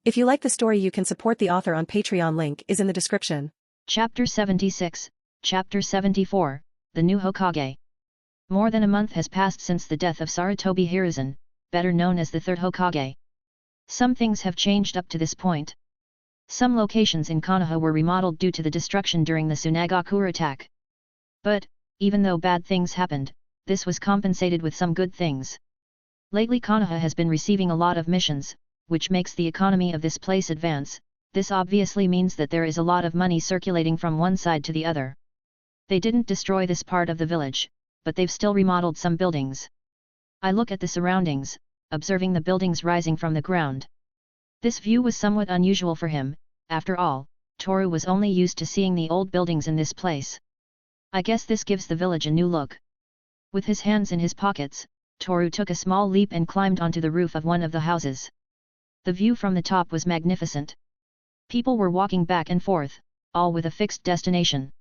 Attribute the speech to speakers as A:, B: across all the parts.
A: If you like the story, you can support the author on Patreon. Link is in the description.
B: Chapter 76, Chapter 74, The New Hokage. More than a month has passed since the death of Sarutobi Hiruzen, better known as the third Hokage. Some things have changed up to this point. Some locations in Konoha were remodeled due to the destruction during the Tsunagakure attack. But, even though bad things happened, this was compensated with some good things. Lately Konoha has been receiving a lot of missions, which makes the economy of this place advance. This obviously means that there is a lot of money circulating from one side to the other. They didn't destroy this part of the village, but they've still remodeled some buildings. I look at the surroundings, observing the buildings rising from the ground. This view was somewhat unusual for him. After all, Toru was only used to seeing the old buildings in this place. I guess this gives the village a new look. With his hands in his pockets, Toru took a small leap and climbed onto the roof of one of the houses. The view from the top was magnificent. People were walking back and forth, all with a fixed destination.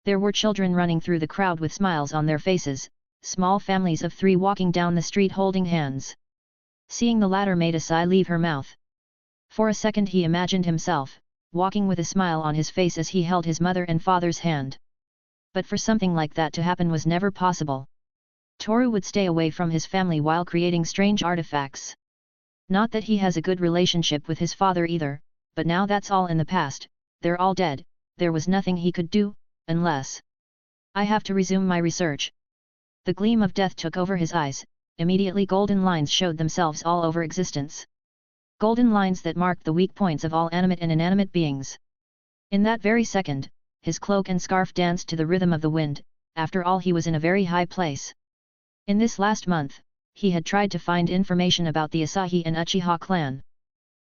B: There were children running through the crowd with smiles on their faces, small families of 3 walking down the street holding hands. Seeing the latter made a sigh leave her mouth. For a second he imagined himself, walking with a smile on his face as he held his mother and father's hand. But for something like that to happen was never possible. Toru would stay away from his family while creating strange artifacts. Not that he has a good relationship with his father either, but now that's all in the past, they're all dead, there was nothing he could do, unless... I have to resume my research. The gleam of death took over his eyes, immediately golden lines showed themselves all over existence. Golden lines that marked the weak points of all animate and inanimate beings. In that very second, his cloak and scarf danced to the rhythm of the wind. After all, he was in a very high place. In this last month, he had tried to find information about the Asahi and Uchiha clan.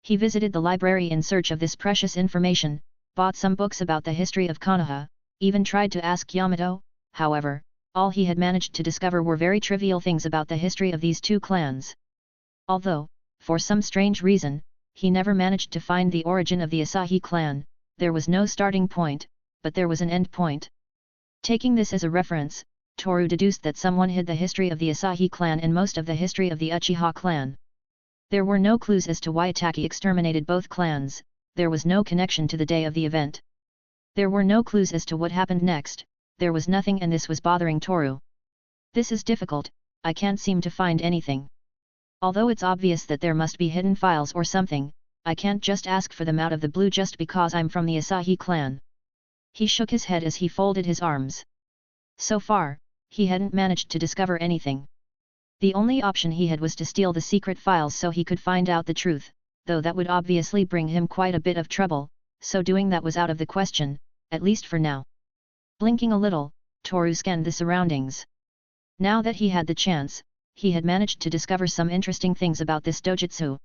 B: He visited the library in search of this precious information, bought some books about the history of Konoha, even tried to ask Yamato. However, all he had managed to discover were very trivial things about the history of these two clans. Although, for some strange reason, he never managed to find the origin of the Asahi clan. There was no starting point, but there was an end point. Taking this as a reference, Toru deduced that someone hid the history of the Asahi clan and most of the history of the Uchiha clan. There were no clues as to why Itaki exterminated both clans. There was no connection to the day of the event. There were no clues as to what happened next. There was nothing, and this was bothering Toru. This is difficult, I can't seem to find anything. Although it's obvious that there must be hidden files or something, I can't just ask for them out of the blue just because I'm from the Asahi clan. He shook his head as he folded his arms. So far, he hadn't managed to discover anything. The only option he had was to steal the secret files so he could find out the truth, though that would obviously bring him quite a bit of trouble, so doing that was out of the question, at least for now. Blinking a little, Toru scanned the surroundings. Now that he had the chance, he had managed to discover some interesting things about this dojutsu.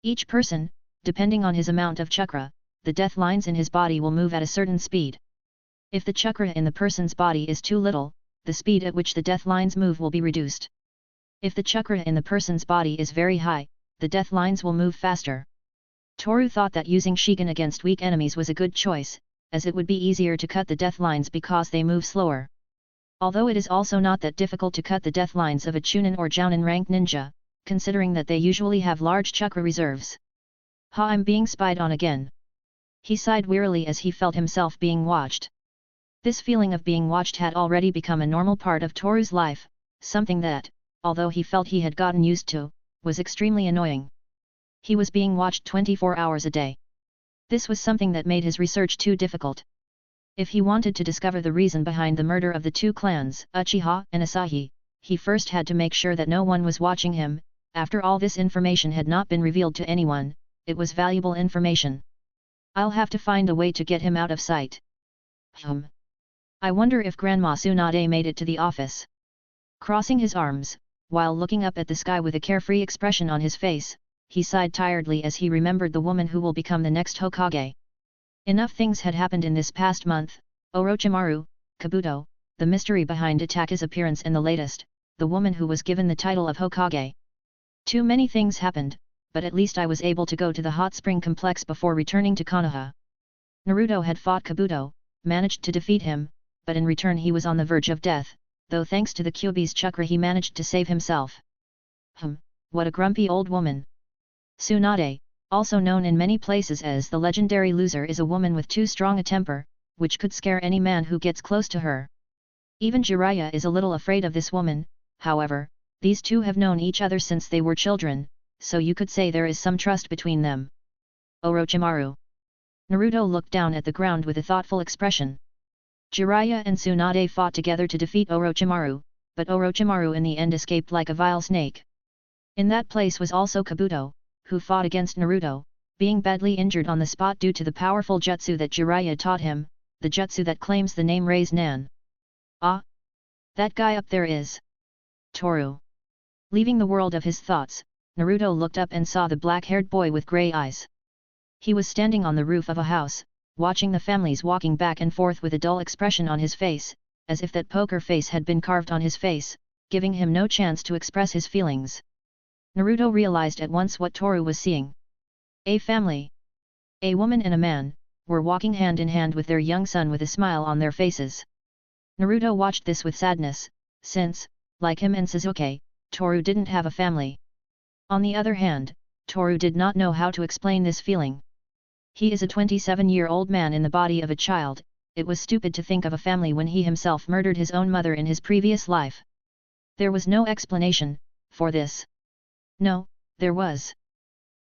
B: Each person, depending on his amount of chakra, the death lines in his body will move at a certain speed. If the chakra in the person's body is too little, the speed at which the death lines move will be reduced. If the chakra in the person's body is very high, the death lines will move faster. Toru thought that using Shigen against weak enemies was a good choice, as it would be easier to cut the death lines because they move slower. Although it is also not that difficult to cut the death lines of a Chunin or Jounin ranked ninja, considering that they usually have large chakra reserves. I'm being spied on again. He sighed wearily as he felt himself being watched. This feeling of being watched had already become a normal part of Toru's life, something that, although he felt he had gotten used to, was extremely annoying. He was being watched 24 hours a day. This was something that made his research too difficult. If he wanted to discover the reason behind the murder of the two clans, Uchiha and Asahi, he first had to make sure that no one was watching him. After all, this information had not been revealed to anyone, it was valuable information. I'll have to find a way to get him out of sight. I wonder if Grandma Tsunade made it to the office. Crossing his arms, while looking up at the sky with a carefree expression on his face, he sighed tiredly as he remembered the woman who will become the next Hokage. Enough things had happened in this past month: Orochimaru, Kabuto, the mystery behind Itaki's appearance, and the latest, the woman who was given the title of Hokage. Too many things happened, but at least I was able to go to the hot spring complex before returning to Konoha. Naruto had fought Kabuto, managed to defeat him, but in return he was on the verge of death, though thanks to the Kyuubi's chakra he managed to save himself. What a grumpy old woman. Tsunade, also known in many places as the legendary loser, is a woman with too strong a temper, which could scare any man who gets close to her. Even Jiraiya is a little afraid of this woman. However, these two have known each other since they were children, so you could say there is some trust between them. Orochimaru. Naruto looked down at the ground with a thoughtful expression. Jiraiya and Tsunade fought together to defeat Orochimaru, but Orochimaru in the end escaped like a vile snake. In that place was also Kabuto, who fought against Naruto, being badly injured on the spot due to the powerful jutsu that Jiraiya taught him, the jutsu that claims the name Raise Nan. Ah! That guy up there is Toru. Leaving the world of his thoughts, Naruto looked up and saw the black-haired boy with grey eyes. He was standing on the roof of a house, watching the families walking back and forth with a dull expression on his face, as if that poker face had been carved on his face, giving him no chance to express his feelings. Naruto realized at once what Toru was seeing. A family. A woman and a man, were walking hand in hand with their young son with a smile on their faces. Naruto watched this with sadness, since, like him and Sasuke, Toru didn't have a family. On the other hand, Toru did not know how to explain this feeling. He is a 27-year-old man in the body of a child. It was stupid to think of a family when he himself murdered his own mother in his previous life. There was no explanation for this. No, there was.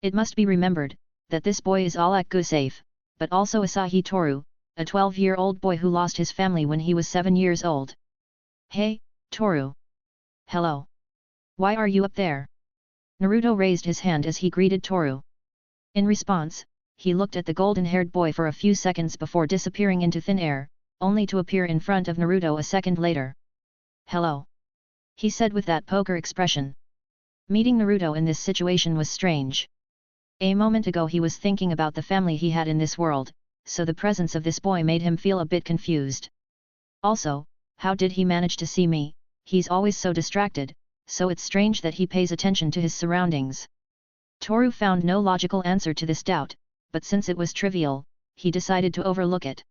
B: It must be remembered that this boy is Alek Gusev, but also Asahi Toru, a 12-year-old boy who lost his family when he was 7 years old. Hey, Toru. Hello. Why are you up there? Naruto raised his hand as he greeted Toru. In response, he looked at the golden-haired boy for a few seconds before disappearing into thin air, only to appear in front of Naruto a second later. Hello. He said with that poker expression. Meeting Naruto in this situation was strange. A moment ago he was thinking about the family he had in this world, so the presence of this boy made him feel a bit confused. Also, how did he manage to see me? He's always so distracted, so it's strange that he pays attention to his surroundings. Toru found no logical answer to this doubt, but since it was trivial, he decided to overlook it.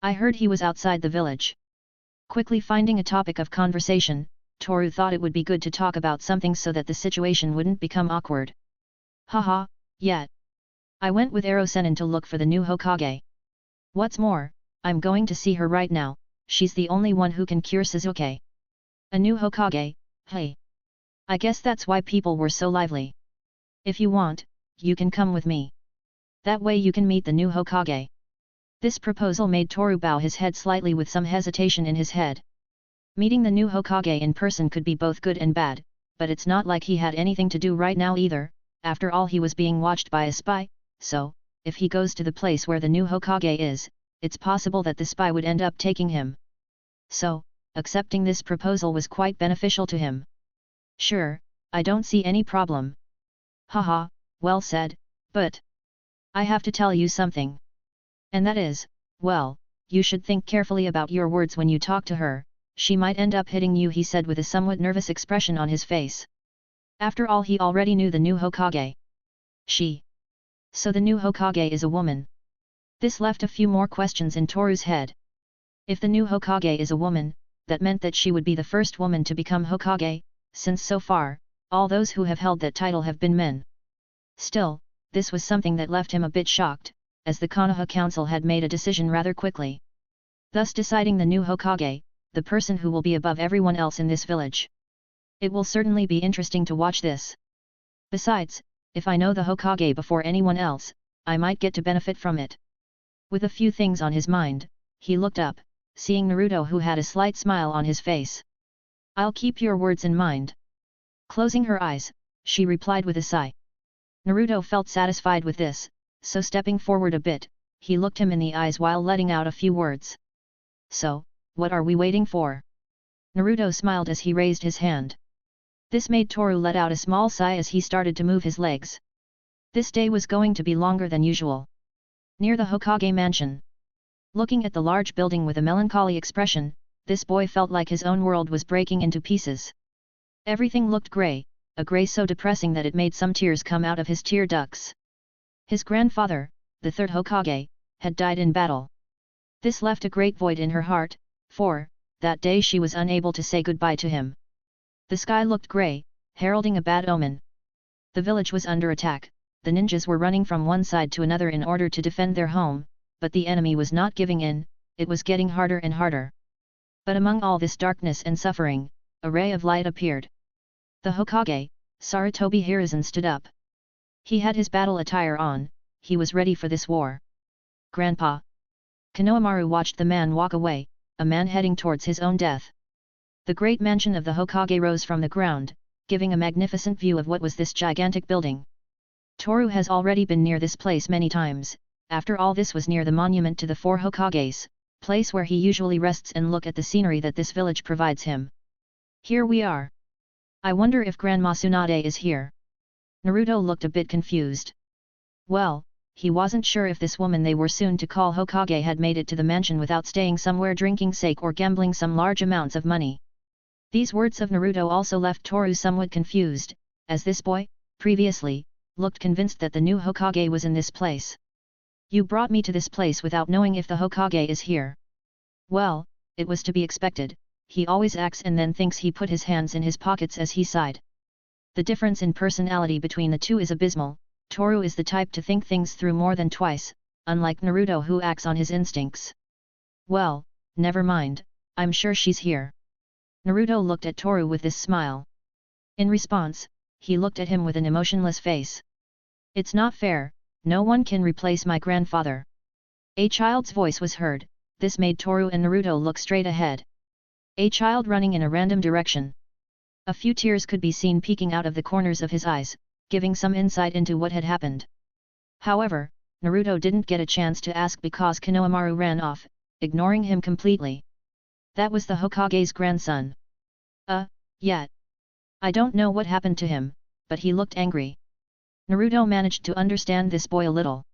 B: I heard he was outside the village. Quickly finding a topic of conversation, Toru thought it would be good to talk about something so that the situation wouldn't become awkward. Haha, yeah. I went with Ero-Sennin to look for the new Hokage. What's more, I'm going to see her right now, she's the only one who can cure Sasuke. A new Hokage, hey. I guess that's why people were so lively. If you want, you can come with me. That way you can meet the new Hokage. This proposal made Toru bow his head slightly with some hesitation in his head. Meeting the new Hokage in person could be both good and bad, but it's not like he had anything to do right now either. After all, he was being watched by a spy, so, if he goes to the place where the new Hokage is, it's possible that the spy would end up taking him. So, accepting this proposal was quite beneficial to him. Sure, I don't see any problem. Haha, well said, but I have to tell you something. And that is, well, you should think carefully about your words when you talk to her, she might end up hitting you, he said with a somewhat nervous expression on his face. After all, he already knew the new Hokage. She. So the new Hokage is a woman. This left a few more questions in Toru's head. If the new Hokage is a woman, that meant that she would be the first woman to become Hokage, since so far, all those who have held that title have been men. Still, this was something that left him a bit shocked, as the Konoha Council had made a decision rather quickly. Thus deciding the new Hokage, the person who will be above everyone else in this village. It will certainly be interesting to watch this. Besides, if I know the Hokage before anyone else, I might get to benefit from it. With a few things on his mind, he looked up, seeing Naruto who had a slight smile on his face. I'll keep your words in mind. Closing her eyes, she replied with a sigh. Naruto felt satisfied with this, so stepping forward a bit, he looked him in the eyes while letting out a few words. So, what are we waiting for? Naruto smiled as he raised his hand. This made Toru let out a small sigh as he started to move his legs. This day was going to be longer than usual. Near the Hokage mansion. Looking at the large building with a melancholy expression, this boy felt like his own world was breaking into pieces. Everything looked grey, a grey so depressing that it made some tears come out of his tear ducts. His grandfather, the third Hokage, had died in battle. This left a great void in her heart, for, that day she was unable to say goodbye to him. The sky looked grey, heralding a bad omen. The village was under attack, the ninjas were running from one side to another in order to defend their home, but the enemy was not giving in, it was getting harder and harder. But among all this darkness and suffering, a ray of light appeared. The Hokage, Sarutobi Hiruzen, stood up. He had his battle attire on, he was ready for this war. Grandpa. Konohamaru watched the man walk away, a man heading towards his own death. The great mansion of the Hokage rose from the ground, giving a magnificent view of what was this gigantic building. Toru has already been near this place many times, after all this was near the monument to the 4 Hokages, place where he usually rests and look at the scenery that this village provides him. Here we are. I wonder if Grandma Tsunade is here. Naruto looked a bit confused. Well, he wasn't sure if this woman they were soon to call Hokage had made it to the mansion without staying somewhere drinking sake or gambling some large amounts of money. These words of Naruto also left Toru somewhat confused, as this boy, previously, looked convinced that the new Hokage was in this place. You brought me to this place without knowing if the Hokage is here. Well, it was to be expected, he always acts and then thinks. He put his hands in his pockets as he sighed. The difference in personality between the two is abysmal. Toru is the type to think things through more than twice, unlike Naruto who acts on his instincts. Well, never mind, I'm sure she's here. Naruto looked at Toru with this smile. In response, he looked at him with an emotionless face. It's not fair, no one can replace my grandfather. A child's voice was heard, this made Toru and Naruto look straight ahead. A child running in a random direction. A few tears could be seen peeking out of the corners of his eyes, giving some insight into what had happened. However, Naruto didn't get a chance to ask because Konohamaru ran off, ignoring him completely. That was the Hokage's grandson. Yeah. I don't know what happened to him, but he looked angry. Naruto managed to understand this boy a little.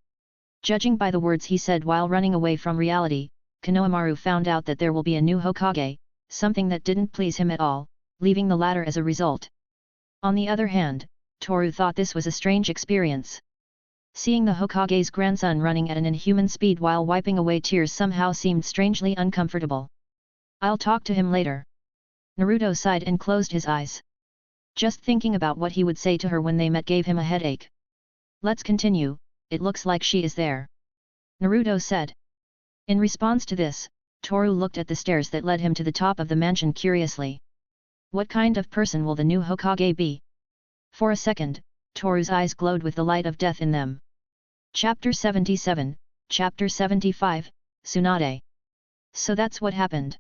B: Judging by the words he said while running away from reality, Konohamaru found out that there will be a new Hokage, something that didn't please him at all, leaving the latter as a result. On the other hand, Toru thought this was a strange experience. Seeing the Hokage's grandson running at an inhuman speed while wiping away tears somehow seemed strangely uncomfortable. I'll talk to him later. Naruto sighed and closed his eyes. Just thinking about what he would say to her when they met gave him a headache. Let's continue, it looks like she is there. Naruto said. In response to this, Toru looked at the stairs that led him to the top of the mansion curiously. What kind of person will the new Hokage be? For a second, Toru's eyes glowed with the light of death in them. Chapter 77, Chapter 75, Tsunade. So that's what happened.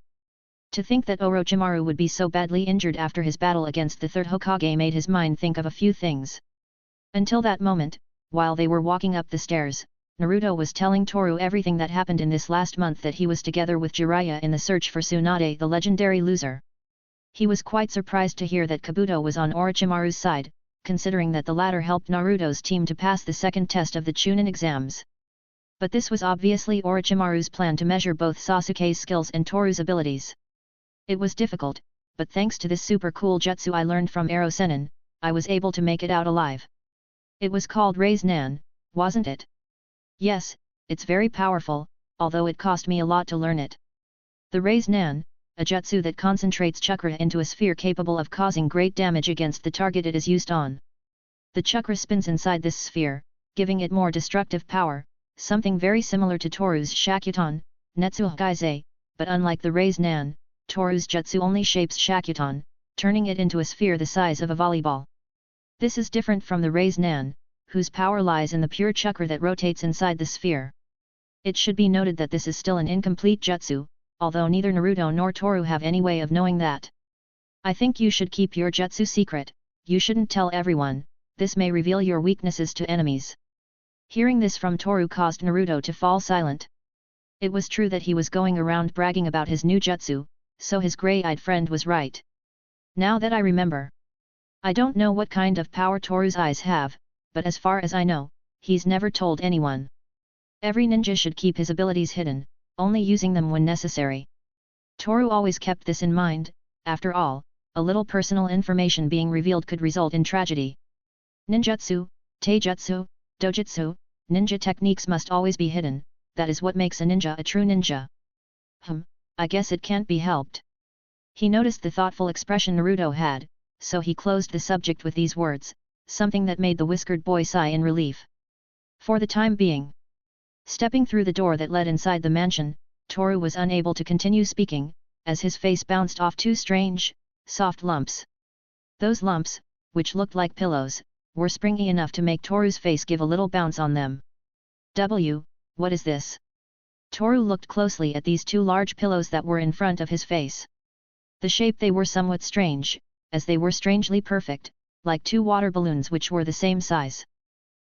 B: To think that Orochimaru would be so badly injured after his battle against the third Hokage made his mind think of a few things. Until that moment, while they were walking up the stairs, Naruto was telling Toru everything that happened in this last month, that he was together with Jiraiya in the search for Tsunade, the legendary loser. He was quite surprised to hear that Kabuto was on Orochimaru's side, considering that the latter helped Naruto's team to pass the second test of the Chunin exams. But this was obviously Orochimaru's plan to measure both Sasuke's skills and Toru's abilities. It was difficult, but thanks to this super cool jutsu I learned from Ero Sennin, I was able to make it out alive. It was called Raise Nan, wasn't it? Yes, it's very powerful, although it cost me a lot to learn it. The Raise Nan, a jutsu that concentrates chakra into a sphere capable of causing great damage against the target it is used on. The chakra spins inside this sphere, giving it more destructive power, something very similar to Toru's Shakuton, Netsuhagaise, but unlike the Raise Nan, Toru's jutsu only shapes Shakuton, turning it into a sphere the size of a volleyball. This is different from the Raise Nan, whose power lies in the pure chakra that rotates inside the sphere. It should be noted that this is still an incomplete jutsu, although neither Naruto nor Toru have any way of knowing that. I think you should keep your jutsu secret, you shouldn't tell everyone, this may reveal your weaknesses to enemies. Hearing this from Toru caused Naruto to fall silent. It was true that he was going around bragging about his new jutsu, so his grey-eyed friend was right. Now that I remember. I don't know what kind of power Toru's eyes have, but as far as I know, he's never told anyone. Every ninja should keep his abilities hidden, only using them when necessary. Toru always kept this in mind. After all, a little personal information being revealed could result in tragedy. Ninjutsu, taijutsu, dojutsu, ninja techniques must always be hidden, that is what makes a ninja a true ninja. I guess it can't be helped. He noticed the thoughtful expression Naruto had, so he closed the subject with these words, something that made the whiskered boy sigh in relief. For the time being. Stepping through the door that led inside the mansion, Toru was unable to continue speaking, as his face bounced off two strange, soft lumps. Those lumps, which looked like pillows, were springy enough to make Toru's face give a little bounce on them. What is this? Toru looked closely at these two large pillows that were in front of his face. The shape they were somewhat strange, as they were strangely perfect, like two water balloons which were the same size.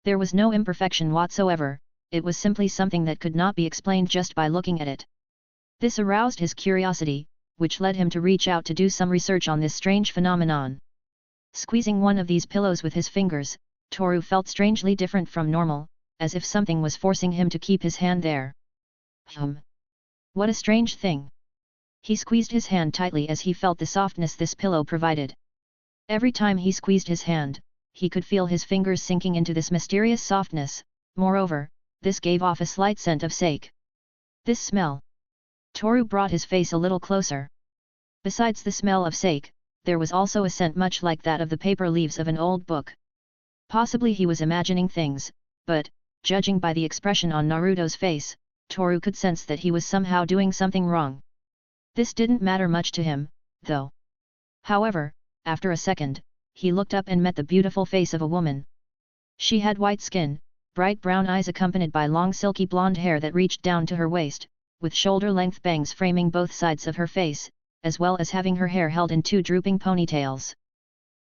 B: There was no imperfection whatsoever, it was simply something that could not be explained just by looking at it. This aroused his curiosity, which led him to reach out to do some research on this strange phenomenon. Squeezing one of these pillows with his fingers, Toru felt strangely different from normal, as if something was forcing him to keep his hand there. What a strange thing! He squeezed his hand tightly as he felt the softness this pillow provided. Every time he squeezed his hand, he could feel his fingers sinking into this mysterious softness, moreover, this gave off a slight scent of sake. This smell! Toru brought his face a little closer. Besides the smell of sake, there was also a scent much like that of the paper leaves of an old book. Possibly he was imagining things, but, judging by the expression on Naruto's face, Toru could sense that he was somehow doing something wrong. This didn't matter much to him, though. However, after a second, he looked up and met the beautiful face of a woman. She had white skin, bright brown eyes accompanied by long silky blonde hair that reached down to her waist, with shoulder-length bangs framing both sides of her face, as well as having her hair held in two drooping ponytails.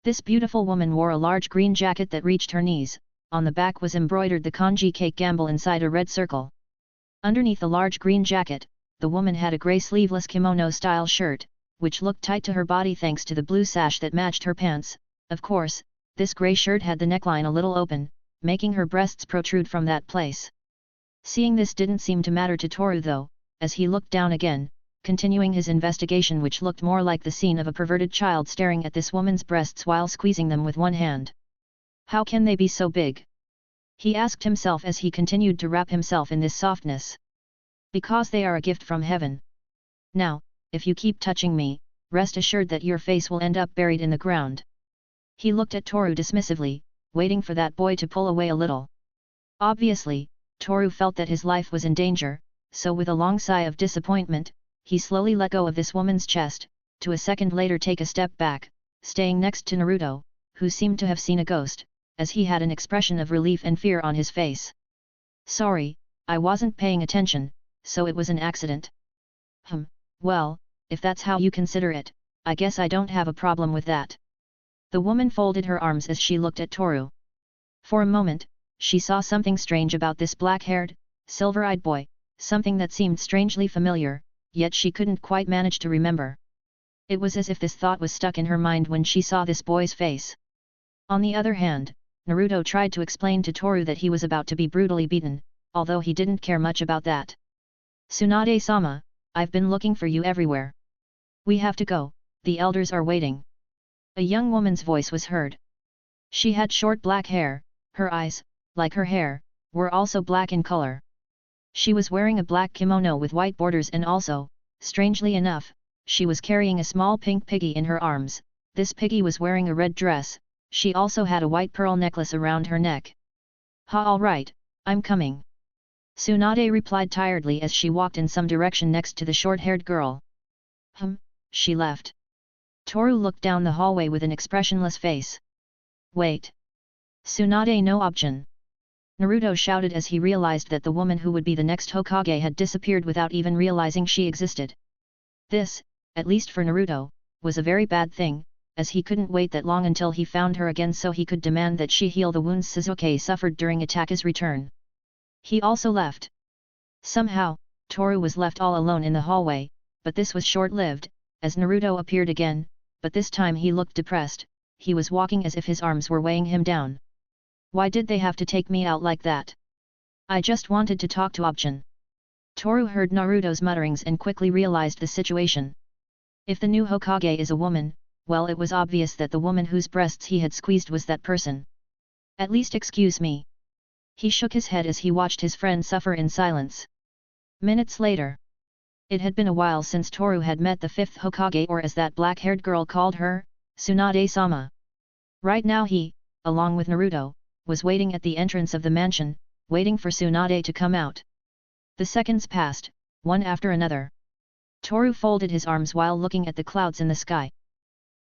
B: This beautiful woman wore a large green jacket that reached her knees, on the back was embroidered the kanji cake gamble inside a red circle. Underneath the large green jacket, the woman had a grey sleeveless kimono-style shirt, which looked tight to her body thanks to the blue sash that matched her pants. Of course, this grey shirt had the neckline a little open, making her breasts protrude from that place. Seeing this didn't seem to matter to Toru though, as he looked down again, continuing his investigation which looked more like the scene of a perverted child staring at this woman's breasts while squeezing them with one hand. How can they be so big? He asked himself as he continued to wrap himself in this softness. Because they are a gift from heaven. Now, if you keep touching me, rest assured that your face will end up buried in the ground. He looked at Toru dismissively, waiting for that boy to pull away a little. Obviously, Toru felt that his life was in danger, so with a long sigh of disappointment, he slowly let go of this woman's chest, to a second later take a step back, staying next to Naruto, who seemed to have seen a ghost, as he had an expression of relief and fear on his face. Sorry, I wasn't paying attention, so it was an accident. Well, if that's how you consider it, I guess I don't have a problem with that. The woman folded her arms as she looked at Toru. For a moment, she saw something strange about this black-haired, silver-eyed boy, something that seemed strangely familiar, yet she couldn't quite manage to remember. It was as if this thought was stuck in her mind when she saw this boy's face. On the other hand, Naruto tried to explain to Toru that he was about to be brutally beaten, although he didn't care much about that. Tsunade-sama, I've been looking for you everywhere. We have to go, the elders are waiting. A young woman's voice was heard. She had short black hair, her eyes, like her hair, were also black in color. She was wearing a black kimono with white borders and also, strangely enough, she was carrying a small pink piggy in her arms. This piggy was wearing a red dress, she also had a white pearl necklace around her neck. All right, I'm coming. Tsunade replied tiredly as she walked in some direction next to the short-haired girl. She left. Toru looked down the hallway with an expressionless face. Wait. Tsunade no option. Naruto shouted as he realized that the woman who would be the next Hokage had disappeared without even realizing she existed. This, at least for Naruto, was a very bad thing, as he couldn't wait that long until he found her again so he could demand that she heal the wounds Sasuke suffered during Itake's return. He also left. Somehow, Toru was left all alone in the hallway, but this was short-lived, as Naruto appeared again, but this time he looked depressed, he was walking as if his arms were weighing him down. Why did they have to take me out like that? I just wanted to talk to Objin. Toru heard Naruto's mutterings and quickly realized the situation. If the new Hokage is a woman, well it was obvious that the woman whose breasts he had squeezed was that person. At least excuse me. He shook his head as he watched his friend suffer in silence. Minutes later. It had been a while since Toru had met the fifth Hokage, or as that black-haired girl called her, Tsunade-sama. Right now he, along with Naruto, was waiting at the entrance of the mansion, waiting for Tsunade to come out. The seconds passed, one after another. Toru folded his arms while looking at the clouds in the sky.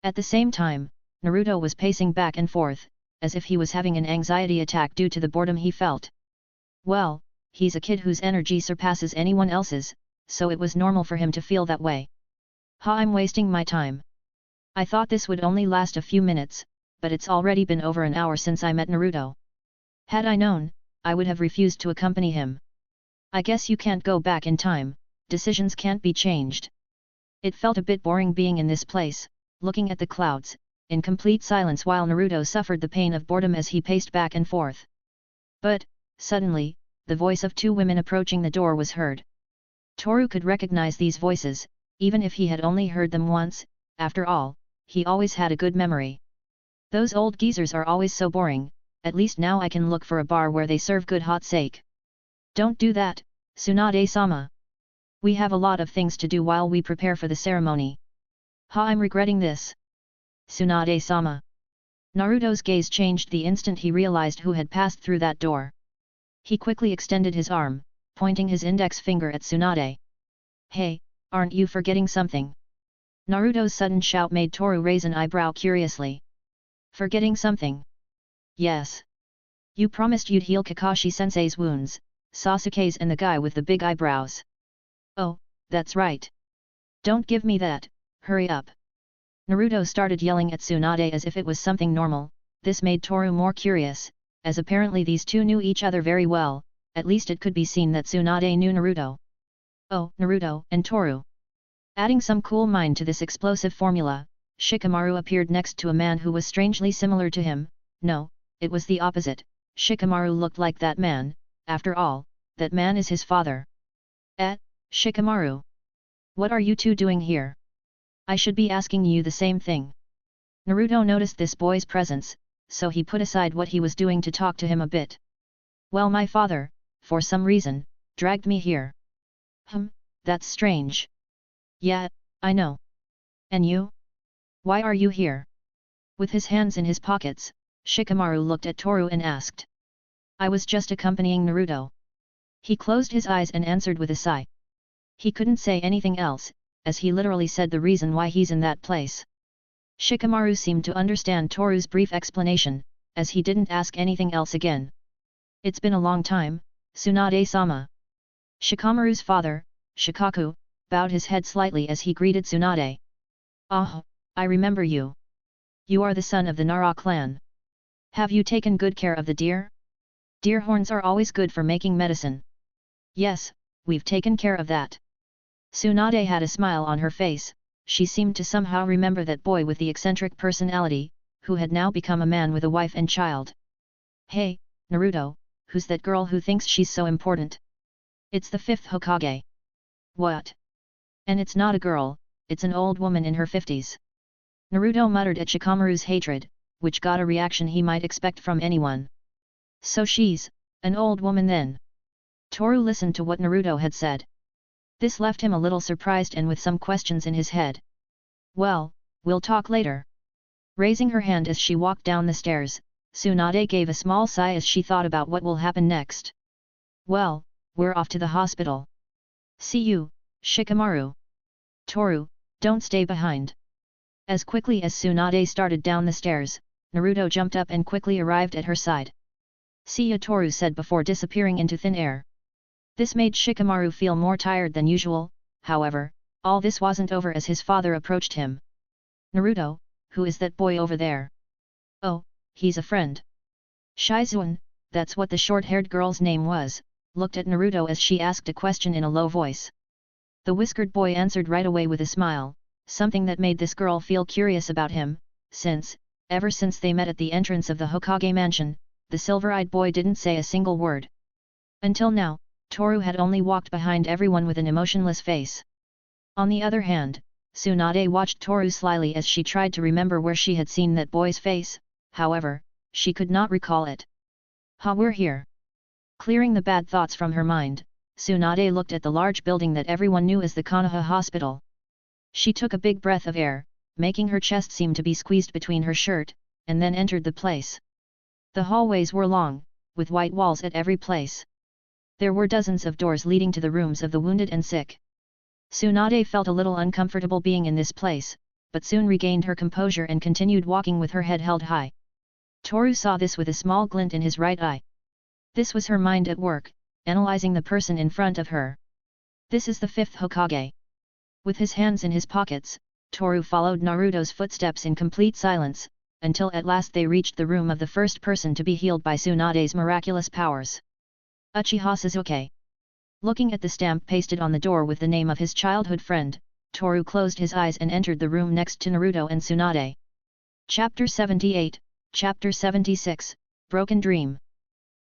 B: At the same time, Naruto was pacing back and forth, as if he was having an anxiety attack due to the boredom he felt. Well, he's a kid whose energy surpasses anyone else's, so it was normal for him to feel that way. I'm wasting my time. I thought this would only last a few minutes, but it's already been over an hour since I met Naruto. Had I known, I would have refused to accompany him. I guess you can't go back in time, decisions can't be changed. It felt a bit boring being in this place, looking at the clouds, in complete silence while Naruto suffered the pain of boredom as he paced back and forth. But, suddenly, the voice of two women approaching the door was heard. Toru could recognize these voices, even if he had only heard them once. After all, he always had a good memory. Those old geezers are always so boring, at least now I can look for a bar where they serve good hot sake. Don't do that, Tsunade-sama. We have a lot of things to do while we prepare for the ceremony. I'm regretting this. Tsunade-sama. Naruto's gaze changed the instant he realized who had passed through that door. He quickly extended his arm, pointing his index finger at Tsunade. Hey, aren't you forgetting something? Naruto's sudden shout made Toru raise an eyebrow curiously. Forgetting something? Yes. You promised you'd heal Kakashi-sensei's wounds, Sasuke's and the guy with the big eyebrows. Oh, that's right. Don't give me that, hurry up. Naruto started yelling at Tsunade as if it was something normal. This made Toru more curious, as apparently these two knew each other very well, at least it could be seen that Tsunade knew Naruto. Oh, Naruto and Toru. Adding some cool mind to this explosive formula, Shikamaru appeared next to a man who was strangely similar to him. No, it was the opposite. Shikamaru looked like that man. After all, that man is his father. Shikamaru. What are you two doing here? I should be asking you the same thing. Naruto noticed this boy's presence, so he put aside what he was doing to talk to him a bit. Well, my father, for some reason, dragged me here. That's strange. Yeah, I know. And you? Why are you here? With his hands in his pockets, Shikamaru looked at Toru and asked. I was just accompanying Naruto. He closed his eyes and answered with a sigh. He couldn't say anything else, as he literally said the reason why he's in that place. Shikamaru seemed to understand Toru's brief explanation, as he didn't ask anything else again. It's been a long time, Tsunade-sama. Shikamaru's father, Shikaku, bowed his head slightly as he greeted Tsunade. Ah, I remember you. You are the son of the Nara clan. Have you taken good care of the deer? Deer horns are always good for making medicine. Yes, we've taken care of that. Tsunade had a smile on her face. She seemed to somehow remember that boy with the eccentric personality, who had now become a man with a wife and child. Hey, Naruto, who's that girl who thinks she's so important? It's the 5th Hokage. What? And it's not a girl, it's an old woman in her 50s. Naruto muttered at Shikamaru's hatred, which got a reaction he might expect from anyone. So she's an old woman then? Toru listened to what Naruto had said. This left him a little surprised and with some questions in his head. Well, we'll talk later. Raising her hand as she walked down the stairs, Tsunade gave a small sigh as she thought about what will happen next. Well, we're off to the hospital. See you, Shikamaru. Toru, don't stay behind. As quickly as Tsunade started down the stairs, Naruto jumped up and quickly arrived at her side. See ya, Toru said before disappearing into thin air. This made Shikamaru feel more tired than usual. However, all this wasn't over as his father approached him. Naruto, who is that boy over there? Oh, he's a friend. Shizuan, that's what the short-haired girl's name was, looked at Naruto as she asked a question in a low voice. The whiskered boy answered right away with a smile, something that made this girl feel curious about him, since, ever since they met at the entrance of the Hokage mansion, the silver-eyed boy didn't say a single word. Until now, Toru had only walked behind everyone with an emotionless face. On the other hand, Tsunade watched Toru slyly as she tried to remember where she had seen that boy's face. However, she could not recall it. We're here. Clearing the bad thoughts from her mind, Tsunade looked at the large building that everyone knew as the Konoha Hospital. She took a big breath of air, making her chest seem to be squeezed between her shirt, and then entered the place. The hallways were long, with white walls at every place. There were dozens of doors leading to the rooms of the wounded and sick. Tsunade felt a little uncomfortable being in this place, but soon regained her composure and continued walking with her head held high. Toru saw this with a small glint in his right eye. This was her mind at work, analyzing the person in front of her. This is the fifth Hokage. With his hands in his pockets, Toru followed Naruto's footsteps in complete silence, until at last they reached the room of the first person to be healed by Tsunade's miraculous powers. Uchiha Sasuke. Looking at the stamp pasted on the door with the name of his childhood friend, Toru closed his eyes and entered the room next to Naruto and Tsunade. Chapter 78, Chapter 76, Broken Dream.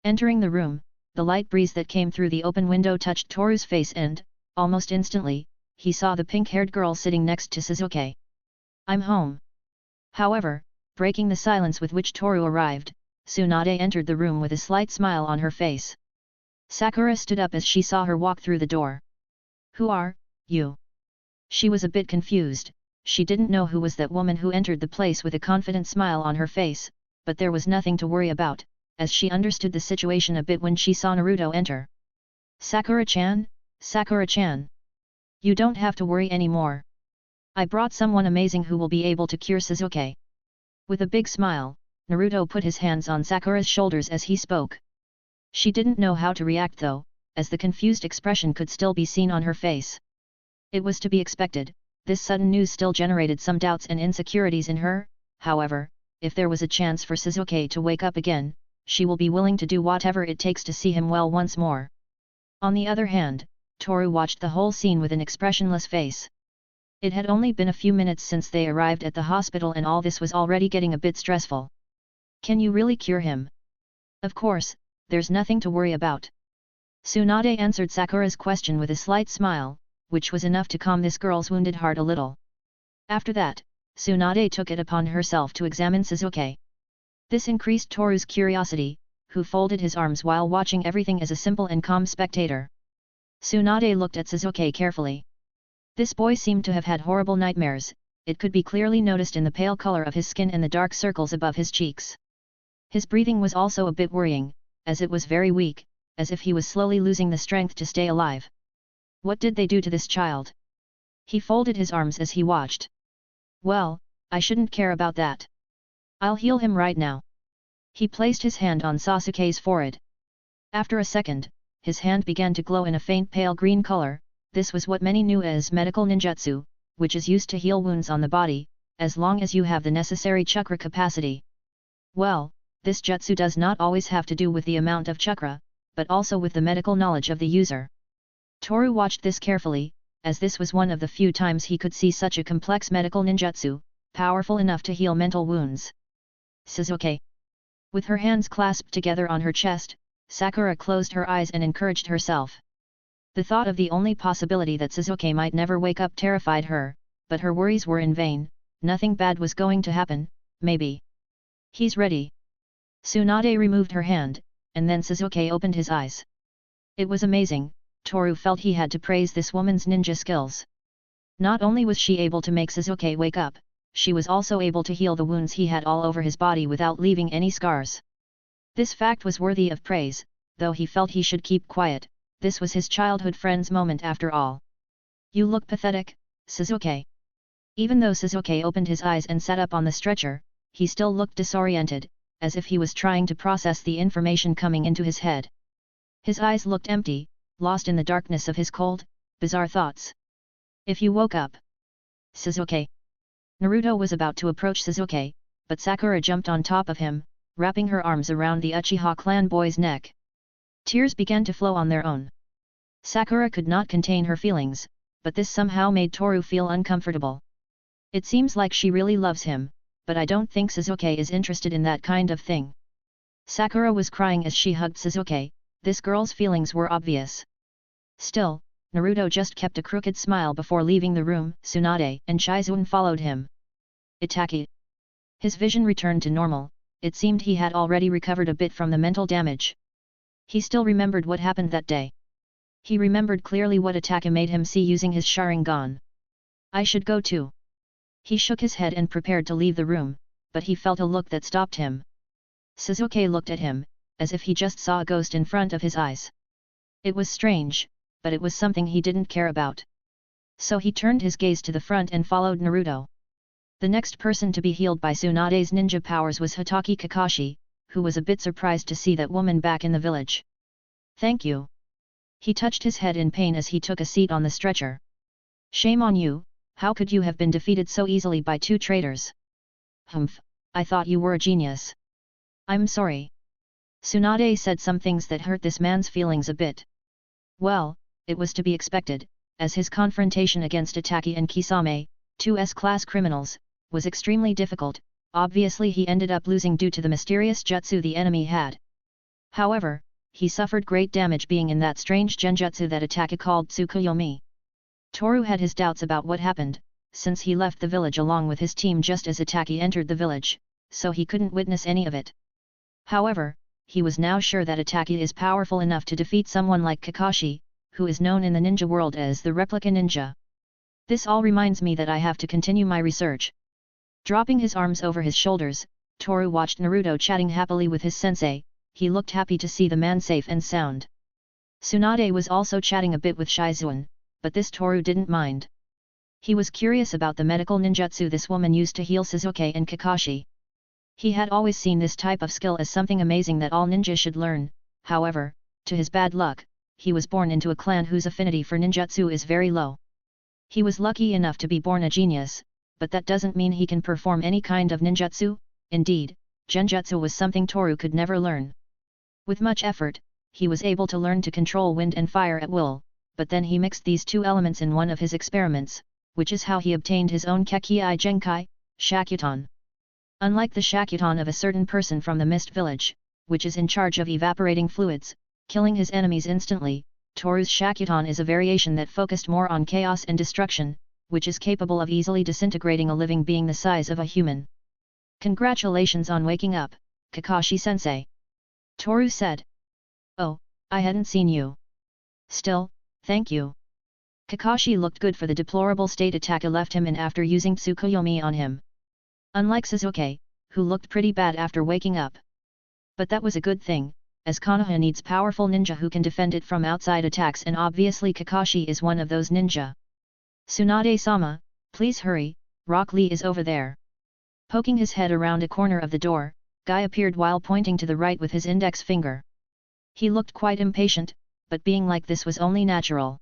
B: Entering the room, the light breeze that came through the open window touched Toru's face and, almost instantly, he saw the pink-haired girl sitting next to Sasuke. I'm home. However, breaking the silence with which Toru arrived, Tsunade entered the room with a slight smile on her face. Sakura stood up as she saw her walk through the door. Who are you? She was a bit confused. She didn't know who was that woman who entered the place with a confident smile on her face, but there was nothing to worry about, as she understood the situation a bit when she saw Naruto enter. Sakura-chan, Sakura-chan. You don't have to worry anymore. I brought someone amazing who will be able to cure Sasuke. With a big smile, Naruto put his hands on Sakura's shoulders as he spoke. She didn't know how to react though, as the confused expression could still be seen on her face. It was to be expected, this sudden news still generated some doubts and insecurities in her. However, if there was a chance for Sasuke to wake up again, she will be willing to do whatever it takes to see him well once more. On the other hand, Toru watched the whole scene with an expressionless face. It had only been a few minutes since they arrived at the hospital and all this was already getting a bit stressful. Can you really cure him? Of course, there's nothing to worry about. Tsunade answered Sakura's question with a slight smile, which was enough to calm this girl's wounded heart a little. After that, Tsunade took it upon herself to examine Sasuke. This increased Toru's curiosity, who folded his arms while watching everything as a simple and calm spectator. Tsunade looked at Sasuke carefully. This boy seemed to have had horrible nightmares, it could be clearly noticed in the pale color of his skin and the dark circles above his cheeks. His breathing was also a bit worrying, as it was very weak, as if he was slowly losing the strength to stay alive. What did they do to this child? He folded his arms as he watched. Well, I shouldn't care about that. I'll heal him right now. He placed his hand on Sasuke's forehead. After a second, his hand began to glow in a faint pale green color. This was what many knew as medical ninjutsu, which is used to heal wounds on the body, as long as you have the necessary chakra capacity. Well, this jutsu does not always have to do with the amount of chakra, but also with the medical knowledge of the user. Toru watched this carefully, as this was one of the few times he could see such a complex medical ninjutsu, powerful enough to heal mental wounds. Sasuke. With her hands clasped together on her chest, Sakura closed her eyes and encouraged herself. The thought of the only possibility that Sasuke might never wake up terrified her, but her worries were in vain. Nothing bad was going to happen, maybe. He's ready. Tsunade removed her hand, and then Sasuke opened his eyes. It was amazing, Toru felt he had to praise this woman's ninja skills. Not only was she able to make Sasuke wake up, she was also able to heal the wounds he had all over his body without leaving any scars. This fact was worthy of praise, though he felt he should keep quiet. This was his childhood friend's moment after all. You look pathetic, Sasuke. Even though Sasuke opened his eyes and sat up on the stretcher, he still looked disoriented, as if he was trying to process the information coming into his head. His eyes looked empty, lost in the darkness of his cold, bizarre thoughts. If you woke up. Sasuke. Naruto was about to approach Sasuke, but Sakura jumped on top of him, wrapping her arms around the Uchiha clan boy's neck. Tears began to flow on their own. Sakura could not contain her feelings, but this somehow made Toru feel uncomfortable. It seems like she really loves him, but I don't think Sasuke is interested in that kind of thing. Sakura was crying as she hugged Sasuke. This girl's feelings were obvious. Still, Naruto just kept a crooked smile before leaving the room. Tsunade and Chizune followed him. Itaki. His vision returned to normal. It seemed he had already recovered a bit from the mental damage. He still remembered what happened that day. He remembered clearly what Itaki made him see using his Sharingan. I should go too. He shook his head and prepared to leave the room, but he felt a look that stopped him. Suzuki looked at him, as if he just saw a ghost in front of his eyes. It was strange, but it was something he didn't care about. So he turned his gaze to the front and followed Naruto. The next person to be healed by Tsunade's ninja powers was Hitaki Kakashi, who was a bit surprised to see that woman back in the village. "Thank you." He touched his head in pain as he took a seat on the stretcher. "Shame on you, how could you have been defeated so easily by two traitors?" "Humph, I thought you were a genius." "I'm sorry." Tsunade said some things that hurt this man's feelings a bit. Well, it was to be expected, as his confrontation against Itaki and Kisame, two S-class criminals, was extremely difficult. Obviously he ended up losing due to the mysterious jutsu the enemy had. However, he suffered great damage being in that strange genjutsu that Itaki called Tsukuyomi. Toru had his doubts about what happened, since he left the village along with his team just as Itaki entered the village, so he couldn't witness any of it. However, he was now sure that Itaki is powerful enough to defeat someone like Kakashi, who is known in the ninja world as the replica ninja. This all reminds me that I have to continue my research. Dropping his arms over his shoulders, Toru watched Naruto chatting happily with his sensei. He looked happy to see the man safe and sound. Tsunade was also chatting a bit with Shizuan, but this Toru didn't mind. He was curious about the medical ninjutsu this woman used to heal Sasuke and Kakashi. He had always seen this type of skill as something amazing that all ninjas should learn. However, to his bad luck, he was born into a clan whose affinity for ninjutsu is very low. He was lucky enough to be born a genius, but that doesn't mean he can perform any kind of ninjutsu. Indeed, genjutsu was something Toru could never learn. With much effort, he was able to learn to control wind and fire at will, but then he mixed these two elements in one of his experiments, which is how he obtained his own Kekii Genkai, Shakuton. Unlike the Shakuton of a certain person from the Mist Village, which is in charge of evaporating fluids, killing his enemies instantly, Toru's Shakuton is a variation that focused more on chaos and destruction, which is capable of easily disintegrating a living being the size of a human. "Congratulations on waking up, Kakashi-sensei," Toru said. "Oh, I hadn't seen you." "Still, thank you." Kakashi looked good for the deplorable state Itaka left him in after using Tsukuyomi on him. Unlike Sasuke, who looked pretty bad after waking up. But that was a good thing, as Konoha needs powerful ninja who can defend it from outside attacks, and obviously Kakashi is one of those ninja. "Tsunade-sama, please hurry, Rock Lee is over there." Poking his head around a corner of the door, Guy appeared while pointing to the right with his index finger. He looked quite impatient, but being like this was only natural.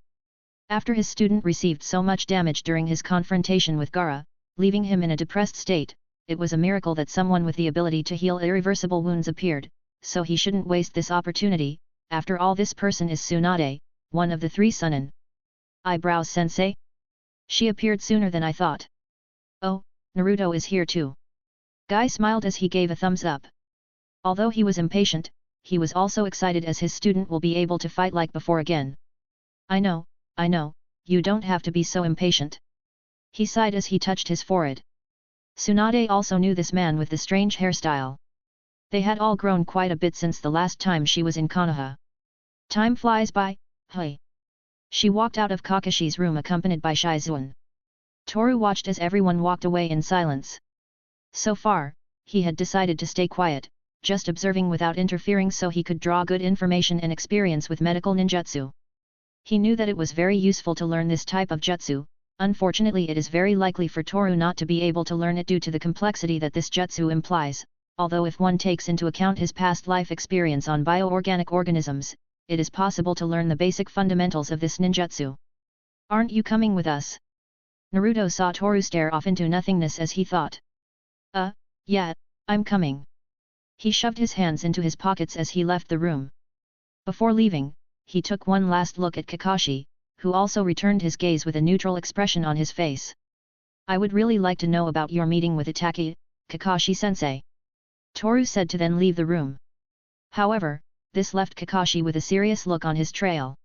B: After his student received so much damage during his confrontation with Gaara, leaving him in a depressed state, it was a miracle that someone with the ability to heal irreversible wounds appeared, so he shouldn't waste this opportunity. After all, this person is Tsunade, one of the three Sunin. "Eyebrows sensei? She appeared sooner than I thought." "Oh, Naruto is here too." Guy smiled as he gave a thumbs up. Although he was impatient, he was also excited as his student will be able to fight like before again. I know, you don't have to be so impatient." He sighed as he touched his forehead. Tsunade also knew this man with the strange hairstyle. They had all grown quite a bit since the last time she was in Konoha. "Time flies by, hey." She walked out of Kakashi's room accompanied by Shizuan. Toru watched as everyone walked away in silence. So far, he had decided to stay quiet, just observing without interfering so he could draw good information and experience with medical ninjutsu. He knew that it was very useful to learn this type of jutsu. Unfortunately, it is very likely for Toru not to be able to learn it due to the complexity that this jutsu implies, although if one takes into account his past life experience on bioorganic organisms, it is possible to learn the basic fundamentals of this ninjutsu. "Aren't you coming with us?" Naruto saw Toru stare off into nothingness as he thought. Yeah, I'm coming." He shoved his hands into his pockets as he left the room. Before leaving, he took one last look at Kakashi, who also returned his gaze with a neutral expression on his face. "I would really like to know about your meeting with Itaki, Kakashi-sensei," Toru said to then leave the room. However, this left Kakashi with a serious look on his trail.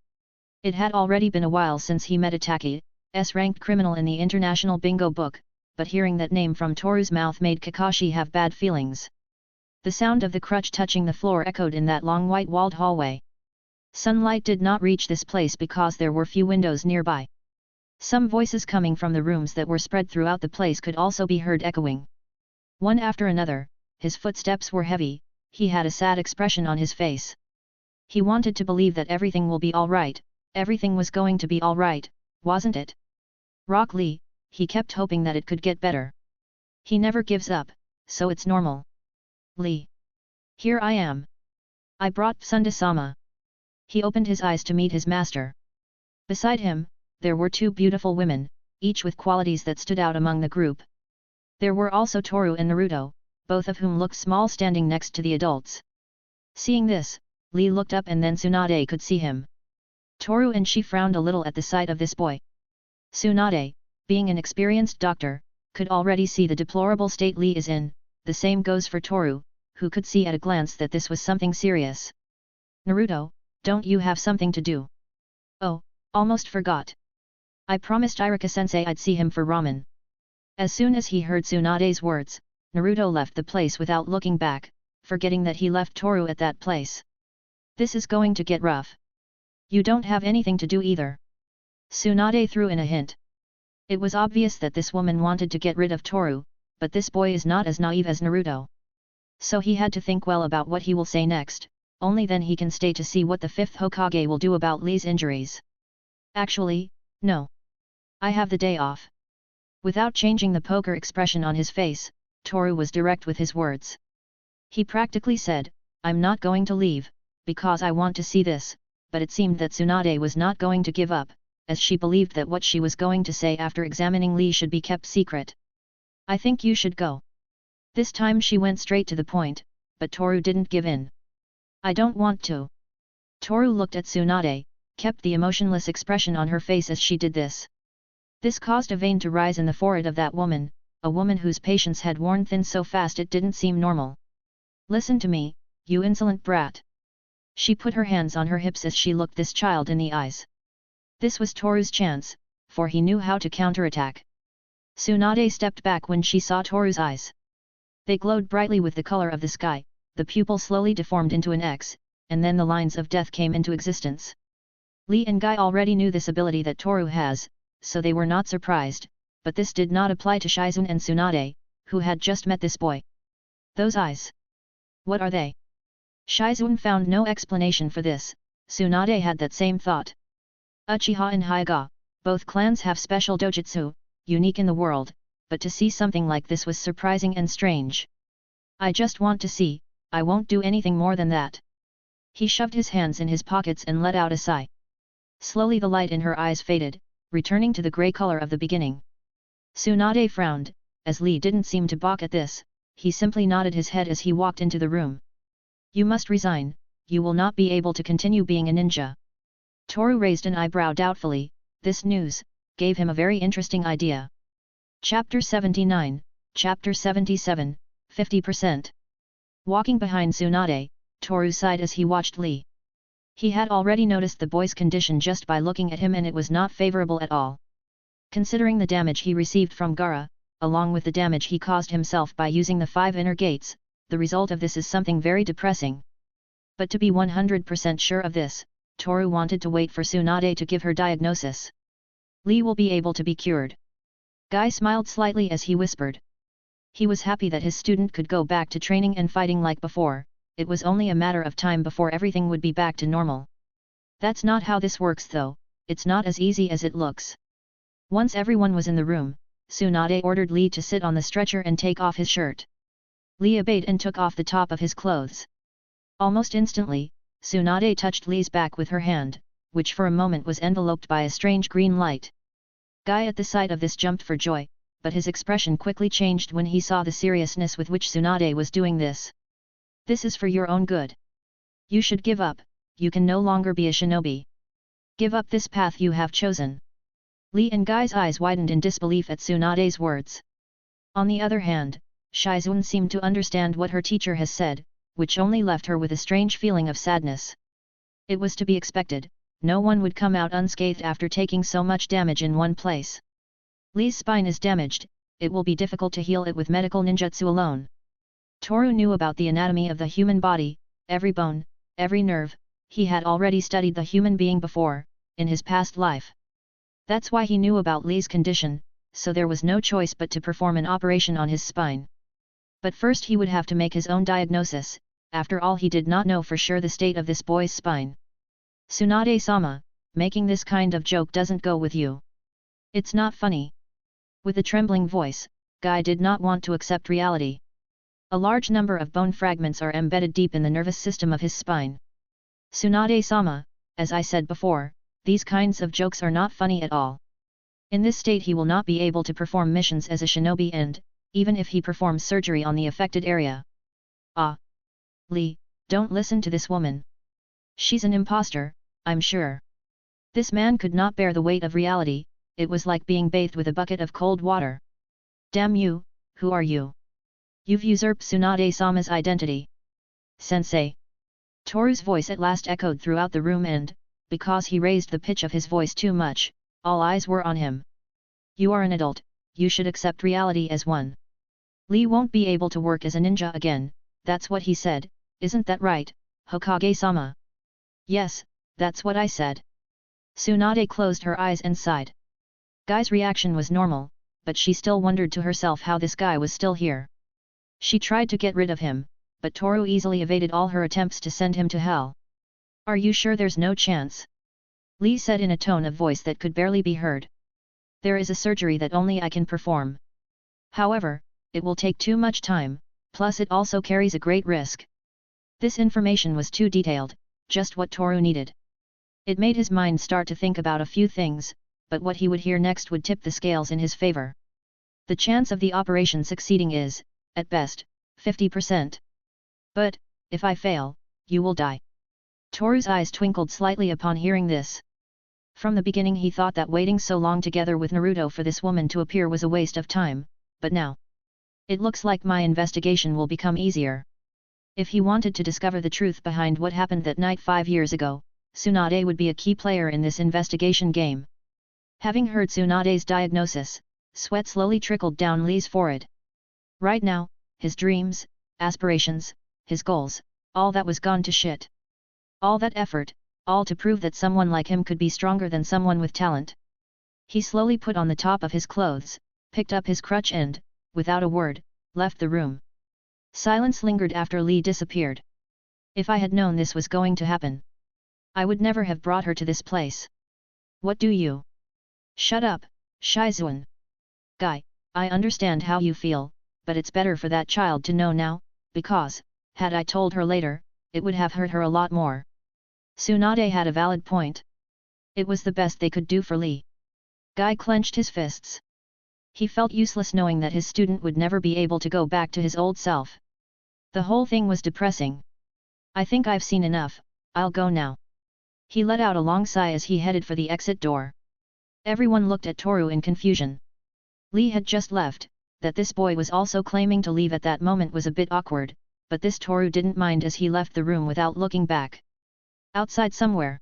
B: It had already been a while since he met Itaki, S-ranked criminal in the international bingo book, but hearing that name from Toru's mouth made Kakashi have bad feelings. The sound of the crutch touching the floor echoed in that long white-walled hallway. Sunlight did not reach this place because there were few windows nearby. Some voices coming from the rooms that were spread throughout the place could also be heard echoing. One after another, his footsteps were heavy, he had a sad expression on his face. He wanted to believe that everything will be alright, everything was going to be alright, wasn't it? Rock Lee, he kept hoping that it could get better. He never gives up, so it's normal. Lee. Here I am. I brought Sunda-sama. He opened his eyes to meet his master. Beside him, there were two beautiful women, each with qualities that stood out among the group. There were also Toru and Naruto, both of whom looked small standing next to the adults. Seeing this, Lee looked up and then Tsunade could see him. Toru and she frowned a little at the sight of this boy. Tsunade, being an experienced doctor, could already see the deplorable state Lee is in, the same goes for Toru, who could see at a glance that this was something serious. Naruto, don't you have something to do? Oh, almost forgot. I promised Irika-sensei I'd see him for ramen. As soon as he heard Tsunade's words, Naruto left the place without looking back, forgetting that he left Toru at that place. This is going to get rough. You don't have anything to do either. Tsunade threw in a hint. It was obvious that this woman wanted to get rid of Toru, but this boy is not as naive as Naruto. So he had to think well about what he will say next, only then he can stay to see what the 5th Hokage will do about Lee's injuries. Actually, no. I have the day off. Without changing the poker expression on his face, Toru was direct with his words. He practically said, I'm not going to leave, because I want to see this, but it seemed that Tsunade was not going to give up, as she believed that what she was going to say after examining Lee should be kept secret. I think you should go. This time she went straight to the point, but Toru didn't give in. I don't want to. Toru looked at Tsunade, kept the emotionless expression on her face as she did this. This caused a vein to rise in the forehead of that woman, a woman whose patience had worn thin so fast it didn't seem normal. Listen to me, you insolent brat. She put her hands on her hips as she looked this child in the eyes. This was Toru's chance, for he knew how to counterattack. Tsunade stepped back when she saw Toru's eyes. They glowed brightly with the color of the sky, the pupil slowly deformed into an X, and then the lines of death came into existence. Lee and Guy already knew this ability that Toru has, so they were not surprised, but this did not apply to Shizune and Tsunade, who had just met this boy. Those eyes. What are they? Shizune found no explanation for this. Tsunade had that same thought. Uchiha and Hyuga, both clans have special dojutsu, unique in the world, but to see something like this was surprising and strange. I just want to see, I won't do anything more than that. He shoved his hands in his pockets and let out a sigh. Slowly the light in her eyes faded, returning to the grey color of the beginning. Tsunade frowned, as Lee didn't seem to balk at this, he simply nodded his head as he walked into the room. You must resign, you will not be able to continue being a ninja. Toru raised an eyebrow doubtfully. This news gave him a very interesting idea. Chapter 79, Chapter 77, 50%. Walking behind Tsunade, Toru sighed as he watched Lee. He had already noticed the boy's condition just by looking at him and it was not favorable at all. Considering the damage he received from Gaara, along with the damage he caused himself by using the 5 inner gates, the result of this is something very depressing. But to be 100% sure of this, Toru wanted to wait for Tsunade to give her diagnosis. Lee will be able to be cured. Guy smiled slightly as he whispered. He was happy that his student could go back to training and fighting like before, it was only a matter of time before everything would be back to normal. That's not how this works though, it's not as easy as it looks. Once everyone was in the room, Tsunade ordered Lee to sit on the stretcher and take off his shirt. Lee obeyed and took off the top of his clothes. Almost instantly, Tsunade touched Lee's back with her hand, which for a moment was enveloped by a strange green light. Guy at the sight of this jumped for joy, but his expression quickly changed when he saw the seriousness with which Tsunade was doing this. This is for your own good. You should give up, you can no longer be a shinobi. Give up this path you have chosen. Lee and Guy's eyes widened in disbelief at Tsunade's words. On the other hand, Shizune seemed to understand what her teacher has said, which only left her with a strange feeling of sadness. It was to be expected, no one would come out unscathed after taking so much damage in one place. Lee's spine is damaged, it will be difficult to heal it with medical ninjutsu alone. Toru knew about the anatomy of the human body, every bone, every nerve, he had already studied the human being before, in his past life. That's why he knew about Lee's condition, so there was no choice but to perform an operation on his spine. But first he would have to make his own diagnosis, after all he did not know for sure the state of this boy's spine. Tsunade-sama, making this kind of joke doesn't go with you. It's not funny. With a trembling voice, Guy did not want to accept reality. A large number of bone fragments are embedded deep in the nervous system of his spine. Tsunade-sama, as I said before, these kinds of jokes are not funny at all. In this state he will not be able to perform missions as a shinobi and, even if he performs surgery on the affected area. Ah! Lee, don't listen to this woman. She's an imposter, I'm sure. This man could not bear the weight of reality, it was like being bathed with a bucket of cold water. Damn you, who are you? You've usurped Tsunade-sama's identity. Sensei. Toru's voice at last echoed throughout the room and, because he raised the pitch of his voice too much, all eyes were on him. You are an adult, you should accept reality as one. Lee won't be able to work as a ninja again, that's what he said, isn't that right, Hokage-sama? Yes, that's what I said. Tsunade closed her eyes and sighed. Guy's reaction was normal, but she still wondered to herself how this guy was still here. She tried to get rid of him, but Toru easily evaded all her attempts to send him to hell. Are you sure there's no chance? Lee said in a tone of voice that could barely be heard. There is a surgery that only I can perform. However, it will take too much time, plus it also carries a great risk. This information was too detailed, just what Toru needed. It made his mind start to think about a few things, but what he would hear next would tip the scales in his favor. The chance of the operation succeeding is, at best, 50%. But, if I fail, you will die. Toru's eyes twinkled slightly upon hearing this. From the beginning he thought that waiting so long together with Naruto for this woman to appear was a waste of time, but now, it looks like my investigation will become easier. If he wanted to discover the truth behind what happened that night 5 years ago, Tsunade would be a key player in this investigation game. Having heard Tsunade's diagnosis, sweat slowly trickled down Lee's forehead. Right now, his dreams, aspirations, his goals, all that was gone to shit. All that effort, all to prove that someone like him could be stronger than someone with talent. He slowly put on the top of his clothes, picked up his crutch and, without a word, left the room. Silence lingered after Lee disappeared. If I had known this was going to happen, I would never have brought her to this place. What do you? Shut up, Shizuan. Guy, I understand how you feel, but it's better for that child to know now, because, had I told her later, it would have hurt her a lot more. Tsunade had a valid point. It was the best they could do for Lee. Guy clenched his fists. He felt useless knowing that his student would never be able to go back to his old self. The whole thing was depressing. I think I've seen enough, I'll go now. He let out a long sigh as he headed for the exit door. Everyone looked at Toru in confusion. Lee had just left, that this boy was also claiming to leave at that moment was a bit awkward, but this Toru didn't mind as he left the room without looking back. Outside somewhere.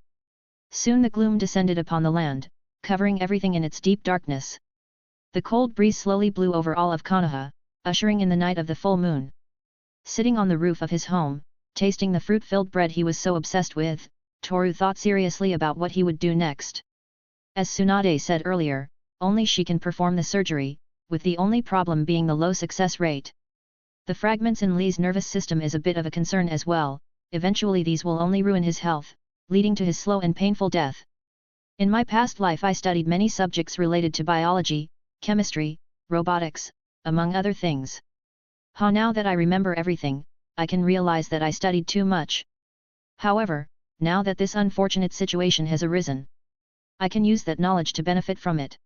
B: Soon the gloom descended upon the land, covering everything in its deep darkness. The cold breeze slowly blew over all of Konoha, ushering in the night of the full moon. Sitting on the roof of his home, tasting the fruit-filled bread he was so obsessed with, Toru thought seriously about what he would do next. As Tsunade said earlier, only she can perform the surgery, with the only problem being the low success rate. The fragments in Lee's nervous system is a bit of a concern as well, eventually these will only ruin his health, leading to his slow and painful death. In my past life I studied many subjects related to biology, chemistry, robotics, among other things. Now that I remember everything, I can realize that I studied too much. However, now that this unfortunate situation has arisen, I can use that knowledge to benefit from it.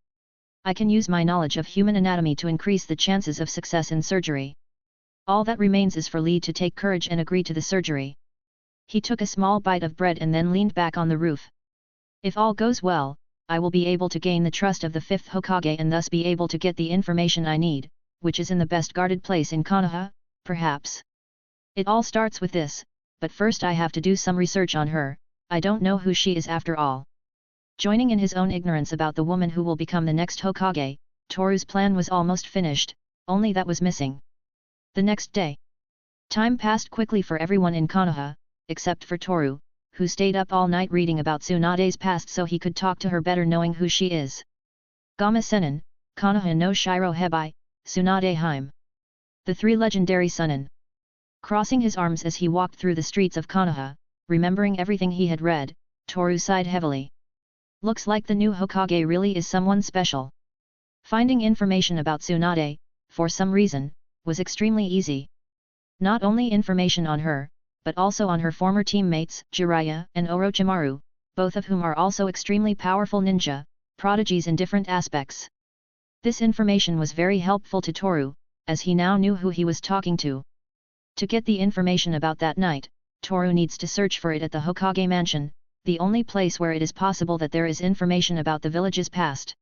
B: I can use my knowledge of human anatomy to increase the chances of success in surgery. All that remains is for Lee to take courage and agree to the surgery. He took a small bite of bread and then leaned back on the roof. If all goes well, I will be able to gain the trust of the 5th Hokage and thus be able to get the information I need, which is in the best guarded place in Konoha, perhaps. It all starts with this, but first I have to do some research on her, I don't know who she is after all. Joining in his own ignorance about the woman who will become the next Hokage, Toru's plan was almost finished, only that was missing. The next day. Time passed quickly for everyone in Konoha, except for Toru, who stayed up all night reading about Tsunade's past so he could talk to her better knowing who she is. Gama Sennin, Konoha no Shiro Hebai, Tsunade Heim. The 3 legendary Sunin. Crossing his arms as he walked through the streets of Konoha, remembering everything he had read, Toru sighed heavily. Looks like the new Hokage really is someone special. Finding information about Tsunade, for some reason, was extremely easy. Not only information on her, but also on her former teammates, Jiraiya and Orochimaru, both of whom are also extremely powerful ninja, prodigies in different aspects. This information was very helpful to Toru, as he now knew who he was talking to. To get the information about that night, Toru needs to search for it at the Hokage mansion, the only place where it is possible that there is information about the village's past.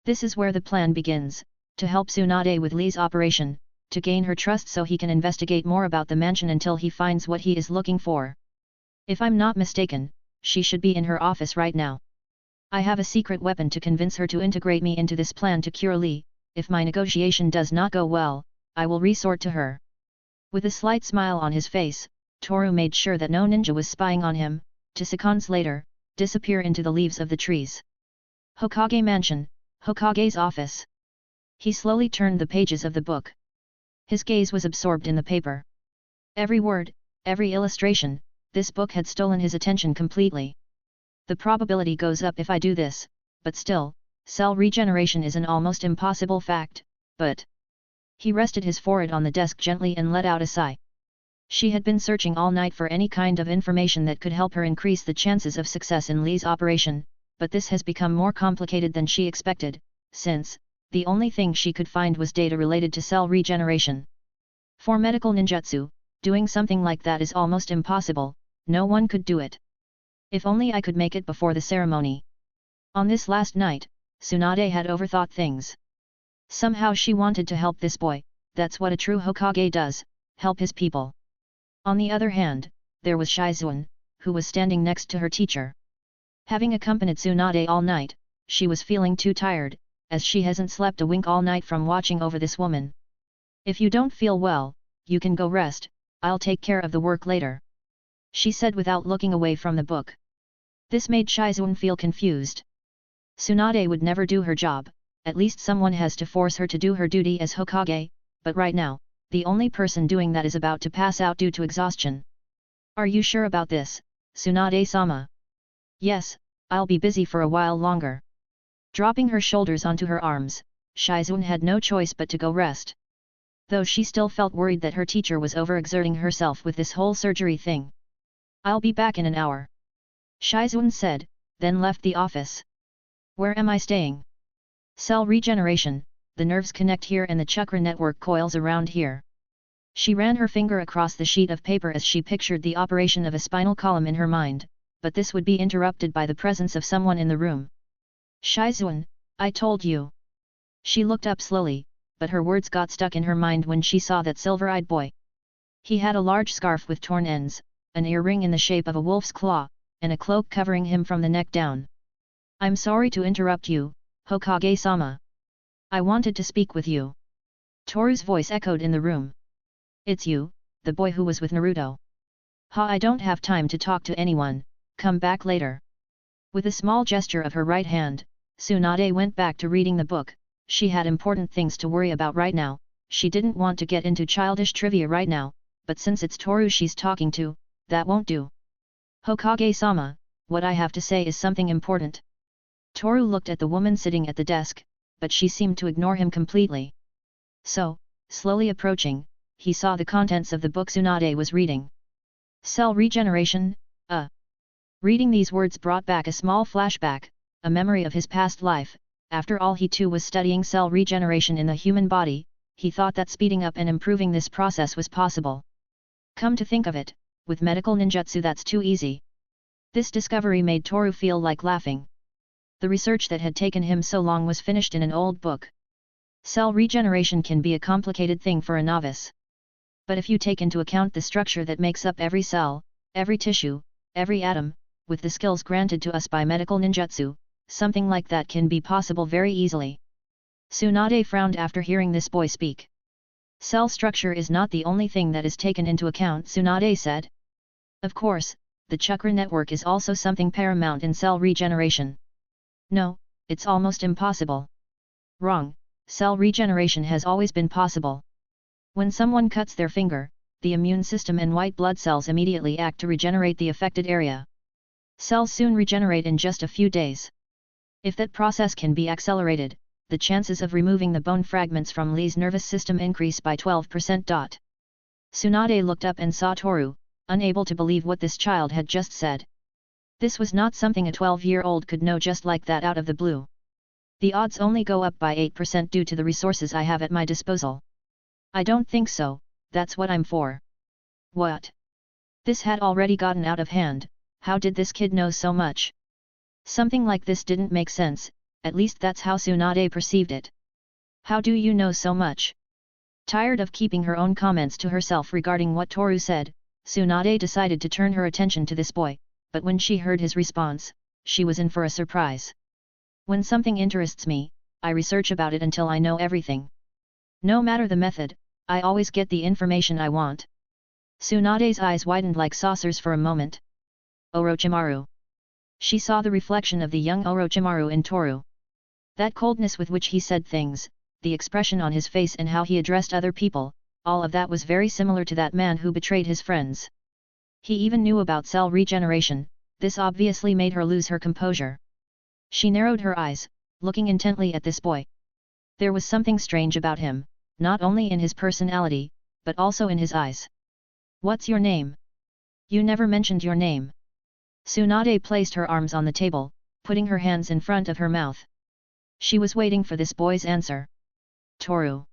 B: This is where the plan begins, to help Tsunade with Lee's operation, to gain her trust so he can investigate more about the mansion until he finds what he is looking for. If I'm not mistaken, she should be in her office right now. I have a secret weapon to convince her to integrate me into this plan to cure Lee. If my negotiation does not go well, I will resort to her. With a slight smile on his face, Toru made sure that no ninja was spying on him, to seconds later, disappear into the leaves of the trees. Hokage Mansion, Hokage's office. He slowly turned the pages of the book. His gaze was absorbed in the paper. Every word, every illustration, this book had stolen his attention completely. The probability goes up if I do this, but still, cell regeneration is an almost impossible fact, but... He rested his forehead on the desk gently and let out a sigh. She had been searching all night for any kind of information that could help her increase the chances of success in Lee's operation, but this has become more complicated than she expected, since, the only thing she could find was data related to cell regeneration. For medical ninjutsu, doing something like that is almost impossible, no one could do it. If only I could make it before the ceremony. On this last night, Tsunade had overthought things. Somehow she wanted to help this boy, that's what a true Hokage does, help his people. On the other hand, there was Shizuan, who was standing next to her teacher. Having accompanied Tsunade all night, she was feeling too tired, as she hasn't slept a wink all night from watching over this woman. If you don't feel well, you can go rest, I'll take care of the work later. She said without looking away from the book. This made Shizuan feel confused. Tsunade would never do her job, at least someone has to force her to do her duty as Hokage, but right now, the only person doing that is about to pass out due to exhaustion. Are you sure about this, Tsunade-sama? Yes, I'll be busy for a while longer. Dropping her shoulders onto her arms, Shizuan had no choice but to go rest. Though she still felt worried that her teacher was overexerting herself with this whole surgery thing. I'll be back in an hour. Shizuan said, then left the office. Where am I staying? Cell regeneration, the nerves connect here and the chakra network coils around here. She ran her finger across the sheet of paper as she pictured the operation of a spinal column in her mind, but this would be interrupted by the presence of someone in the room. Shizuan, I told you. She looked up slowly, but her words got stuck in her mind when she saw that silver-eyed boy. He had a large scarf with torn ends, an earring in the shape of a wolf's claw, and a cloak covering him from the neck down. I'm sorry to interrupt you, Hokage-sama. I wanted to speak with you. Toru's voice echoed in the room. It's you, the boy who was with Naruto. I don't have time to talk to anyone, come back later. With a small gesture of her right hand, Tsunade went back to reading the book. She had important things to worry about right now. She didn't want to get into childish trivia right now, but since it's Toru she's talking to, that won't do. Hokage-sama, what I have to say is something important. Toru looked at the woman sitting at the desk, but she seemed to ignore him completely. So, slowly approaching, he saw the contents of the book Tsunade was reading. Cell regeneration, Reading these words brought back a small flashback, a memory of his past life. After all, he too was studying cell regeneration in the human body. He thought that speeding up and improving this process was possible. Come to think of it, with medical ninjutsu that's too easy. This discovery made Toru feel like laughing. The research that had taken him so long was finished in an old book. Cell regeneration can be a complicated thing for a novice. But if you take into account the structure that makes up every cell, every tissue, every atom, with the skills granted to us by medical ninjutsu, something like that can be possible very easily. Tsunade frowned after hearing this boy speak. Cell structure is not the only thing that is taken into account, Tsunade said. Of course, the chakra network is also something paramount in cell regeneration. No, it's almost impossible. Wrong, cell regeneration has always been possible. When someone cuts their finger, the immune system and white blood cells immediately act to regenerate the affected area. Cells soon regenerate in just a few days. If that process can be accelerated, the chances of removing the bone fragments from Lee's nervous system increase by 12%. Tsunade looked up and saw Toru, unable to believe what this child had just said. This was not something a 12-year-old could know just like that out of the blue. The odds only go up by 8% due to the resources I have at my disposal. I don't think so, that's what I'm for. What? This had already gotten out of hand, how did this kid know so much? Something like this didn't make sense, at least that's how Tsunade perceived it. How do you know so much? Tired of keeping her own comments to herself regarding what Toru said, Tsunade decided to turn her attention to this boy, but when she heard his response, she was in for a surprise. When something interests me, I research about it until I know everything. No matter the method, I always get the information I want. Tsunade's eyes widened like saucers for a moment. Orochimaru. She saw the reflection of the young Orochimaru in Toru. That coldness with which he said things, the expression on his face and how he addressed other people, all of that was very similar to that man who betrayed his friends. He even knew about cell regeneration, this obviously made her lose her composure. She narrowed her eyes, looking intently at this boy. There was something strange about him, not only in his personality, but also in his eyes. What's your name? You never mentioned your name. Tsunade placed her arms on the table, putting her hands in front of her mouth. She was waiting for this boy's answer. Toru.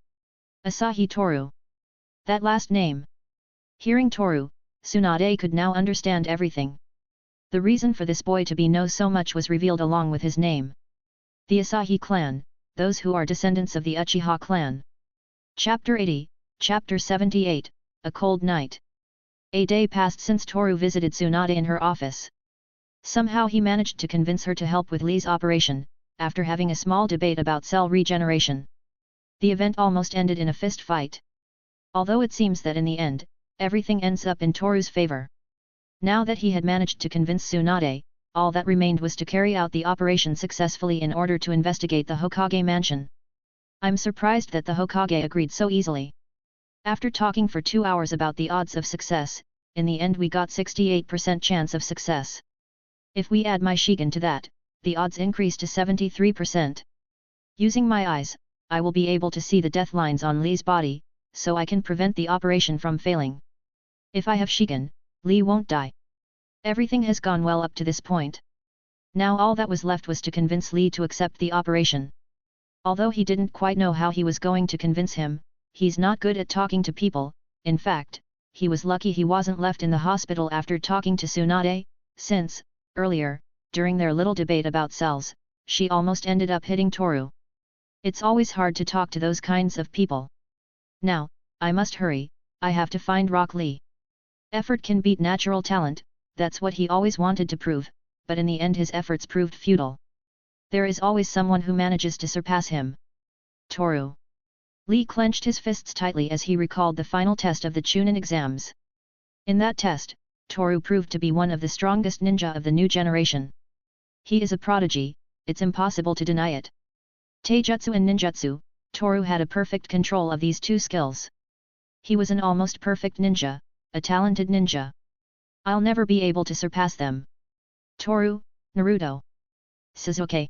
B: Asahi Toru. That last name. Hearing Toru, Tsunade could now understand everything. The reason for this boy to be know so much was revealed along with his name. The Asahi clan, those who are descendants of the Uchiha clan. Chapter 80, Chapter 78, A Cold Night. A day passed since Toru visited Tsunade in her office. Somehow he managed to convince her to help with Lee's operation, after having a small debate about cell regeneration. The event almost ended in a fist fight. Although it seems that in the end, everything ends up in Toru's favor. Now that he had managed to convince Tsunade, all that remained was to carry out the operation successfully in order to investigate the Hokage mansion. I'm surprised that the Hokage agreed so easily. After talking for 2 hours about the odds of success, in the end we got 68% chance of success. If we add my Shigen to that, the odds increase to 73%. Using my eyes, I will be able to see the death lines on Lee's body, so I can prevent the operation from failing. If I have Shigen, Lee won't die. Everything has gone well up to this point. Now all that was left was to convince Lee to accept the operation. Although he didn't quite know how he was going to convince him, he's not good at talking to people. In fact, he was lucky he wasn't left in the hospital after talking to Tsunade, since, earlier, during their little debate about cells, she almost ended up hitting Toru. It's always hard to talk to those kinds of people. Now, I must hurry, I have to find Rock Lee. Effort can beat natural talent, that's what he always wanted to prove, but in the end his efforts proved futile. There is always someone who manages to surpass him. Toru. Lee clenched his fists tightly as he recalled the final test of the Chunin exams. In that test, Toru proved to be one of the strongest ninja of the new generation. He is a prodigy, it's impossible to deny it. Taijutsu and ninjutsu, Toru had a perfect control of these two skills. He was an almost perfect ninja, a talented ninja. I'll never be able to surpass them. Toru, Naruto, Sasuke.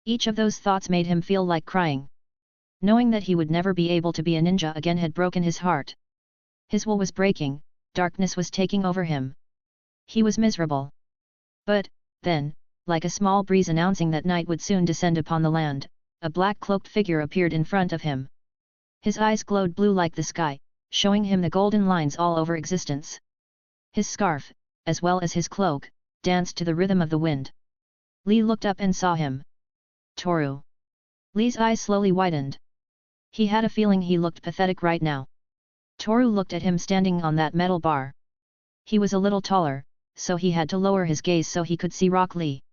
B: Each of those thoughts made him feel like crying. Knowing that he would never be able to be a ninja again had broken his heart. His will was breaking, darkness was taking over him. He was miserable. But, then, like a small breeze announcing that night would soon descend upon the land, a black cloaked figure appeared in front of him. His eyes glowed blue like the sky, showing him the golden lines all over existence. His scarf, as well as his cloak, danced to the rhythm of the wind. Lee looked up and saw him. Toru. Lee's eyes slowly widened. He had a feeling he looked pathetic right now. Toru looked at him standing on that metal bar. He was a little taller, so he had to lower his gaze so he could see Rock Lee.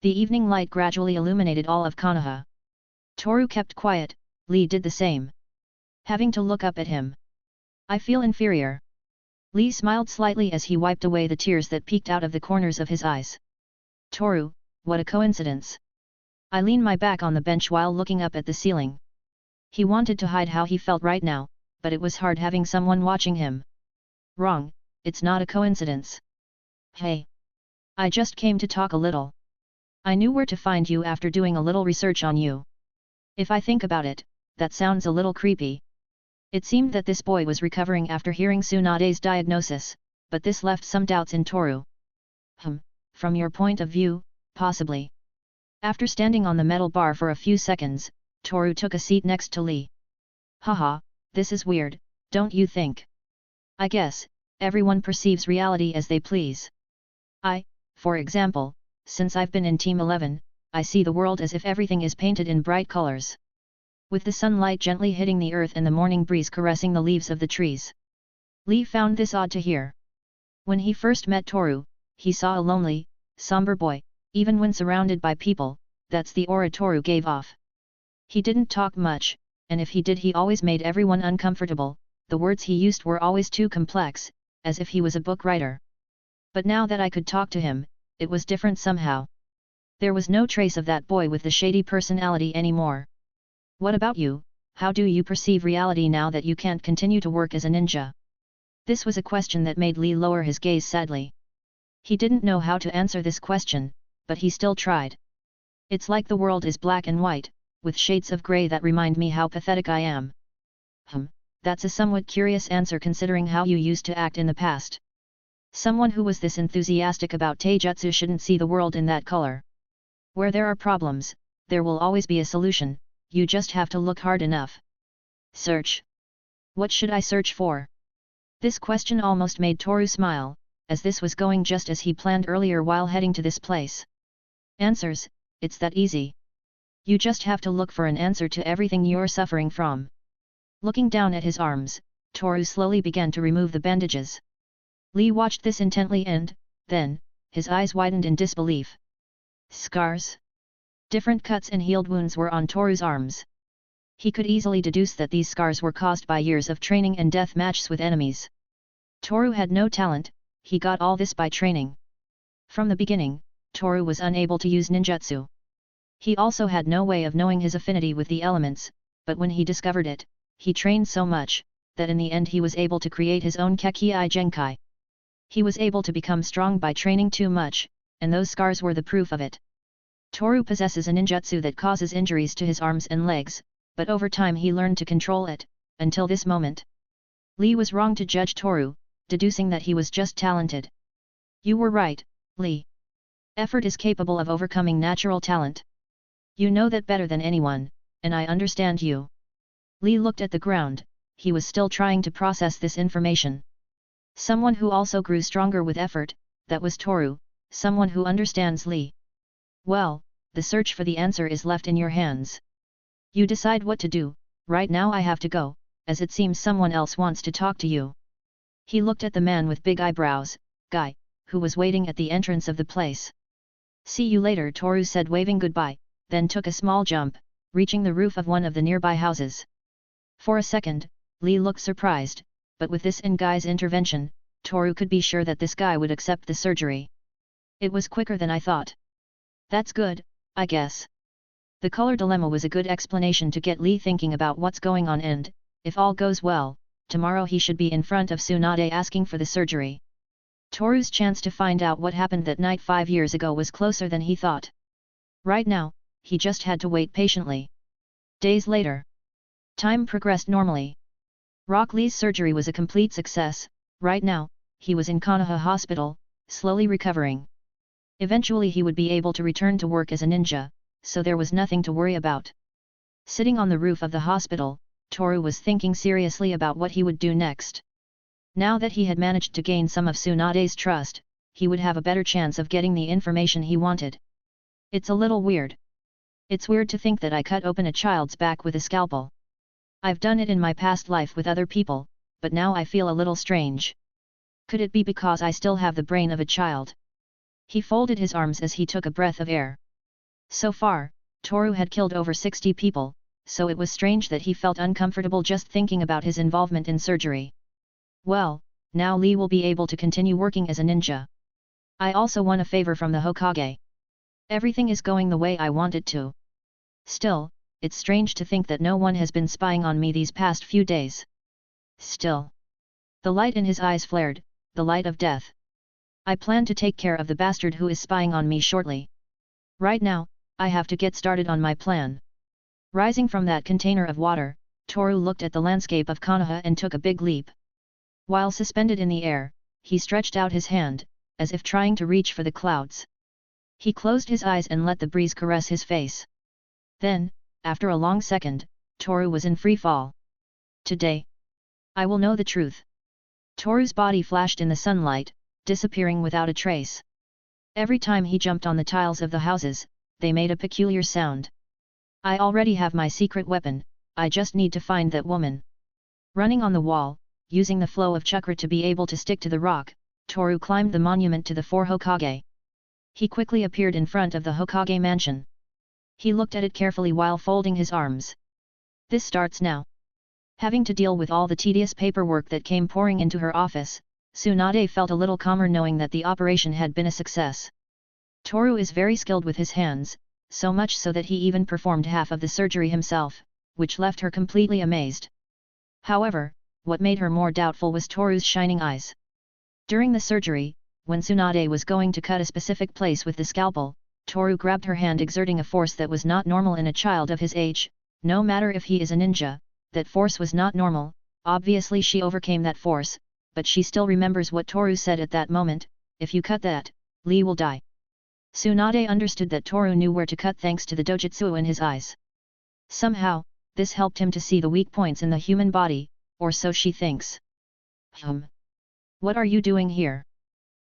B: The evening light gradually illuminated all of Konoha. Toru kept quiet, Lee did the same. Having to look up at him. I feel inferior. Lee smiled slightly as he wiped away the tears that peeked out of the corners of his eyes. Toru, what a coincidence. I leaned my back on the bench while looking up at the ceiling. He wanted to hide how he felt right now, but it was hard having someone watching him. Wrong, it's not a coincidence. Hey! I just came to talk a little. I knew where to find you after doing a little research on you. If I think about it, that sounds a little creepy. It seemed that this boy was recovering after hearing Tsunade's diagnosis, but this left some doubts in Toru. From your point of view, possibly. After standing on the metal bar for a few seconds, Toru took a seat next to Lee. Haha, this is weird, don't you think? I guess, everyone perceives reality as they please. For example, since I've been in Team 11, I see the world as if everything is painted in bright colors. With the sunlight gently hitting the earth and the morning breeze caressing the leaves of the trees. Lee found this odd to hear. When he first met Toru, he saw a lonely, somber boy, even when surrounded by people, that's the aura Toru gave off. He didn't talk much, and if he did he always made everyone uncomfortable, the words he used were always too complex, as if he was a book writer. But now that I could talk to him, it was different somehow. There was no trace of that boy with the shady personality anymore. What about you, how do you perceive reality now that you can't continue to work as a ninja? This was a question that made Lee lower his gaze sadly. He didn't know how to answer this question, but he still tried. It's like the world is black and white, with shades of grey that remind me how pathetic I am. That's a somewhat curious answer considering how you used to act in the past. Someone who was this enthusiastic about taijutsu shouldn't see the world in that color. Where there are problems, there will always be a solution, you just have to look hard enough. Search. What should I search for? This question almost made Toru smile, as this was going just as he planned earlier while heading to this place. Answers, it's that easy. You just have to look for an answer to everything you're suffering from. Looking down at his arms, Toru slowly began to remove the bandages. Lee watched this intently and, then, his eyes widened in disbelief. Scars? Different cuts and healed wounds were on Toru's arms. He could easily deduce that these scars were caused by years of training and death matches with enemies. Toru had no talent, he got all this by training. From the beginning, Toru was unable to use ninjutsu. He also had no way of knowing his affinity with the elements, but when he discovered it, he trained so much, that in the end he was able to create his own Kekii Genkai. He was able to become strong by training too much, and those scars were the proof of it. Toru possesses a ninjutsu that causes injuries to his arms and legs, but over time he learned to control it, until this moment. Lee was wrong to judge Toru, deducing that he was just talented. You were right, Lee. Effort is capable of overcoming natural talent. You know that better than anyone, and I understand you. Lee looked at the ground, he was still trying to process this information. Someone who also grew stronger with effort, that was Toru, someone who understands Lee. Well, the search for the answer is left in your hands. You decide what to do. Right now I have to go, as it seems someone else wants to talk to you. He looked at the man with big eyebrows, Guy, who was waiting at the entrance of the place. See you later, Toru said, waving goodbye, then took a small jump, reaching the roof of one of the nearby houses. For a second, Lee looked surprised, but with this and Guy's intervention, Toru could be sure that this guy would accept the surgery. It was quicker than I thought. That's good, I guess. The color dilemma was a good explanation to get Lee thinking about what's going on and, if all goes well, tomorrow he should be in front of Tsunade asking for the surgery. Toru's chance to find out what happened that night 5 years ago was closer than he thought. Right now, he just had to wait patiently. Days later. Time progressed normally. Rock Lee's surgery was a complete success. Right now, he was in Konoha Hospital, slowly recovering. Eventually he would be able to return to work as a ninja, so there was nothing to worry about. Sitting on the roof of the hospital, Toru was thinking seriously about what he would do next. Now that he had managed to gain some of Tsunade's trust, he would have a better chance of getting the information he wanted. It's a little weird. It's weird to think that I cut open a child's back with a scalpel. I've done it in my past life with other people, but now I feel a little strange. Could it be because I still have the brain of a child? He folded his arms as he took a breath of air. So far, Toru had killed over 60 people, so it was strange that he felt uncomfortable just thinking about his involvement in surgery. Well, now Lee will be able to continue working as a ninja. I also won a favor from the Hokage. Everything is going the way I want it to. Still, it's strange to think that no one has been spying on me these past few days. Still. The light in his eyes flared, the light of death. I plan to take care of the bastard who is spying on me shortly. Right now, I have to get started on my plan. Rising from that container of water, Toru looked at the landscape of Konoha and took a big leap. While suspended in the air, he stretched out his hand, as if trying to reach for the clouds. He closed his eyes and let the breeze caress his face. Then, after a long second, Toru was in free fall. Today, I will know the truth. Toru's body flashed in the sunlight, disappearing without a trace. Every time he jumped on the tiles of the houses, they made a peculiar sound. I already have my secret weapon, I just need to find that woman. Running on the wall, using the flow of chakra to be able to stick to the rock, Toru climbed the monument to the 4 Hokage. He quickly appeared in front of the Hokage mansion. He looked at it carefully while folding his arms. This starts now. Having to deal with all the tedious paperwork that came pouring into her office, Tsunade felt a little calmer knowing that the operation had been a success. Toru is very skilled with his hands, so much so that he even performed half of the surgery himself, which left her completely amazed. However, what made her more doubtful was Toru's shining eyes. During the surgery, when Tsunade was going to cut a specific place with the scalpel, Toru grabbed her hand, exerting a force that was not normal in a child of his age. No matter if he is a ninja, that force was not normal. Obviously she overcame that force, but she still remembers what Toru said at that moment, if you cut that, Lee will die. Tsunade understood that Toru knew where to cut thanks to the dojutsu in his eyes. Somehow, this helped him to see the weak points in the human body, or so she thinks. What are you doing here?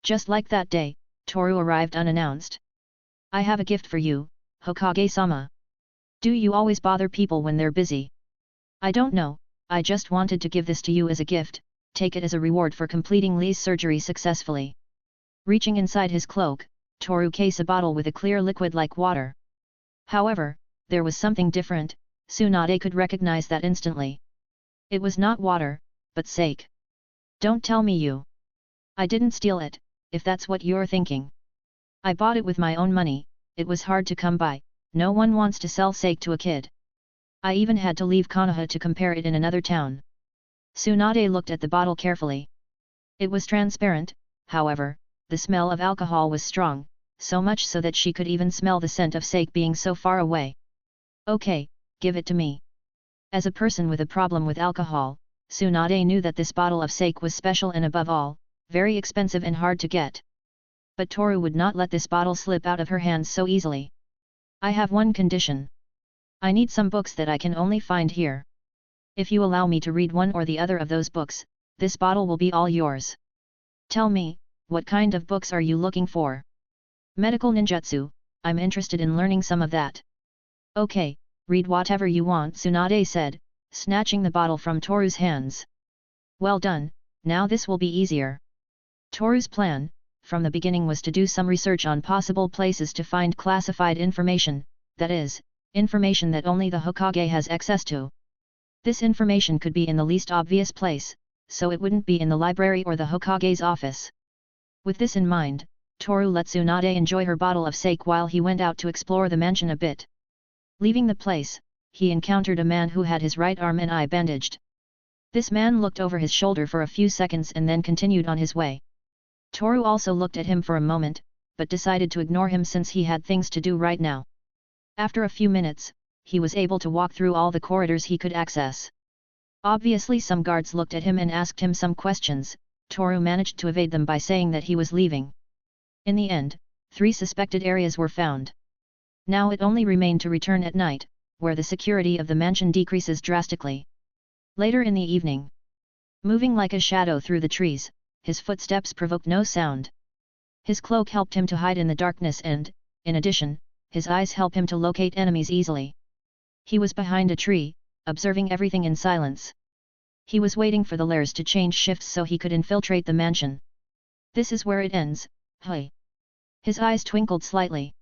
B: Just like that day, Toru arrived unannounced. I have a gift for you, Hokage-sama. Do you always bother people when they're busy? I don't know, I just wanted to give this to you as a gift, take it as a reward for completing Lee's surgery successfully. Reaching inside his cloak, Toru case a bottle with a clear liquid like water. However, there was something different, Tsunade could recognize that instantly. It was not water, but sake. Don't tell me you. I didn't steal it, if that's what you're thinking. I bought it with my own money, it was hard to come by, no one wants to sell sake to a kid. I even had to leave Konoha to compare it in another town. Tsunade looked at the bottle carefully. It was transparent, however, the smell of alcohol was strong, so much so that she could even smell the scent of sake being so far away. Okay, give it to me. As a person with a problem with alcohol, Tsunade knew that this bottle of sake was special and above all, very expensive and hard to get. But Toru would not let this bottle slip out of her hands so easily. I have one condition. I need some books that I can only find here. If you allow me to read one or the other of those books, this bottle will be all yours. Tell me, what kind of books are you looking for? Medical ninjutsu, I'm interested in learning some of that. Okay, read whatever you want, Tsunade said, snatching the bottle from Toru's hands. Well done, now this will be easier. Toru's plan, from the beginning, was to do some research on possible places to find classified information, that is, information that only the Hokage has access to. This information could be in the least obvious place, so it wouldn't be in the library or the Hokage's office. With this in mind, Toru let Tsunade enjoy her bottle of sake while he went out to explore the mansion a bit. Leaving the place, he encountered a man who had his right arm and eye bandaged. This man looked over his shoulder for a few seconds and then continued on his way. Toru also looked at him for a moment, but decided to ignore him since he had things to do right now. After a few minutes, he was able to walk through all the corridors he could access. Obviously some guards looked at him and asked him some questions. Toru managed to evade them by saying that he was leaving. In the end, 3 suspected areas were found. Now it only remained to return at night, where the security of the mansion decreases drastically. Later in the evening, moving like a shadow through the trees, his footsteps provoked no sound. His cloak helped him to hide in the darkness and, in addition, his eyes help him to locate enemies easily. He was behind a tree, observing everything in silence. He was waiting for the lairs to change shifts so he could infiltrate the mansion. This is where it ends, hey. His eyes twinkled slightly.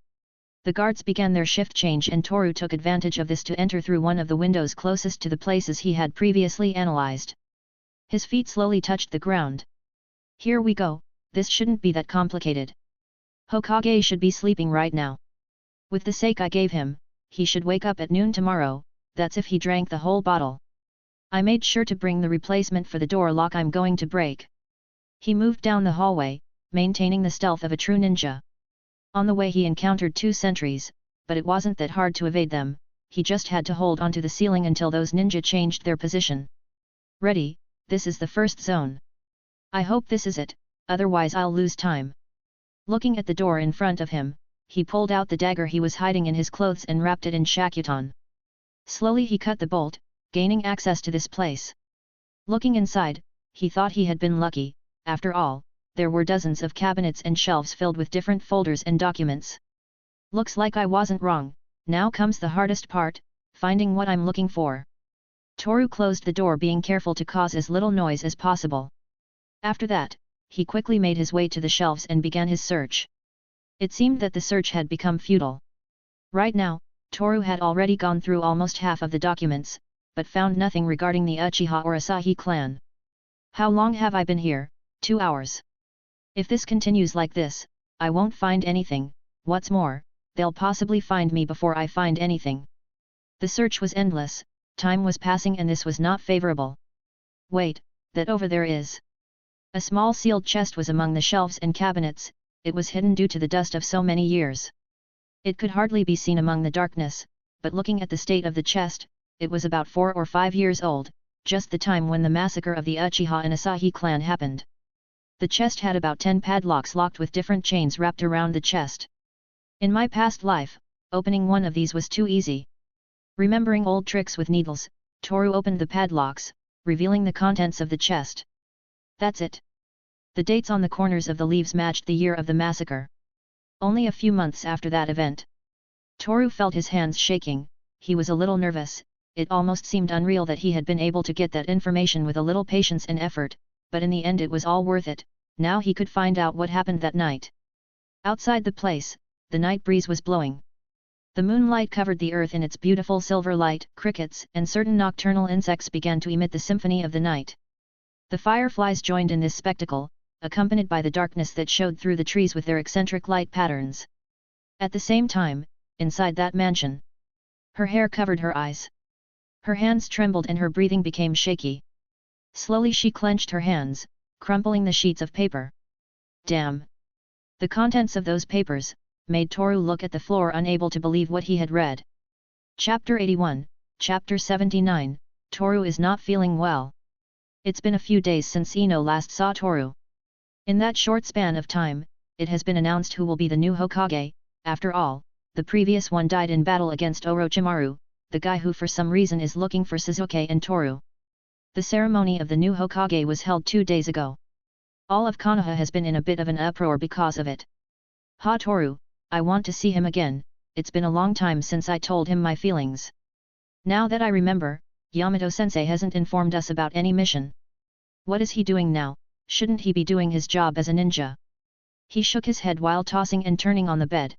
B: The guards began their shift change and Toru took advantage of this to enter through one of the windows closest to the places he had previously analyzed. His feet slowly touched the ground. Here we go, this shouldn't be that complicated. Hokage should be sleeping right now. With the sake I gave him, he should wake up at noon tomorrow, that's if he drank the whole bottle. I made sure to bring the replacement for the door lock I'm going to break. He moved down the hallway, maintaining the stealth of a true ninja. On the way he encountered 2 sentries, but it wasn't that hard to evade them, he just had to hold onto the ceiling until those ninja changed their position. Ready, this is the first zone. I hope this is it, otherwise I'll lose time. Looking at the door in front of him, he pulled out the dagger he was hiding in his clothes and wrapped it in shakutan. Slowly he cut the bolt, gaining access to this place. Looking inside, he thought he had been lucky. After all, there were dozens of cabinets and shelves filled with different folders and documents. Looks like I wasn't wrong. Now comes the hardest part, finding what I'm looking for. Toru closed the door, being careful to cause as little noise as possible. After that, he quickly made his way to the shelves and began his search. It seemed that the search had become futile. Right now, Toru had already gone through almost half of the documents, but found nothing regarding the Uchiha or Asahi clan. How long have I been here? 2 hours. If this continues like this, I won't find anything. What's more, they'll possibly find me before I find anything. The search was endless, time was passing and this was not favorable. Wait, that over there is. A small sealed chest was among the shelves and cabinets. It was hidden due to the dust of so many years. It could hardly be seen among the darkness, but looking at the state of the chest, it was about 4 or 5 years old, just the time when the massacre of the Uchiha and Asahi clan happened. The chest had about 10 padlocks locked with different chains wrapped around the chest. In my past life, opening one of these was too easy. Remembering old tricks with needles, Toru opened the padlocks, revealing the contents of the chest. That's it. The dates on the corners of the leaves matched the year of the massacre. Only a few months after that event. Toru felt his hands shaking. He was a little nervous. It almost seemed unreal that he had been able to get that information with a little patience and effort, but in the end it was all worth it. Now he could find out what happened that night. Outside the place, the night breeze was blowing. The moonlight covered the earth in its beautiful silver light. Crickets and certain nocturnal insects began to emit the symphony of the night. The fireflies joined in this spectacle, accompanied by the darkness that showed through the trees with their eccentric light patterns. At the same time, inside that mansion, her hair covered her eyes. Her hands trembled and her breathing became shaky. Slowly she clenched her hands, crumpling the sheets of paper. Damn! The contents of those papers made Toru look at the floor, unable to believe what he had read. Chapter 81, Chapter 79, Toru is not feeling well. It's been a few days since Ino last saw Toru. In that short span of time, it has been announced who will be the new Hokage. After all, the previous one died in battle against Orochimaru, the guy who for some reason is looking for Sasuke and Toru. The ceremony of the new Hokage was held 2 days ago. All of Konoha has been in a bit of an uproar because of it. Ha Toru, I want to see him again. It's been a long time since I told him my feelings. Now that I remember, Yamato-sensei hasn't informed us about any mission. What is he doing now? Shouldn't he be doing his job as a ninja? He shook his head while tossing and turning on the bed.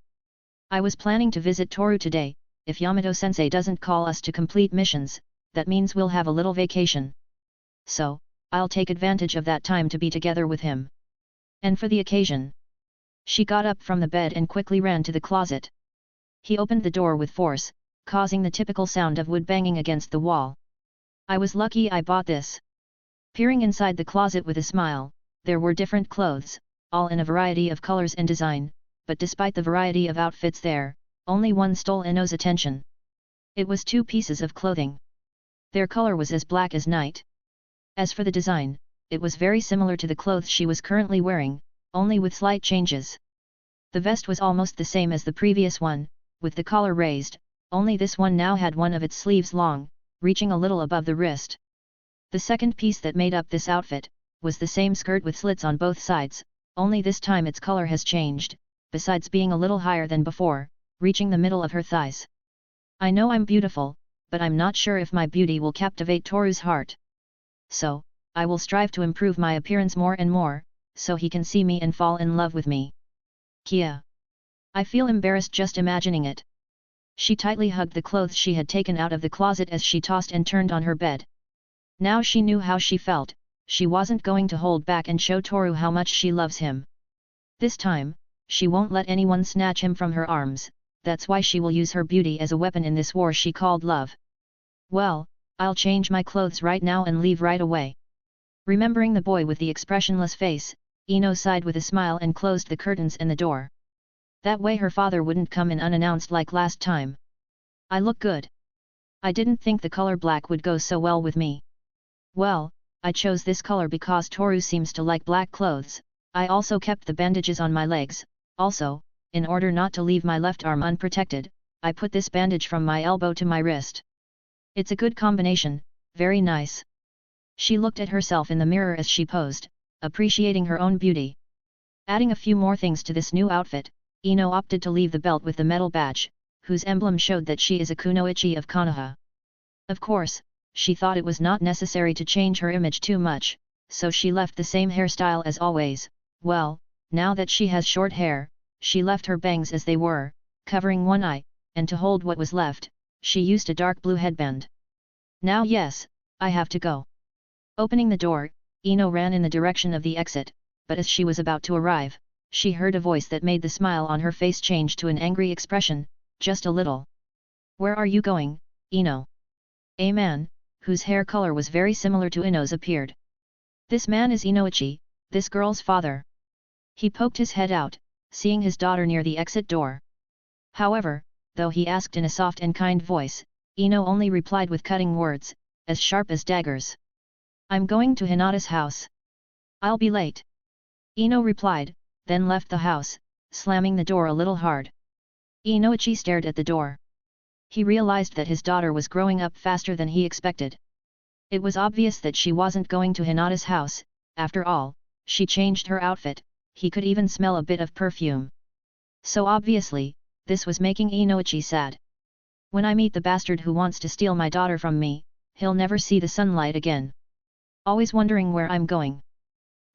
B: I was planning to visit Toru today. If Yamato-sensei doesn't call us to complete missions, that means we'll have a little vacation. So, I'll take advantage of that time to be together with him. And for the occasion. She got up from the bed and quickly ran to the closet. He opened the door with force, causing the typical sound of wood banging against the wall. I was lucky I bought this. Peering inside the closet with a smile, there were different clothes, all in a variety of colors and design, but despite the variety of outfits there, only one stole Ino's attention. It was 2 pieces of clothing. Their color was as black as night. As for the design, it was very similar to the clothes she was currently wearing, only with slight changes. The vest was almost the same as the previous one, with the collar raised, only this one now had one of its sleeves long, reaching a little above the wrist. The second piece that made up this outfit was the same skirt with slits on both sides, only this time its color has changed, besides being a little higher than before, reaching the middle of her thighs. I know I'm beautiful, but I'm not sure if my beauty will captivate Toru's heart. So, I will strive to improve my appearance more and more, so he can see me and fall in love with me. Kia! I feel embarrassed just imagining it. She tightly hugged the clothes she had taken out of the closet as she tossed and turned on her bed. Now she knew how she felt. She wasn't going to hold back and show Toru how much she loves him. This time, she won't let anyone snatch him from her arms. That's why she will use her beauty as a weapon in this war she called love. Well, I'll change my clothes right now and leave right away. Remembering the boy with the expressionless face, Ino sighed with a smile and closed the curtains and the door. That way her father wouldn't come in unannounced like last time. I look good. I didn't think the color black would go so well with me. Well, I chose this color because Toru seems to like black clothes. I also kept the bandages on my legs. Also, in order not to leave my left arm unprotected, I put this bandage from my elbow to my wrist. It's a good combination, very nice. She looked at herself in the mirror as she posed, appreciating her own beauty. Adding a few more things to this new outfit, Ino opted to leave the belt with the metal badge, whose emblem showed that she is a kunoichi of Konoha. Of course, she thought it was not necessary to change her image too much, so she left the same hairstyle as always. Well, now that she has short hair, she left her bangs as they were, covering one eye, and to hold what was left, she used a dark blue headband. Now yes, I have to go. Opening the door, Ino ran in the direction of the exit, but as she was about to arrive, she heard a voice that made the smile on her face change to an angry expression, just a little. Where are you going, Ino? A man, whose hair color was very similar to Ino's appeared. This man is Inoichi, this girl's father. He poked his head out, seeing his daughter near the exit door. However, though he asked in a soft and kind voice, Ino only replied with cutting words, as sharp as daggers. I'm going to Hinata's house. I'll be late. Ino replied, then left the house, slamming the door a little hard. Inoichi stared at the door. He realized that his daughter was growing up faster than he expected. It was obvious that she wasn't going to Hinata's house. After all, she changed her outfit, he could even smell a bit of perfume. So obviously, this was making Inoichi sad. When I meet the bastard who wants to steal my daughter from me, he'll never see the sunlight again. Always wondering where I'm going.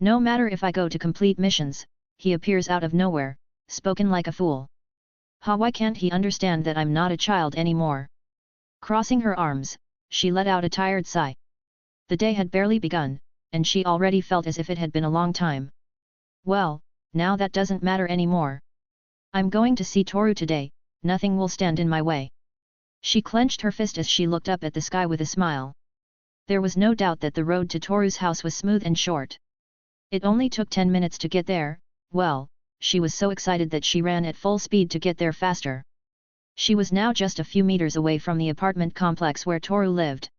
B: No matter if I go to complete missions, he appears out of nowhere, spoken like a fool. Why can't he understand that I'm not a child anymore? Crossing her arms, she let out a tired sigh. The day had barely begun, and she already felt as if it had been a long time. Well, now that doesn't matter anymore. I'm going to see Toru today, nothing will stand in my way. She clenched her fist as she looked up at the sky with a smile. There was no doubt that the road to Toru's house was smooth and short. It only took 10 minutes to get there. Well, she was so excited that she ran at full speed to get there faster. She was now just a few meters away from the apartment complex where Toru lived.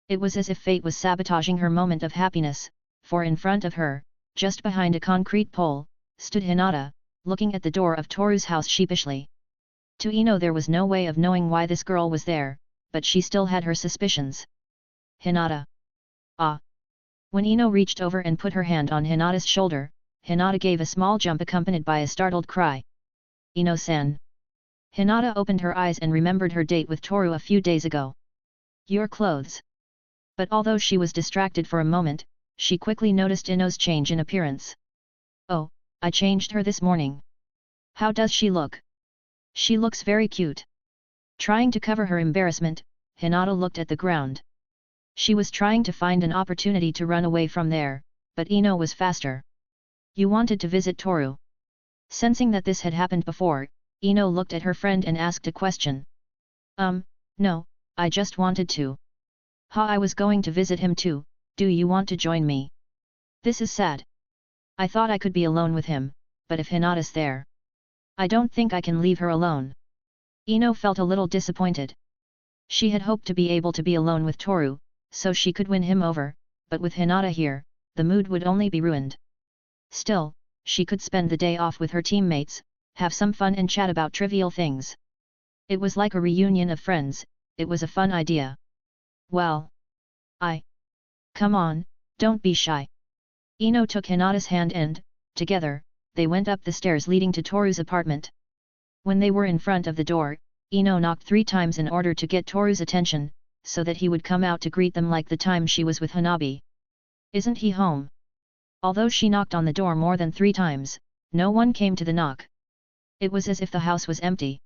B: It was as if fate was sabotaging her moment of happiness, for in front of her, just behind a concrete pole, stood Hinata, looking at the door of Toru's house sheepishly. To Ino there was no way of knowing why this girl was there, but she still had her suspicions. Hinata. Ah! When Ino reached over and put her hand on Hinata's shoulder, Hinata gave a small jump accompanied by a startled cry. Ino-san. Hinata opened her eyes and remembered her date with Toru a few days ago. Your clothes. But although she was distracted for a moment, she quickly noticed Ino's change in appearance. Oh, I changed her this morning. How does she look? She looks very cute. Trying to cover her embarrassment, Hinata looked at the ground. She was trying to find an opportunity to run away from there, but Ino was faster. You wanted to visit Toru. Sensing that this had happened before, Ino looked at her friend and asked a question. No, I just wanted to. I was going to visit him too, do you want to join me? This is sad. I thought I could be alone with him, but if Hinata's there, I don't think I can leave her alone. Ino felt a little disappointed. She had hoped to be able to be alone with Toru, so she could win him over, but with Hinata here, the mood would only be ruined. Still, she could spend the day off with her teammates, have some fun and chat about trivial things. It was like a reunion of friends, it was a fun idea. Well. Come on, don't be shy. Ino took Hinata's hand and, together, they went up the stairs leading to Toru's apartment. When they were in front of the door, Ino knocked 3 times in order to get Toru's attention, so that he would come out to greet them like the time she was with Hanabi. Isn't he home? Although she knocked on the door more than 3 times, no one came to the knock. It was as if the house was empty.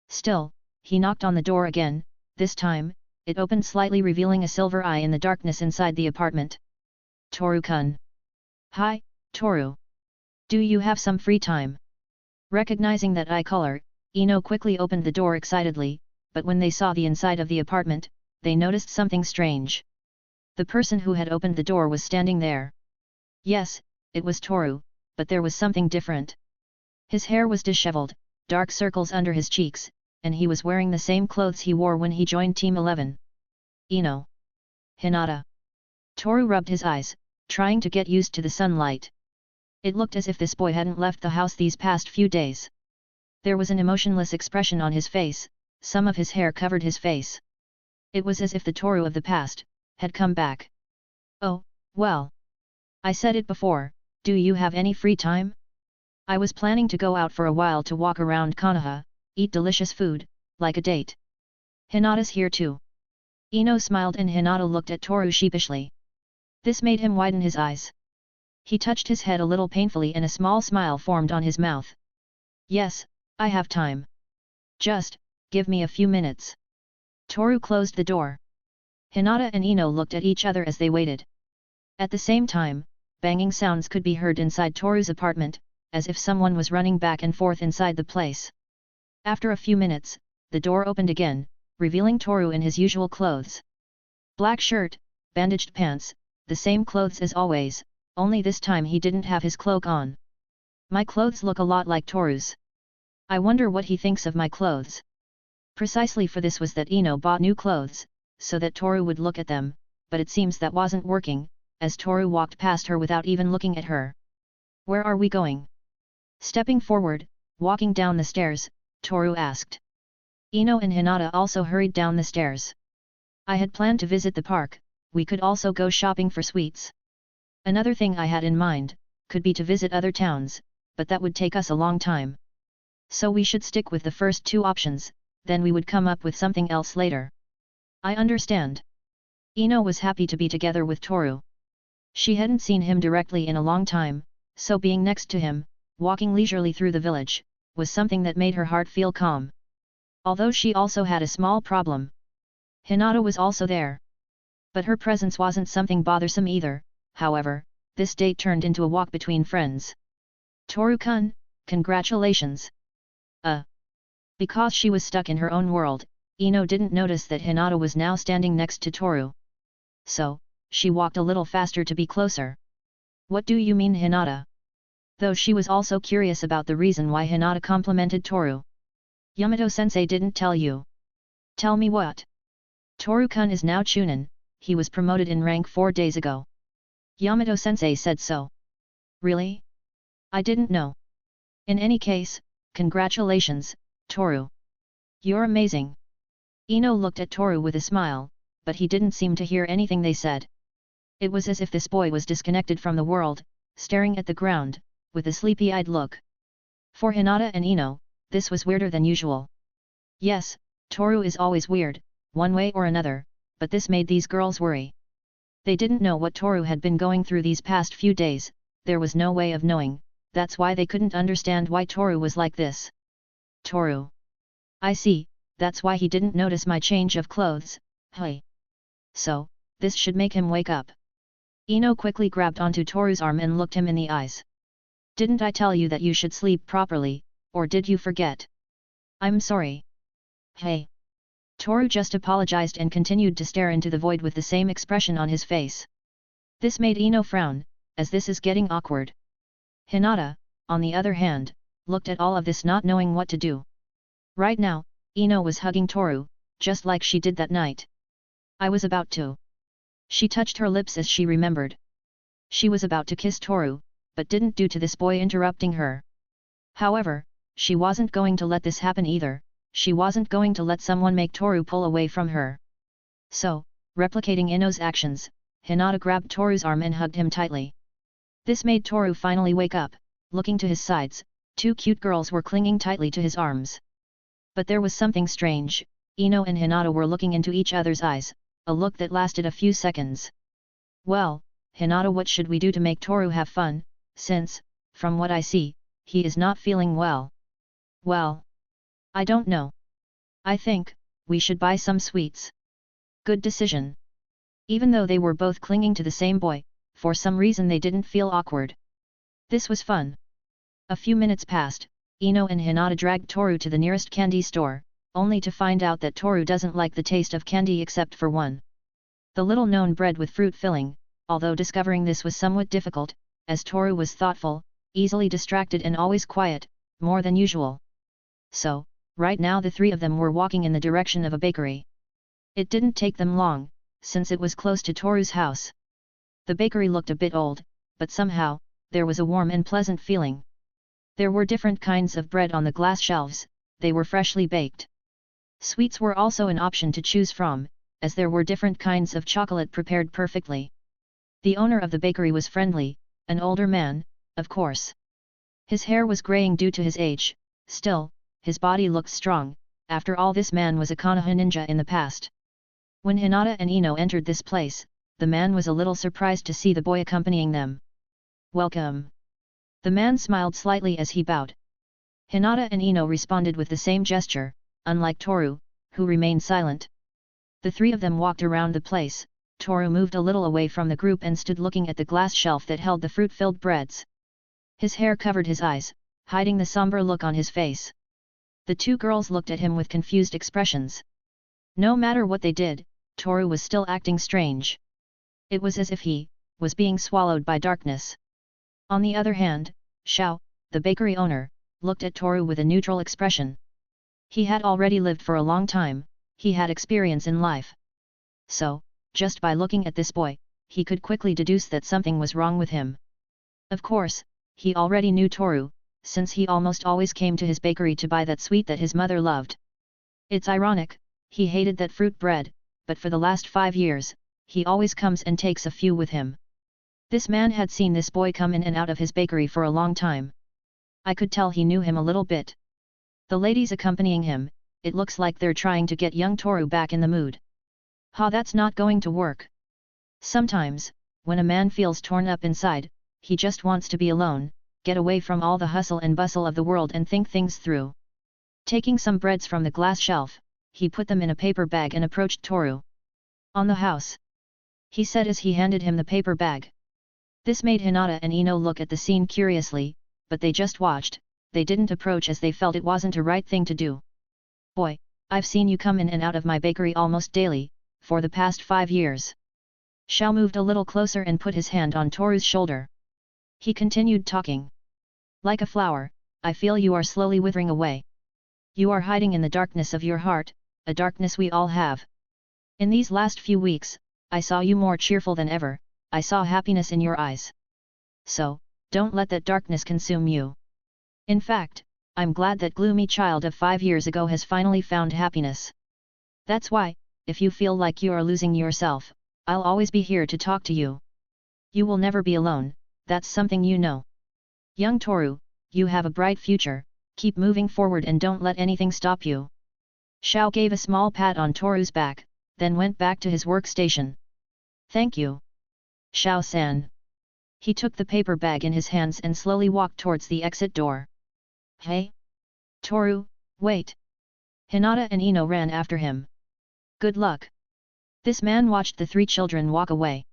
B: Still, he knocked on the door again, this time, it opened slightly revealing a silver eye in the darkness inside the apartment. Toru-kun. Hi, Toru. Do you have some free time? Recognizing that eye color, Ino quickly opened the door excitedly, but when they saw the inside of the apartment, they noticed something strange. The person who had opened the door was standing there. Yes, it was Toru, but there was something different. His hair was disheveled, dark circles under his cheeks, and he was wearing the same clothes he wore when he joined Team 11. Ino. Hinata. Toru rubbed his eyes, trying to get used to the sunlight. It looked as if this boy hadn't left the house these past few days. There was an emotionless expression on his face, some of his hair covered his face. It was as if the Toru of the past had come back. Oh, well. I said it before, do you have any free time? I was planning to go out for a while to walk around Konoha, eat delicious food, like a date. Hinata's here too. Ino smiled and Hinata looked at Toru sheepishly. This made him widen his eyes. He touched his head a little painfully and a small smile formed on his mouth. Yes, I have time. Just, give me a few minutes. Toru closed the door. Hinata and Ino looked at each other as they waited. At the same time, banging sounds could be heard inside Toru's apartment, as if someone was running back and forth inside the place. After a few minutes, the door opened again, revealing Toru in his usual clothes. Black shirt, bandaged pants, the same clothes as always, only this time he didn't have his cloak on. My clothes look a lot like Toru's. I wonder what he thinks of my clothes. Precisely for this was that Ino bought new clothes, so that Toru would look at them, but it seems that wasn't working, as Toru walked past her without even looking at her. Where are we going? Stepping forward, walking down the stairs, Toru asked. Ino and Hinata also hurried down the stairs. I had planned to visit the park, we could also go shopping for sweets. Another thing I had in mind, could be to visit other towns, but that would take us a long time. So we should stick with the first two options, then we would come up with something else later. I understand. Ino was happy to be together with Toru. She hadn't seen him directly in a long time, so being next to him, walking leisurely through the village, was something that made her heart feel calm. Although she also had a small problem. Hinata was also there. But her presence wasn't something bothersome either, however, this date turned into a walk between friends. Toru-kun, congratulations! Because she was stuck in her own world, Ino didn't notice that Hinata was now standing next to Toru. So, she walked a little faster to be closer. What do you mean, Hinata? Though she was also curious about the reason why Hinata complimented Toru. Yamato-sensei didn't tell you. Tell me what? Toru-kun is now Chunin, he was promoted in rank 4 days ago. Yamato-sensei said so. Really? I didn't know. In any case, congratulations, Toru. You're amazing. Ino looked at Toru with a smile, but he didn't seem to hear anything they said. It was as if this boy was disconnected from the world, staring at the ground, with a sleepy-eyed look. For Hinata and Ino, this was weirder than usual. Yes, Toru is always weird, one way or another, but this made these girls worry. They didn't know what Toru had been going through these past few days, there was no way of knowing, that's why they couldn't understand why Toru was like this. Toru. I see, that's why he didn't notice my change of clothes, hey. So, this should make him wake up. Ino quickly grabbed onto Toru's arm and looked him in the eyes. Didn't I tell you that you should sleep properly, or did you forget? I'm sorry. Hey. Toru just apologized and continued to stare into the void with the same expression on his face. This made Ino frown, as this is getting awkward. Hinata, on the other hand, looked at all of this not knowing what to do. Right now, Ino was hugging Toru, just like she did that night. I was about to. She touched her lips as she remembered. She was about to kiss Toru, but didn't due to this boy interrupting her. However, she wasn't going to let this happen either, she wasn't going to let someone make Toru pull away from her. So, replicating Ino's actions, Hinata grabbed Toru's arm and hugged him tightly. This made Toru finally wake up, looking to his sides, 2 cute girls were clinging tightly to his arms. But there was something strange, Ino and Hinata were looking into each other's eyes, a look that lasted a few seconds. Well, Hinata, what should we do to make Toru have fun, since, from what I see, he is not feeling well? Well, I don't know. I think, we should buy some sweets. Good decision. Even though they were both clinging to the same boy, for some reason they didn't feel awkward. This was fun. A few minutes passed, Ino and Hinata dragged Toru to the nearest candy store, only to find out that Toru doesn't like the taste of candy except for one. The little-known bread with fruit filling, although discovering this was somewhat difficult, as Toru was thoughtful, easily distracted and always quiet, more than usual. So, right now the three of them were walking in the direction of a bakery. It didn't take them long, since it was close to Toru's house. The bakery looked a bit old, but somehow, there was a warm and pleasant feeling. There were different kinds of bread on the glass shelves, they were freshly baked. Sweets were also an option to choose from, as there were different kinds of chocolate prepared perfectly. The owner of the bakery was friendly, an older man, of course. His hair was graying due to his age, still, his body looked strong, after all this man was a Konoha ninja in the past. When Hinata and Ino entered this place, the man was a little surprised to see the boy accompanying them. "Welcome." The man smiled slightly as he bowed. Hinata and Ino responded with the same gesture, unlike Toru, who remained silent. The three of them walked around the place. Toru moved a little away from the group and stood looking at the glass shelf that held the fruit-filled breads. His hair covered his eyes, hiding the somber look on his face. The two girls looked at him with confused expressions. No matter what they did, Toru was still acting strange. It was as if he was being swallowed by darkness. On the other hand, Xiao, the bakery owner, looked at Toru with a neutral expression. He had already lived for a long time, he had experience in life. So, just by looking at this boy, he could quickly deduce that something was wrong with him. Of course, he already knew Toru, since he almost always came to his bakery to buy that sweet that his mother loved. It's ironic, he hated that fruit bread, but for the last 5 years, he always comes and takes a few with him. This man had seen this boy come in and out of his bakery for a long time. I could tell he knew him a little bit. The ladies accompanying him, it looks like they're trying to get young Toru back in the mood. That's not going to work. Sometimes, when a man feels torn up inside, he just wants to be alone, get away from all the hustle and bustle of the world and think things through. Taking some breads from the glass shelf, he put them in a paper bag and approached Toru. "On the house," he said as he handed him the paper bag. This made Hinata and Ino look at the scene curiously, but they just watched, they didn't approach as they felt it wasn't a right thing to do. "Boy, I've seen you come in and out of my bakery almost daily, for the past 5 years. Xiao moved a little closer and put his hand on Toru's shoulder. He continued talking. "Like a flower, I feel you are slowly withering away. You are hiding in the darkness of your heart, a darkness we all have. In these last few weeks, I saw you more cheerful than ever, I saw happiness in your eyes. So, don't let that darkness consume you. In fact, I'm glad that gloomy child of 5 years ago has finally found happiness. That's why, if you feel like you are losing yourself, I'll always be here to talk to you. You will never be alone, that's something you know. Young Toru, you have a bright future, keep moving forward and don't let anything stop you." Xiao gave a small pat on Toru's back, then went back to his workstation. "Thank you, Xiao-san." He took the paper bag in his hands and slowly walked towards the exit door. "Hey! Toru, wait!" Hinata and Ino ran after him. "Good luck." This man watched the 3 children walk away.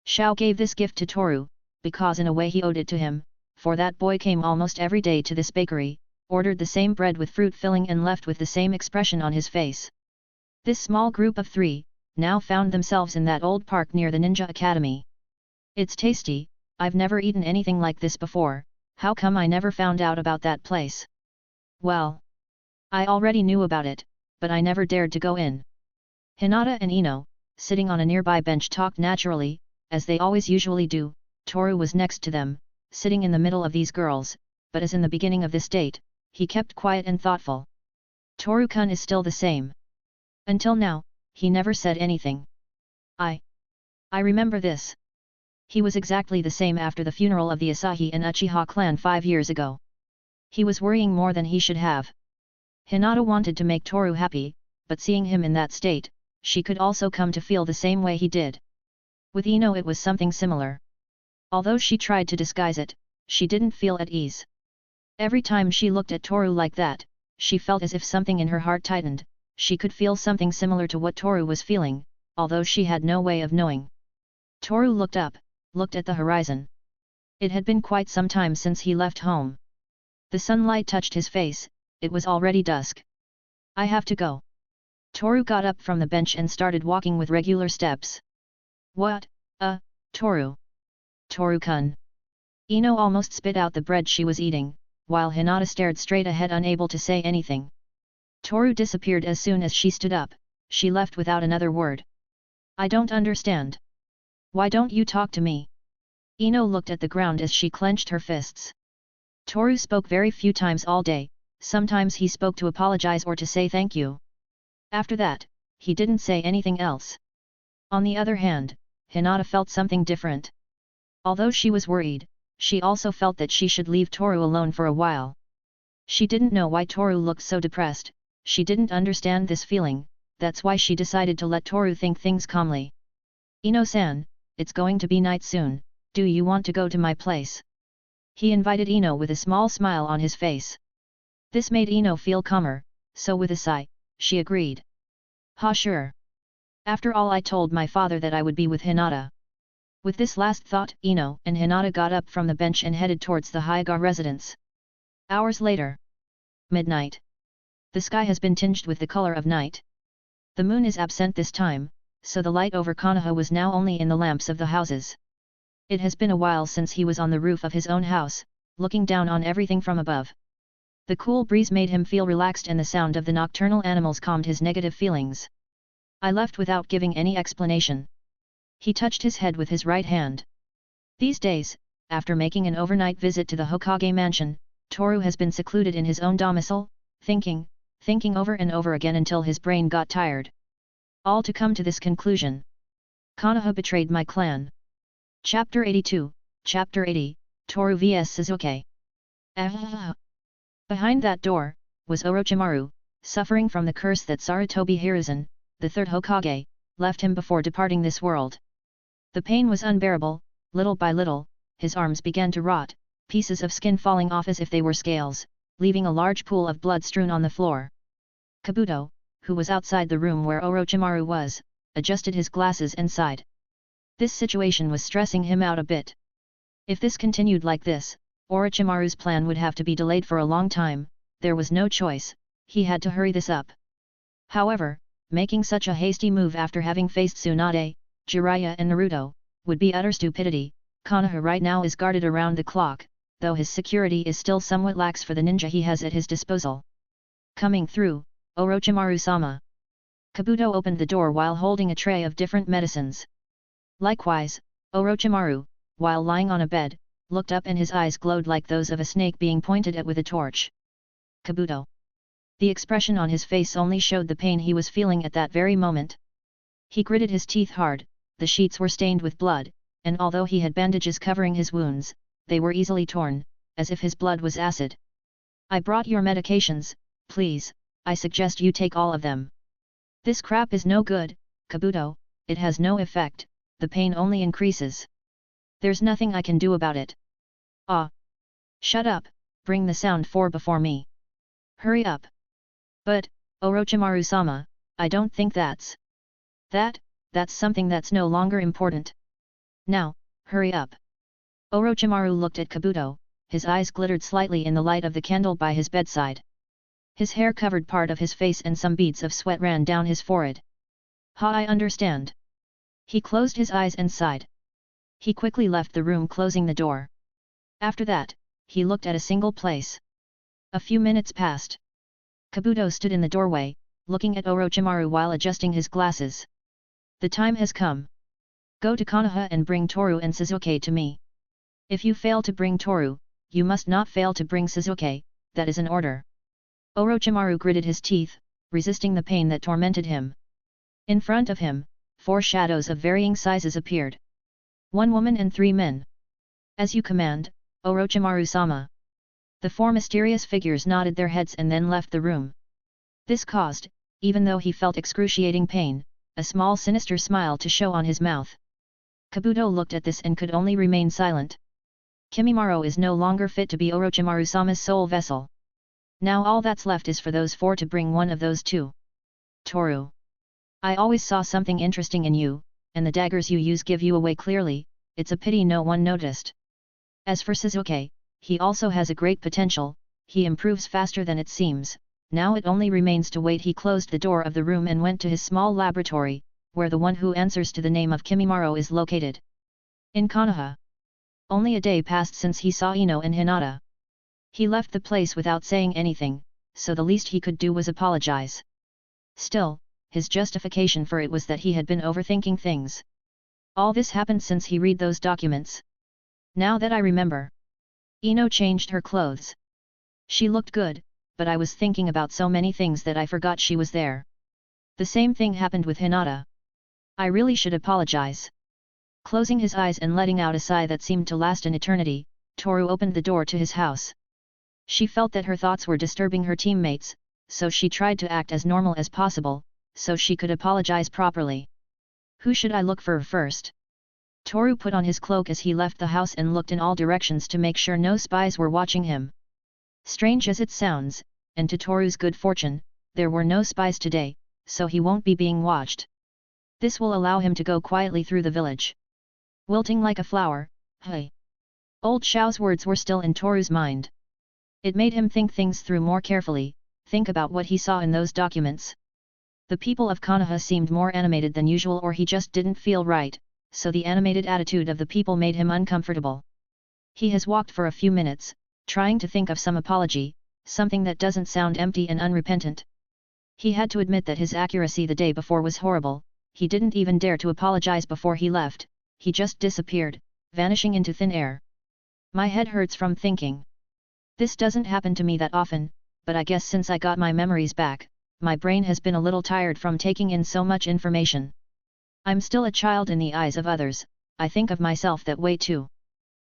B: Xiao gave this gift to Toru, because in a way he owed it to him, for that boy came almost every day to this bakery, ordered the same bread with fruit filling and left with the same expression on his face. This small group of 3, now found themselves in that old park near the Ninja Academy. "It's tasty, I've never eaten anything like this before, how come I never found out about that place?" "Well, I already knew about it, but I never dared to go in." Hinata and Ino, sitting on a nearby bench, talked naturally, as they always usually do. Toru was next to them, sitting in the middle of these girls, but as in the beginning of this date, he kept quiet and thoughtful. Toru-kun is still the same. Until now, he never said anything. I remember this. He was exactly the same after the funeral of the Asahi and Uchiha clan 5 years ago. He was worrying more than he should have. Hinata wanted to make Toru happy, but seeing him in that state, she could also come to feel the same way he did. With Ino it was something similar. Although she tried to disguise it, she didn't feel at ease. Every time she looked at Toru like that, she felt as if something in her heart tightened. She could feel something similar to what Toru was feeling, although she had no way of knowing. Toru looked up, looked at the horizon. It had been quite some time since he left home. The sunlight touched his face, it was already dusk. I have to go. Toru got up from the bench and started walking with regular steps. What? Toru. Toru-kun. Ino almost spit out the bread she was eating, while Hinata stared straight ahead unable to say anything. Toru disappeared as soon as she stood up, she left without another word. I don't understand. Why don't you talk to me? Ino looked at the ground as she clenched her fists. Toru spoke very few times all day, sometimes he spoke to apologize or to say thank you. After that, he didn't say anything else. On the other hand, Hinata felt something different. Although she was worried, she also felt that she should leave Toru alone for a while. She didn't know why Toru looked so depressed, she didn't understand this feeling, that's why she decided to let Toru think things calmly. Ino-san, it's going to be night soon, do you want to go to my place? He invited Ino with a small smile on his face. This made Ino feel calmer, so with a sigh, she agreed. Ha, sure. After all, I told my father that I would be with Hinata. With this last thought, Ino and Hinata got up from the bench and headed towards the Hyuga residence. Hours later. Midnight. The sky has been tinged with the color of night. The moon is absent this time, so the light over Konoha was now only in the lamps of the houses. It has been a while since he was on the roof of his own house, looking down on everything from above. The cool breeze made him feel relaxed and the sound of the nocturnal animals calmed his negative feelings. I left without giving any explanation. He touched his head with his right hand. These days, after making an overnight visit to the Hokage mansion, Toru has been secluded in his own domicile, thinking over and over again until his brain got tired. All to come to this conclusion. Konoha betrayed my clan. Chapter 82, Chapter 80, Toru vs Sasuke. Behind that door, was Orochimaru, suffering from the curse that Sarutobi Hiruzen, the third Hokage, left him before departing this world. The pain was unbearable, little by little, his arms began to rot, pieces of skin falling off as if they were scales, leaving a large pool of blood strewn on the floor. Kabuto, who was outside the room where Orochimaru was, adjusted his glasses and sighed. This situation was stressing him out a bit. If this continued like this, Orochimaru's plan would have to be delayed for a long time, there was no choice, he had to hurry this up. However, making such a hasty move after having faced Tsunade, Jiraiya and Naruto, would be utter stupidity. Konoha right now is guarded around the clock, though his security is still somewhat lax for the ninja he has at his disposal. Coming through, Orochimaru-sama. Kabuto opened the door while holding a tray of different medicines. Likewise, Orochimaru, while lying on a bed, looked up and his eyes glowed like those of a snake being pointed at with a torch. Kabuto. The expression on his face only showed the pain he was feeling at that very moment. He gritted his teeth hard, the sheets were stained with blood, and although he had bandages covering his wounds, they were easily torn, as if his blood was acid. I brought your medications, please, I suggest you take all of them. This crap is no good, Kabuto, it has no effect, the pain only increases. There's nothing I can do about it. Ah! Shut up, bring the sound 4 before me. Hurry up. But, Orochimaru-sama, I don't think that's something that's no longer important. Now, hurry up. Orochimaru looked at Kabuto, his eyes glittered slightly in the light of the candle by his bedside. His hair covered part of his face and some beads of sweat ran down his forehead. Ha, I understand. He closed his eyes and sighed. He quickly left the room, closing the door. After that, he looked at a single place. A few minutes passed. Kabuto stood in the doorway, looking at Orochimaru while adjusting his glasses. The time has come. Go to Konoha and bring Toru and Sasuke to me. If you fail to bring Toru, you must not fail to bring Sasuke, that is an order. Orochimaru gritted his teeth, resisting the pain that tormented him. In front of him, 4 shadows of varying sizes appeared. 1 woman and 3 men. As you command, Orochimaru-sama. The 4 mysterious figures nodded their heads and then left the room. This caused, even though he felt excruciating pain, a small sinister smile to show on his mouth. Kabuto looked at this and could only remain silent. Kimimaro is no longer fit to be Orochimaru-sama's sole vessel. Now all that's left is for those 4 to bring one of those 2. Toru. I always saw something interesting in you, and the daggers you use give you away clearly, it's a pity no one noticed. As for Sasuke, he also has a great potential, he improves faster than it seems, Now it only remains to wait. He closed the door of the room and went to his small laboratory, where the one who answers to the name of Kimimaro is located. In Konoha. Only a day passed since he saw Ino and Hinata. He left the place without saying anything, so the least he could do was apologize. Still, his justification for it was that he had been overthinking things. All this happened since he read those documents. Now that I remember. Ino changed her clothes. She looked good, but I was thinking about so many things that I forgot she was there. The same thing happened with Hinata. I really should apologize. Closing his eyes and letting out a sigh that seemed to last an eternity, Toru opened the door to his house. She felt that her thoughts were disturbing her teammates, so she tried to act as normal as possible, so she could apologize properly. Who should I look for first? Toru put on his cloak as he left the house and looked in all directions to make sure no spies were watching him. Strange as it sounds, and to Toru's good fortune, there were no spies today, so he won't be being watched. This will allow him to go quietly through the village. Wilting like a flower, hey. Old Xiao's words were still in Toru's mind. It made him think things through more carefully, think about what he saw in those documents. The people of Konoha seemed more animated than usual, or he just didn't feel right, so the animated attitude of the people made him uncomfortable. He has walked for a few minutes, trying to think of some apology, something that doesn't sound empty and unrepentant. He had to admit that his accuracy the day before was horrible. He didn't even dare to apologize before he left, he just disappeared, vanishing into thin air. My head hurts from thinking. This doesn't happen to me that often, but I guess since I got my memories back, my brain has been a little tired from taking in so much information. I'm still a child in the eyes of others, I think of myself that way too.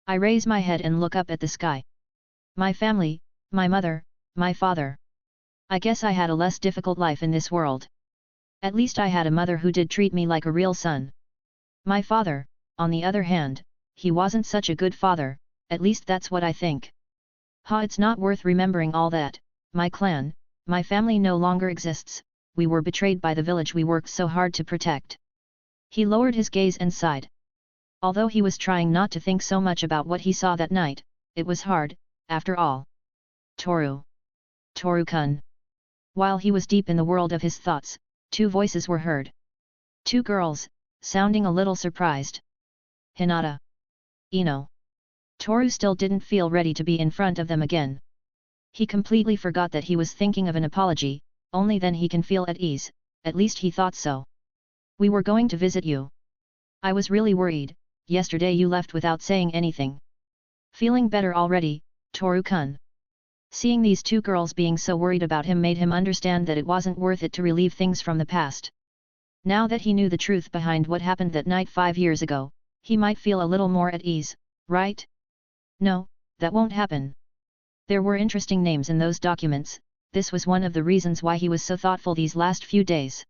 B: I raise my head and look up at the sky. My family, my mother, my father. I guess I had a less difficult life in this world. At least I had a mother who did treat me like a real son. My father, on the other hand, he wasn't such a good father, at least that's what I think. It's not worth remembering all that. My clan, my family no longer exists, we were betrayed by the village we worked so hard to protect. He lowered his gaze and sighed. Although he was trying not to think so much about what he saw that night, it was hard, after all. Toru. Toru-kun. While he was deep in the world of his thoughts, two voices were heard. Two girls, sounding a little surprised. Hinata. Ino. Toru still didn't feel ready to be in front of them again. He completely forgot that he was thinking of an apology, only then he can feel at ease, at least he thought so. We were going to visit you. I was really worried, yesterday you left without saying anything. Feeling better already, Toru-kun. Seeing these two girls being so worried about him made him understand that it wasn't worth it to relieve things from the past. Now that he knew the truth behind what happened that night 5 years ago, he might feel a little more at ease, right? No, that won't happen. There were interesting names in those documents, this was one of the reasons why he was so thoughtful these last few days.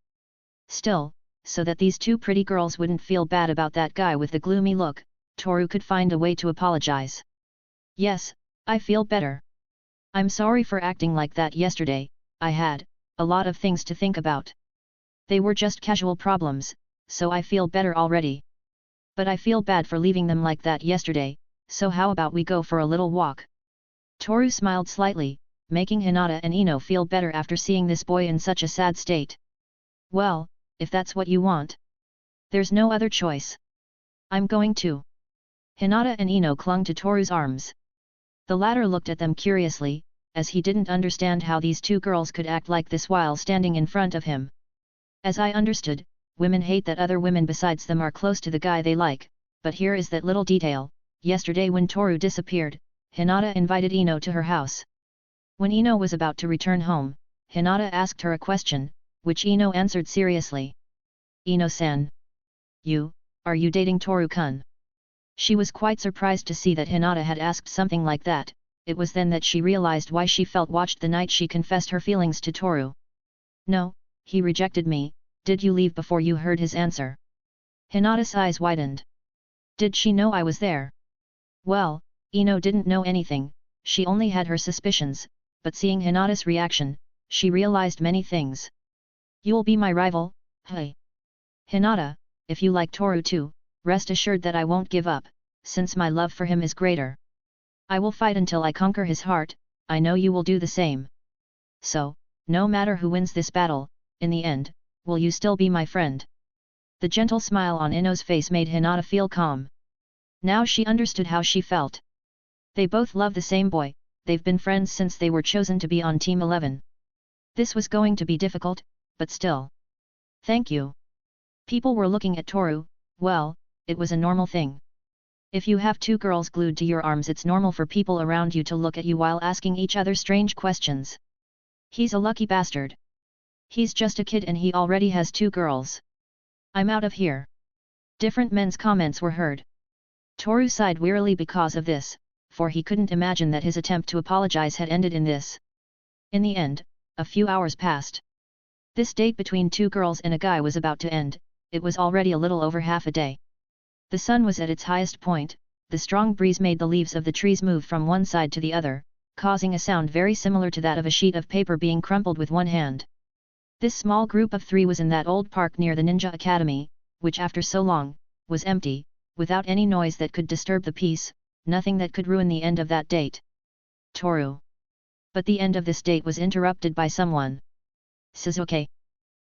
B: Still, so that these two pretty girls wouldn't feel bad about that guy with the gloomy look, Toru could find a way to apologize. Yes, I feel better. I'm sorry for acting like that yesterday, I had a lot of things to think about. They were just casual problems, so I feel better already. But I feel bad for leaving them like that yesterday, so how about we go for a little walk? Toru smiled slightly, making Hinata and Ino feel better after seeing this boy in such a sad state. Well, if that's what you want. There's no other choice. I'm going to. Hinata and Ino clung to Toru's arms. The latter looked at them curiously, as he didn't understand how these two girls could act like this while standing in front of him. As I understood, women hate that other women besides them are close to the guy they like, but here is that little detail. Yesterday when Toru disappeared, Hinata invited Ino to her house. When Ino was about to return home, Hinata asked her a question, which Ino answered seriously. Ino-san. Are you dating Toru-kun? She was quite surprised to see that Hinata had asked something like that. It was then that she realized why she felt watched the night she confessed her feelings to Toru. No, he rejected me. Did you leave before you heard his answer? Hinata's eyes widened. Did she know I was there? Well, Ino didn't know anything, she only had her suspicions, but seeing Hinata's reaction, she realized many things. You'll be my rival, hey. Hinata, if you like Toru too, rest assured that I won't give up, since my love for him is greater. I will fight until I conquer his heart, I know you will do the same. So, no matter who wins this battle, in the end, will you still be my friend? The gentle smile on Ino's face made Hinata feel calm. Now she understood how she felt. They both love the same boy, they've been friends since they were chosen to be on Team 11. This was going to be difficult, but still. Thank you. People were looking at Toru, well, it was a normal thing. If you have two girls glued to your arms, it's normal for people around you to look at you while asking each other strange questions. He's a lucky bastard. He's just a kid and he already has two girls. I'm out of here. Different men's comments were heard. Toru sighed wearily because of this, for he couldn't imagine that his attempt to apologize had ended in this. In the end, a few hours passed. This date between two girls and a guy was about to end, it was already a little over half a day. The sun was at its highest point, the strong breeze made the leaves of the trees move from one side to the other, causing a sound very similar to that of a sheet of paper being crumpled with one hand. This small group of three was in that old park near the Ninja Academy, which after so long, was empty, without any noise that could disturb the peace, nothing that could ruin the end of that date. Toru. But the end of this date was interrupted by someone. Shizuke.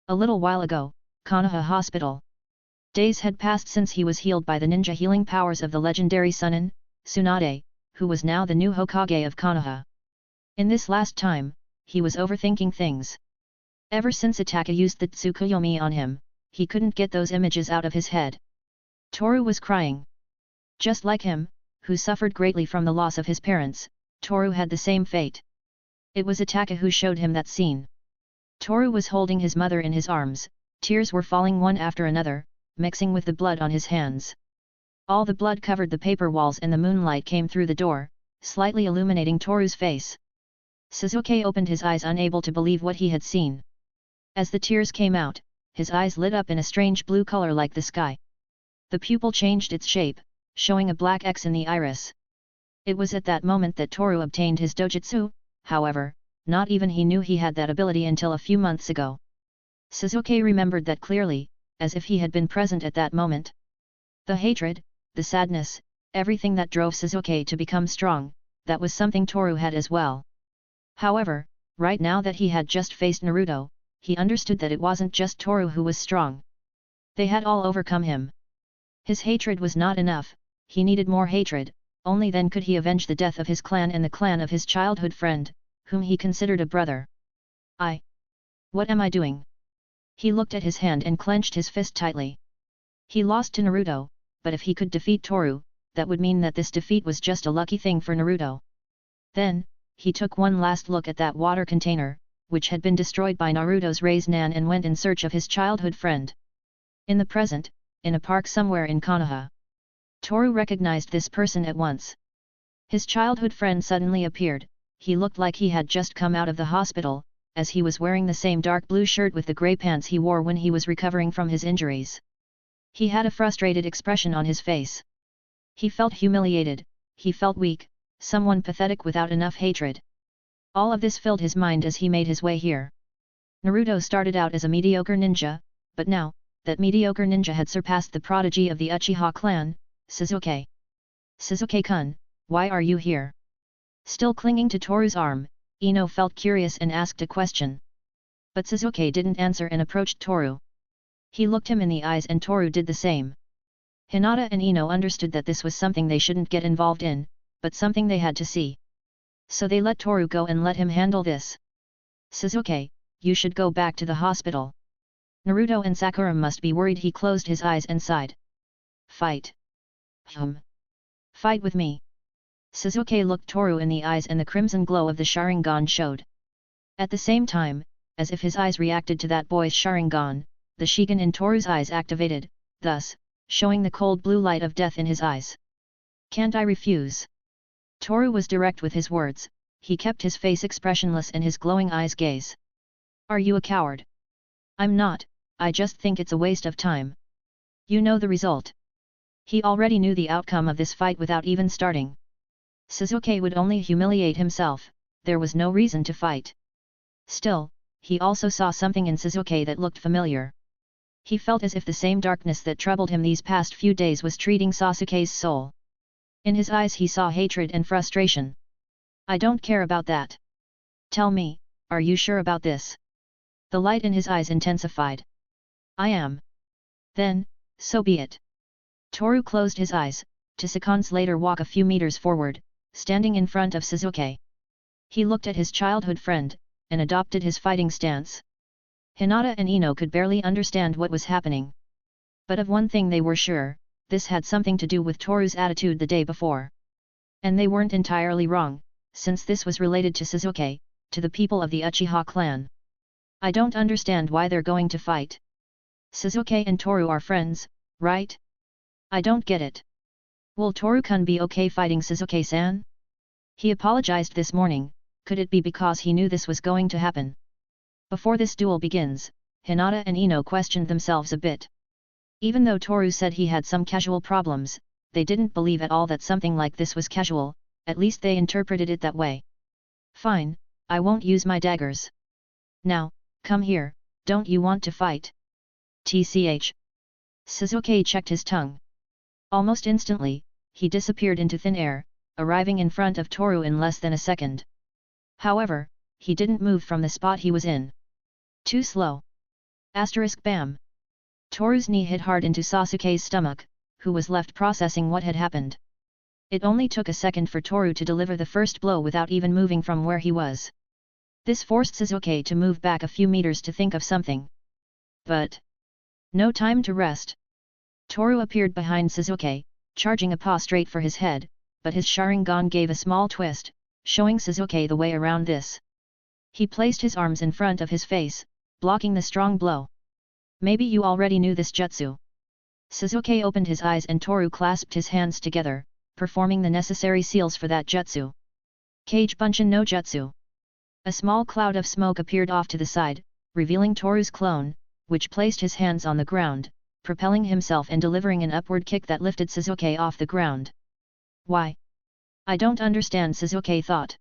B: A little while ago, Konoha Hospital. Days had passed since he was healed by the ninja healing powers of the legendary Sunin, Tsunade, who was now the new Hokage of Konoha. In this last time, he was overthinking things. Ever since Itaka used the Tsukuyomi on him, he couldn't get those images out of his head. Toru was crying. Just like him, who suffered greatly from the loss of his parents, Toru had the same fate. It was Itaka who showed him that scene. Toru was holding his mother in his arms, tears were falling one after another, mixing with the blood on his hands. All the blood covered the paper walls and the moonlight came through the door, slightly illuminating Toru's face. Shizuke opened his eyes, unable to believe what he had seen. As the tears came out, his eyes lit up in a strange blue color like the sky. The pupil changed its shape, showing a black X in the iris. It was at that moment that Toru obtained his dojutsu, however, not even he knew he had that ability until a few months ago. Shizuke remembered that clearly, as if he had been present at that moment. The hatred, the sadness, everything that drove Shizuke to become strong, that was something Toru had as well. However, right now that he had just faced Naruto, he understood that it wasn't just Toru who was strong. They had all overcome him. His hatred was not enough, he needed more hatred, only then could he avenge the death of his clan and the clan of his childhood friend, whom he considered a brother. What am I doing? He looked at his hand and clenched his fist tightly. He lost to Naruto, but if he could defeat Toru, that would mean that this defeat was just a lucky thing for Naruto. Then, he took one last look at that water container, which had been destroyed by Naruto's raised Nan, and went in search of his childhood friend. In the present, in a park somewhere in Konoha. Toru recognized this person at once. His childhood friend suddenly appeared, he looked like he had just come out of the hospital, as he was wearing the same dark blue shirt with the grey pants he wore when he was recovering from his injuries. He had a frustrated expression on his face. He felt humiliated, he felt weak, someone pathetic without enough hatred. All of this filled his mind as he made his way here. Naruto started out as a mediocre ninja, but now, that mediocre ninja had surpassed the prodigy of the Uchiha clan, Shizuke. Shizuke-kun, why are you here? Still clinging to Toru's arm, Ino felt curious and asked a question. But Shizuke didn't answer and approached Toru. He looked him in the eyes and Toru did the same. Hinata and Ino understood that this was something they shouldn't get involved in, but something they had to see. So they let Toru go and let him handle this. Shizuke, you should go back to the hospital. Naruto and Sakura must be worried. He closed his eyes and sighed. Fight. Fight with me. Shizuke looked Toru in the eyes and the crimson glow of the Sharingan showed. At the same time, as if his eyes reacted to that boy's Sharingan, the Shigen in Toru's eyes activated, thus, showing the cold blue light of death in his eyes. Can't I refuse? Toru was direct with his words, he kept his face expressionless and his glowing eyes gaze. Are you a coward? I'm not, I just think it's a waste of time. You know the result. He already knew the outcome of this fight without even starting. Shizuke would only humiliate himself, there was no reason to fight. Still, he also saw something in Shizuke that looked familiar. He felt as if the same darkness that troubled him these past few days was treating Sasuke's soul. In his eyes he saw hatred and frustration. I don't care about that. Tell me, Are you sure about this? The light in his eyes intensified. I am. Then, so be it. Toru closed his eyes, to seconds later walk a few meters forward, standing in front of Shizuke. He looked at his childhood friend, and adopted his fighting stance. Hinata and Ino could barely understand what was happening. But of one thing they were sure, this had something to do with Toru's attitude the day before. And they weren't entirely wrong, since this was related to Shizuke, to the people of the Uchiha clan. I don't understand why they're going to fight. Shizuke and Toru are friends, right? I don't get it. Will Toru-kun be okay fighting Shizuke-san? He apologized this morning, could it be because he knew this was going to happen? Before this duel begins, Hinata and Ino questioned themselves a bit. Even though Toru said he had some casual problems, they didn't believe at all that something like this was casual, at least they interpreted it that way. Fine, I won't use my daggers. Now, come here, don't you want to fight? TCH. Shizuke checked his tongue. Almost instantly, he disappeared into thin air, arriving in front of Toru in less than a second. However, he didn't move from the spot he was in. Too slow. *Bam. Toru's knee hit hard into Sasuke's stomach, who was left processing what had happened. It only took a second for Toru to deliver the first blow without even moving from where he was. This forced Shizuke to move back a few meters to think of something. But no time to rest. Toru appeared behind Shizuke, charging a paw straight for his head, but his Sharingan gave a small twist, showing Shizuke the way around this. He placed his arms in front of his face, blocking the strong blow. Maybe you already knew this jutsu. Shizuke opened his eyes and Toru clasped his hands together, performing the necessary seals for that jutsu. Kage Bunshin no Jutsu. A small cloud of smoke appeared off to the side, revealing Toru's clone, which placed his hands on the ground, propelling himself and delivering an upward kick that lifted Shizuke off the ground. Why? I don't understand, Shizuke thought.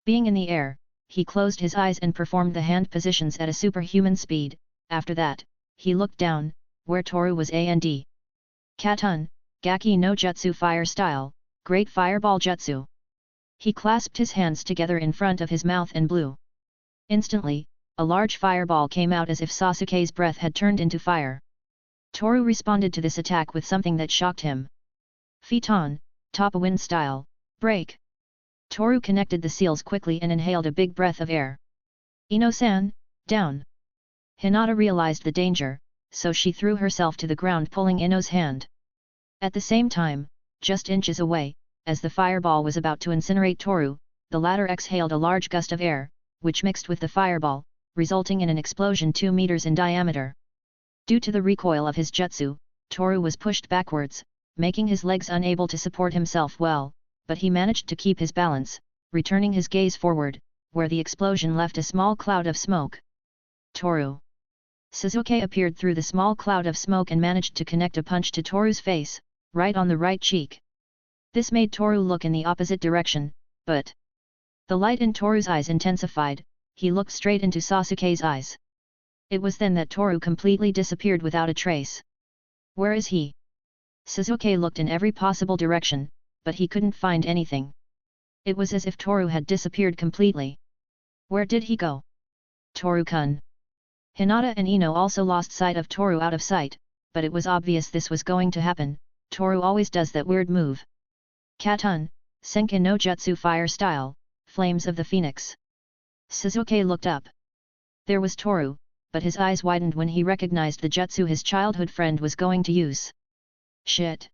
B: Being in the air, he closed his eyes and performed the hand positions at a superhuman speed. After that, he looked down, where Toru was and Katun, Gaki no Jutsu Fire Style, Great Fireball Jutsu. He clasped his hands together in front of his mouth and blew. Instantly, a large fireball came out as if Sasuke's breath had turned into fire. Toru responded to this attack with something that shocked him. Phaeton, Toppa Wind Style, Break. Toru connected the seals quickly and inhaled a big breath of air. Ino-san, down. Hinata realized the danger, so she threw herself to the ground pulling Ino's hand. At the same time, just inches away, as the fireball was about to incinerate Toru, the latter exhaled a large gust of air, which mixed with the fireball, resulting in an explosion 2 meters in diameter. Due to the recoil of his jutsu, Toru was pushed backwards, making his legs unable to support himself well, but he managed to keep his balance, returning his gaze forward, where the explosion left a small cloud of smoke. Toru. Shizuke appeared through the small cloud of smoke and managed to connect a punch to Toru's face, right on the right cheek. This made Toru look in the opposite direction, but the light in Toru's eyes intensified, he looked straight into Sasuke's eyes. It was then that Toru completely disappeared without a trace. Where is he? Shizuke looked in every possible direction, but he couldn't find anything. It was as if Toru had disappeared completely. Where did he go? Toru-kun. Hinata and Ino also lost sight of Toru out of sight, but it was obvious this was going to happen. Toru always does that weird move. Katun, Senkin no Jutsu Fire Style, Flames of the Phoenix. Shizuke looked up. There was Toru, but his eyes widened when he recognized the jutsu his childhood friend was going to use. Shit!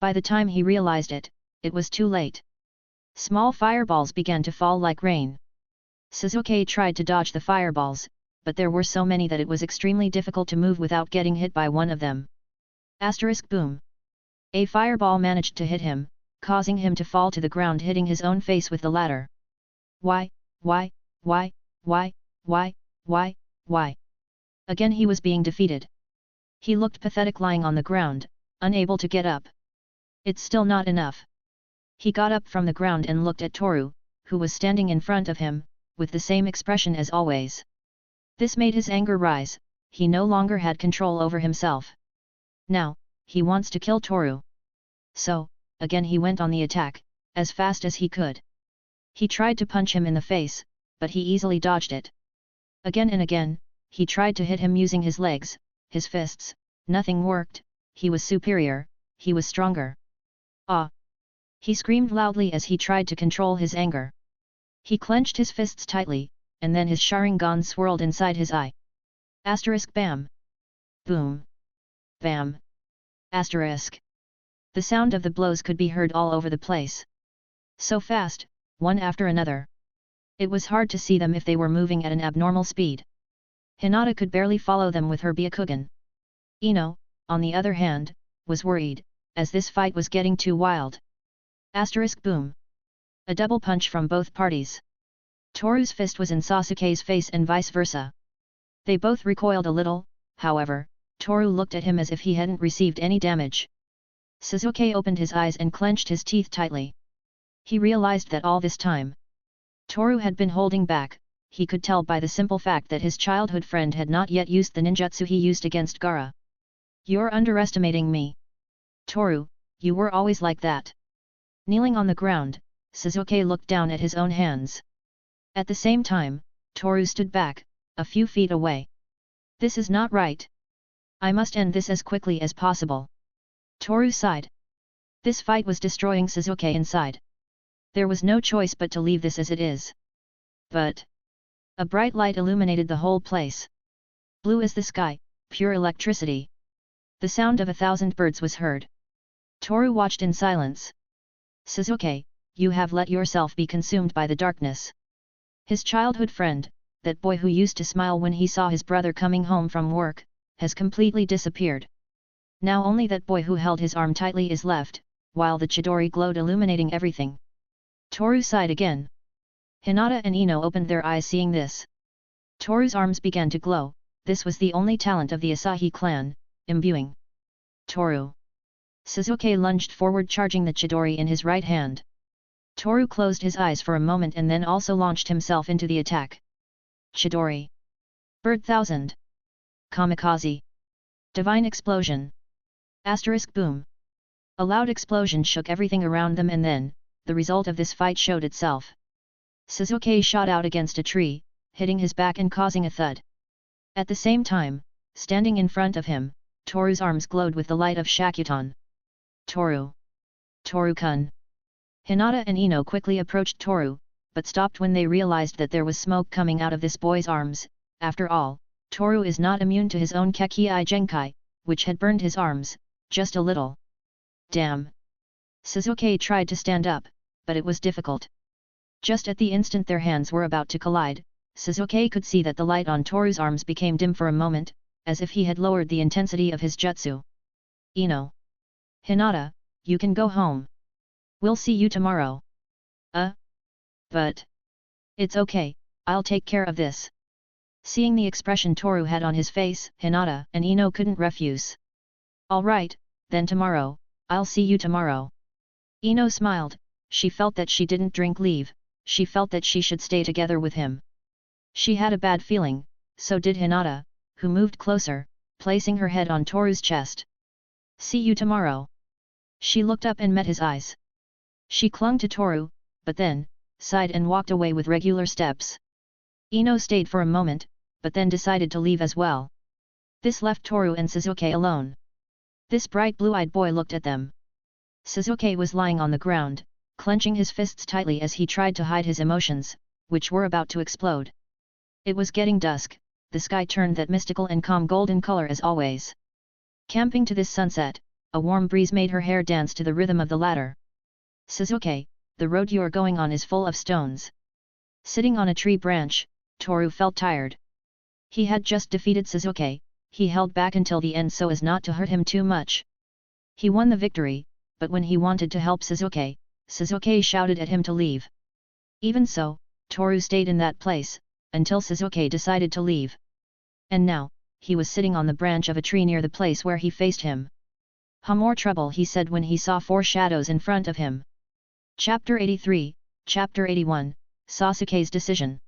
B: By the time he realized it, it was too late. Small fireballs began to fall like rain. Shizuke tried to dodge the fireballs, but there were so many that it was extremely difficult to move without getting hit by one of them. Boom! A fireball managed to hit him, causing him to fall to the ground, hitting his own face with the latter. Why? Again he was being defeated. He looked pathetic lying on the ground, unable to get up. It's still not enough. He got up from the ground and looked at Toru, who was standing in front of him, with the same expression as always. This made his anger rise, he no longer had control over himself. Now, he wants to kill Toru. So, again he went on the attack, as fast as he could. He tried to punch him in the face, but he easily dodged it. Again and again, he tried to hit him using his legs, his fists, nothing worked. He was superior, he was stronger. Ah! He screamed loudly as he tried to control his anger. He clenched his fists tightly, and then his Sharingan swirled inside his eye. Asterisk bam! Boom! Bam! Asterisk! The sound of the blows could be heard all over the place. So fast, one after another. It was hard to see them if they were moving at an abnormal speed. Hinata could barely follow them with her Byakugan. Ino, on the other hand, was worried, as this fight was getting too wild. Asterisk boom! A double punch from both parties. Toru's fist was in Sasuke's face and vice versa. They both recoiled a little, however. Toru looked at him as if he hadn't received any damage. Sasuke opened his eyes and clenched his teeth tightly. He realized that all this time, Toru had been holding back. He could tell by the simple fact that his childhood friend had not yet used the ninjutsu he used against Gaara. "You're underestimating me. Toru, you were always like that." Kneeling on the ground, Sasuke looked down at his own hands. At the same time, Toru stood back, a few feet away. "This is not right. I must end this as quickly as possible." Toru sighed. This fight was destroying Sasuke inside. There was no choice but to leave this as it is. But a bright light illuminated the whole place. Blue as the sky, pure electricity. The sound of 1,000 birds was heard. Toru watched in silence. "Sasuke, you have let yourself be consumed by the darkness." His childhood friend, that boy who used to smile when he saw his brother coming home from work, has completely disappeared. Now only that boy who held his arm tightly is left, while the Chidori glowed illuminating everything. Toru sighed again. Hinata and Ino opened their eyes seeing this. Toru's arms began to glow. This was the only talent of the Asahi clan, imbuing. Toru. Sasuke lunged forward charging the Chidori in his right hand. Toru closed his eyes for a moment and then also launched himself into the attack. Chidori. Bird Thousand. Kamikaze. Divine Explosion. Asterisk boom. A loud explosion shook everything around them and then, the result of this fight showed itself. Sasuke shot out against a tree, hitting his back and causing a thud. At the same time, standing in front of him, Toru's arms glowed with the light of Shakutan. Toru. Toru-kun. Hinata and Ino quickly approached Toru, but stopped when they realized that there was smoke coming out of this boy's arms. After all, Toru is not immune to his own Kekii Genkai, which had burned his arms, just a little. Damn! Sasuke tried to stand up, but it was difficult. Just at the instant their hands were about to collide, Sasuke could see that the light on Toru's arms became dim for a moment, as if he had lowered the intensity of his jutsu. Ino. Hinata, you can go home. We'll see you tomorrow. But it's okay, I'll take care of this. Seeing the expression Toru had on his face, Hinata and Ino couldn't refuse. Alright, then tomorrow, I'll see you tomorrow. Ino smiled. She felt that she didn't drink leave, she felt that she should stay together with him. She had a bad feeling, so did Hinata, who moved closer, placing her head on Toru's chest. See you tomorrow. She looked up and met his eyes. She clung to Toru, but then, sighed and walked away with regular steps. Ino stayed for a moment, but then decided to leave as well. This left Toru and Sasuke alone. This bright blue-eyed boy looked at them. Sasuke was lying on the ground, clenching his fists tightly as he tried to hide his emotions, which were about to explode. It was getting dusk, the sky turned that mystical and calm golden color as always. Camping to this sunset, a warm breeze made her hair dance to the rhythm of the latter. Sasuke, the road you're going on is full of stones. Sitting on a tree branch, Toru felt tired. He had just defeated Sasuke, he held back until the end so as not to hurt him too much. He won the victory, but when he wanted to help Sasuke, Sasuke shouted at him to leave. Even so, Toru stayed in that place, until Sasuke decided to leave. And now, he was sitting on the branch of a tree near the place where he faced him. More trouble, he said when he saw 4 shadows in front of him. Chapter 83, Chapter 81, Sasuke's Decision.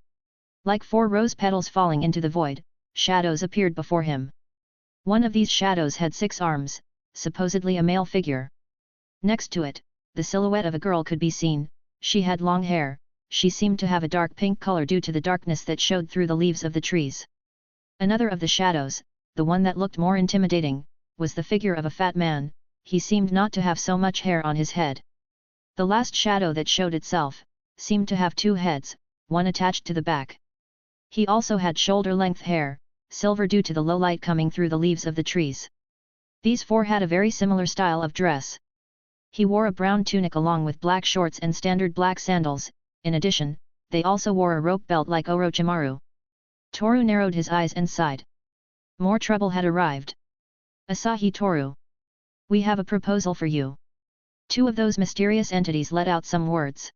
B: Like 4 rose petals falling into the void, shadows appeared before him. One of these shadows had 6 arms, supposedly a male figure. Next to it, the silhouette of a girl could be seen. She had long hair, she seemed to have a dark pink color due to the darkness that showed through the leaves of the trees. Another of the shadows, the one that looked more intimidating, was the figure of a fat man. He seemed not to have so much hair on his head. The last shadow that showed itself, seemed to have two heads, one attached to the back. He also had shoulder-length hair, silver due to the low light coming through the leaves of the trees. These four had a very similar style of dress. He wore a brown tunic along with black shorts and standard black sandals. In addition, they also wore a rope belt like Orochimaru. Toru narrowed his eyes and sighed. More trouble had arrived. Asahi Toru. We have a proposal for you. Two of those mysterious entities let out some words.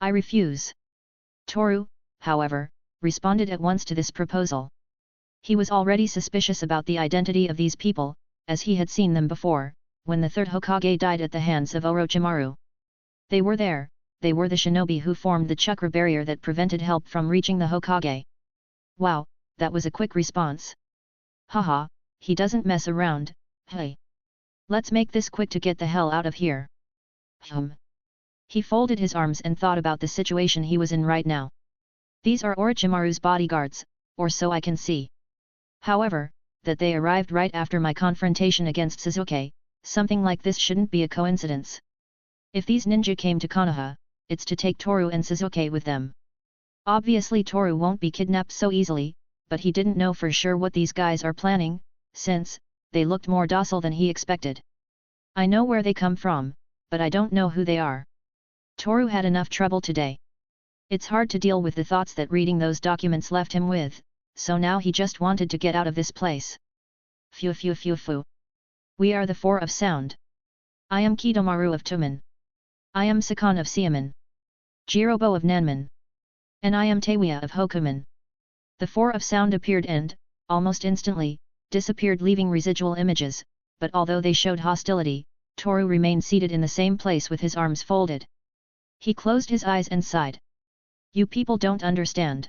B: I refuse. Toru, however, responded at once to this proposal. He was already suspicious about the identity of these people, as he had seen them before, when the third Hokage died at the hands of Orochimaru. They were there, they were the shinobi who formed the chakra barrier that prevented help from reaching the Hokage. Wow, that was a quick response. Haha, he doesn't mess around, hey. Let's make this quick to get the hell out of here. He folded his arms and thought about the situation he was in right now. These are Orochimaru's bodyguards, or so I can see. However, that they arrived right after my confrontation against Sasuke, something like this shouldn't be a coincidence. If these ninja came to Konoha, it's to take Toru and Sasuke with them. Obviously Toru won't be kidnapped so easily, but he didn't know for sure what these guys are planning, since they looked more docile than he expected. I know where they come from, but I don't know who they are. Toru had enough trouble today. It's hard to deal with the thoughts that reading those documents left him with, so now he just wanted to get out of this place. Phew phew phew phew. We are the Four of Sound. I am Kidomaru of Tumen. I am Sakan of Siamen. Jirobo of Nanman. And I am Teiwa of Hokumen. The Four of Sound appeared and, almost instantly, disappeared leaving residual images, but although they showed hostility, Toru remained seated in the same place with his arms folded. He closed his eyes and sighed. You people don't understand.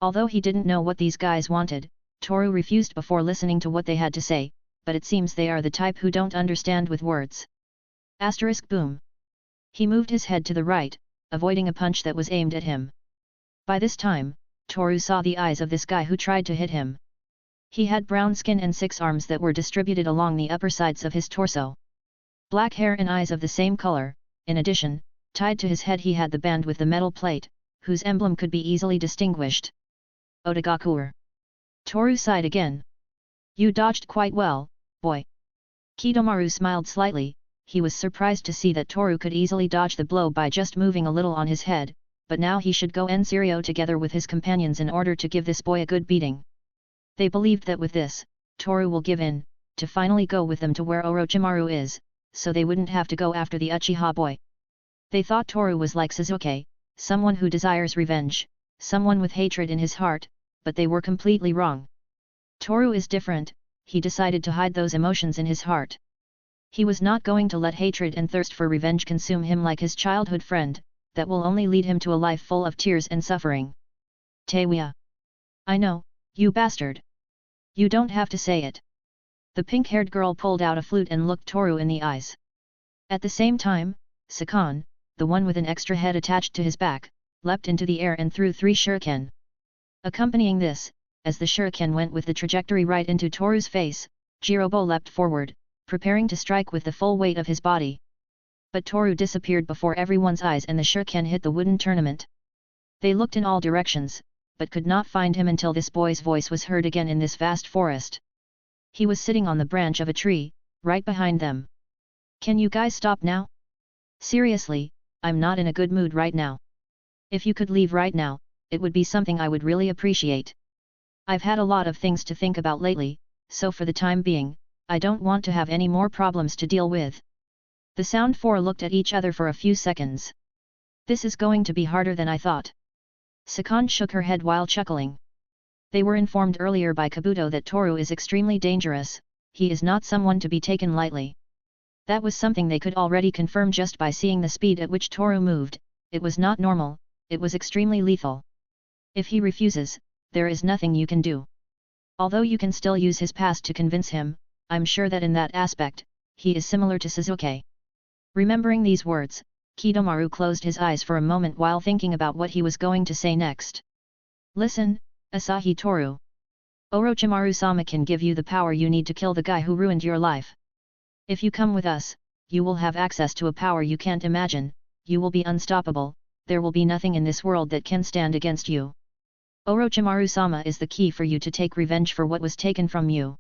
B: Although he didn't know what these guys wanted, Toru refused before listening to what they had to say, but it seems they are the type who don't understand with words. Asterisk boom. He moved his head to the right, avoiding a punch that was aimed at him. By this time, Toru saw the eyes of this guy who tried to hit him. He had brown skin and 6 arms that were distributed along the upper sides of his torso. Black hair and eyes of the same color. In addition, tied to his head he had the band with the metal plate, whose emblem could be easily distinguished. Otogakur. Toru sighed again. You dodged quite well, boy. Kidomaru smiled slightly. He was surprised to see that Toru could easily dodge the blow by just moving a little on his head, but now he should go en serio together with his companions in order to give this boy a good beating. They believed that with this, Toru will give in, to finally go with them to where Orochimaru is, so they wouldn't have to go after the Uchiha boy. They thought Toru was like Sasuke, someone who desires revenge, someone with hatred in his heart, but they were completely wrong. Toru is different, he decided to hide those emotions in his heart. He was not going to let hatred and thirst for revenge consume him like his childhood friend, that will only lead him to a life full of tears and suffering. Teiwa. I know, you bastard. You don't have to say it. The pink-haired girl pulled out a flute and looked Toru in the eyes. At the same time, Sakan, the one with an extra head attached to his back, leapt into the air and threw 3 shuriken. Accompanying this, as the shuriken went with the trajectory right into Toru's face, Jirobo leapt forward, preparing to strike with the full weight of his body. But Toru disappeared before everyone's eyes and the shuriken hit the wooden tournament. They looked in all directions, but could not find him until this boy's voice was heard again in this vast forest. He was sitting on the branch of a tree, right behind them. Can you guys stop now? Seriously, I'm not in a good mood right now. If you could leave right now, it would be something I would really appreciate. I've had a lot of things to think about lately, so for the time being, I don't want to have any more problems to deal with. The Sound Four looked at each other for a few seconds. This is going to be harder than I thought. Sakan shook her head while chuckling. They were informed earlier by Kabuto that Toru is extremely dangerous, he is not someone to be taken lightly. That was something they could already confirm just by seeing the speed at which Toru moved. It was not normal, it was extremely lethal. If he refuses, there is nothing you can do. Although you can still use his past to convince him, I'm sure that in that aspect, he is similar to Sasuke. Remembering these words, Kidomaru closed his eyes for a moment while thinking about what he was going to say next. Listen, Asahi Toru. Orochimaru-sama can give you the power you need to kill the guy who ruined your life. If you come with us, you will have access to a power you can't imagine, you will be unstoppable, there will be nothing in this world that can stand against you. Orochimaru-sama is the key for you to take revenge for what was taken from you.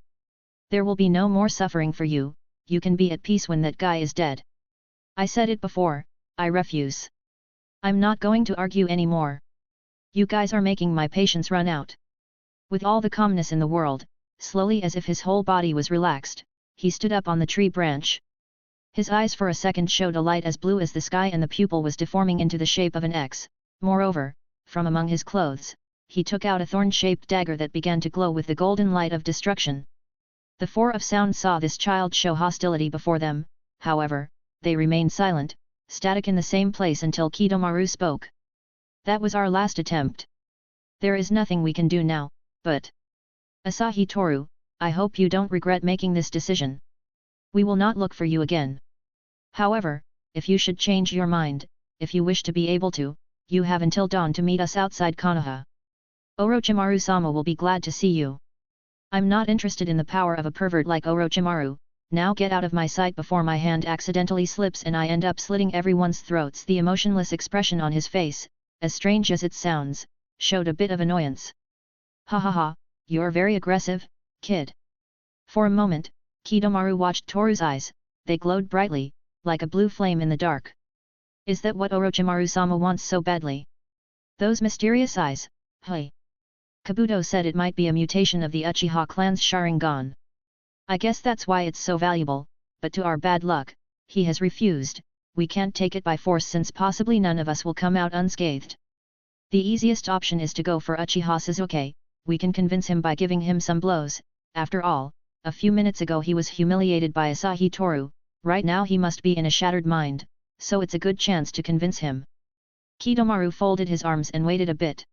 B: There will be no more suffering for you, you can be at peace when that guy is dead. I said it before, I refuse. I'm not going to argue anymore. You guys are making my patience run out. With all the calmness in the world, slowly as if his whole body was relaxed, he stood up on the tree branch. His eyes for a second showed a light as blue as the sky and the pupil was deforming into the shape of an X. Moreover, from among his clothes, he took out a thorn-shaped dagger that began to glow with the golden light of destruction. The Four of Sound saw this child show hostility before them, however, they remained silent, static in the same place until Kidomaru spoke. That was our last attempt. There is nothing we can do now, but... Asahi Toru, I hope you don't regret making this decision. We will not look for you again. However, if you should change your mind, if you wish to be able to, you have until dawn to meet us outside Konoha. Orochimaru-sama will be glad to see you. I'm not interested in the power of a pervert like Orochimaru, now get out of my sight before my hand accidentally slips and I end up slitting everyone's throats. The emotionless expression on his face, as strange as it sounds, showed a bit of annoyance. Ha ha ha, you're very aggressive, kid. For a moment, Kidomaru watched Toru's eyes, they glowed brightly, like a blue flame in the dark. Is that what Orochimaru-sama wants so badly? Those mysterious eyes, hey. Kabuto said it might be a mutation of the Uchiha clan's Sharingan. I guess that's why it's so valuable, but to our bad luck, he has refused, we can't take it by force since possibly none of us will come out unscathed. The easiest option is to go for Uchiha Sasuke, we can convince him by giving him some blows, after all, a few minutes ago he was humiliated by Asahi Toru, right now he must be in a shattered mind, so it's a good chance to convince him. Kidomaru folded his arms and waited a bit.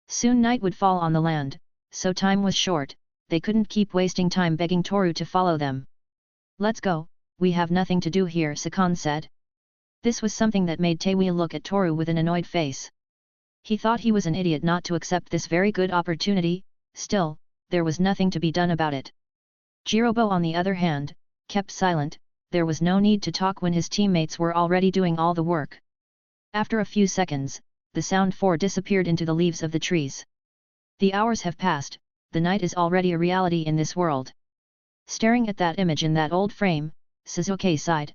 B: Soon night would fall on the land, so time was short, they couldn't keep wasting time begging Toru to follow them. Let's go, we have nothing to do here, Sakan said. This was something that made Teiwi look at Toru with an annoyed face. He thought he was an idiot not to accept this very good opportunity, still, there was nothing to be done about it. Jirobo on the other hand, kept silent, there was no need to talk when his teammates were already doing all the work. After a few seconds, the Sound Four disappeared into the leaves of the trees. The hours have passed, the night is already a reality in this world. Staring at that image in that old frame, Sasuke sighed.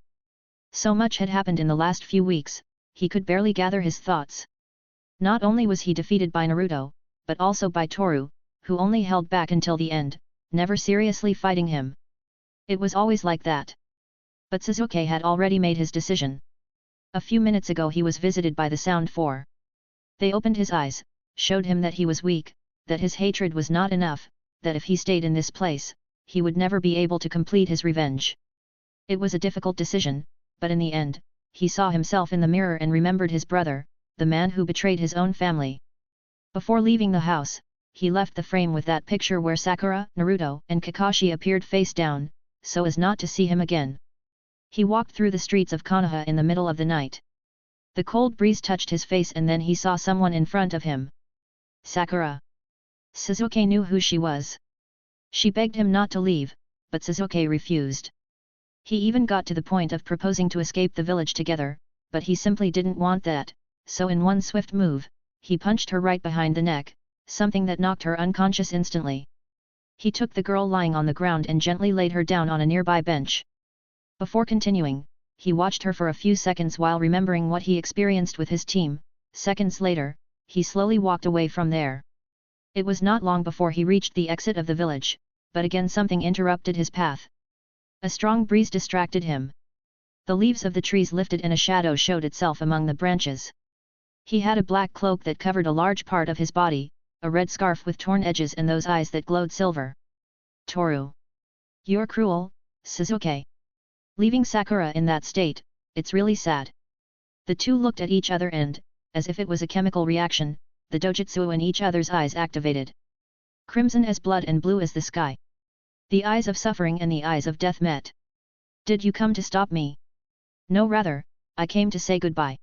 B: So much had happened in the last few weeks, he could barely gather his thoughts. Not only was he defeated by Naruto, but also by Toru, who only held back until the end, never seriously fighting him. It was always like that. But Sasuke had already made his decision. A few minutes ago he was visited by the Sound Four. They opened his eyes, showed him that he was weak, that his hatred was not enough, that if he stayed in this place, he would never be able to complete his revenge. It was a difficult decision, but in the end, he saw himself in the mirror and remembered his brother, the man who betrayed his own family. Before leaving the house, he left the frame with that picture where Sakura, Naruto, and Kakashi appeared face down, so as not to see him again. He walked through the streets of Konoha in the middle of the night. The cold breeze touched his face and then he saw someone in front of him. Sakura. Sasuke knew who she was. She begged him not to leave, but Sasuke refused. He even got to the point of proposing to escape the village together, but he simply didn't want that, so in one swift move, he punched her right behind the neck, something that knocked her unconscious instantly. He took the girl lying on the ground and gently laid her down on a nearby bench. Before continuing, he watched her for a few seconds while remembering what he experienced with his team. Seconds later, he slowly walked away from there. It was not long before he reached the exit of the village, but again something interrupted his path. A strong breeze distracted him. The leaves of the trees lifted and a shadow showed itself among the branches. He had a black cloak that covered a large part of his body, a red scarf with torn edges and those eyes that glowed silver. Toru. You're cruel, Sasuke. Leaving Sakura in that state, it's really sad. The two looked at each other and, as if it was a chemical reaction, the dojutsu in each other's eyes activated. Crimson as blood and blue as the sky. The eyes of suffering and the eyes of death met. Did you come to stop me? No, rather, I came to say goodbye.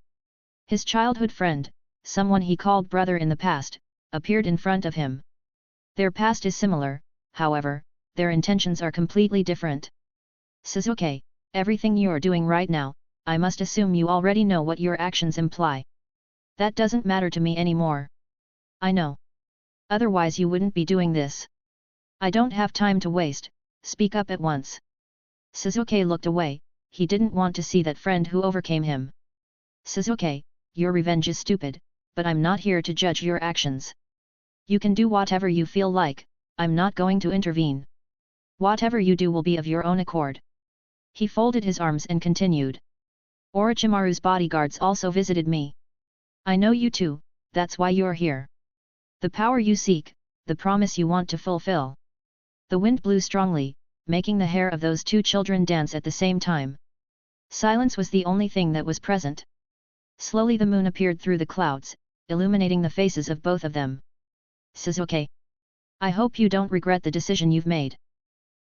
B: His childhood friend, someone he called brother in the past, appeared in front of him. Their past is similar, however, their intentions are completely different. Sasuke, everything you're doing right now, I must assume you already know what your actions imply. That doesn't matter to me anymore. I know. Otherwise you wouldn't be doing this. I don't have time to waste, speak up at once. Sasuke looked away, he didn't want to see that friend who overcame him. Sasuke, your revenge is stupid, but I'm not here to judge your actions. You can do whatever you feel like, I'm not going to intervene. Whatever you do will be of your own accord. He folded his arms and continued. Orochimaru's bodyguards also visited me. I know you too, that's why you're here. The power you seek, the promise you want to fulfill. The wind blew strongly, making the hair of those two children dance at the same time. Silence was the only thing that was present. Slowly the moon appeared through the clouds, illuminating the faces of both of them. Sasuke. I hope you don't regret the decision you've made.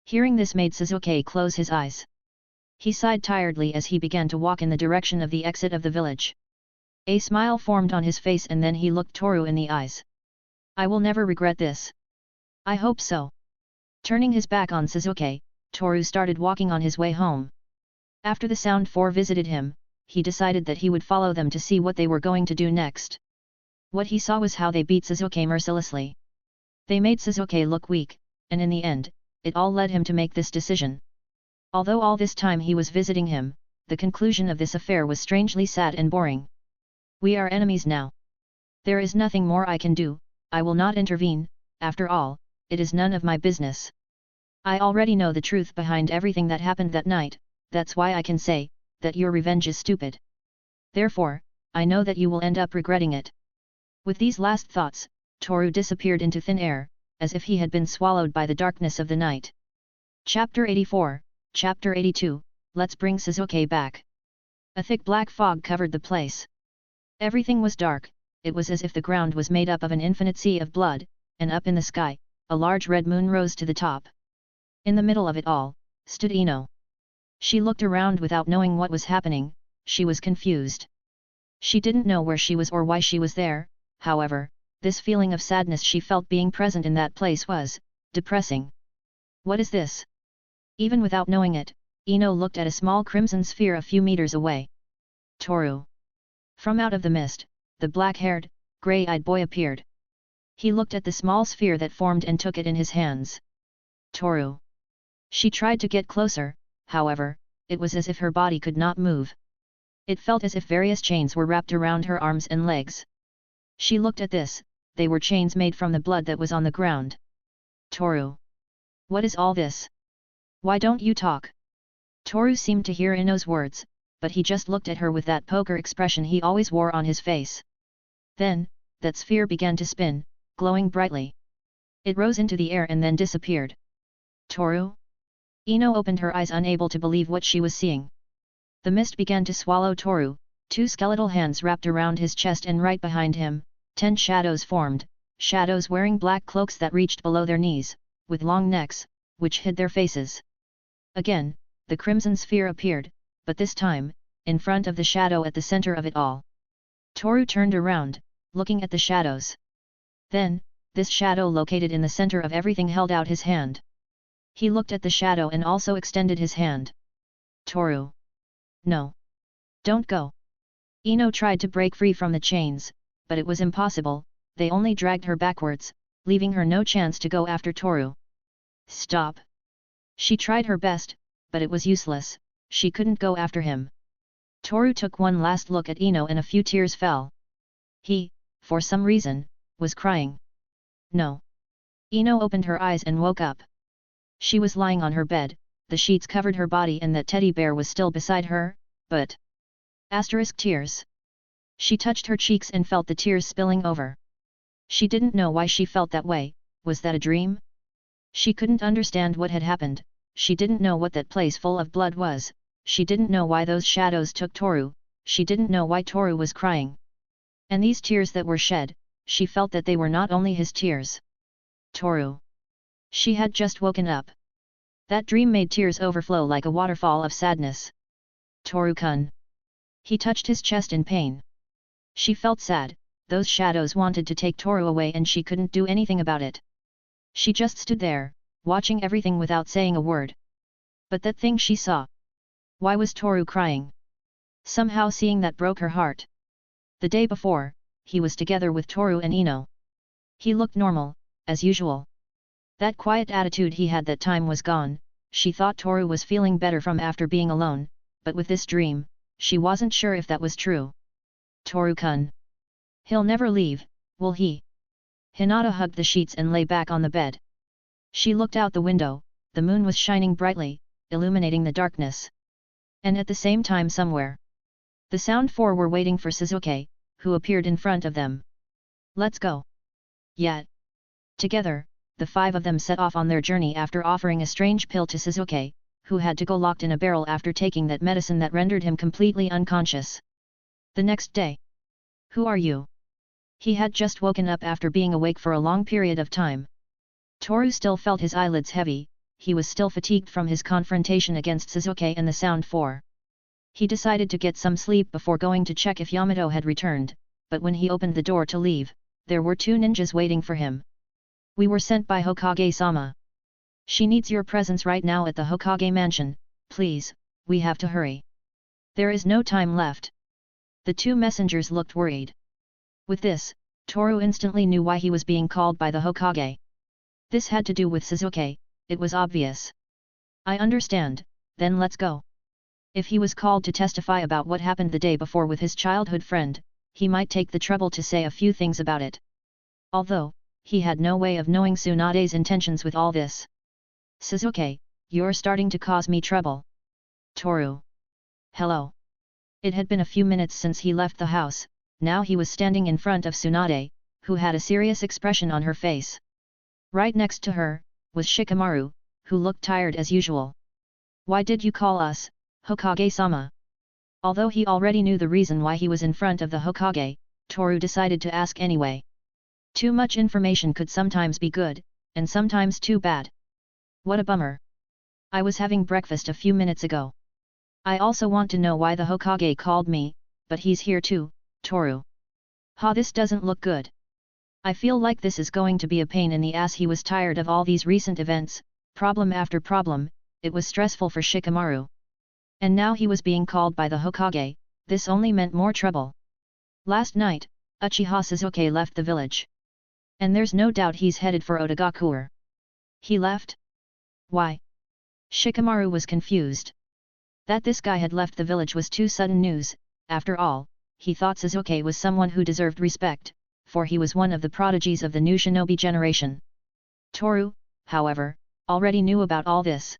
B: Hearing this made Sasuke close his eyes. He sighed tiredly as he began to walk in the direction of the exit of the village. A smile formed on his face and then he looked Toru in the eyes. I will never regret this. I hope so. Turning his back on Sasuke, Toru started walking on his way home. After the Sound Four visited him, he decided that he would follow them to see what they were going to do next. What he saw was how they beat Sasuke mercilessly. They made Sasuke look weak, and in the end, it all led him to make this decision. Although all this time he was visiting him, the conclusion of this affair was strangely sad and boring. We are enemies now. There is nothing more I can do, I will not intervene, after all, it is none of my business. I already know the truth behind everything that happened that night, that's why I can say, that your revenge is stupid. Therefore, I know that you will end up regretting it. With these last thoughts, Toru disappeared into thin air, as if he had been swallowed by the darkness of the night. Chapter 84, Chapter 82, Let's bring Sasuke back. A thick black fog covered the place. Everything was dark, it was as if the ground was made up of an infinite sea of blood, and up in the sky, a large red moon rose to the top. In the middle of it all, stood Ino. She looked around without knowing what was happening, she was confused. She didn't know where she was or why she was there, however, this feeling of sadness she felt being present in that place was depressing. What is this? Even without knowing it, Ino looked at a small crimson sphere a few meters away. Toru. From out of the mist, the black-haired, grey-eyed boy appeared. He looked at the small sphere that formed and took it in his hands. Toru. She tried to get closer, however, it was as if her body could not move. It felt as if various chains were wrapped around her arms and legs. She looked at this, they were chains made from the blood that was on the ground. Toru. What is all this? Why don't you talk? Toru seemed to hear Ino's words, but he just looked at her with that poker expression he always wore on his face. Then, that sphere began to spin, glowing brightly. It rose into the air and then disappeared. Toru? Ino opened her eyes unable to believe what she was seeing. The mist began to swallow Toru, two skeletal hands wrapped around his chest and right behind him, 10 shadows formed, shadows wearing black cloaks that reached below their knees, with long necks, which hid their faces. Again, the crimson sphere appeared, but this time, in front of the shadow at the center of it all. Toru turned around, looking at the shadows. Then, this shadow located in the center of everything held out his hand. He looked at the shadow and also extended his hand. Toru. No. Don't go. Ino tried to break free from the chains, but it was impossible, they only dragged her backwards, leaving her no chance to go after Toru. Stop. She tried her best, but it was useless, she couldn't go after him. Toru took one last look at Ino and a few tears fell. He, for some reason, was crying. No. Ino opened her eyes and woke up. She was lying on her bed, the sheets covered her body and that teddy bear was still beside her, but... tears. She touched her cheeks and felt the tears spilling over. She didn't know why she felt that way, was that a dream? She couldn't understand what had happened, she didn't know what that place full of blood was, she didn't know why those shadows took Toru, she didn't know why Toru was crying. And these tears that were shed, she felt that they were not only his tears. Toru. She had just woken up. That dream made tears overflow like a waterfall of sadness. Toru-kun. He touched his chest in pain. She felt sad, those shadows wanted to take Toru away and she couldn't do anything about it. She just stood there, watching everything without saying a word. But that thing she saw. Why was Toru crying? Somehow seeing that broke her heart. The day before, he was together with Toru and Ino. He looked normal, as usual. That quiet attitude he had that time was gone. She thought Toru was feeling better from after being alone, but with this dream, she wasn't sure if that was true. Toru-kun. He'll never leave, will he? Hinata hugged the sheets and lay back on the bed. She looked out the window, the moon was shining brightly, illuminating the darkness. And at the same time somewhere, the Sound Four were waiting for Shizuke, who appeared in front of them. Let's go. Yet. Together, the five of them set off on their journey after offering a strange pill to Shizuke, who had to go locked in a barrel after taking that medicine that rendered him completely unconscious. The next day. Who are you? He had just woken up after being awake for a long period of time. Toru still felt his eyelids heavy, he was still fatigued from his confrontation against Shizuke and the Sound Four. He decided to get some sleep before going to check if Yamato had returned, but when he opened the door to leave, there were two ninjas waiting for him. We were sent by Hokage-sama. She needs your presence right now at the Hokage mansion, please, we have to hurry. There is no time left. The two messengers looked worried. With this, Toru instantly knew why he was being called by the Hokage. This had to do with Shizuke, it was obvious. I understand, then let's go. If he was called to testify about what happened the day before with his childhood friend, he might take the trouble to say a few things about it. Although, he had no way of knowing Tsunade's intentions with all this. Shizuke, you're starting to cause me trouble. Toru. Hello. It had been a few minutes since he left the house, now he was standing in front of Tsunade, who had a serious expression on her face. Right next to her, was Shikamaru, who looked tired as usual. Why did you call us, Hokage-sama? Although he already knew the reason why he was in front of the Hokage, Toru decided to ask anyway. Too much information could sometimes be good, and sometimes too bad. What a bummer. I was having breakfast a few minutes ago. I also want to know why the Hokage called me, but he's here too, Toru. Ha, this doesn't look good. I feel like this is going to be a pain in the ass. He was tired of all these recent events, problem after problem, it was stressful for Shikamaru. And now he was being called by the Hokage, this only meant more trouble. Last night, Uchiha Shizuke left the village. And there's no doubt he's headed for Otagakure. He left? Why? Shikamaru was confused. That this guy had left the village was too sudden news, after all, he thought Shizuke was someone who deserved respect, for he was one of the prodigies of the new shinobi generation. Toru, however, already knew about all this.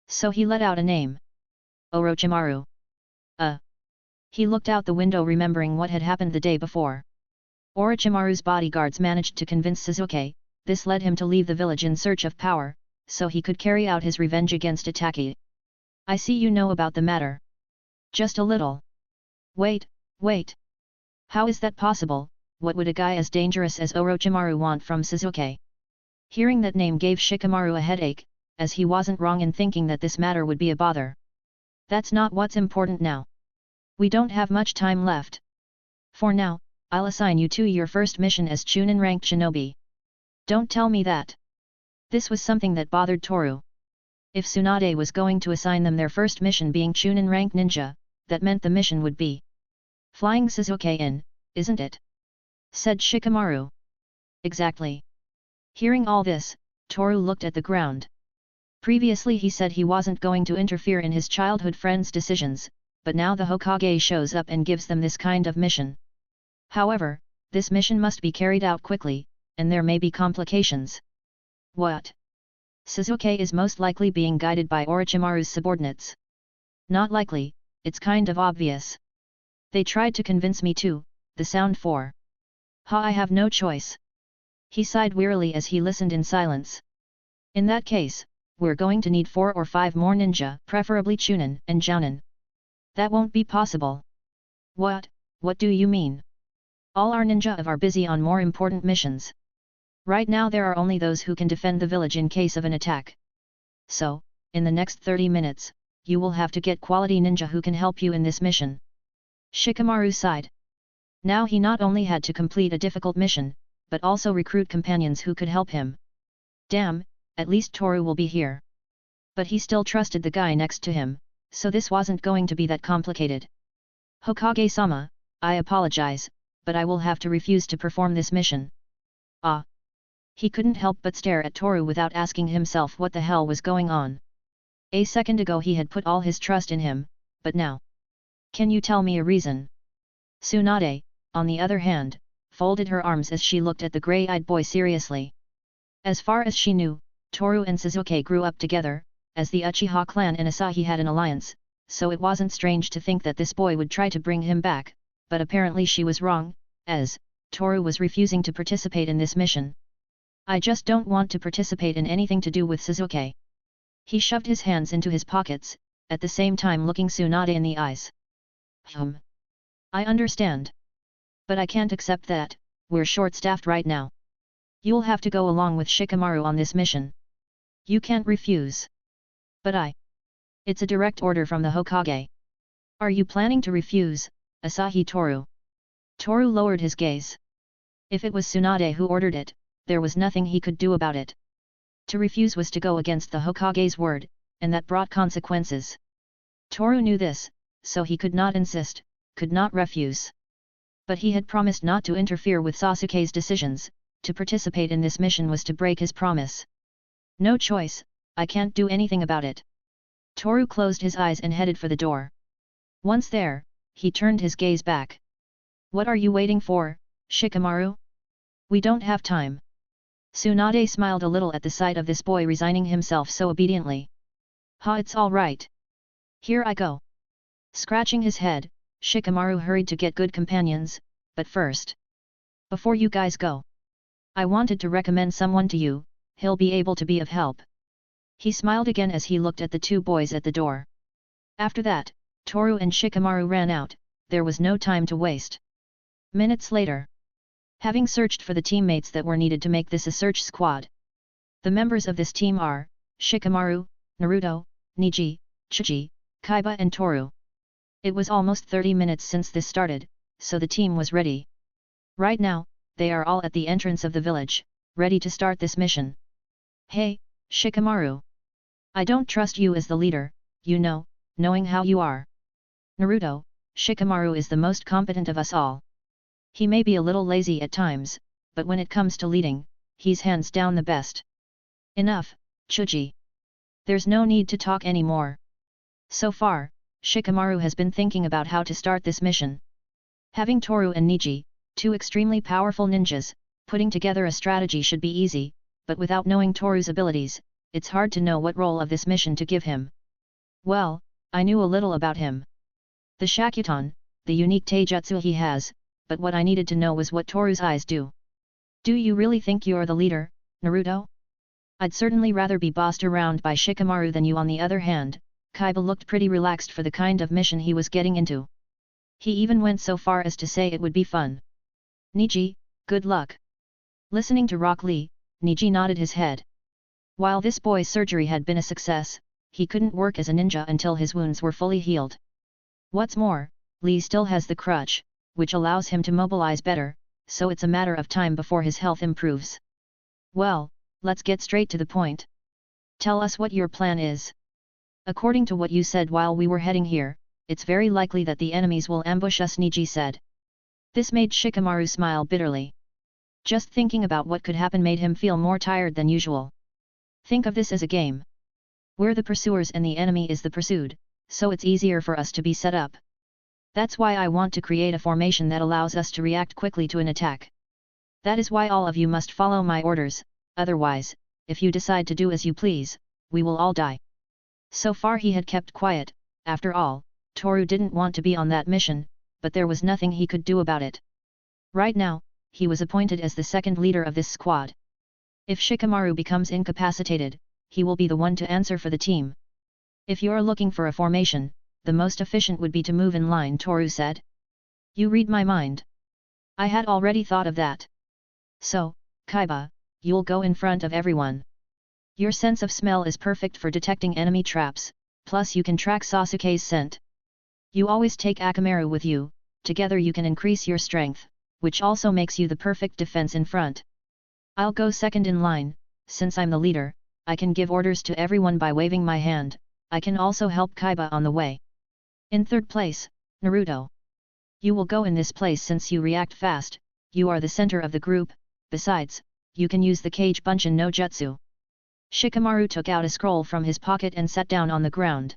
B: So he let out a name. Orochimaru. He looked out the window remembering what had happened the day before. Orochimaru's bodyguards managed to convince Shizuke, this led him to leave the village in search of power, so he could carry out his revenge against Itaki. I see you know about the matter. Just a little. Wait. How is that possible? What would a guy as dangerous as Orochimaru want from Shizuke? Hearing that name gave Shikamaru a headache, as he wasn't wrong in thinking that this matter would be a bother. That's not what's important now. We don't have much time left. For now, I'll assign you to your first mission as Chunin-ranked shinobi. Don't tell me that. This was something that bothered Toru. If Tsunade was going to assign them their first mission being Chunin-ranked ninja, that meant the mission would be flying Shizuke in, isn't it? Said Shikamaru. Exactly. Hearing all this, Toru looked at the ground. Previously he said he wasn't going to interfere in his childhood friend's decisions, but now the Hokage shows up and gives them this kind of mission. However, this mission must be carried out quickly, and there may be complications. What? Shizuke is most likely being guided by Orochimaru's subordinates. Not likely, it's kind of obvious. They tried to convince me too, the Sound Four. Ha, I have no choice. He sighed wearily as he listened in silence. In that case, we're going to need 4 or 5 more ninja, preferably Chunin and Jounin. That won't be possible. What do you mean? All our ninja are busy on more important missions. Right now there are only those who can defend the village in case of an attack. So, in the next 30 minutes, you will have to get quality ninja who can help you in this mission. Shikamaru sighed. Now he not only had to complete a difficult mission, but also recruit companions who could help him. Damn, at least Toru will be here. But he still trusted the guy next to him, so this wasn't going to be that complicated. Hokage-sama, I apologize, but I will have to refuse to perform this mission. Ah! He couldn't help but stare at Toru without asking himself what the hell was going on. A second ago he had put all his trust in him, but now. Can you tell me a reason? Tsunade, on the other hand, folded her arms as she looked at the grey-eyed boy seriously. As far as she knew, Toru and Sasuke grew up together, as the Uchiha clan and Asahi had an alliance, so it wasn't strange to think that this boy would try to bring him back, but apparently she was wrong, as Toru was refusing to participate in this mission. I just don't want to participate in anything to do with Sasuke. He shoved his hands into his pockets, at the same time looking Tsunade in the eyes. I understand. But I can't accept that, we're short-staffed right now. You'll have to go along with Shikamaru on this mission. You can't refuse. But It's a direct order from the Hokage. Are you planning to refuse, Asahi Toru? Toru lowered his gaze. If it was Tsunade who ordered it, there was nothing he could do about it. To refuse was to go against the Hokage's word, and that brought consequences. Toru knew this, so he could not insist, could not refuse. But he had promised not to interfere with Sasuke's decisions, to participate in this mission was to break his promise. No choice, I can't do anything about it. Toru closed his eyes and headed for the door. Once there, he turned his gaze back. What are you waiting for, Shikamaru? We don't have time. Tsunade smiled a little at the sight of this boy resigning himself so obediently. It's all right. Here I go. Scratching his head, Shikamaru hurried to get good companions, but first. Before you guys go. I wanted to recommend someone to you, he'll be able to be of help. He smiled again as he looked at the two boys at the door. After that, Toru and Shikamaru ran out, there was no time to waste. Minutes later. Having searched for the teammates that were needed to make this a search squad. The members of this team are, Shikamaru, Naruto, Neji, Chuji, Kaiba and Toru. It was almost 30 minutes since this started, so the team was ready. Right now, they are all at the entrance of the village, ready to start this mission. Hey, Shikamaru. I don't trust you as the leader, you know, knowing how you are. Naruto, Shikamaru is the most competent of us all. He may be a little lazy at times, but when it comes to leading, he's hands down the best. Enough, Chuji. There's no need to talk anymore. So far, Shikamaru has been thinking about how to start this mission. Having Toru and Neji, two extremely powerful ninjas, putting together a strategy should be easy, but without knowing Toru's abilities, it's hard to know what role of this mission to give him. Well, I knew a little about him. The Shakuton, the unique taijutsu he has, but what I needed to know was what Toru's eyes do. Do you really think you're the leader, Naruto? I'd certainly rather be bossed around by Shikamaru than you. On the other hand, Kaiba looked pretty relaxed for the kind of mission he was getting into. He even went so far as to say it would be fun. Neji, good luck. Listening to Rock Lee, Neji nodded his head. While this boy's surgery had been a success, he couldn't work as a ninja until his wounds were fully healed. What's more, Lee still has the crutch, which allows him to mobilize better, so it's a matter of time before his health improves. Well, let's get straight to the point. Tell us what your plan is. According to what you said while we were heading here, it's very likely that the enemies will ambush us, Neji said. This made Shikamaru smile bitterly. Just thinking about what could happen made him feel more tired than usual. Think of this as a game. We're the pursuers and the enemy is the pursued, so it's easier for us to be set up. That's why I want to create a formation that allows us to react quickly to an attack. That is why all of you must follow my orders, otherwise, if you decide to do as you please, we will all die. So far he had kept quiet, after all, Toru didn't want to be on that mission, but there was nothing he could do about it. Right now, he was appointed as the second leader of this squad. If Shikamaru becomes incapacitated, he will be the one to answer for the team. If you're looking for a formation, the most efficient would be to move in line, Toru said. You read my mind. I had already thought of that. So, Kaiba, you'll go in front of everyone. Your sense of smell is perfect for detecting enemy traps, plus you can track Sasuke's scent. You always take Akamaru with you, together you can increase your strength, which also makes you the perfect defense in front. I'll go second in line, since I'm the leader, I can give orders to everyone by waving my hand, I can also help Kaiba on the way. In third place, Naruto. You will go in this place since you react fast, you are the center of the group, besides, you can use the Kage Bunshin no Jutsu. Shikamaru took out a scroll from his pocket and sat down on the ground.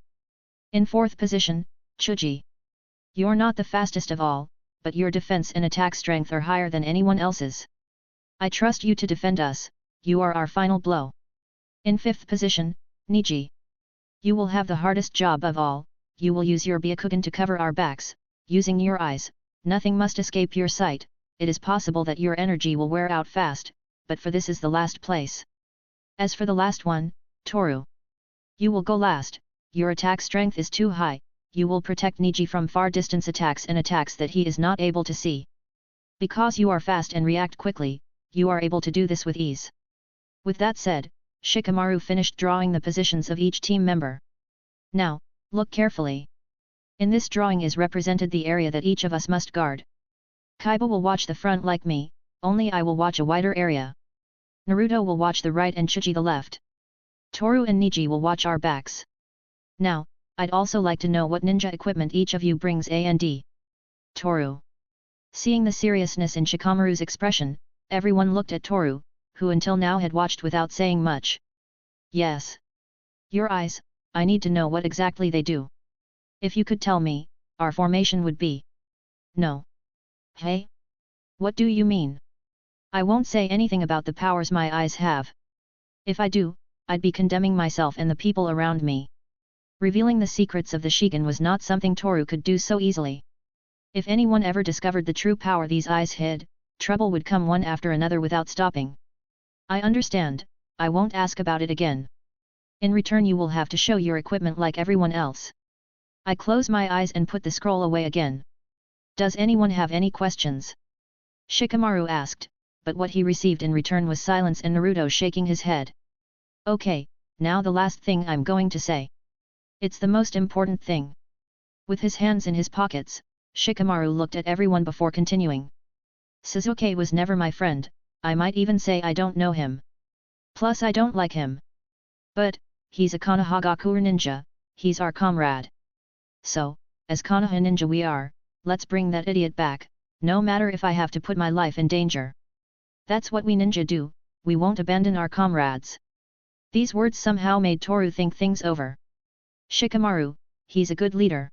B: In fourth position, Chuji. You're not the fastest of all, but your defense and attack strength are higher than anyone else's. I trust you to defend us, you are our final blow. In fifth position, Niji. You will have the hardest job of all, you will use your Byakugan to cover our backs, using your eyes, nothing must escape your sight, it is possible that your energy will wear out fast, but for this is the last place. As for the last one, Toru. You will go last, your attack strength is too high, you will protect Niji from far distance attacks and attacks that he is not able to see. Because you are fast and react quickly, you are able to do this with ease. With that said, Shikamaru finished drawing the positions of each team member. Now, look carefully. In this drawing is represented the area that each of us must guard. Kaiba will watch the front like me, only I will watch a wider area. Naruto will watch the right and Chuji the left. Toru and Niji will watch our backs. Now, I'd also like to know what ninja equipment each of you brings and. Toru. Seeing the seriousness in Shikamaru's expression, everyone looked at Toru, who until now had watched without saying much. Yes. Your eyes, I need to know what exactly they do. If you could tell me, our formation would be. No. Hey? What do you mean? I won't say anything about the powers my eyes have. If I do, I'd be condemning myself and the people around me. Revealing the secrets of the Shigan was not something Toru could do so easily. If anyone ever discovered the true power these eyes hid, trouble would come one after another without stopping. I understand, I won't ask about it again. In return you will have to show your equipment like everyone else. I close my eyes and put the scroll away again. Does anyone have any questions? Shikamaru asked, but what he received in return was silence and Naruto shaking his head. Okay, now the last thing I'm going to say. It's the most important thing. With his hands in his pockets, Shikamaru looked at everyone before continuing. Sasuke was never my friend, I might even say I don't know him. Plus I don't like him. But, he's a Konohagakure ninja, he's our comrade. So, as Konoha ninja we are, let's bring that idiot back, no matter if I have to put my life in danger. That's what we ninja do, we won't abandon our comrades. These words somehow made Toru think things over. Shikamaru, he's a good leader.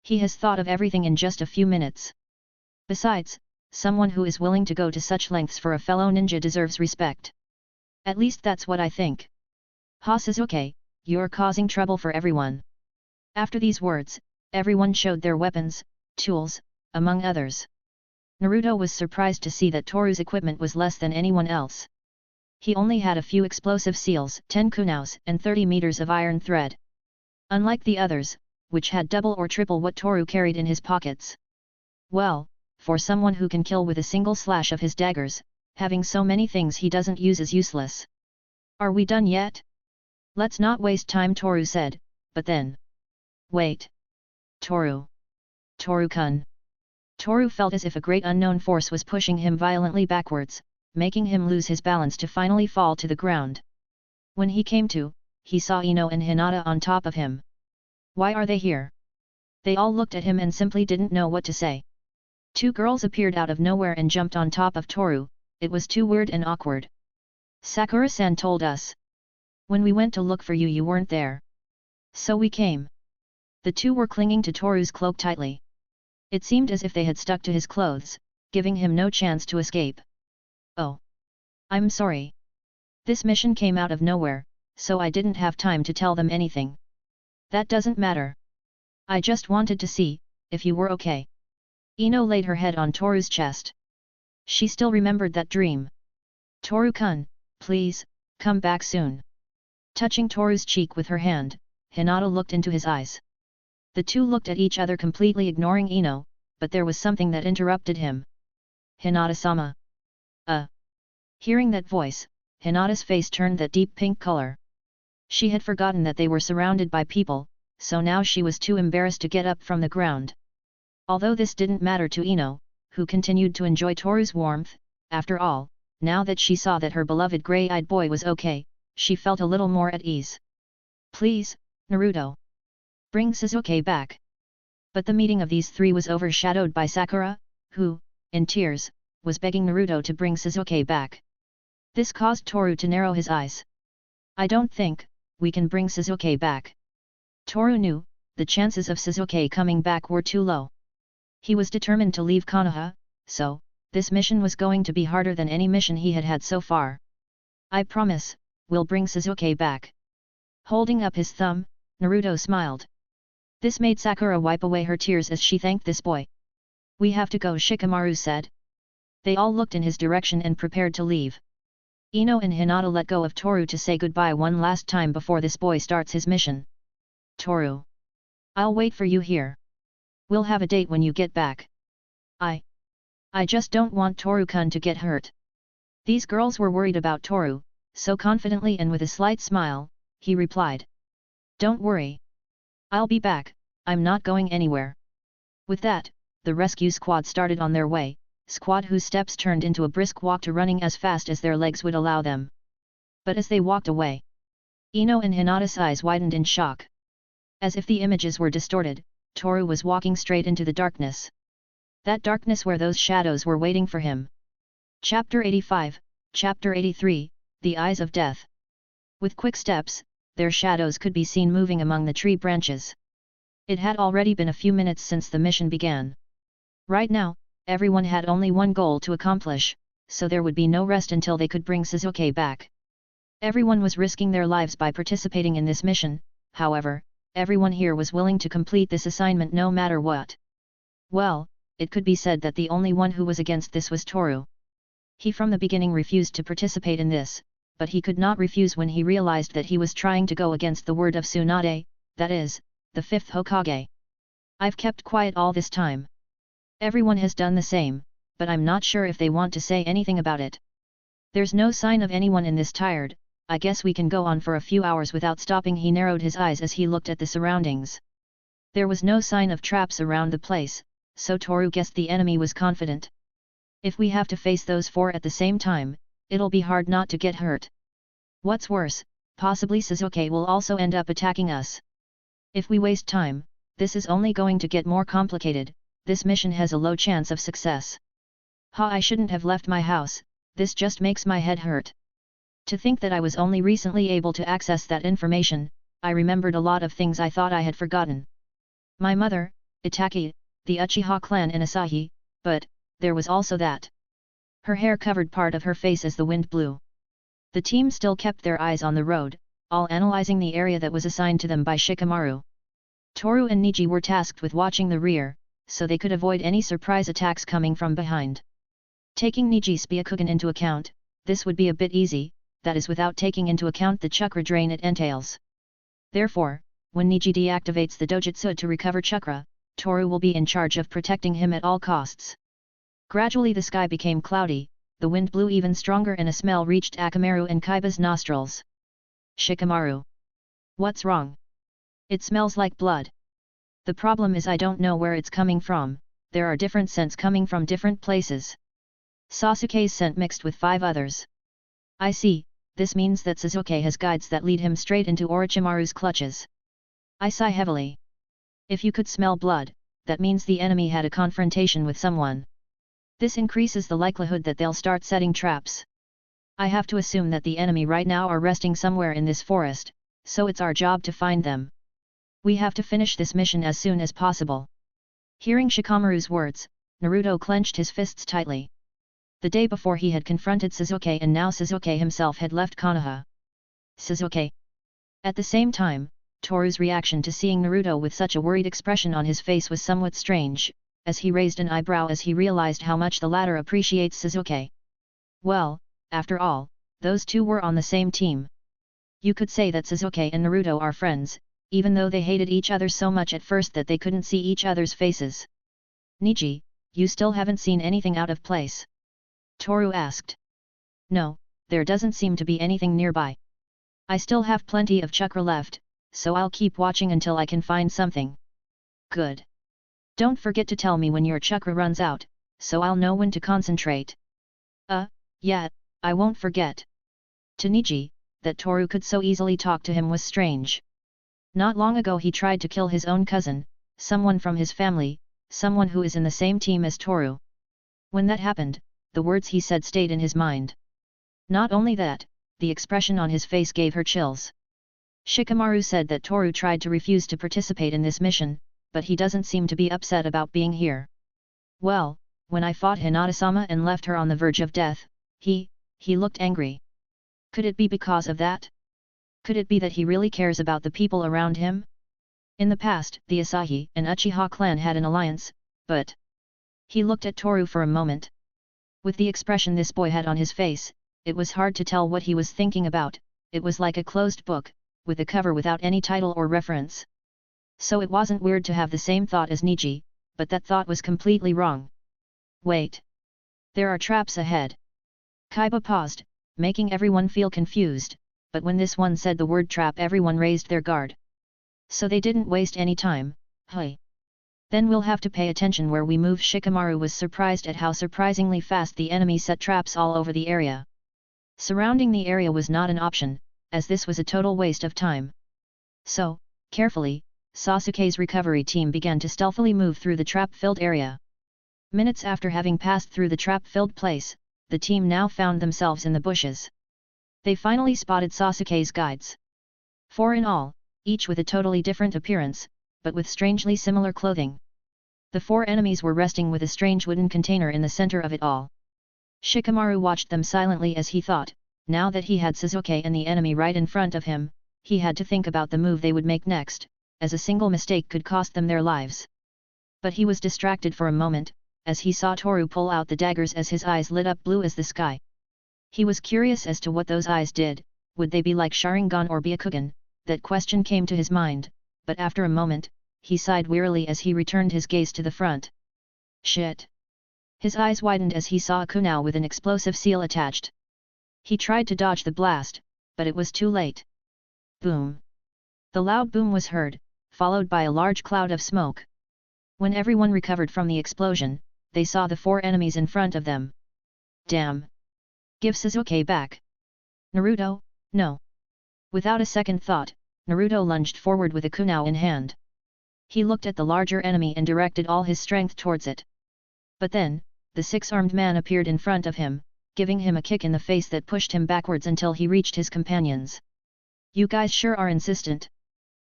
B: He has thought of everything in just a few minutes. Besides, someone who is willing to go to such lengths for a fellow ninja deserves respect. At least that's what I think. Ha Sasuke, you're causing trouble for everyone. After these words, everyone showed their weapons, tools, among others. Naruto was surprised to see that Toru's equipment was less than anyone else. He only had a few explosive seals, 10 kunaus, and 30 meters of iron thread. Unlike the others, which had double or triple what Toru carried in his pockets. Well, for someone who can kill with a single slash of his daggers, having so many things he doesn't use is useless. Are we done yet? Let's not waste time, Toru said, but then. Wait. Toru. Toru-kun. Toru felt as if a great unknown force was pushing him violently backwards, making him lose his balance to finally fall to the ground. When he came to, he saw Ino and Hinata on top of him. Why are they here? They all looked at him and simply didn't know what to say. Two girls appeared out of nowhere and jumped on top of Toru, it was too weird and awkward. Sakura-san told us. When we went to look for you, you weren't there. So we came. The two were clinging to Toru's cloak tightly. It seemed as if they had stuck to his clothes, giving him no chance to escape. Oh. I'm sorry. This mission came out of nowhere, so I didn't have time to tell them anything. That doesn't matter. I just wanted to see, if you were okay. Ino laid her head on Toru's chest. She still remembered that dream. Toru-kun, please, come back soon. Touching Toru's cheek with her hand, Hinata looked into his eyes. The two looked at each other completely ignoring Ino, but there was something that interrupted him. Hinata-sama. Hearing that voice, Hinata's face turned that deep pink color. She had forgotten that they were surrounded by people, so now she was too embarrassed to get up from the ground. Although this didn't matter to Ino, who continued to enjoy Toru's warmth, after all, now that she saw that her beloved grey-eyed boy was okay, she felt a little more at ease. Please, Naruto. Bring Sasuke back. But the meeting of these three was overshadowed by Sakura, who, in tears, was begging Naruto to bring Sasuke back. This caused Toru to narrow his eyes. I don't think we can bring Sasuke back. Toru knew the chances of Sasuke coming back were too low. He was determined to leave Konoha, so this mission was going to be harder than any mission he had had so far. I promise, we'll bring Sasuke back. Holding up his thumb, Naruto smiled. This made Sakura wipe away her tears as she thanked this boy. We have to go, Shikamaru said. They all looked in his direction and prepared to leave. Ino and Hinata let go of Toru to say goodbye one last time before this boy starts his mission. Toru. I'll wait for you here. We'll have a date when you get back. I just don't want Toru-kun to get hurt. These girls were worried about Toru, so confidently and with a slight smile, he replied. Don't worry. I'll be back, I'm not going anywhere. With that, the rescue squad started on their way, squad whose steps turned into a brisk walk to running as fast as their legs would allow them. But as they walked away, Ino and Hinata's eyes widened in shock. As if the images were distorted, Toru was walking straight into the darkness. That darkness where those shadows were waiting for him. Chapter 85, Chapter 83, The Eyes of Death. With quick steps, their shadows could be seen moving among the tree branches. It had already been a few minutes since the mission began. Right now, everyone had only one goal to accomplish, so there would be no rest until they could bring Sasuke back. Everyone was risking their lives by participating in this mission, however, everyone here was willing to complete this assignment no matter what. Well, it could be said that the only one who was against this was Toru. He from the beginning refused to participate in this, but he could not refuse when he realized that he was trying to go against the word of Tsunade, that is, the fifth Hokage. I've kept quiet all this time. Everyone has done the same, but I'm not sure if they want to say anything about it. There's no sign of anyone in this tired, I guess we can go on for a few hours without stopping. He narrowed his eyes as he looked at the surroundings. There was no sign of traps around the place, so Toru guessed the enemy was confident. If we have to face those four at the same time, it'll be hard not to get hurt. What's worse, possibly Sasuke will also end up attacking us. If we waste time, this is only going to get more complicated. This mission has a low chance of success. I shouldn't have left my house, this just makes my head hurt. To think that I was only recently able to access that information, I remembered a lot of things I thought I had forgotten. My mother, Itaki, the Uchiha clan and Asahi, but, there was also that. Her hair covered part of her face as the wind blew. The team still kept their eyes on the road, all analyzing the area that was assigned to them by Shikamaru. Toru and Niji were tasked with watching the rear, so they could avoid any surprise attacks coming from behind. Taking Niji's Byakugan into account, this would be a bit easy, that is without taking into account the chakra drain it entails. Therefore, when Niji deactivates the dojutsu to recover chakra, Toru will be in charge of protecting him at all costs. Gradually the sky became cloudy, the wind blew even stronger and a smell reached Akamaru and Kaiba's nostrils. Shikamaru. What's wrong? It smells like blood. The problem is I don't know where it's coming from, there are different scents coming from different places. Sasuke's scent mixed with 5 others. I see, this means that Sasuke has guides that lead him straight into Orochimaru's clutches. I sigh heavily. If you could smell blood, that means the enemy had a confrontation with someone. This increases the likelihood that they'll start setting traps. I have to assume that the enemy right now are resting somewhere in this forest, so it's our job to find them. We have to finish this mission as soon as possible. Hearing Shikamaru's words, Naruto clenched his fists tightly. The day before he had confronted Sasuke and now Sasuke himself had left Konoha. Sasuke. At the same time, Toru's reaction to seeing Naruto with such a worried expression on his face was somewhat strange, as he raised an eyebrow as he realized how much the latter appreciates Sasuke. Well, after all, those two were on the same team. You could say that Sasuke and Naruto are friends, even though they hated each other so much at first that they couldn't see each other's faces. Niji, you still haven't seen anything out of place? Toru asked. No, there doesn't seem to be anything nearby. I still have plenty of chakra left, so I'll keep watching until I can find something. Good. Don't forget to tell me when your chakra runs out, so I'll know when to concentrate. Yeah, I won't forget. To Niji, that Toru could so easily talk to him was strange. Not long ago he tried to kill his own cousin, someone from his family, someone who is in the same team as Toru. When that happened, the words he said stayed in his mind. Not only that, the expression on his face gave her chills. Shikamaru said that Toru tried to refuse to participate in this mission, but he doesn't seem to be upset about being here. Well, when I fought Hinata-sama and left her on the verge of death, he looked angry. Could it be because of that? Could it be that he really cares about the people around him? In the past, the Asahi and Uchiha clan had an alliance, but... He looked at Toru for a moment. With the expression this boy had on his face, it was hard to tell what he was thinking about. It was like a closed book, with a cover without any title or reference. So it wasn't weird to have the same thought as Niji, but that thought was completely wrong. Wait. There are traps ahead. Kaiba paused, making everyone feel confused, but when this one said the word trap everyone raised their guard. So they didn't waste any time. Hey. Then we'll have to pay attention where we move. Shikamaru was surprised at how surprisingly fast the enemy set traps all over the area. Surrounding the area was not an option, as this was a total waste of time. So, carefully, Sasuke's recovery team began to stealthily move through the trap-filled area. Minutes after having passed through the trap-filled place, the team now found themselves in the bushes. They finally spotted Sasuke's guides. 4 in all, each with a totally different appearance, but with strangely similar clothing. The 4 enemies were resting with a strange wooden container in the center of it all. Shikamaru watched them silently as he thought, now that he had Sasuke and the enemy right in front of him, he had to think about the move they would make next, as a single mistake could cost them their lives. But he was distracted for a moment, as he saw Toru pull out the daggers as his eyes lit up blue as the sky. He was curious as to what those eyes did. Would they be like Sharingan or Byakugan? That question came to his mind, but after a moment, he sighed wearily as he returned his gaze to the front. Shit! His eyes widened as he saw a kunai with an explosive seal attached. He tried to dodge the blast, but it was too late. Boom! The loud boom was heard, followed by a large cloud of smoke. When everyone recovered from the explosion, they saw the 4 enemies in front of them. Damn! Give Sasuke back! Naruto, no! Without a second thought, Naruto lunged forward with a kunai in hand. He looked at the larger enemy and directed all his strength towards it. But then, the 6-armed man appeared in front of him, giving him a kick in the face that pushed him backwards until he reached his companions. You guys sure are insistent.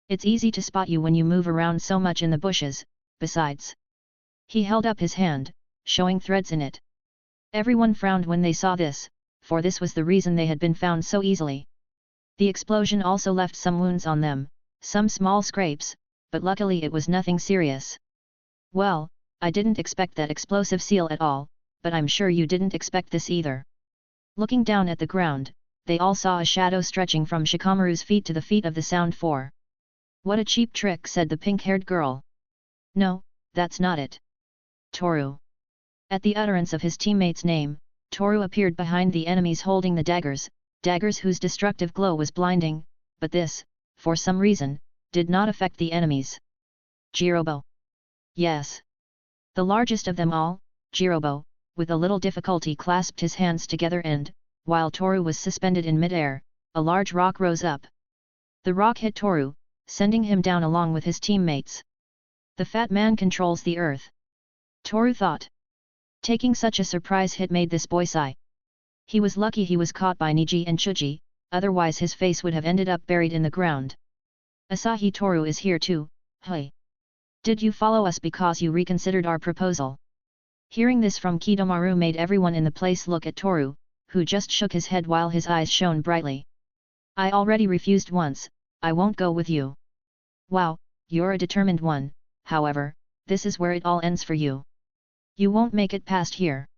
B: It's easy to spot you when you move around so much in the bushes, besides. He held up his hand, showing threads in it. Everyone frowned when they saw this, for this was the reason they had been found so easily. The explosion also left some wounds on them, some small scrapes, but luckily it was nothing serious. Well, I didn't expect that explosive seal at all, but I'm sure you didn't expect this either. Looking down at the ground, they all saw a shadow stretching from Shikamaru's feet to the feet of the Sound 4. What a cheap trick, said the pink-haired girl. No, that's not it. Toru. At the utterance of his teammate's name, Toru appeared behind the enemies holding the daggers whose destructive glow was blinding, but this, for some reason, did not affect the enemies. Jirobo. Yes. The largest of them all, Jirobo, with a little difficulty clasped his hands together and, while Toru was suspended in mid-air, a large rock rose up. The rock hit Toru, sending him down along with his teammates. The fat man controls the earth. Toru thought. Taking such a surprise hit made this boy sigh. He was lucky he was caught by Niji and Chuji, otherwise his face would have ended up buried in the ground. Asahi, Toru is here too, hey. Did you follow us because you reconsidered our proposal? Hearing this from Kidomaru made everyone in the place look at Toru, who just shook his head while his eyes shone brightly. I already refused once, I won't go with you. Wow, you're a determined one, however, this is where it all ends for you. You won't make it past here.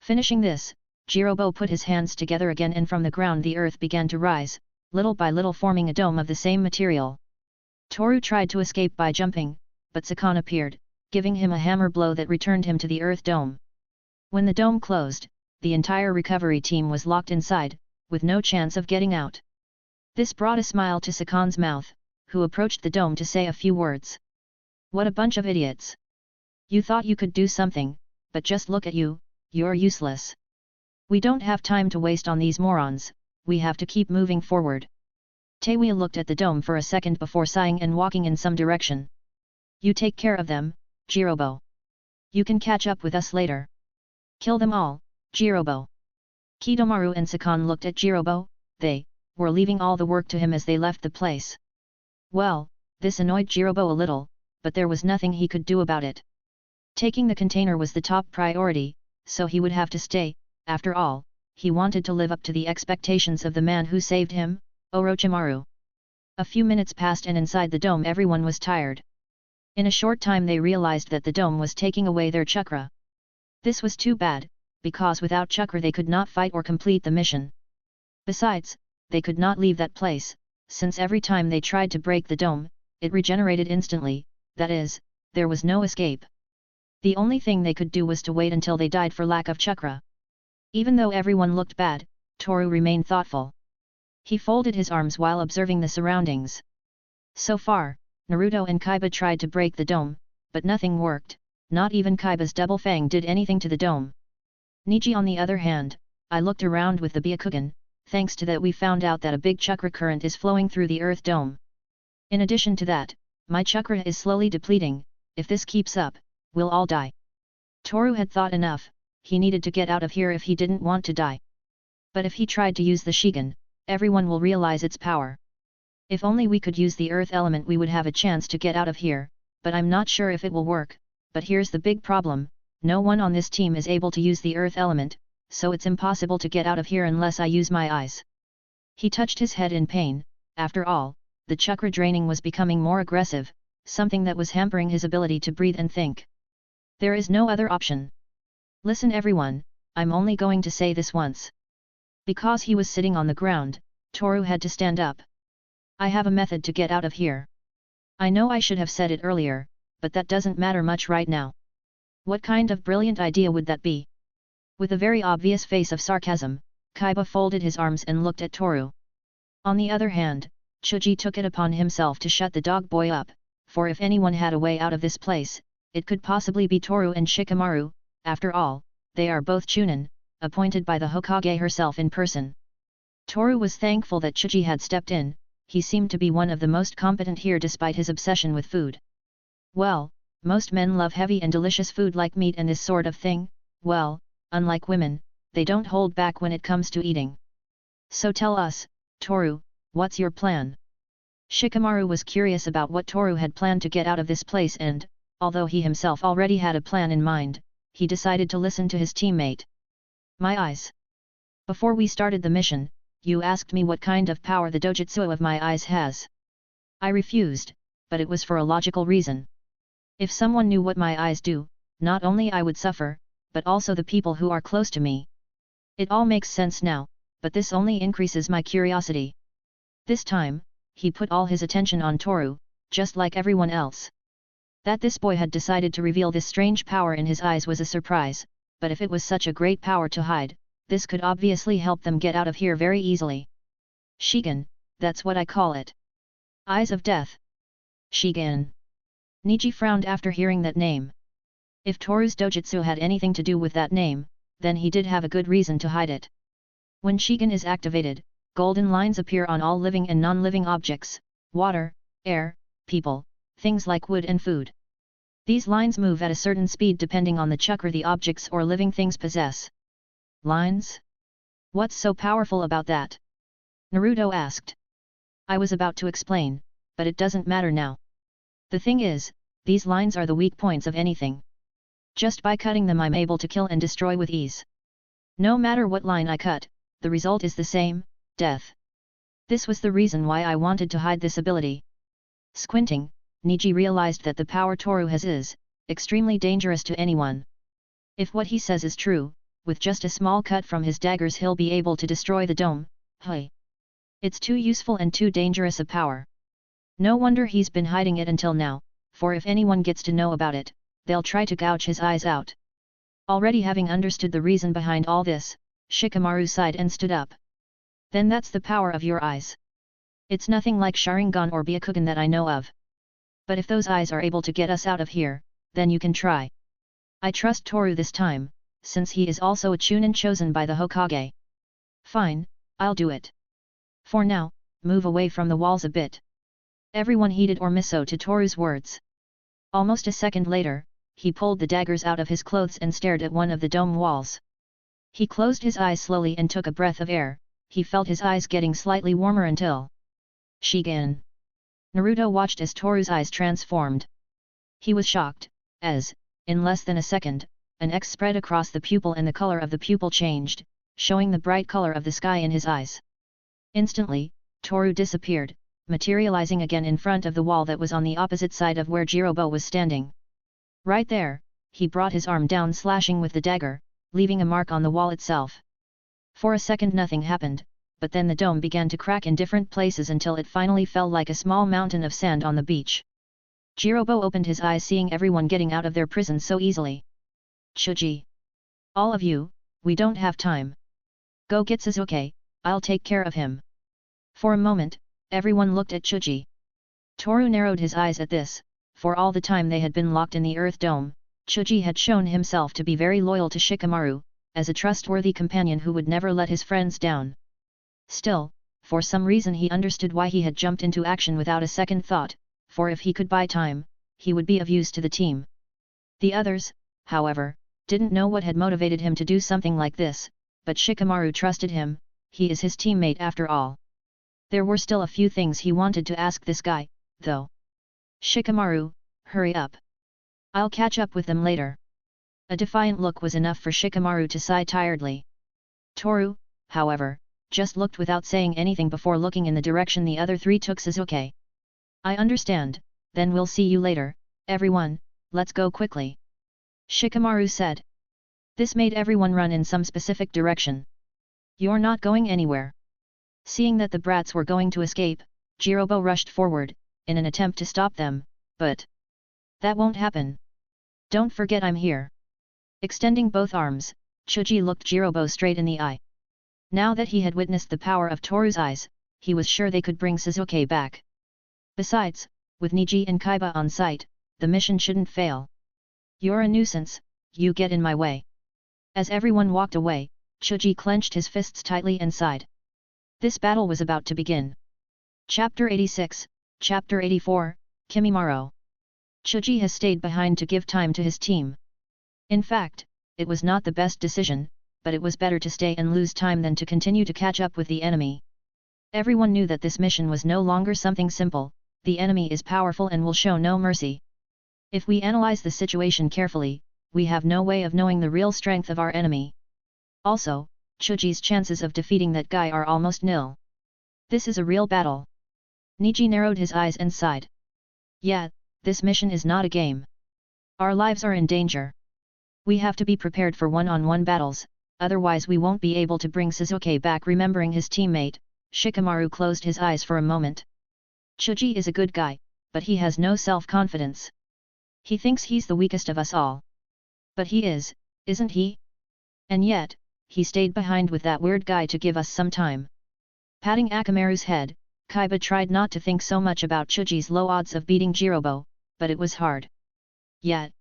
B: Finishing this, Jirobo put his hands together again and from the ground the earth began to rise, little by little forming a dome of the same material. Toru tried to escape by jumping, but Sakon appeared, giving him a hammer blow that returned him to the earth dome. When the dome closed, the entire recovery team was locked inside, with no chance of getting out. This brought a smile to Sakon's mouth, who approached the dome to say a few words. What a bunch of idiots! You thought you could do something, but just look at you, you're useless. We don't have time to waste on these morons, we have to keep moving forward. Taewei looked at the dome for a second before sighing and walking in some direction. You take care of them, Jirobo. You can catch up with us later. Kill them all, Jirobo. Kidomaru and Sakan looked at Jirobo, they were leaving all the work to him as they left the place. Well, this annoyed Jirobo a little, but there was nothing he could do about it. Taking the container was the top priority, so he would have to stay. After all, he wanted to live up to the expectations of the man who saved him, Orochimaru. A few minutes passed and inside the dome everyone was tired. In a short time they realized that the dome was taking away their chakra. This was too bad, because without chakra they could not fight or complete the mission. Besides, they could not leave that place, since every time they tried to break the dome, it regenerated instantly, that is, there was no escape. The only thing they could do was to wait until they died for lack of chakra. Even though everyone looked bad, Toru remained thoughtful. He folded his arms while observing the surroundings. So far, Naruto and Kaiba tried to break the dome, but nothing worked, not even Kaiba's double fang did anything to the dome. Niji on the other hand, I looked around with the Byakugan, thanks to that we found out that a big chakra current is flowing through the earth dome. In addition to that, my chakra is slowly depleting, if this keeps up, we'll all die. Toru had thought enough, he needed to get out of here if he didn't want to die. But if he tried to use the Shigan, everyone will realize its power. If only we could use the earth element we would have a chance to get out of here, but I'm not sure if it will work, but here's the big problem, no one on this team is able to use the earth element, so it's impossible to get out of here unless I use my eyes. He touched his head in pain, after all, the chakra draining was becoming more aggressive, something that was hampering his ability to breathe and think. There is no other option. Listen everyone, I'm only going to say this once. Because he was sitting on the ground, Toru had to stand up. I have a method to get out of here. I know I should have said it earlier, but that doesn't matter much right now. What kind of brilliant idea would that be? With a very obvious face of sarcasm, Kaiba folded his arms and looked at Toru. On the other hand, Chuji took it upon himself to shut the dog boy up, for if anyone had a way out of this place, it could possibly be Toru and Shikamaru. After all, they are both Chunin, appointed by the Hokage herself in person. Toru was thankful that Chuji had stepped in, he seemed to be one of the most competent here despite his obsession with food. Well, most men love heavy and delicious food like meat and this sort of thing, well, unlike women, they don't hold back when it comes to eating. So tell us, Toru, what's your plan? Shikamaru was curious about what Toru had planned to get out of this place and, although he himself already had a plan in mind, he decided to listen to his teammate. My eyes. Before we started the mission, you asked me what kind of power the dojutsu of my eyes has. I refused, but it was for a logical reason. If someone knew what my eyes do, not only I would suffer, but also the people who are close to me. It all makes sense now, but this only increases my curiosity. This time, he put all his attention on Toru, just like everyone else. That this boy had decided to reveal this strange power in his eyes was a surprise, but if it was such a great power to hide, this could obviously help them get out of here very easily. Shigan, that's what I call it. Eyes of Death. Shigan. Niji frowned after hearing that name. If Toru's dojutsu had anything to do with that name, then he did have a good reason to hide it. When Shigan is activated, golden lines appear on all living and non-living objects, water, air, people, things like wood and food. These lines move at a certain speed depending on the chakra the objects or living things possess. Lines? What's so powerful about that? Naruto asked. I was about to explain, but it doesn't matter now. The thing is, these lines are the weak points of anything. Just by cutting them I'm able to kill and destroy with ease. No matter what line I cut, the result is the same, death. This was the reason why I wanted to hide this ability. Squinting, Niji realized that the power Toru has is extremely dangerous to anyone. If what he says is true, with just a small cut from his daggers he'll be able to destroy the dome. Hey! It's too useful and too dangerous a power. No wonder he's been hiding it until now, for if anyone gets to know about it, they'll try to gouge his eyes out. Already having understood the reason behind all this, Shikamaru sighed and stood up. Then that's the power of your eyes. It's nothing like Sharingan or Byakugan that I know of. But if those eyes are able to get us out of here, then you can try. I trust Toru this time, since he is also a Chunin chosen by the Hokage. Fine, I'll do it. For now, move away from the walls a bit. Everyone heeded Ormiso to Toru's words. Almost a second later, he pulled the daggers out of his clothes and stared at one of the dome walls. He closed his eyes slowly and took a breath of air. He felt his eyes getting slightly warmer until... Shigen. Naruto watched as Toru's eyes transformed. He was shocked, as, in less than a second, an X spread across the pupil and the color of the pupil changed, showing the bright color of the sky in his eyes. Instantly, Toru disappeared, materializing again in front of the wall that was on the opposite side of where Jirobo was standing. Right there, he brought his arm down, slashing with the dagger, leaving a mark on the wall itself. For a second nothing happened, but then the dome began to crack in different places until it finally fell like a small mountain of sand on the beach. Jirobo opened his eyes, seeing everyone getting out of their prison so easily. Chuji! All of you, we don't have time. Go get Sasuke, I'll take care of him. For a moment, everyone looked at Chuji. Toru narrowed his eyes at this. For all the time they had been locked in the Earth Dome, Chuji had shown himself to be very loyal to Shikamaru, as a trustworthy companion who would never let his friends down. Still, for some reason he understood why he had jumped into action without a second thought, for if he could buy time, he would be of use to the team. The others, however, didn't know what had motivated him to do something like this, but Shikamaru trusted him. He is his teammate after all. There were still a few things he wanted to ask this guy, though. Shikamaru, hurry up. I'll catch up with them later. A defiant look was enough for Shikamaru to sigh tiredly. Toru, however, just looked without saying anything before looking in the direction the other three took. Sasuke. I understand, then we'll see you later, everyone, let's go quickly. Shikamaru said. This made everyone run in some specific direction. You're not going anywhere. Seeing that the brats were going to escape, Jirobo rushed forward, in an attempt to stop them, but... that won't happen. Don't forget I'm here. Extending both arms, Chuji looked Jirobo straight in the eye. Now that he had witnessed the power of Toru's eyes, he was sure they could bring Sasuke back. Besides, with Niji and Kaiba on site, the mission shouldn't fail. You're a nuisance, you get in my way. As everyone walked away, Chuji clenched his fists tightly and sighed. This battle was about to begin. Chapter 86, Chapter 84, Kimimaro. Chuji has stayed behind to give time to his team. In fact, it was not the best decision, but it was better to stay and lose time than to continue to catch up with the enemy. Everyone knew that this mission was no longer something simple. The enemy is powerful and will show no mercy. If we analyze the situation carefully, we have no way of knowing the real strength of our enemy. Also, Chuji's chances of defeating that guy are almost nil. This is a real battle. Niji narrowed his eyes and sighed. Yeah, this mission is not a game. Our lives are in danger. We have to be prepared for one-on-one battles, otherwise we won't be able to bring Sasuke back. Remembering his teammate, Shikamaru closed his eyes for a moment. Chuji is a good guy, but he has no self-confidence. He thinks he's the weakest of us all. But he is, isn't he? And yet, he stayed behind with that weird guy to give us some time. Patting Akamaru's head, Kaiba tried not to think so much about Chuji's low odds of beating Jirobo, but it was hard. Yet,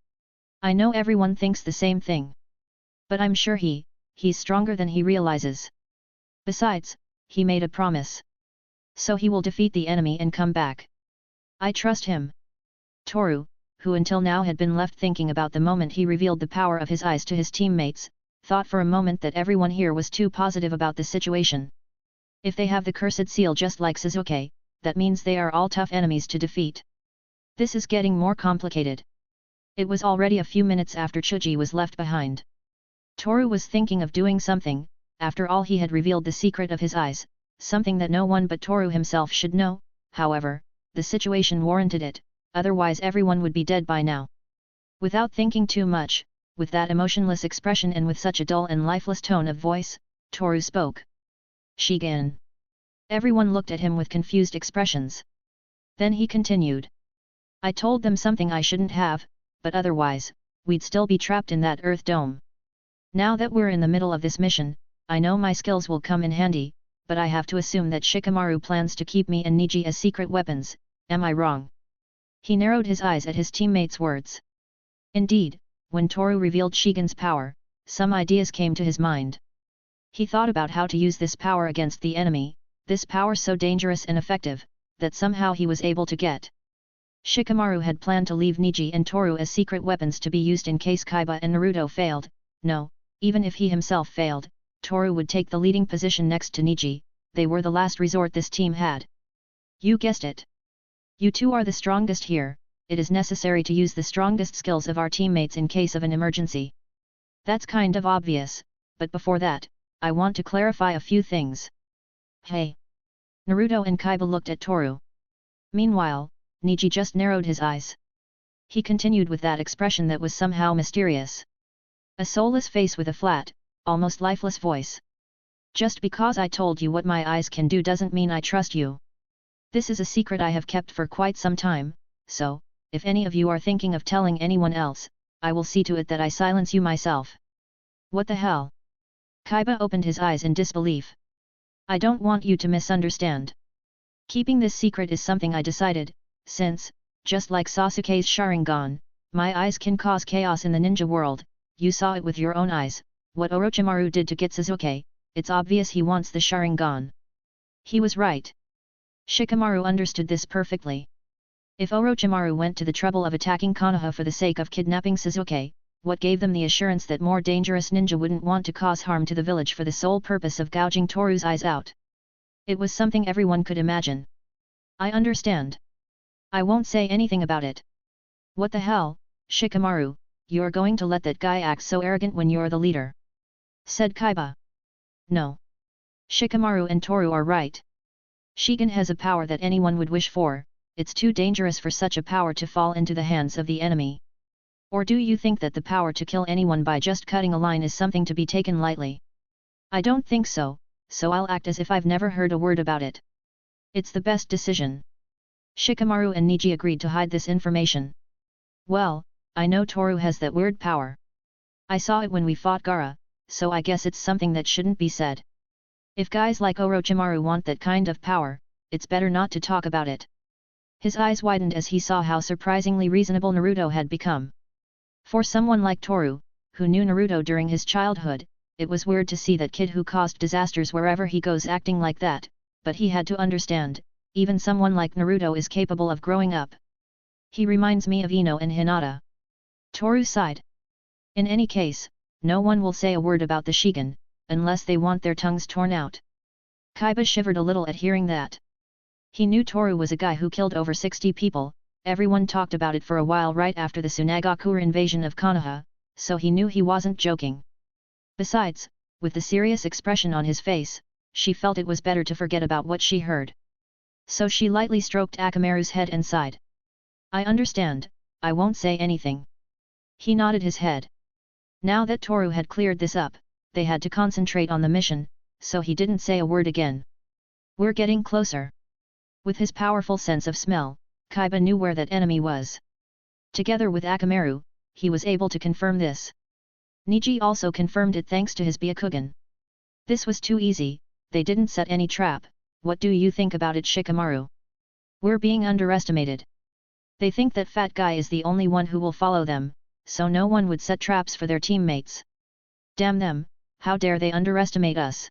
B: I know everyone thinks the same thing. But I'm sure he's stronger than he realizes. Besides, he made a promise. So he will defeat the enemy and come back. I trust him. Toru, who until now had been left thinking about the moment he revealed the power of his eyes to his teammates, thought for a moment that everyone here was too positive about the situation. If they have the cursed seal just like Sasuke, that means they are all tough enemies to defeat. This is getting more complicated. It was already a few minutes after Chuji was left behind. Toru was thinking of doing something. After all, he had revealed the secret of his eyes, something that no one but Toru himself should know. However, the situation warranted it, otherwise everyone would be dead by now. Without thinking too much, with that emotionless expression and with such a dull and lifeless tone of voice, Toru spoke. Shigen. Everyone looked at him with confused expressions. Then he continued. I told them something I shouldn't have, but otherwise, we'd still be trapped in that Earth Dome. Now that we're in the middle of this mission, I know my skills will come in handy, but I have to assume that Shikamaru plans to keep me and Niji as secret weapons. Am I wrong? He narrowed his eyes at his teammates' words. Indeed, when Toru revealed Shigen's power, some ideas came to his mind. He thought about how to use this power against the enemy, this power so dangerous and effective, that somehow he was able to get. Shikamaru had planned to leave Niji and Toru as secret weapons to be used in case Kaiba and Naruto failed. No, even if he himself failed, Toru would take the leading position next to Niji. They were the last resort this team had. You guessed it. You two are the strongest here, it is necessary to use the strongest skills of our teammates in case of an emergency. That's kind of obvious, but before that, I want to clarify a few things. Hey! Naruto and Kaiba looked at Toru. Meanwhile, Niji just narrowed his eyes. He continued with that expression that was somehow mysterious. A soulless face with a flat, almost lifeless voice. Just because I told you what my eyes can do doesn't mean I trust you. This is a secret I have kept for quite some time, so, if any of you are thinking of telling anyone else, I will see to it that I silence you myself. What the hell? Kaiba opened his eyes in disbelief. I don't want you to misunderstand. Keeping this secret is something I decided, since, just like Sasuke's Sharingan, my eyes can cause chaos in the ninja world. You saw it with your own eyes, what Orochimaru did to get Sasuke, it's obvious he wants the Sharingan. He was right. Shikamaru understood this perfectly. If Orochimaru went to the trouble of attacking Konoha for the sake of kidnapping Sasuke, what gave them the assurance that more dangerous ninja wouldn't want to cause harm to the village for the sole purpose of gouging Toru's eyes out? It was something everyone could imagine. I understand. I won't say anything about it. What the hell, Shikamaru, you're going to let that guy act so arrogant when you're the leader? Said Kaiba. No. Shikamaru and Toru are right. Shigen has a power that anyone would wish for, it's too dangerous for such a power to fall into the hands of the enemy. Or do you think that the power to kill anyone by just cutting a line is something to be taken lightly? I don't think so, so I'll act as if I've never heard a word about it. It's the best decision. Shikamaru and Niji agreed to hide this information. Well, I know Toru has that weird power. I saw it when we fought Gaara, so I guess it's something that shouldn't be said. If guys like Orochimaru want that kind of power, it's better not to talk about it. His eyes widened as he saw how surprisingly reasonable Naruto had become. For someone like Toru, who knew Naruto during his childhood, it was weird to see that kid who caused disasters wherever he goes acting like that, but he had to understand, even someone like Naruto is capable of growing up. He reminds me of Ino and Hinata. Toru sighed. In any case, no one will say a word about the Shigen, unless they want their tongues torn out. Kaiba shivered a little at hearing that. He knew Toru was a guy who killed over 60 people, everyone talked about it for a while right after the Tsunagakure invasion of Konoha, so he knew he wasn't joking. Besides, with the serious expression on his face, she felt it was better to forget about what she heard. So she lightly stroked Akamaru's head and sighed. I understand, I won't say anything. He nodded his head. Now that Toru had cleared this up, they had to concentrate on the mission, so he didn't say a word again. We're getting closer. With his powerful sense of smell, Kaiba knew where that enemy was. Together with Akamaru, he was able to confirm this. Niji also confirmed it thanks to his Byakugan. This was too easy, they didn't set any trap. What do you think about it, Shikamaru? We're being underestimated. They think that fat guy is the only one who will follow them, so no one would set traps for their teammates. Damn them, how dare they underestimate us?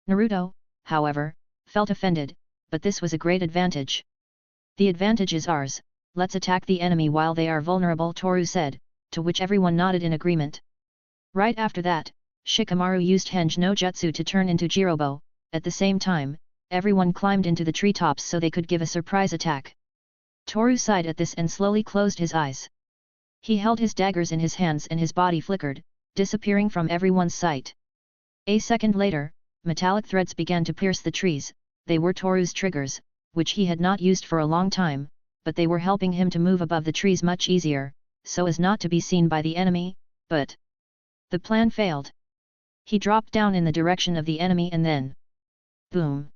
B: Naruto, however, felt offended, but this was a great advantage. The advantage is ours, let's attack the enemy while they are vulnerable, Toru said, to which everyone nodded in agreement. Right after that, Shikamaru used Henge no Jutsu to turn into Jirobo. At the same time, everyone climbed into the treetops so they could give a surprise attack. Toru sighed at this and slowly closed his eyes. He held his daggers in his hands and his body flickered, disappearing from everyone's sight. A second later, metallic threads began to pierce the trees. They were Toru's triggers, which he had not used for a long time, but they were helping him to move above the trees much easier, so as not to be seen by the enemy, but the plan failed. He dropped down in the direction of the enemy and then boom!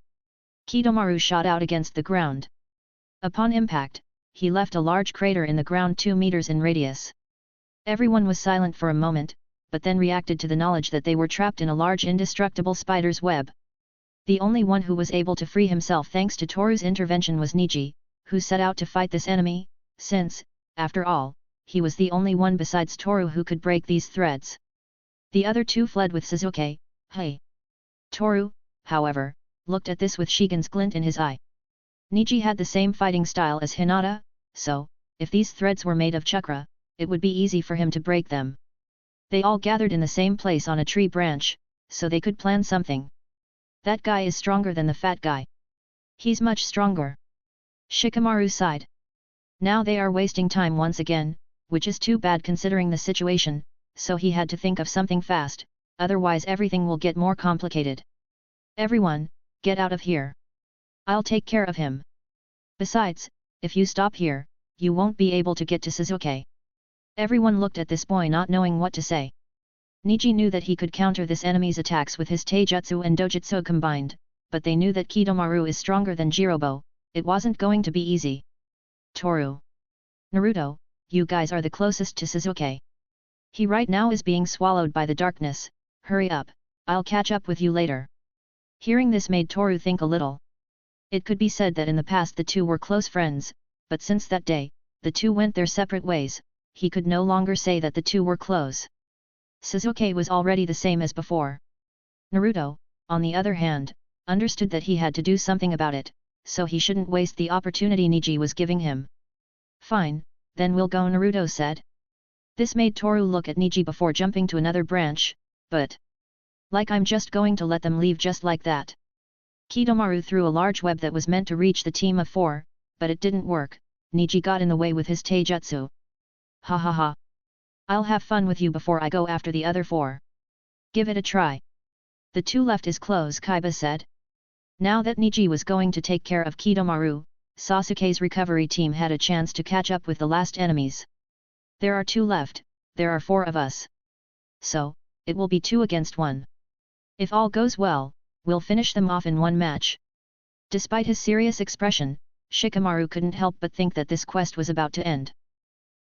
B: Kidomaru shot out against the ground. Upon impact, he left a large crater in the ground 2 meters in radius. Everyone was silent for a moment, but then reacted to the knowledge that they were trapped in a large indestructible spider's web. The only one who was able to free himself thanks to Toru's intervention was Niji, who set out to fight this enemy, since, after all, he was the only one besides Toru who could break these threads. The other two fled with Sasuke. Hey! Toru, however, looked at this with Shigen's glint in his eye. Niji had the same fighting style as Hinata, so, if these threads were made of chakra, it would be easy for him to break them. They all gathered in the same place on a tree branch, so they could plan something. That guy is stronger than the fat guy. He's much stronger. Shikamaru sighed. Now they are wasting time once again, which is too bad considering the situation, so he had to think of something fast, otherwise everything will get more complicated. Everyone, get out of here. I'll take care of him. Besides, if you stop here, you won't be able to get to Sasuke. Everyone looked at this boy not knowing what to say. Niji knew that he could counter this enemy's attacks with his taijutsu and dojutsu combined, but they knew that Kidomaru is stronger than Jirobo, it wasn't going to be easy. Toru. Naruto, you guys are the closest to Sasuke. He right now is being swallowed by the darkness, hurry up, I'll catch up with you later. Hearing this made Toru think a little. It could be said that in the past the two were close friends, but since that day, the two went their separate ways, he could no longer say that the two were close. Sasuke was already the same as before. Naruto, on the other hand, understood that he had to do something about it, so he shouldn't waste the opportunity Niji was giving him. Fine, then we'll go, Naruto said. This made Toru look at Niji before jumping to another branch, but... like I'm just going to let them leave just like that. Kidomaru threw a large web that was meant to reach the team of 4, but it didn't work, Niji got in the way with his taijutsu. Ha ha ha. I'll have fun with you before I go after the other 4. Give it a try. The two left is close, Kaiba said. Now that Niji was going to take care of Kidomaru, Sasuke's recovery team had a chance to catch up with the last enemies. There are 2 left, there are 4 of us. So, it will be 2 against 1. If all goes well, we'll finish them off in one match. Despite his serious expression, Shikamaru couldn't help but think that this quest was about to end.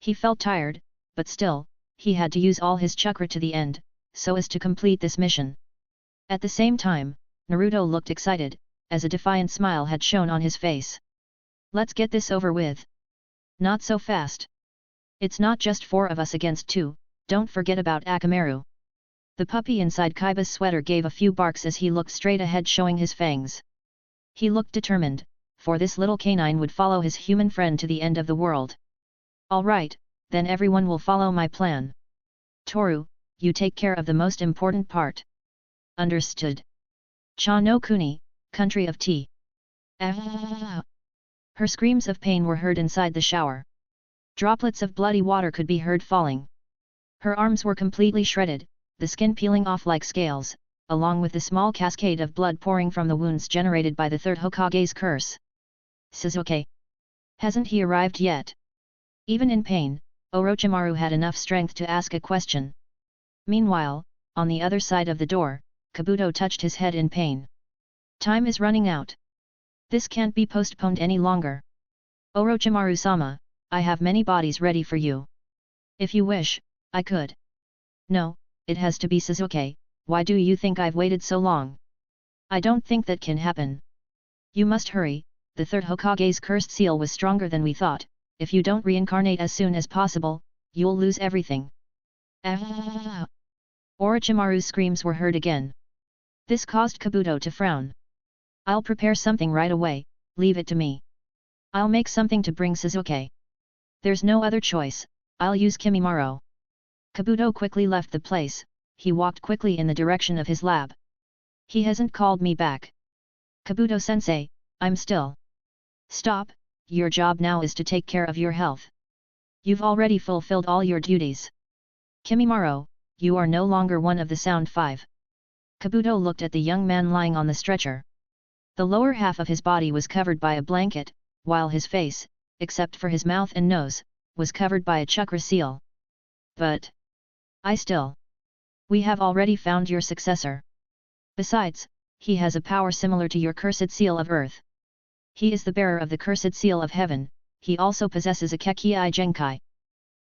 B: He felt tired, but still, he had to use all his chakra to the end, so as to complete this mission. At the same time, Naruto looked excited, as a defiant smile had shown on his face. Let's get this over with. Not so fast. It's not just 4 of us against 2, don't forget about Akamaru. The puppy inside Kaiba's sweater gave a few barks as he looked straight ahead, showing his fangs. He looked determined, for this little canine would follow his human friend to the end of the world. Alright, then everyone will follow my plan. Toru, you take care of the most important part. Understood. Cha no Kuni, country of tea. Ah! Her screams of pain were heard inside the shower. Droplets of bloody water could be heard falling. Her arms were completely shredded, the skin peeling off like scales, along with the small cascade of blood pouring from the wounds generated by the 3rd Hokage's curse. Sasuke. Hasn't he arrived yet? Even in pain, Orochimaru had enough strength to ask a question. Meanwhile, on the other side of the door, Kabuto touched his head in pain. Time is running out. This can't be postponed any longer. Orochimaru-sama, I have many bodies ready for you. If you wish, I could. No, it has to be Sasuke, why do you think I've waited so long? I don't think that can happen. You must hurry, the 3rd Hokage's cursed seal was stronger than we thought, if you don't reincarnate as soon as possible, you'll lose everything. Ah! Orochimaru's screams were heard again. This caused Kabuto to frown. I'll prepare something right away, leave it to me. I'll make something to bring Sasuke. There's no other choice, I'll use Kimimaro. Kabuto quickly left the place, he walked quickly in the direction of his lab. He hasn't called me back. Kabuto-sensei, I'm still. Stop, your job now is to take care of your health. You've already fulfilled all your duties. Kimimaro, you are no longer one of the Sound 5. Kabuto looked at the young man lying on the stretcher. The lower half of his body was covered by a blanket, while his face, except for his mouth and nose, was covered by a chakra seal. But... we have already found your successor. Besides, he has a power similar to your cursed seal of earth. He is the bearer of the cursed seal of heaven, he also possesses a Kekii Genkai.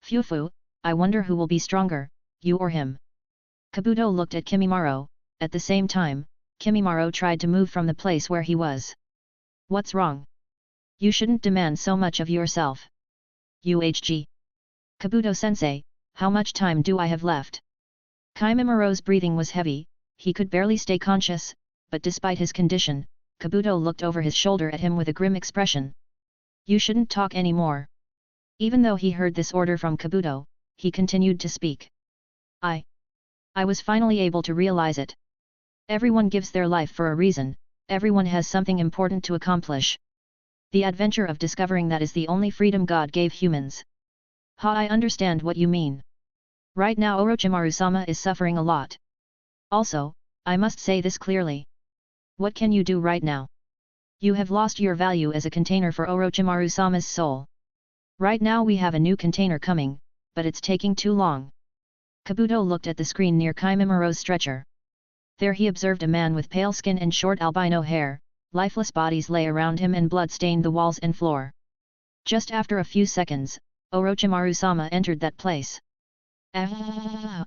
B: Fufu, I wonder who will be stronger, you or him. Kabuto looked at Kimimaro, at the same time, Kimimaro tried to move from the place where he was. What's wrong? You shouldn't demand so much of yourself. UHG. Kabuto-sensei, how much time do I have left? Kaimamoru's breathing was heavy, he could barely stay conscious, but despite his condition, Kabuto looked over his shoulder at him with a grim expression. You shouldn't talk anymore. Even though he heard this order from Kabuto, he continued to speak. I was finally able to realize it. Everyone gives their life for a reason, everyone has something important to accomplish. The adventure of discovering that is the only freedom God gave humans. I understand what you mean. Right now Orochimaru-sama is suffering a lot. Also, I must say this clearly. What can you do right now? You have lost your value as a container for Orochimaru-sama's soul. Right now we have a new container coming, but it's taking too long. Kabuto looked at the screen near Kaimamoru's stretcher. There he observed a man with pale skin and short albino hair, lifeless bodies lay around him and blood stained the walls and floor. Just after a few seconds, Orochimaru-sama entered that place. A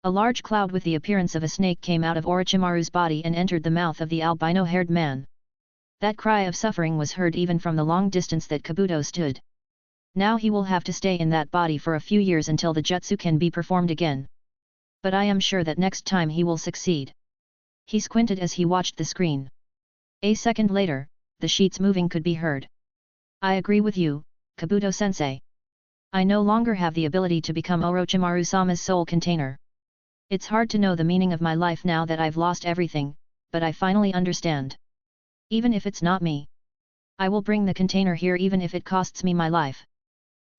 B: large cloud with the appearance of a snake came out of Orochimaru's body and entered the mouth of the albino-haired man. That cry of suffering was heard even from the long distance that Kabuto stood. Now he will have to stay in that body for a few years until the jutsu can be performed again. But I am sure that next time he will succeed. He squinted as he watched the screen. A second later, the sheets moving could be heard. I agree with you, Kabuto-sensei. I no longer have the ability to become Orochimaru-sama's soul container. It's hard to know the meaning of my life now that I've lost everything, but I finally understand. Even if it's not me. I will bring the container here even if it costs me my life.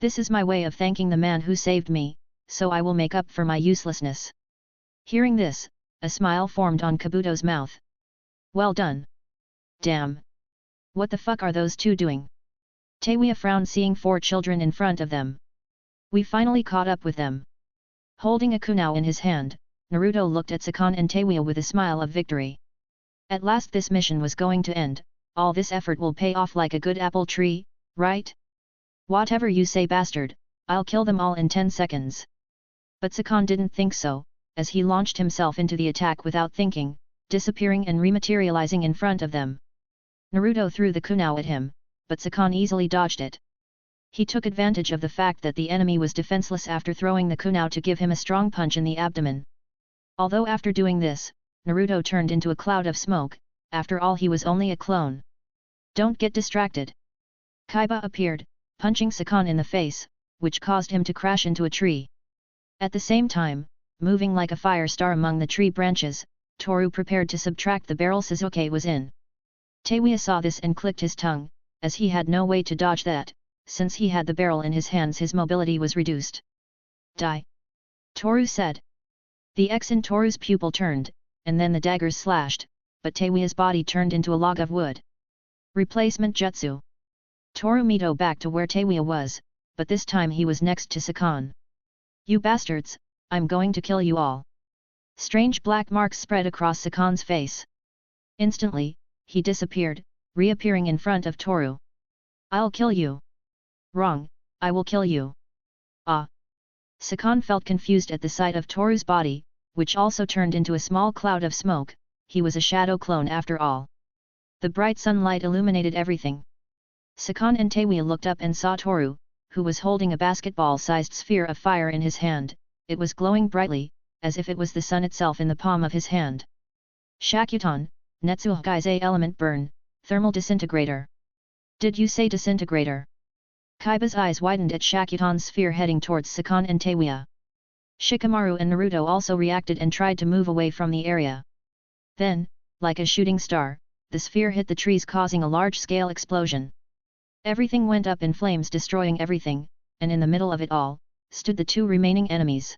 B: This is my way of thanking the man who saved me, so I will make up for my uselessness. Hearing this, a smile formed on Kabuto's mouth. Well done. Damn. What the fuck are those two doing? Teiwaya frowned seeing 4 children in front of them. We finally caught up with them. Holding a kunao in his hand, Naruto looked at Sakon and Teiwaya with a smile of victory. At last this mission was going to end, all this effort will pay off like a good apple tree, right? Whatever you say bastard, I'll kill them all in 10 seconds. But Sakon didn't think so, as he launched himself into the attack without thinking, disappearing and rematerializing in front of them. Naruto threw the kunao at him, but Sakon easily dodged it. He took advantage of the fact that the enemy was defenseless after throwing the kunao to give him a strong punch in the abdomen. Although after doing this, Naruto turned into a cloud of smoke, after all he was only a clone. Don't get distracted. Kaiba appeared, punching Sakon in the face, which caused him to crash into a tree. At the same time, moving like a fire star among the tree branches, Toru prepared to subtract the barrel Sasuke was in. Teiwaya saw this and clicked his tongue, as he had no way to dodge that, since he had the barrel in his hands his mobility was reduced. Die! Toru said. The X in Toru's pupil turned, and then the daggers slashed, but Teiwaya's body turned into a log of wood. Replacement jutsu. Toru Mito back to where Teiwaya was, but this time he was next to Sakon. You bastards, I'm going to kill you all. Strange black marks spread across Sakon's face. Instantly, he disappeared, reappearing in front of Toru. I'll kill you. Wrong, I will kill you. Ah. Sakon felt confused at the sight of Toru's body, which also turned into a small cloud of smoke. He was a shadow clone after all. The bright sunlight illuminated everything. Sakon and Teiwaya looked up and saw Toru, who was holding a basketball-sized sphere of fire in his hand. It was glowing brightly, as if it was the sun itself in the palm of his hand. Shakuton, Netsuhagaize element burn, thermal disintegrator. Did you say disintegrator? Kaiba's eyes widened at Shakuton's sphere heading towards Sakon and Teiwaya. Shikamaru and Naruto also reacted and tried to move away from the area. Then, like a shooting star, the sphere hit the trees causing a large-scale explosion. Everything went up in flames destroying everything, and in the middle of it all, stood the 2 remaining enemies.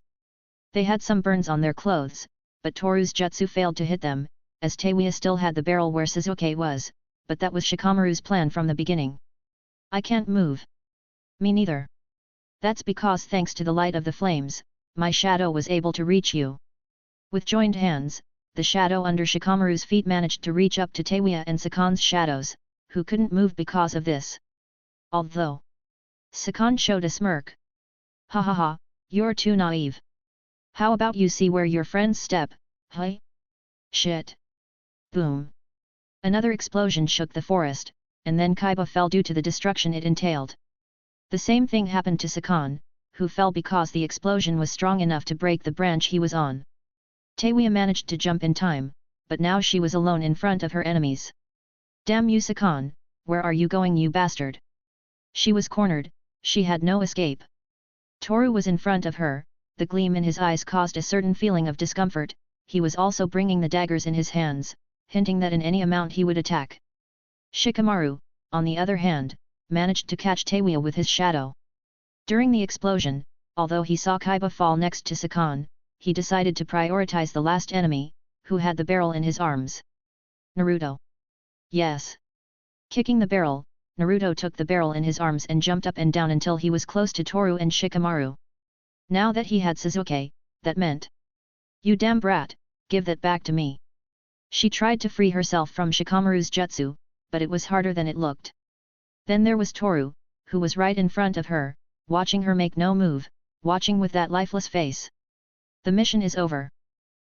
B: They had some burns on their clothes, but Toru's jutsu failed to hit them, as Teiwaya still had the barrel where Sasuke was, but that was Shikamaru's plan from the beginning. I can't move. Me neither. That's because thanks to the light of the flames, my shadow was able to reach you. With joined hands, the shadow under Shikamaru's feet managed to reach up to Teiwaya and Sakon's shadows, who couldn't move because of this. Although Sakon showed a smirk. Ha ha ha, you're too naive. How about you see where your friends step, hey? Shit. Boom. Another explosion shook the forest, and then Kaiba fell due to the destruction it entailed. The same thing happened to Sakon, who fell because the explosion was strong enough to break the branch he was on. Taewia managed to jump in time, but now she was alone in front of her enemies. Damn you Sakon, where are you going you bastard? She was cornered, she had no escape. Toru was in front of her, the gleam in his eyes caused a certain feeling of discomfort, he was also bringing the daggers in his hands, hinting that in any amount he would attack. Shikamaru, on the other hand, managed to catch Taewia with his shadow. During the explosion, although he saw Kaiba fall next to Sakon, he decided to prioritize the last enemy, who had the barrel in his arms. Naruto. Yes. Kicking the barrel, Naruto took the barrel in his arms and jumped up and down until he was close to Toru and Shikamaru. Now that he had Sasuke, that meant, "You damn brat, give that back to me." She tried to free herself from Shikamaru's jutsu, but it was harder than it looked. Then there was Toru, who was right in front of her, watching her make no move, watching with that lifeless face. The mission is over.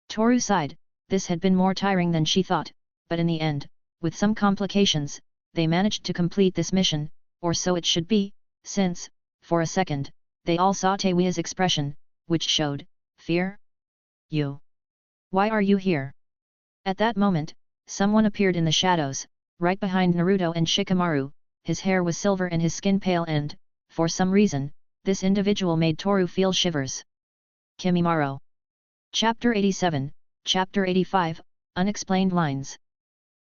B: Toru sighed, this had been more tiring than she thought, but in the end, with some complications, they managed to complete this mission, or so it should be, since, for a second, they all saw Taewia's expression, which showed fear. "You? Why are you here?" At that moment, someone appeared in the shadows, right behind Naruto and Shikamaru, his hair was silver and his skin pale and, for some reason, this individual made Toru feel shivers. Kimimaro. Chapter 87, Chapter 85, Unexplained Lines.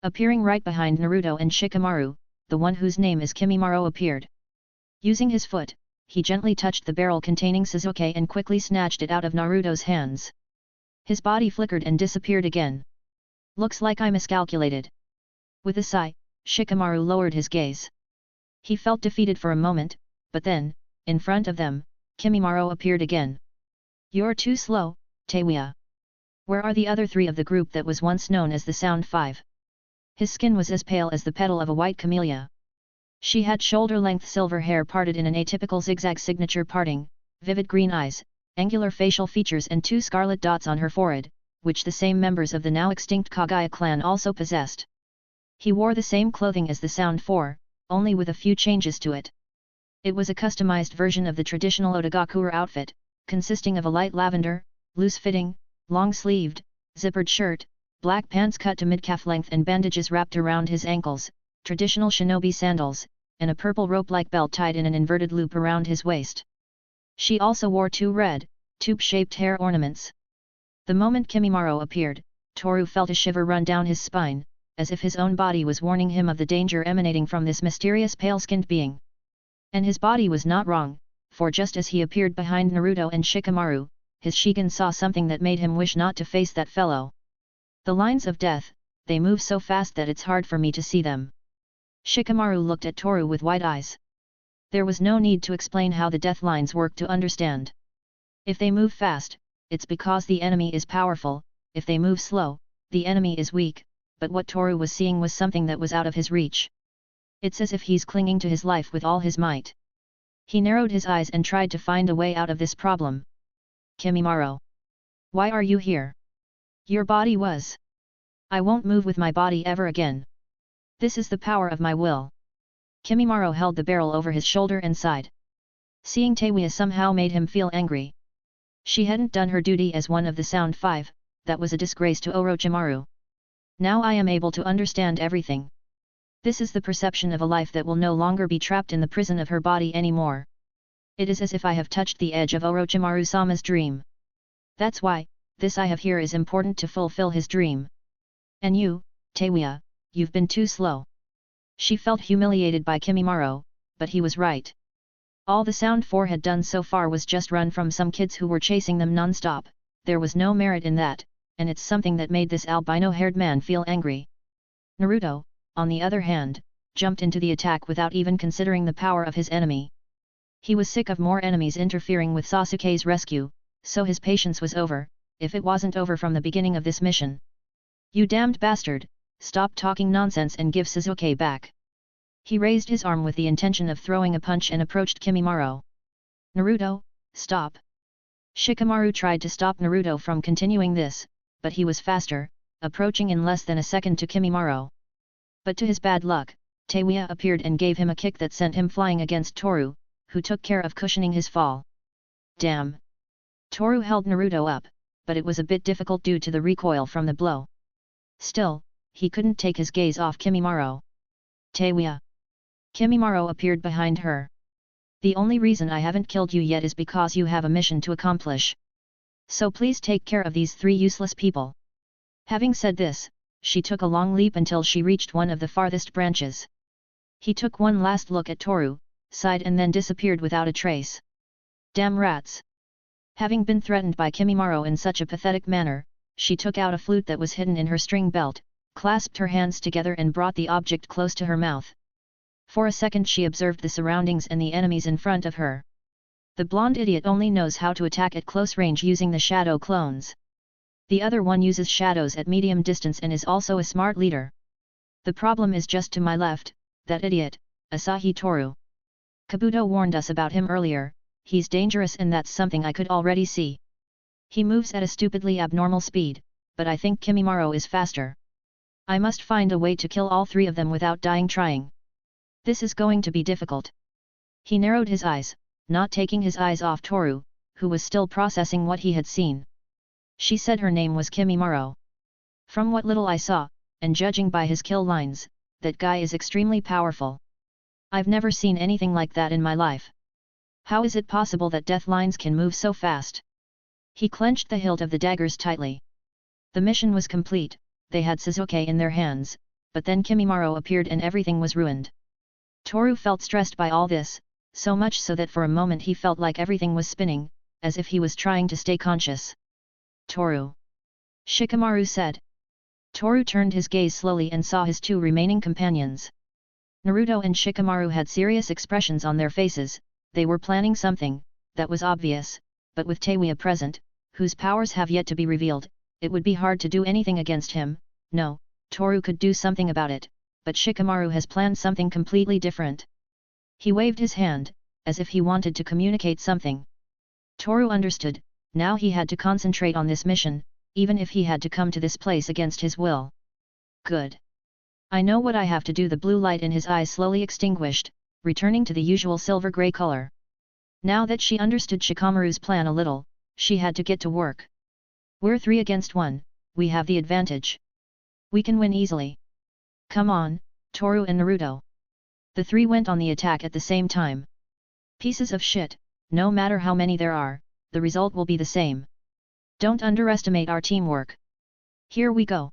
B: Appearing right behind Naruto and Shikamaru, the one whose name is Kimimaro appeared. Using his foot, he gently touched the barrel containing Sasuke and quickly snatched it out of Naruto's hands. His body flickered and disappeared again. Looks like I miscalculated. With a sigh, Shikamaru lowered his gaze. He felt defeated for a moment, but then, in front of them, Kimimaro appeared again. "You're too slow, Taewia. Where are the other three of the group that was once known as the Sound Five?" His skin was as pale as the petal of a white camellia. She had shoulder-length silver hair parted in an atypical zigzag signature parting, vivid green eyes, angular facial features and 2 scarlet dots on her forehead, which the same members of the now extinct Kaguya clan also possessed. He wore the same clothing as the Sound Four, only with a few changes to it. It was a customized version of the traditional Otagakure outfit, consisting of a light lavender, loose-fitting, long-sleeved, zippered shirt, black pants cut to mid-calf length and bandages wrapped around his ankles, traditional shinobi sandals, and a purple rope-like belt tied in an inverted loop around his waist. She also wore 2 red, tube-shaped hair ornaments. The moment Kimimaro appeared, Toru felt a shiver run down his spine, as if his own body was warning him of the danger emanating from this mysterious pale-skinned being. And his body was not wrong, for just as he appeared behind Naruto and Shikamaru, his Shigen saw something that made him wish not to face that fellow. "The lines of death, they move so fast that it's hard for me to see them." Shikamaru looked at Toru with wide eyes. There was no need to explain how the death lines work to understand. If they move fast, it's because the enemy is powerful, if they move slow, the enemy is weak, but what Toru was seeing was something that was out of his reach. It's as if he's clinging to his life with all his might. He narrowed his eyes and tried to find a way out of this problem. "Kimimaro. Why are you here? Your body was. I won't move with my body ever again. This is the power of my will." Kimimaro held the barrel over his shoulder and sighed. Seeing Taewia somehow made him feel angry. She hadn't done her duty as one of the Sound Five, that was a disgrace to Orochimaru. Now I am able to understand everything. This is the perception of a life that will no longer be trapped in the prison of her body anymore. It is as if I have touched the edge of Orochimaru-sama's dream. That's why, this I have here is important to fulfill his dream. And you, Taewia, you've been too slow. She felt humiliated by Kimimaro, but he was right. All the Sound Four had done so far was just run from some kids who were chasing them non-stop, there was no merit in that, and it's something that made this albino-haired man feel angry. Naruto, on the other hand, jumped into the attack without even considering the power of his enemy. He was sick of more enemies interfering with Sasuke's rescue, so his patience was over, if it wasn't over from the beginning of this mission. "You damned bastard, stop talking nonsense and give Sasuke back." He raised his arm with the intention of throwing a punch and approached Kimimaro. "Naruto, stop." Shikamaru tried to stop Naruto from continuing this, but he was faster, approaching in less than a second to Kimimaro. But to his bad luck, Taewia appeared and gave him a kick that sent him flying against Toru, who took care of cushioning his fall. Damn! Toru held Naruto up, but it was a bit difficult due to the recoil from the blow. Still, he couldn't take his gaze off Kimimaro. Teiwa! Kimimaro appeared behind her. The only reason I haven't killed you yet is because you have a mission to accomplish. So please take care of these 3 useless people. Having said this, she took a long leap until she reached one of the farthest branches. He took one last look at Toru, sighed and then disappeared without a trace. Damn rats! Having been threatened by Kimimaro in such a pathetic manner, she took out a flute that was hidden in her string belt, clasped her hands together and brought the object close to her mouth. For a second she observed the surroundings and the enemies in front of her. The blonde idiot only knows how to attack at close range using the shadow clones. The other one uses shadows at medium distance and is also a smart leader. The problem is just to my left, that idiot, Asahi Toru. Kabuto warned us about him earlier, he's dangerous and that's something I could already see. He moves at a stupidly abnormal speed, but I think Kimimaro is faster. I must find a way to kill all 3 of them without dying trying. This is going to be difficult. He narrowed his eyes, not taking his eyes off Toru, who was still processing what he had seen. She said her name was Kimimaro. From what little I saw, and judging by his kill lines, that guy is extremely powerful. I've never seen anything like that in my life. How is it possible that death lines can move so fast? He clenched the hilt of the daggers tightly. The mission was complete, they had Sasuke in their hands, but then Kimimaro appeared and everything was ruined. Toru felt stressed by all this, so much so that for a moment he felt like everything was spinning, as if he was trying to stay conscious. Toru! Shikamaru said. Toru turned his gaze slowly and saw his 2 remaining companions. Naruto and Shikamaru had serious expressions on their faces, they were planning something, that was obvious, but with Teiwa present, whose powers have yet to be revealed, it would be hard to do anything against him. No, Toru could do something about it, but Shikamaru has planned something completely different. He waved his hand, as if he wanted to communicate something. Toru understood, now he had to concentrate on this mission, even if he had to come to this place against his will. Good. I know what I have to do. The blue light in his eyes slowly extinguished, returning to the usual silver-grey color. Now that she understood Shikamaru's plan a little, she had to get to work. We're 3 against 1, we have the advantage. We can win easily. Come on, Toru and Naruto. The 3 went on the attack at the same time. Pieces of shit, no matter how many there are, the result will be the same. Don't underestimate our teamwork. Here we go.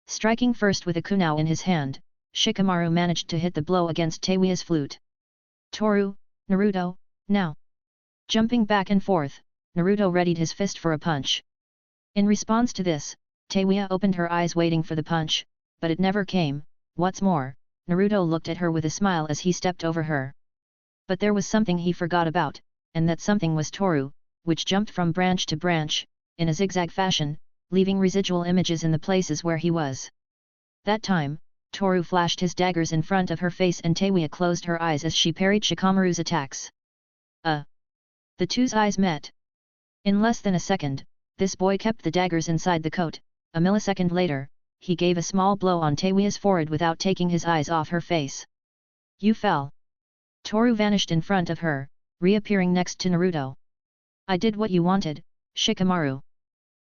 B: Striking first with a kunao in his hand, Shikamaru managed to hit the blow against Teiwa's flute. Toru, Naruto, now! Jumping back and forth, Naruto readied his fist for a punch. In response to this, Teiwa opened her eyes waiting for the punch, but it never came. What's more, Naruto looked at her with a smile as he stepped over her. But there was something he forgot about, and that something was Toru, which jumped from branch to branch, in a zigzag fashion, leaving residual images in the places where he was. That time, Toru flashed his daggers in front of her face and Teiwa closed her eyes as she parried Shikamaru's attacks. The 2's eyes met. In less than a second, this boy kept the daggers inside the coat. A millisecond later, he gave a small blow on Teiwa's forehead without taking his eyes off her face. You fell. Toru vanished in front of her, reappearing next to Naruto. I did what you wanted, Shikamaru.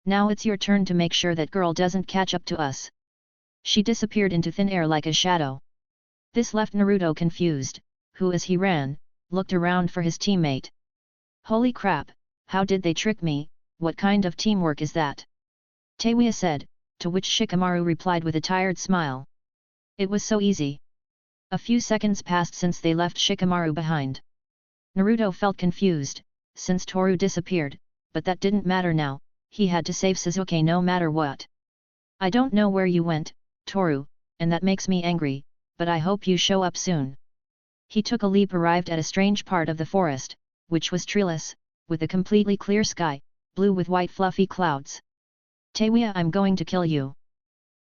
B: Now it's your turn to make sure that girl doesn't catch up to us. She disappeared into thin air like a shadow. This left Naruto confused, who as he ran, looked around for his teammate. Holy crap, how did they trick me, what kind of teamwork is that? Teiwa said, to which Shikamaru replied with a tired smile. It was so easy. A few seconds passed since they left Shikamaru behind. Naruto felt confused, since Toru disappeared, but that didn't matter now, he had to save Sasuke no matter what. I don't know where you went, Toru, and that makes me angry, but I hope you show up soon. He took a leap, arrived at a strange part of the forest, which was treeless, with a completely clear sky, blue with white fluffy clouds. Teiwa, I'm going to kill you.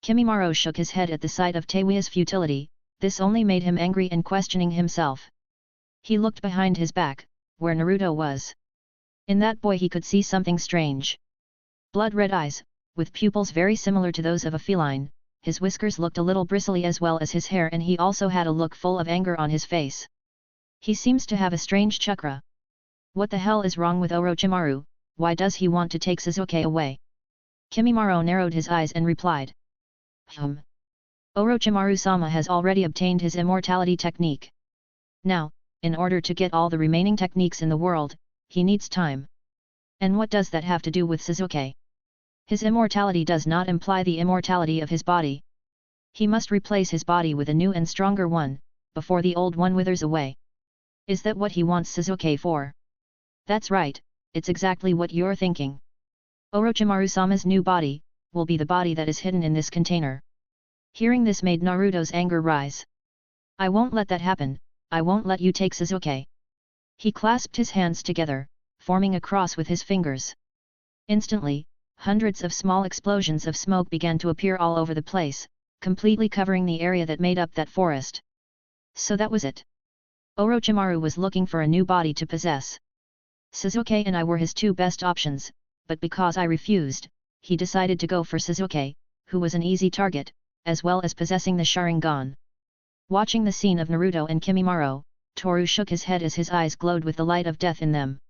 B: Kimimaro shook his head at the sight of Teiwa's futility, this only made him angry and questioning himself. He looked behind his back, where Naruto was. In that boy he could see something strange. Blood-red eyes, with pupils very similar to those of a feline, his whiskers looked a little bristly as well as his hair, and he also had a look full of anger on his face. He seems to have a strange chakra. What the hell is wrong with Orochimaru, why does he want to take Sasuke away? Kimimaro narrowed his eyes and replied. Orochimaru-sama has already obtained his immortality technique. Now, in order to get all the remaining techniques in the world, he needs time. And what does that have to do with Sasuke? His immortality does not imply the immortality of his body. He must replace his body with a new and stronger one, before the old one withers away. Is that what he wants Sasuke for? That's right, it's exactly what you're thinking. Orochimaru-sama's new body, will be the body that is hidden in this container. Hearing this made Naruto's anger rise. I won't let that happen, I won't let you take Sasuke. He clasped his hands together, forming a cross with his fingers. Instantly, hundreds of small explosions of smoke began to appear all over the place, completely covering the area that made up that forest. So that was it. Orochimaru was looking for a new body to possess. Sasuke and I were his two best options, but because I refused, he decided to go for Sasuke, who was an easy target, as well as possessing the Sharingan. Watching the scene of Naruto and Kimimaro, Toru shook his head as his eyes glowed with the light of death in them.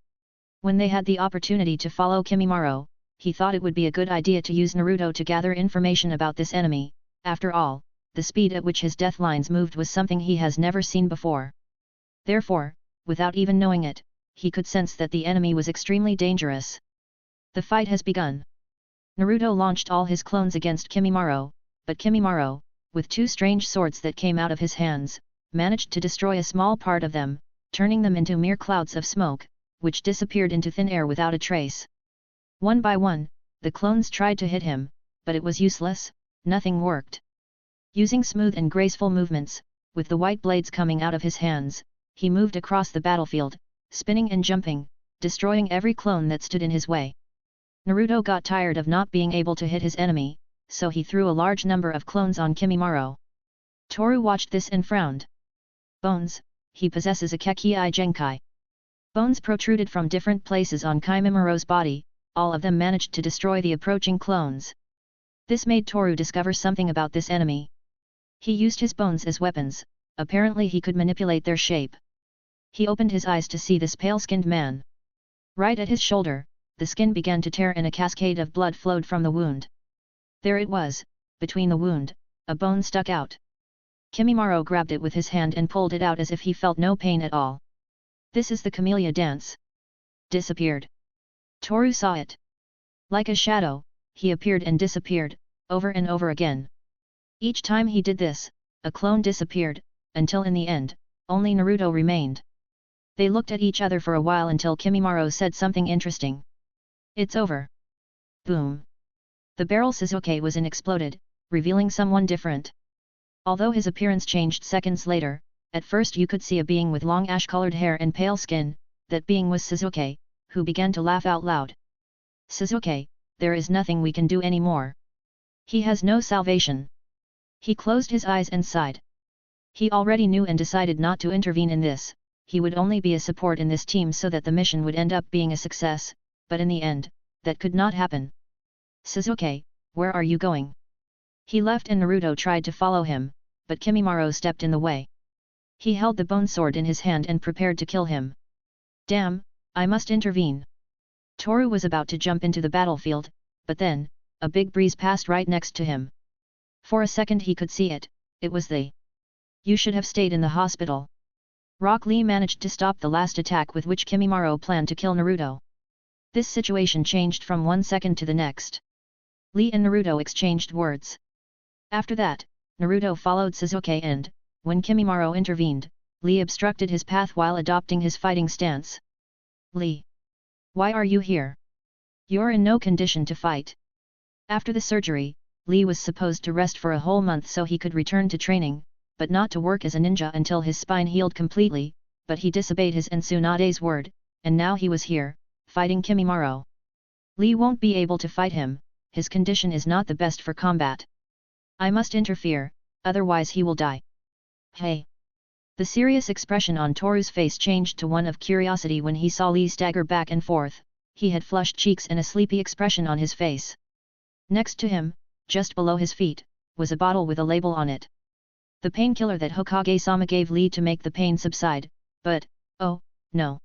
B: When they had the opportunity to follow Kimimaro, he thought it would be a good idea to use Naruto to gather information about this enemy. After all, the speed at which his death lines moved was something he has never seen before. Therefore, without even knowing it, he could sense that the enemy was extremely dangerous. The fight has begun. Naruto launched all his clones against Kimimaro, but Kimimaro, with two strange swords that came out of his hands, managed to destroy a small part of them, turning them into mere clouds of smoke, which disappeared into thin air without a trace. One by one, the clones tried to hit him, but it was useless, nothing worked. Using smooth and graceful movements, with the white blades coming out of his hands, he moved across the battlefield, spinning and jumping, destroying every clone that stood in his way. Naruto got tired of not being able to hit his enemy, so he threw a large number of clones on Kimimaro. Toru watched this and frowned. Bones, he possesses a Kekii Genkai. Bones protruded from different places on Kimimaro's body, all of them managed to destroy the approaching clones. This made Toru discover something about this enemy. He used his bones as weapons, apparently he could manipulate their shape. He opened his eyes to see this pale-skinned man. Right at his shoulder, the skin began to tear and a cascade of blood flowed from the wound. There it was, between the wound, a bone stuck out. Kimimaro grabbed it with his hand and pulled it out as if he felt no pain at all. This is the camellia dance. Disappeared. Toru saw it. Like a shadow, he appeared and disappeared, over and over again. Each time he did this, a clone disappeared, until in the end, only Naruto remained. They looked at each other for a while until Kimimaro said something interesting. It's over. Boom. The barrel Sasuke was in exploded, revealing someone different. Although his appearance changed seconds later, at first you could see a being with long ash-colored hair and pale skin, that being was Sasuke, who began to laugh out loud. Sasuke, there is nothing we can do anymore. He has no salvation. He closed his eyes and sighed. He already knew and decided not to intervene in this, he would only be a support in this team so that the mission would end up being a success, but in the end, that could not happen. Sasuke, where are you going? He left and Naruto tried to follow him, but Kimimaro stepped in the way. He held the bone sword in his hand and prepared to kill him. Damn, I must intervene. Toru was about to jump into the battlefield, but then, a big breeze passed right next to him. For a second he could see it, it was the... You should have stayed in the hospital. Rock Lee managed to stop the last attack with which Kimimaro planned to kill Naruto. This situation changed from one second to the next. Lee and Naruto exchanged words. After that, Naruto followed Sasuke and, when Kimimaro intervened, Lee obstructed his path while adopting his fighting stance. Lee. Why are you here? You're in no condition to fight. After the surgery, Lee was supposed to rest for a whole month so he could return to training, but not to work as a ninja until his spine healed completely, but he disobeyed his and Tsunade's word, and now he was here, fighting Kimimaro. Lee won't be able to fight him, his condition is not the best for combat. I must interfere, otherwise he will die. Hey! The serious expression on Toru's face changed to one of curiosity when he saw Lee stagger back and forth, he had flushed cheeks and a sleepy expression on his face. Next to him, just below his feet, was a bottle with a label on it. The painkiller that Hokage-sama gave Lee to make the pain subside, but, oh, no.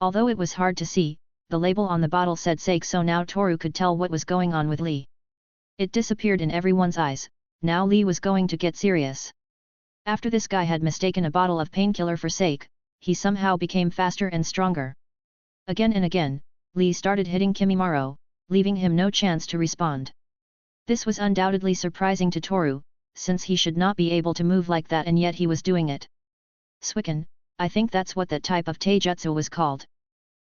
B: Although it was hard to see, the label on the bottle said sake, so now Toru could tell what was going on with Lee. It disappeared in everyone's eyes. Now Lee was going to get serious. After this guy had mistaken a bottle of painkiller for sake, he somehow became faster and stronger. Again and again, Lee started hitting Kimimaro, leaving him no chance to respond. This was undoubtedly surprising to Toru, since he should not be able to move like that and yet he was doing it. Suiken, I think that's what that type of taijutsu was called.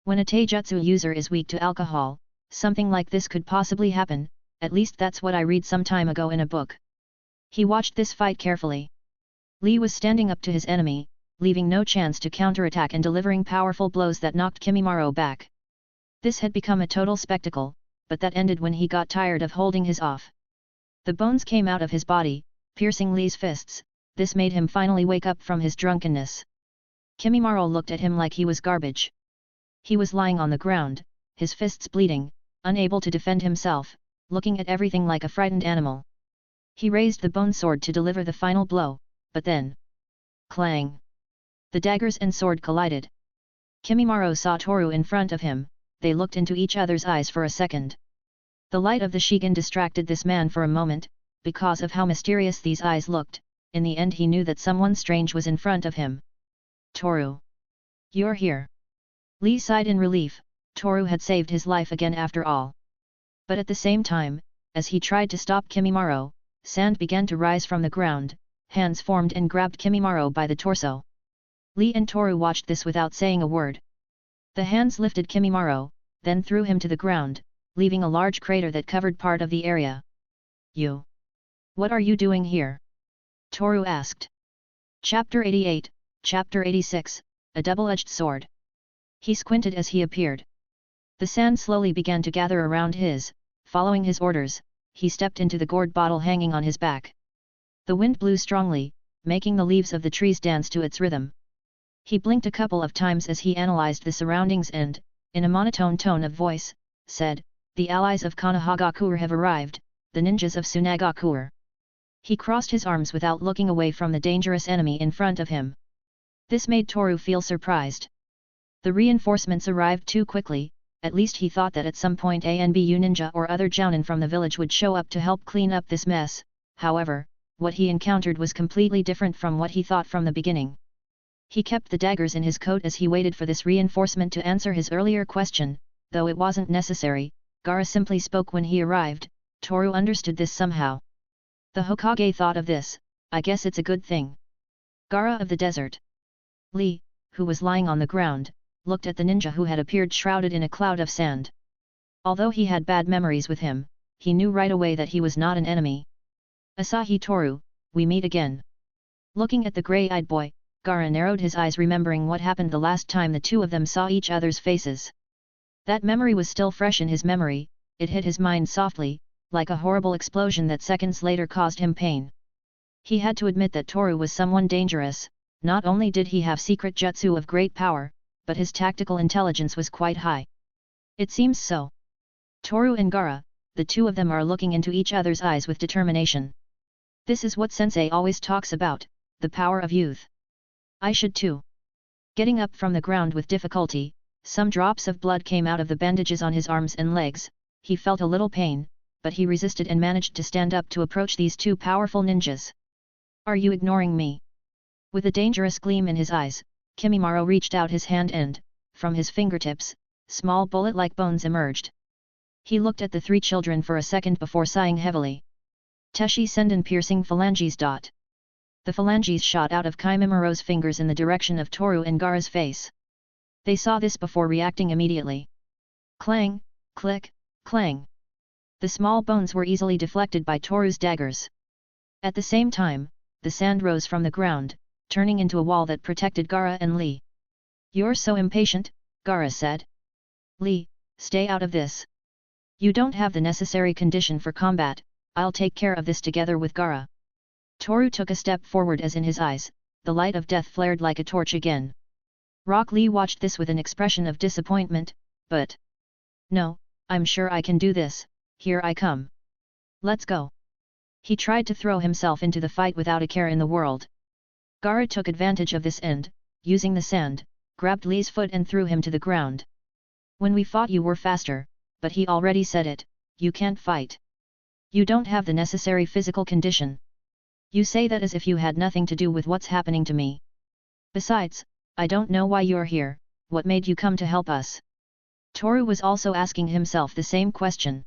B: When a taijutsu user is weak to alcohol, something like this could possibly happen, at least that's what I read some time ago in a book. He watched this fight carefully. Lee was standing up to his enemy, leaving no chance to counterattack and delivering powerful blows that knocked Kimimaro back. This had become a total spectacle, but that ended when he got tired of holding his off. The bones came out of his body, piercing Lee's fists. This made him finally wake up from his drunkenness. Kimimaro looked at him like he was garbage. He was lying on the ground, his fists bleeding, unable to defend himself, looking at everything like a frightened animal. He raised the bone sword to deliver the final blow, but then... clang! The daggers and sword collided. Kimimaro saw Toru in front of him. They looked into each other's eyes for a second. The light of the Shigen distracted this man for a moment, because of how mysterious these eyes looked. In the end he knew that someone strange was in front of him. Toru. You're here. Lee sighed in relief. Toru had saved his life again after all. But at the same time, as he tried to stop Kimimaro, sand began to rise from the ground, hands formed and grabbed Kimimaro by the torso. Lee and Toru watched this without saying a word. The hands lifted Kimimaro, then threw him to the ground, leaving a large crater that covered part of the area. You. What are you doing here? Toru asked. Chapter 88, Chapter 86, A Double-Edged Sword. He squinted as he appeared. The sand slowly began to gather around his. Following his orders, he stepped into the gourd bottle hanging on his back. The wind blew strongly, making the leaves of the trees dance to its rhythm. He blinked a couple of times as he analyzed the surroundings and, in a monotone tone of voice, said, "The allies of Konohagakure have arrived, the ninjas of Tsunagakure." He crossed his arms without looking away from the dangerous enemy in front of him. This made Toru feel surprised. The reinforcements arrived too quickly. At least he thought that at some point ANBU ninja or other jounin from the village would show up to help clean up this mess. However, what he encountered was completely different from what he thought from the beginning. He kept the daggers in his coat as he waited for this reinforcement to answer his earlier question, though it wasn't necessary. Gaara simply spoke when he arrived. Toru understood this somehow. The Hokage thought of this. I guess it's a good thing. Gaara of the desert. Lee, who was lying on the ground, looked at the ninja who had appeared shrouded in a cloud of sand. Although he had bad memories with him, he knew right away that he was not an enemy. Asahi Toru, we meet again. Looking at the grey-eyed boy, Gaara narrowed his eyes, remembering what happened the last time the two of them saw each other's faces. That memory was still fresh in his memory. It hit his mind softly, like a horrible explosion that seconds later caused him pain. He had to admit that Toru was someone dangerous. Not only did he have secret jutsu of great power, but his tactical intelligence was quite high. It seems so. Toru and Gaara, the two of them are looking into each other's eyes with determination. This is what Sensei always talks about, the power of youth. I should too. Getting up from the ground with difficulty, some drops of blood came out of the bandages on his arms and legs. He felt a little pain, but he resisted and managed to stand up to approach these two powerful ninjas. Are you ignoring me? With a dangerous gleam in his eyes, Kimimaro reached out his hand and, from his fingertips, small bullet-like bones emerged. He looked at the three children for a second before sighing heavily. Teshi Senden piercing phalanges. The phalanges shot out of Kimimaro's fingers in the direction of Toru and Gaara's face. They saw this before reacting immediately. Clang, click, clang. The small bones were easily deflected by Toru's daggers. At the same time, the sand rose from the ground, turning into a wall that protected Gaara and Lee. You're so impatient, Gaara said. Lee, stay out of this. You don't have the necessary condition for combat. I'll take care of this together with Gaara. Toru took a step forward as in his eyes, the light of death flared like a torch again. Rock Lee watched this with an expression of disappointment, but... No, I'm sure I can do this, here I come. Let's go. He tried to throw himself into the fight without a care in the world. Gaara took advantage of this and, using the sand, grabbed Li's foot and threw him to the ground. When we fought you were faster, but he already said it, you can't fight. You don't have the necessary physical condition. You say that as if you had nothing to do with what's happening to me. Besides, I don't know why you're here, what made you come to help us? Toru was also asking himself the same question.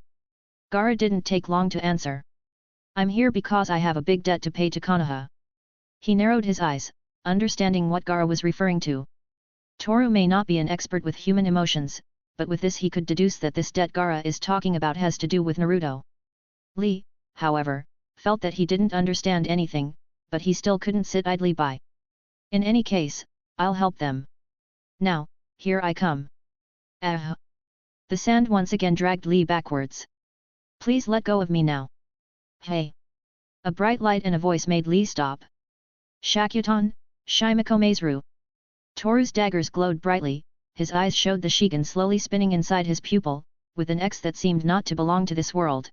B: Gaara didn't take long to answer. I'm here because I have a big debt to pay to Konoha. He narrowed his eyes, understanding what Gaara was referring to. Toru may not be an expert with human emotions, but with this he could deduce that this debt Gaara is talking about has to do with Naruto. Li, however, felt that he didn't understand anything, but he still couldn't sit idly by. In any case, I'll help them. Now, here I come. The sand once again dragged Li backwards. Please let go of me now. Hey! A bright light and a voice made Li stop. Shakuton, Shimako Maizuru. Toru's daggers glowed brightly, his eyes showed the Shigan slowly spinning inside his pupil, with an X that seemed not to belong to this world.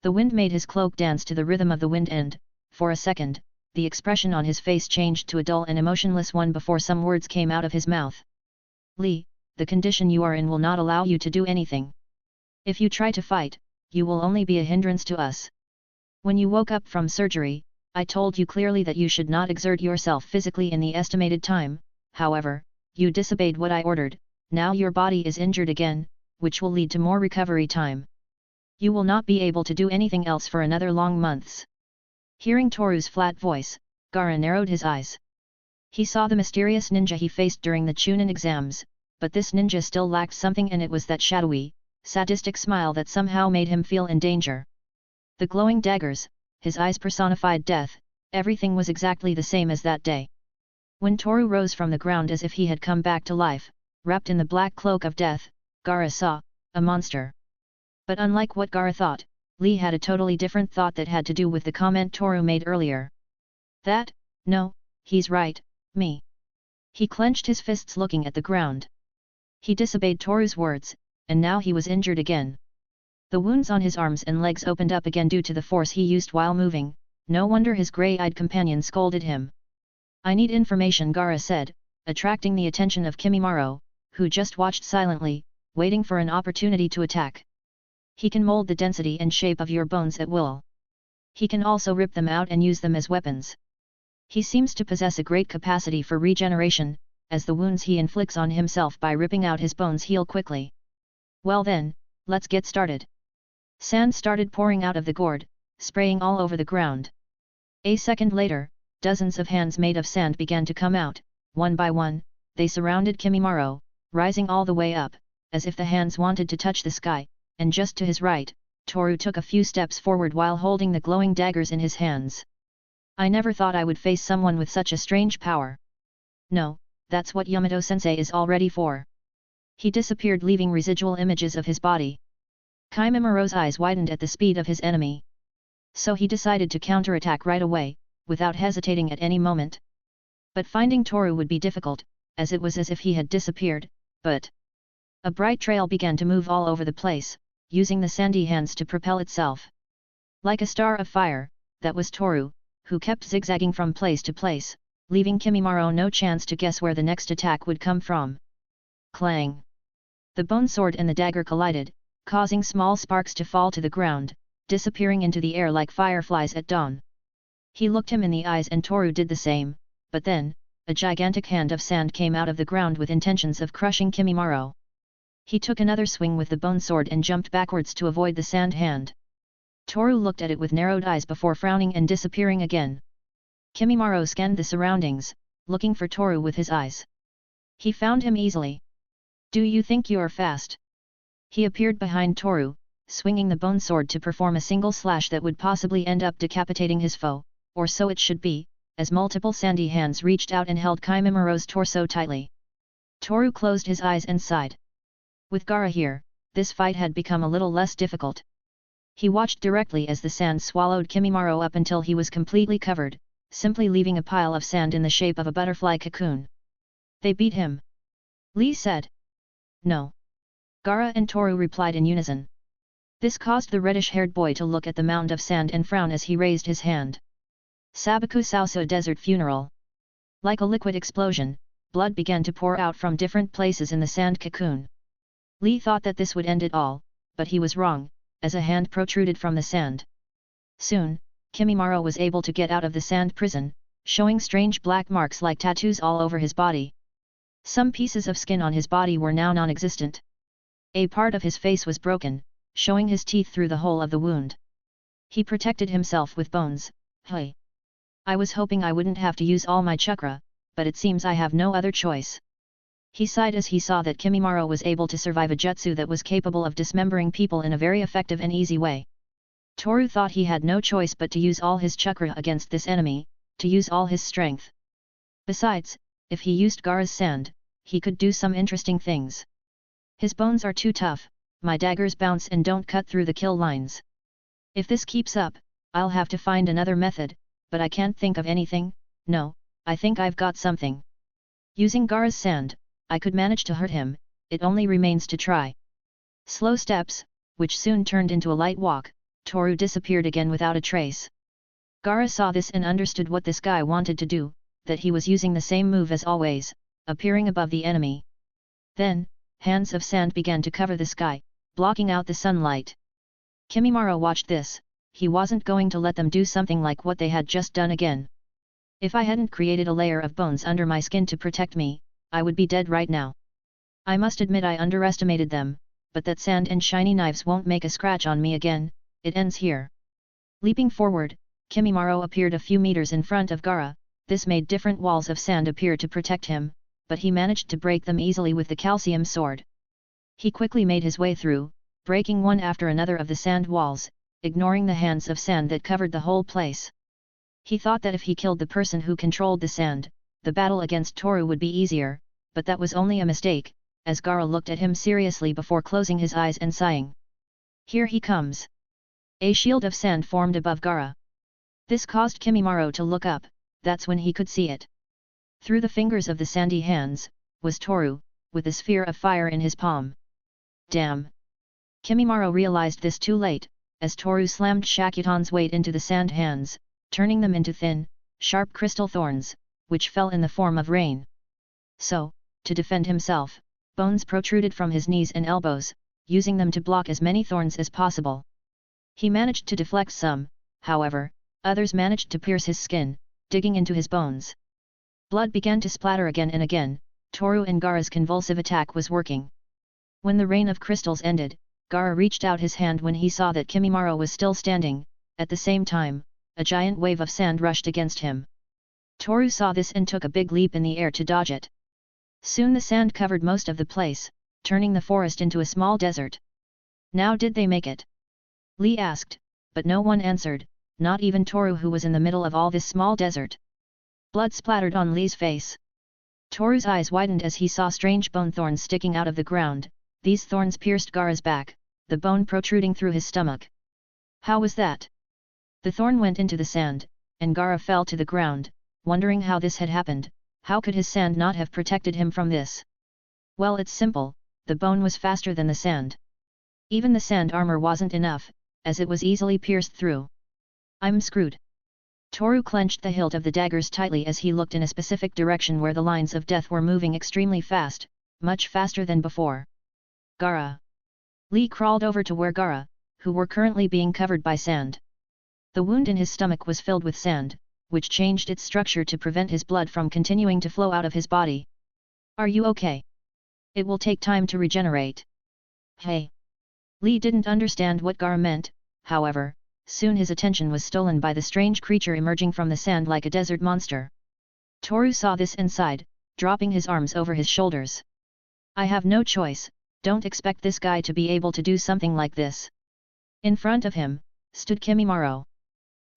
B: The wind made his cloak dance to the rhythm of the wind and, for a second, the expression on his face changed to a dull and emotionless one before some words came out of his mouth. Li, the condition you are in will not allow you to do anything. If you try to fight, you will only be a hindrance to us. When you woke up from surgery, I told you clearly that you should not exert yourself physically in the estimated time, however, you disobeyed what I ordered, now your body is injured again, which will lead to more recovery time. You will not be able to do anything else for another long months. Hearing Toru's flat voice, Gaara narrowed his eyes. He saw the mysterious ninja he faced during the Chunin exams, but this ninja still lacked something, and it was that shadowy, sadistic smile that somehow made him feel in danger. The glowing daggers, his eyes personified death, everything was exactly the same as that day. When Toru rose from the ground as if he had come back to life, wrapped in the black cloak of death, Gaara saw a monster. But unlike what Gaara thought, Li had a totally different thought that had to do with the comment Toru made earlier. No, he's right, me. He clenched his fists looking at the ground. He disobeyed Toru's words, and now he was injured again. The wounds on his arms and legs opened up again due to the force he used while moving, no wonder his grey-eyed companion scolded him. I need information, Gaara said, attracting the attention of Kimimaro, who just watched silently, waiting for an opportunity to attack. He can mold the density and shape of your bones at will. He can also rip them out and use them as weapons. He seems to possess a great capacity for regeneration, as the wounds he inflicts on himself by ripping out his bones heal quickly. Well then, let's get started. Sand started pouring out of the gourd, spraying all over the ground. A second later, dozens of hands made of sand began to come out, one by one, they surrounded Kimimaro, rising all the way up, as if the hands wanted to touch the sky, and just to his right, Toru took a few steps forward while holding the glowing daggers in his hands. I never thought I would face someone with such a strange power. No, that's what Yamato-sensei is all ready for. He disappeared, leaving residual images of his body. Kimimaro's eyes widened at the speed of his enemy. So he decided to counterattack right away, without hesitating at any moment. But finding Toru would be difficult, as it was as if he had disappeared, but a bright trail began to move all over the place, using the sandy hands to propel itself. Like a star of fire, that was Toru, who kept zigzagging from place to place, leaving Kimimaro no chance to guess where the next attack would come from. Clang! The bone sword and the dagger collided, causing small sparks to fall to the ground, disappearing into the air like fireflies at dawn. He looked him in the eyes and Toru did the same, but then, a gigantic hand of sand came out of the ground with intentions of crushing Kimimaro. He took another swing with the bone sword and jumped backwards to avoid the sand hand. Toru looked at it with narrowed eyes before frowning and disappearing again. Kimimaro scanned the surroundings, looking for Toru with his eyes. He found him easily. Do you think you're fast? He appeared behind Toru, swinging the bone sword to perform a single slash that would possibly end up decapitating his foe, or so it should be, as multiple sandy hands reached out and held Kimimaro's torso tightly. Toru closed his eyes and sighed. With Gaara here, this fight had become a little less difficult. He watched directly as the sand swallowed Kimimaro up until he was completely covered, simply leaving a pile of sand in the shape of a butterfly cocoon. They beat him. Li said. No. Gaara and Toru replied in unison. This caused the reddish-haired boy to look at the mound of sand and frown as he raised his hand. Sabaku Sausa Desert Funeral. Like a liquid explosion, blood began to pour out from different places in the sand cocoon. Li thought that this would end it all, but he was wrong, as a hand protruded from the sand. Soon, Kimimaro was able to get out of the sand prison, showing strange black marks like tattoos all over his body. Some pieces of skin on his body were now non-existent. A part of his face was broken, showing his teeth through the hole of the wound. He protected himself with bones. Hey! I was hoping I wouldn't have to use all my chakra, but it seems I have no other choice. He sighed as he saw that Kimimaro was able to survive a jutsu that was capable of dismembering people in a very effective and easy way. Toru thought he had no choice but to use all his chakra against this enemy, to use all his strength. Besides, if he used Gaara's sand, he could do some interesting things. His bones are too tough, my daggers bounce and don't cut through the kill lines. If this keeps up, I'll have to find another method, but I can't think of anything. No, I think I've got something. Using Gaara's sand, I could manage to hurt him, it only remains to try. Slow steps, which soon turned into a light walk, Toru disappeared again without a trace. Gaara saw this and understood what this guy wanted to do, that he was using the same move as always, appearing above the enemy. Then, hands of sand began to cover the sky, blocking out the sunlight. Kimimaro watched this, he wasn't going to let them do something like what they had just done again. If I hadn't created a layer of bones under my skin to protect me, I would be dead right now. I must admit I underestimated them, but that sand and shiny knives won't make a scratch on me again. It ends here. Leaping forward, Kimimaro appeared a few meters in front of Gaara. This made different walls of sand appear to protect him, but he managed to break them easily with the calcium sword. He quickly made his way through, breaking one after another of the sand walls, ignoring the hands of sand that covered the whole place. He thought that if he killed the person who controlled the sand, the battle against Toru would be easier, but that was only a mistake, as Gaara looked at him seriously before closing his eyes and sighing. Here he comes. A shield of sand formed above Gaara. This caused Kimimaro to look up, that's when he could see it. Through the fingers of the sandy hands, was Toru, with a sphere of fire in his palm. Damn! Kimimaro realized this too late, as Toru slammed Shakutan's weight into the sand hands, turning them into thin, sharp crystal thorns, which fell in the form of rain. So, to defend himself, bones protruded from his knees and elbows, using them to block as many thorns as possible. He managed to deflect some, however, others managed to pierce his skin, digging into his bones. Blood began to splatter again and again. Toru and Gaara's convulsive attack was working. When the rain of crystals ended, Gaara reached out his hand when he saw that Kimimaro was still standing. At the same time, a giant wave of sand rushed against him. Toru saw this and took a big leap in the air to dodge it. Soon the sand covered most of the place, turning the forest into a small desert. Now did they make it? Lee asked, but no one answered, not even Toru who was in the middle of all this small desert. Blood splattered on Lee's face. Toru's eyes widened as he saw strange bone thorns sticking out of the ground. These thorns pierced Gaara's back, the bone protruding through his stomach. How was that? The thorn went into the sand, and Gaara fell to the ground, wondering how this had happened. How could his sand not have protected him from this? Well, it's simple, the bone was faster than the sand. Even the sand armor wasn't enough, as it was easily pierced through. I'm screwed. Toru clenched the hilt of the daggers tightly as he looked in a specific direction where the lines of death were moving extremely fast, much faster than before. Gaara. Lee crawled over to where Gaara, who were currently being covered by sand. The wound in his stomach was filled with sand, which changed its structure to prevent his blood from continuing to flow out of his body. Are you okay? It will take time to regenerate. Hey! Lee didn't understand what Gaara meant, however, soon his attention was stolen by the strange creature emerging from the sand like a desert monster. Toru saw this and sighed, dropping his arms over his shoulders. I have no choice, don't expect this guy to be able to do something like this. In front of him, stood Kimimaro.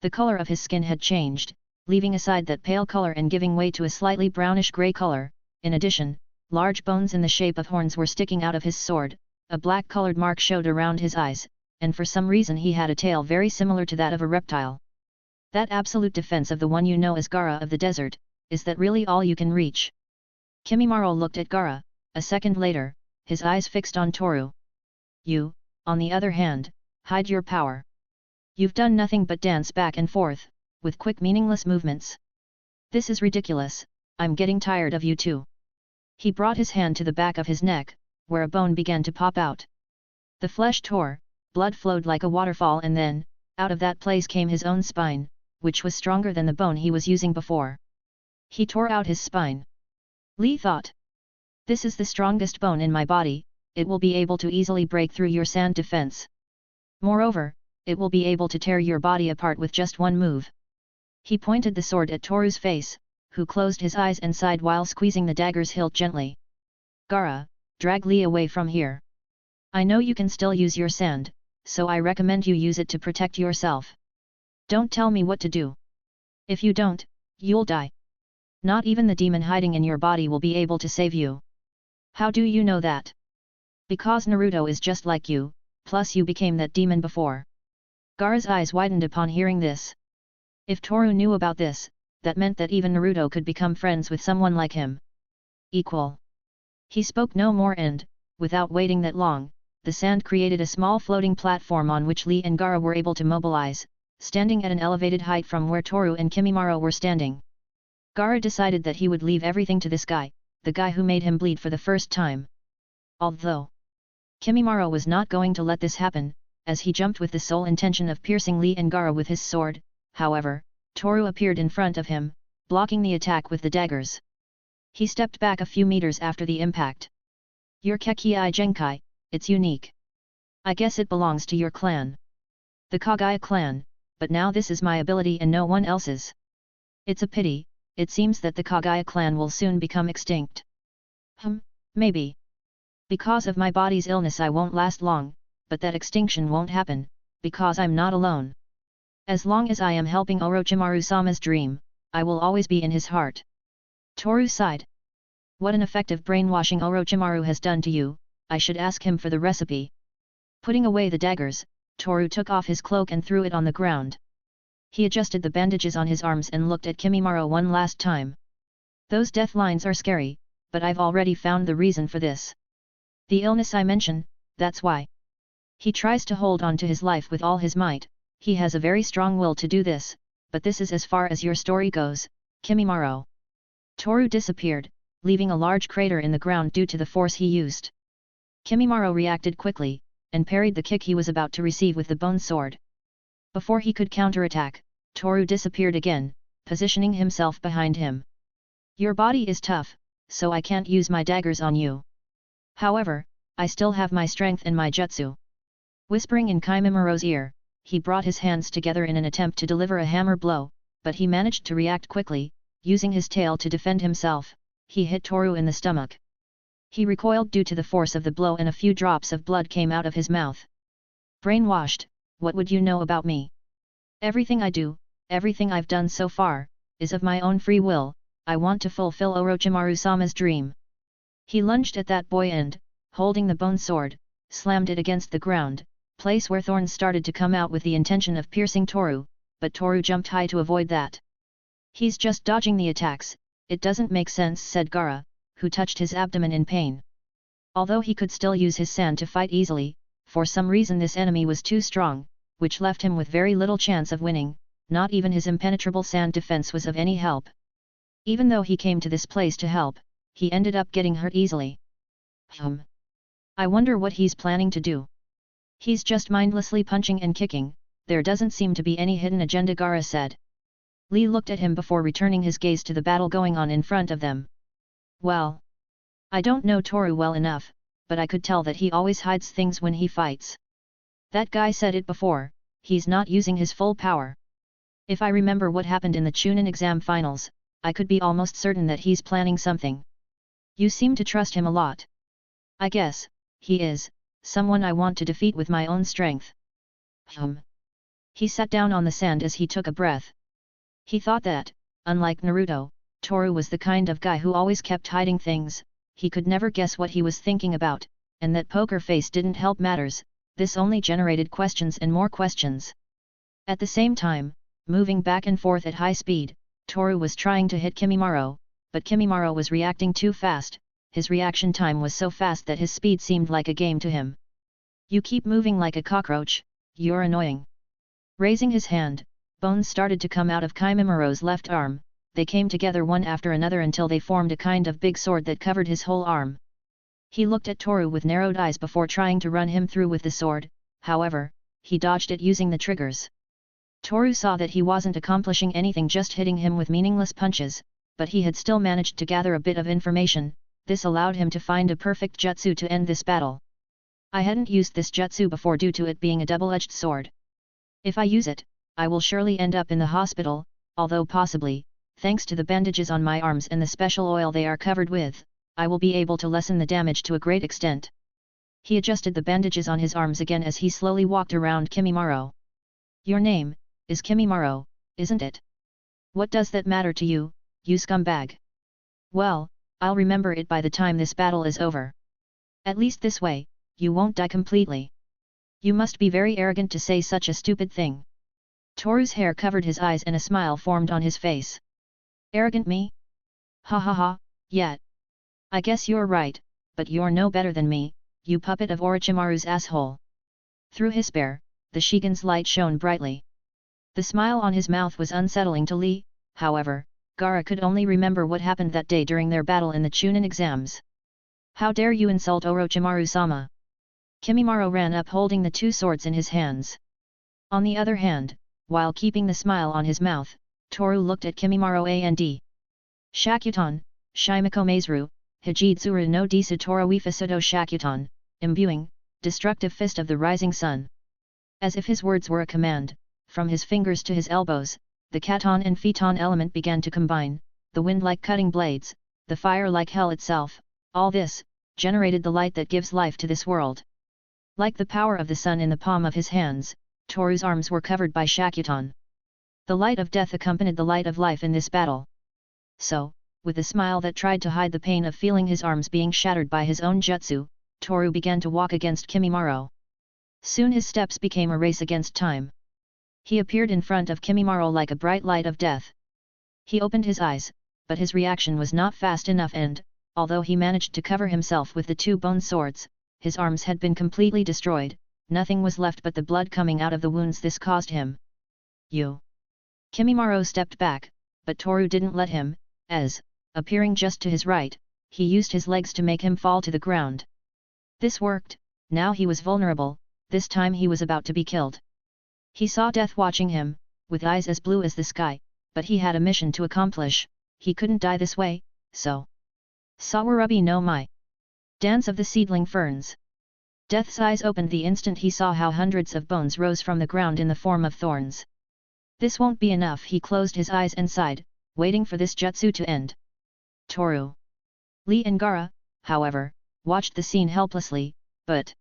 B: The color of his skin had changed, leaving aside that pale color and giving way to a slightly brownish-gray color. In addition, large bones in the shape of horns were sticking out of his sword, a black-colored mark showed around his eyes, and for some reason he had a tail very similar to that of a reptile. That absolute defense of the one you know as Gaara of the desert, is that really all you can reach? Kimimaro looked at Gaara, a second later, his eyes fixed on Toru. You, on the other hand, hide your power. You've done nothing but dance back and forth, with quick meaningless movements. This is ridiculous, I'm getting tired of you too. He brought his hand to the back of his neck, where a bone began to pop out. The flesh tore, blood flowed like a waterfall, and then, out of that place came his own spine, which was stronger than the bone he was using before. He tore out his spine. Li thought, "This is the strongest bone in my body, it will be able to easily break through your sand defense. Moreover, it will be able to tear your body apart with just one move." He pointed the sword at Toru's face, who closed his eyes and sighed while squeezing the dagger's hilt gently. "Gaara, drag Li away from here. I know you can still use your sand, so I recommend you use it to protect yourself. Don't tell me what to do. If you don't, you'll die. Not even the demon hiding in your body will be able to save you." "How do you know that?" "Because Naruto is just like you, plus you became that demon before." Gaara's eyes widened upon hearing this. If Toru knew about this, that meant that even Naruto could become friends with someone like him. Equal. He spoke no more and, without waiting that long, the sand created a small floating platform on which Lee and Gaara were able to mobilize, standing at an elevated height from where Toru and Kimimaro were standing. Gaara decided that he would leave everything to this guy, the guy who made him bleed for the first time. Although Kimimaro was not going to let this happen, as he jumped with the sole intention of piercing Lee and Gaara with his sword. However, Toru appeared in front of him, blocking the attack with the daggers. He stepped back a few meters after the impact. "Your Kekii Genkai, it's unique. I guess it belongs to your clan. The Kaguya clan, but now this is my ability and no one else's. It's a pity, it seems that the Kaguya clan will soon become extinct." Maybe. Because of my body's illness I won't last long, but that extinction won't happen, because I'm not alone. As long as I am helping Orochimaru-sama's dream, I will always be in his heart. Toru sighed. What an effective brainwashing Orochimaru has done to you, I should ask him for the recipe. Putting away the daggers, Toru took off his cloak and threw it on the ground. He adjusted the bandages on his arms and looked at Kimimaro one last time. "Those death lines are scary, but I've already found the reason for this. The illness I mention, that's why. He tries to hold on to his life with all his might. He has a very strong will to do this, but this is as far as your story goes, Kimimaro." Toru disappeared, leaving a large crater in the ground due to the force he used. Kimimaro reacted quickly, and parried the kick he was about to receive with the bone sword. Before he could counterattack, Toru disappeared again, positioning himself behind him. "Your body is tough, so I can't use my daggers on you. However, I still have my strength and my jutsu." Whispering in Kimimaro's ear, he brought his hands together in an attempt to deliver a hammer blow, but he managed to react quickly. Using his tail to defend himself, he hit Toru in the stomach. He recoiled due to the force of the blow and a few drops of blood came out of his mouth. "Brainwashed, what would you know about me? Everything I do, everything I've done so far, is of my own free will. I want to fulfill Orochimaru-sama's dream." He lunged at that boy and, holding the bone sword, slammed it against the ground, place where thorns started to come out with the intention of piercing Toru, but Toru jumped high to avoid that. "He's just dodging the attacks, it doesn't make sense," said Gaara, who touched his abdomen in pain. Although he could still use his sand to fight easily, for some reason this enemy was too strong, which left him with very little chance of winning. Not even his impenetrable sand defense was of any help. Even though he came to this place to help, he ended up getting hurt easily. I wonder what he's planning to do. He's just mindlessly punching and kicking, there doesn't seem to be any hidden agenda, Gaara said. Lee looked at him before returning his gaze to the battle going on in front of them. "Well, I don't know Toru well enough, but I could tell that he always hides things when he fights. That guy said it before, he's not using his full power. If I remember what happened in the Chunin exam finals, I could be almost certain that he's planning something. You seem to trust him a lot." "I guess, he is, someone I want to defeat with my own strength." He sat down on the sand as he took a breath. He thought that, unlike Naruto, Toru was the kind of guy who always kept hiding things. He could never guess what he was thinking about, and that poker face didn't help matters. This only generated questions and more questions. At the same time, moving back and forth at high speed, Toru was trying to hit Kimimaro, but Kimimaro was reacting too fast. His reaction time was so fast that his speed seemed like a game to him. "You keep moving like a cockroach, you're annoying." Raising his hand, bones started to come out of Kimimaro's left arm, they came together one after another until they formed a kind of big sword that covered his whole arm. He looked at Toru with narrowed eyes before trying to run him through with the sword, however, he dodged it using the triggers. Toru saw that he wasn't accomplishing anything, just hitting him with meaningless punches, but he had still managed to gather a bit of information. This allowed him to find a perfect jutsu to end this battle. I hadn't used this jutsu before due to it being a double-edged sword. If I use it, I will surely end up in the hospital, although possibly, thanks to the bandages on my arms and the special oil they are covered with, I will be able to lessen the damage to a great extent. He adjusted the bandages on his arms again as he slowly walked around Kimimaro. Your name is Kimimaro, isn't it? What does that matter to you, you scumbag? Well, I'll remember it by the time this battle is over. At least this way, you won't die completely. You must be very arrogant to say such a stupid thing. Toru's hair covered his eyes and a smile formed on his face. Arrogant me? Ha ha ha, yet. I guess you're right, but you're no better than me, you puppet of Orochimaru's asshole. Through his spear, the Shigan's light shone brightly. The smile on his mouth was unsettling to Lee, however, Gaara could only remember what happened that day during their battle in the Chunin exams. How dare you insult Orochimaru-sama? Kimimaro ran up holding the two swords in his hands. On the other hand, while keeping the smile on his mouth, Toru looked at Kimimaro and Shakutan, Shimako Maizuru, Hijitsuru no Disu Tora Wifasudo Shakutan, imbuing, destructive fist of the rising sun. As if his words were a command, from his fingers to his elbows, the Katon and Phaeton element began to combine, the wind like cutting blades, the fire like hell itself, all this, generated the light that gives life to this world. Like the power of the sun in the palm of his hands, Toru's arms were covered by Shakutan. The light of death accompanied the light of life in this battle. So, with a smile that tried to hide the pain of feeling his arms being shattered by his own jutsu, Toru began to walk against Kimimaro. Soon his steps became a race against time. He appeared in front of Kimimaro like a bright light of death. He opened his eyes, but his reaction was not fast enough and, although he managed to cover himself with the two bone swords, his arms had been completely destroyed, nothing was left but the blood coming out of the wounds this caused him. You! Kimimaro stepped back, but Toru didn't let him, as, appearing just to his right, he used his legs to make him fall to the ground. This worked, now he was vulnerable, this time he was about to be killed. He saw death watching him, with eyes as blue as the sky, but he had a mission to accomplish, he couldn't die this way, so. Sawarubi no Mai. Dance of the Seedling Ferns. Death's eyes opened the instant he saw how hundreds of bones rose from the ground in the form of thorns. This won't be enough, he closed his eyes and sighed, waiting for this jutsu to end. Toru. Lee and Gaara, however, watched the scene helplessly, but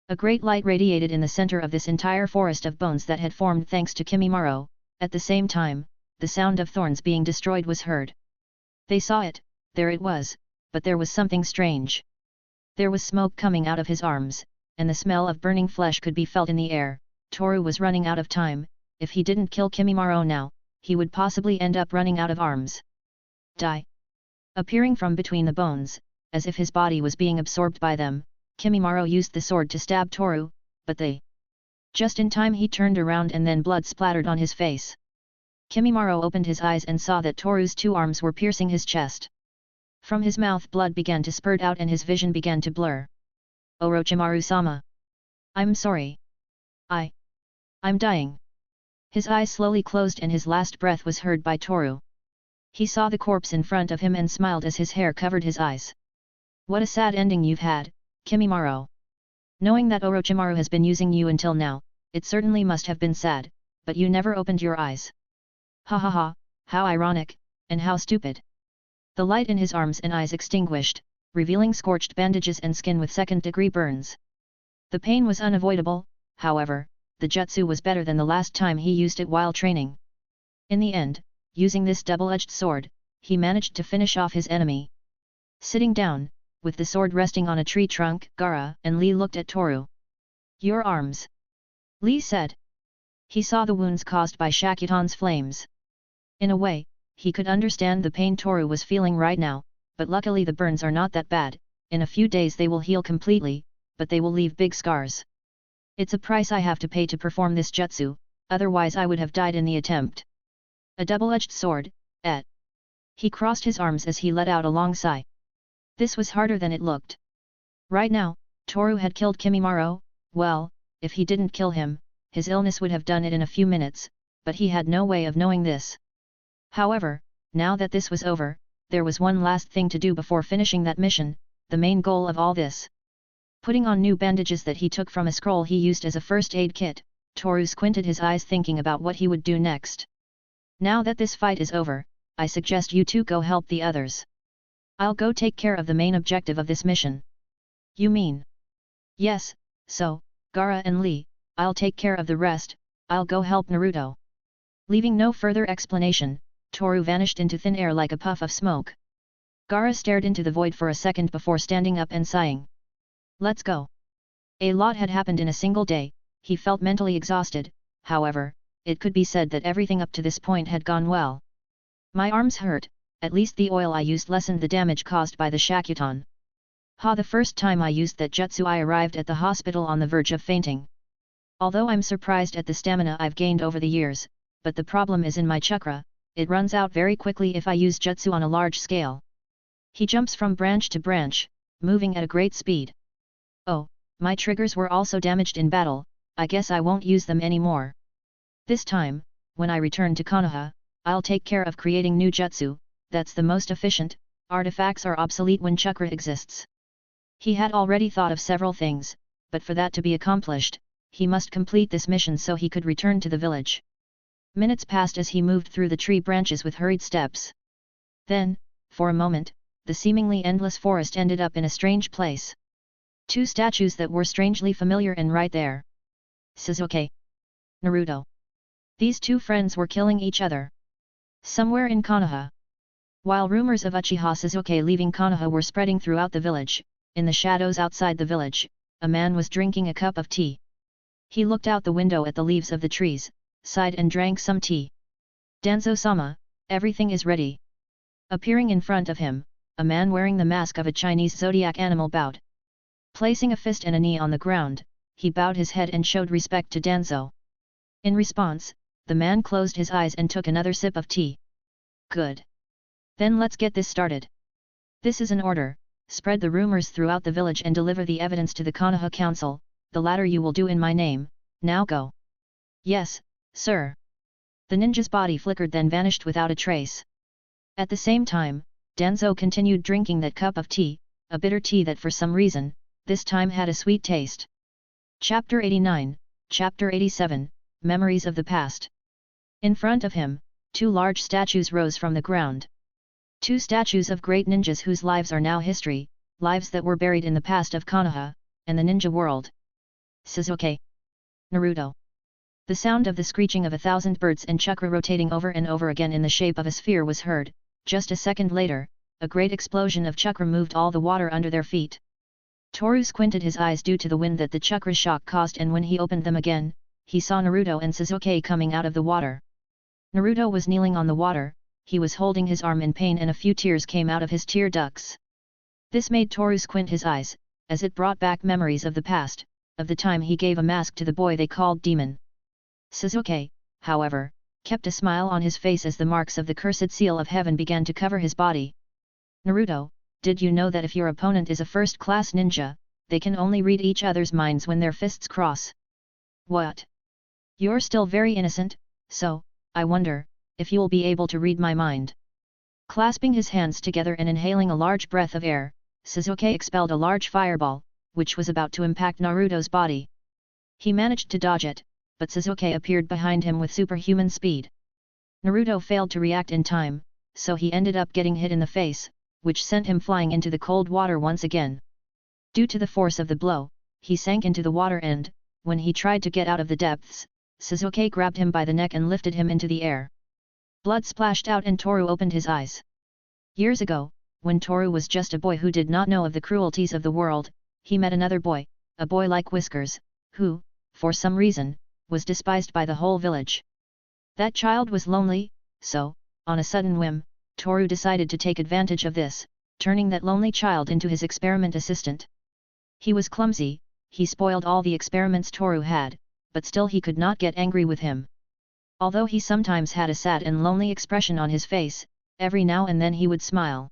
B: a great light radiated in the center of this entire forest of bones that had formed thanks to Kimimaro. At the same time, the sound of thorns being destroyed was heard. They saw it, there it was, but there was something strange. There was smoke coming out of his arms, and the smell of burning flesh could be felt in the air. Toru was running out of time, if he didn't kill Kimimaro now, he would possibly end up running out of arms. Die! Appearing from between the bones, as if his body was being absorbed by them, Kimimaro used the sword to stab Toru, but they. Just in time he turned around and then blood splattered on his face. Kimimaro opened his eyes and saw that Toru's two arms were piercing his chest. From his mouth blood began to spurt out and his vision began to blur. Orochimaru-sama. I'm sorry. I'm dying. His eyes slowly closed and his last breath was heard by Toru. He saw the corpse in front of him and smiled as his hair covered his eyes. What a sad ending you've had, Kimimaro. Knowing that Orochimaru has been using you until now, it certainly must have been sad, but you never opened your eyes. Ha ha ha, how ironic, and how stupid. The light in his arms and eyes extinguished, revealing scorched bandages and skin with second-degree burns. The pain was unavoidable, however, the jutsu was better than the last time he used it while training. In the end, using this double-edged sword, he managed to finish off his enemy. Sitting down, with the sword resting on a tree trunk, Gaara and Lee looked at Toru. Your arms. Lee said. He saw the wounds caused by Shakutan's flames. In a way, he could understand the pain Toru was feeling right now, but luckily the burns are not that bad, in a few days they will heal completely, but they will leave big scars. It's a price I have to pay to perform this jutsu, otherwise I would have died in the attempt. A double-edged sword, He crossed his arms as he let out a long sigh. This was harder than it looked. Right now, Toru had killed Kimimaro. Well, if he didn't kill him, his illness would have done it in a few minutes, but he had no way of knowing this. However, now that this was over, there was one last thing to do before finishing that mission, the main goal of all this. Putting on new bandages that he took from a scroll he used as a first aid kit, Toru squinted his eyes thinking about what he would do next. Now that this fight is over, I suggest you two go help the others. I'll go take care of the main objective of this mission. You mean? Yes, so, Gaara and Lee, I'll take care of the rest, I'll go help Naruto. Leaving no further explanation, Toru vanished into thin air like a puff of smoke. Gaara stared into the void for a second before standing up and sighing. Let's go. A lot had happened in a single day, he felt mentally exhausted, however, it could be said that everything up to this point had gone well. My arms hurt, at least the oil I used lessened the damage caused by the Shakuton. The first time I used that jutsu I arrived at the hospital on the verge of fainting. Although I'm surprised at the stamina I've gained over the years, but the problem is in my chakra, it runs out very quickly if I use jutsu on a large scale. He jumps from branch to branch, moving at a great speed. Oh, my triggers were also damaged in battle, I guess I won't use them anymore. This time, when I return to Konoha, I'll take care of creating new jutsu, that's the most efficient, artifacts are obsolete when chakra exists. He had already thought of several things, but for that to be accomplished, he must complete this mission so he could return to the village. Minutes passed as he moved through the tree branches with hurried steps. Then, for a moment, the seemingly endless forest ended up in a strange place. Two statues that were strangely familiar and right there. Sasuke. Naruto. These two friends were killing each other. Somewhere in Konoha. While rumors of Uchiha Sasuke leaving Konoha were spreading throughout the village, in the shadows outside the village, a man was drinking a cup of tea. He looked out the window at the leaves of the trees, sighed and drank some tea. Danzo-sama, everything is ready. Appearing in front of him, a man wearing the mask of a Chinese zodiac animal bowed. Placing a fist and a knee on the ground, he bowed his head and showed respect to Danzo. In response, the man closed his eyes and took another sip of tea. Good. Then let's get this started. This is an order, spread the rumors throughout the village and deliver the evidence to the Konoha Council, the latter you will do in my name, now go. Yes, sir. The ninja's body flickered then vanished without a trace. At the same time, Danzo continued drinking that cup of tea, a bitter tea that for some reason, this time had a sweet taste. Chapter 89, Chapter 87, Memories of the Past. In front of him, two large statues rose from the ground. Two statues of great ninjas whose lives are now history, lives that were buried in the past of Konoha, and the ninja world. Sasuke. Naruto. The sound of the screeching of 1,000 birds and chakra rotating over and over again in the shape of a sphere was heard. Just a second later, a great explosion of chakra moved all the water under their feet. Toru squinted his eyes due to the wind that the chakra shock caused, and when he opened them again, he saw Naruto and Sasuke coming out of the water. Naruto was kneeling on the water, he was holding his arm in pain and a few tears came out of his tear ducts. This made Toru squint his eyes, as it brought back memories of the past, of the time he gave a mask to the boy they called Demon. Sasuke, however, kept a smile on his face as the marks of the cursed seal of heaven began to cover his body. Naruto, did you know that if your opponent is a first-class ninja, they can only read each other's minds when their fists cross? What? You're still very innocent, so, I wonder, if you'll be able to read my mind. Clasping his hands together and inhaling a large breath of air, Sasuke expelled a large fireball, which was about to impact Naruto's body. He managed to dodge it, but Sasuke appeared behind him with superhuman speed. Naruto failed to react in time, so he ended up getting hit in the face, which sent him flying into the cold water once again. Due to the force of the blow, he sank into the water and, when he tried to get out of the depths, Sasuke grabbed him by the neck and lifted him into the air. Blood splashed out and Toru opened his eyes. Years ago, when Toru was just a boy who did not know of the cruelties of the world, he met another boy, a boy like Whiskers, who, for some reason, was despised by the whole village. That child was lonely, so, on a sudden whim, Toru decided to take advantage of this, turning that lonely child into his experiment assistant. He was clumsy, he spoiled all the experiments Toru had, but still he could not get angry with him. Although he sometimes had a sad and lonely expression on his face, Every now and then he would smile.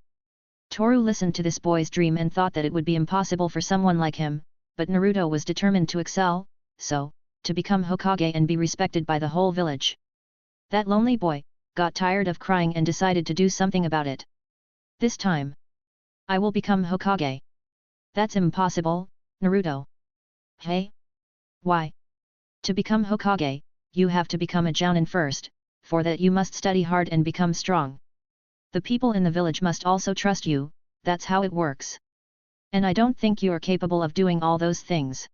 B: Toru listened to this boy's dream and thought that it would be impossible for someone like him, but Naruto was determined to excel, so, to become Hokage and be respected by the whole village. That lonely boy got tired of crying and decided to do something about it. This time, I will become Hokage. That's impossible, Naruto. Hey? Why? To become Hokage, you have to become a Jounin first, for that you must study hard and become strong. The people in the village must also trust you, that's how it works. And I don't think you are capable of doing all those things.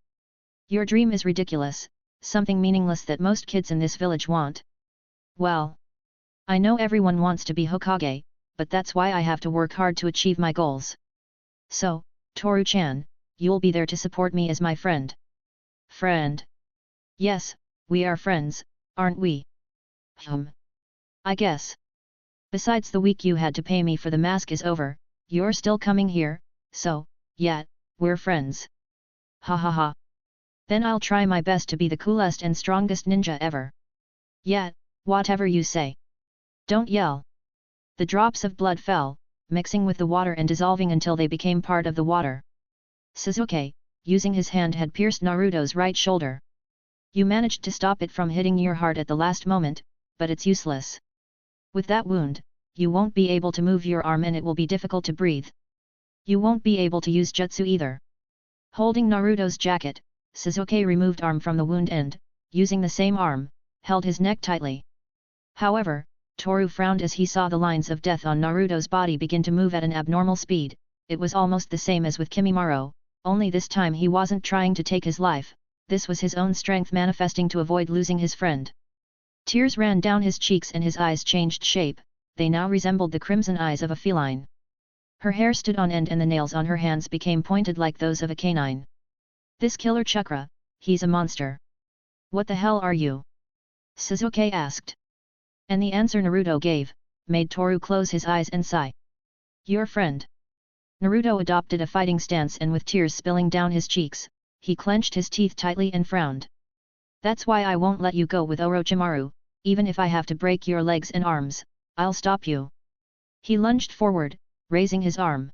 B: Your dream is ridiculous, something meaningless that most kids in this village want. Well, I know everyone wants to be Hokage, but that's why I have to work hard to achieve my goals. So, Toru-chan, you'll be there to support me as my friend. Friend? Yes, we are friends, aren't we? I guess. Besides, the week you had to pay me for the mask is over, you're still coming here, so, yeah, we're friends. Ha ha ha. Then I'll try my best to be the coolest and strongest ninja ever. Yeah, whatever you say. Don't yell. The drops of blood fell, mixing with the water and dissolving until they became part of the water. Sasuke, using his hand, had pierced Naruto's right shoulder. You managed to stop it from hitting your heart at the last moment, but it's useless. With that wound, you won't be able to move your arm and it will be difficult to breathe. You won't be able to use jutsu either. Holding Naruto's jacket, Sasuke removed arm from the wound and, using the same arm, held his neck tightly. However, Toru frowned as he saw the lines of death on Naruto's body begin to move at an abnormal speed. It was almost the same as with Kimimaro, only this time he wasn't trying to take his life, this was his own strength manifesting to avoid losing his friend. Tears ran down his cheeks and his eyes changed shape, they now resembled the crimson eyes of a feline. Her hair stood on end and the nails on her hands became pointed like those of a canine. This killer chakra, he's a monster. What the hell are you? Sasuke asked. And the answer Naruto gave, made Toru close his eyes and sigh. Your friend. Naruto adopted a fighting stance and with tears spilling down his cheeks, he clenched his teeth tightly and frowned. That's why I won't let you go with Orochimaru, even if I have to break your legs and arms, I'll stop you. He lunged forward, raising his arm.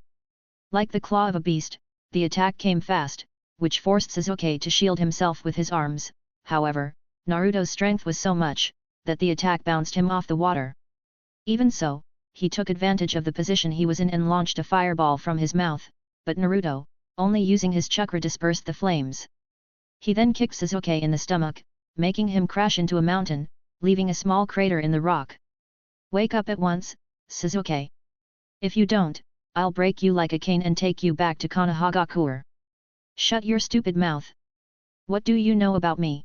B: Like the claw of a beast, the attack came fast, which forced Sasuke to shield himself with his arms. However, Naruto's strength was so much, that the attack bounced him off the water. Even so, he took advantage of the position he was in and launched a fireball from his mouth, but Naruto, only using his chakra, dispersed the flames. He then kicked Sasuke in the stomach, making him crash into a mountain, leaving a small crater in the rock. Wake up at once, Sasuke. If you don't, I'll break you like a cane and take you back to Konohagakure. Shut your stupid mouth. What do you know about me?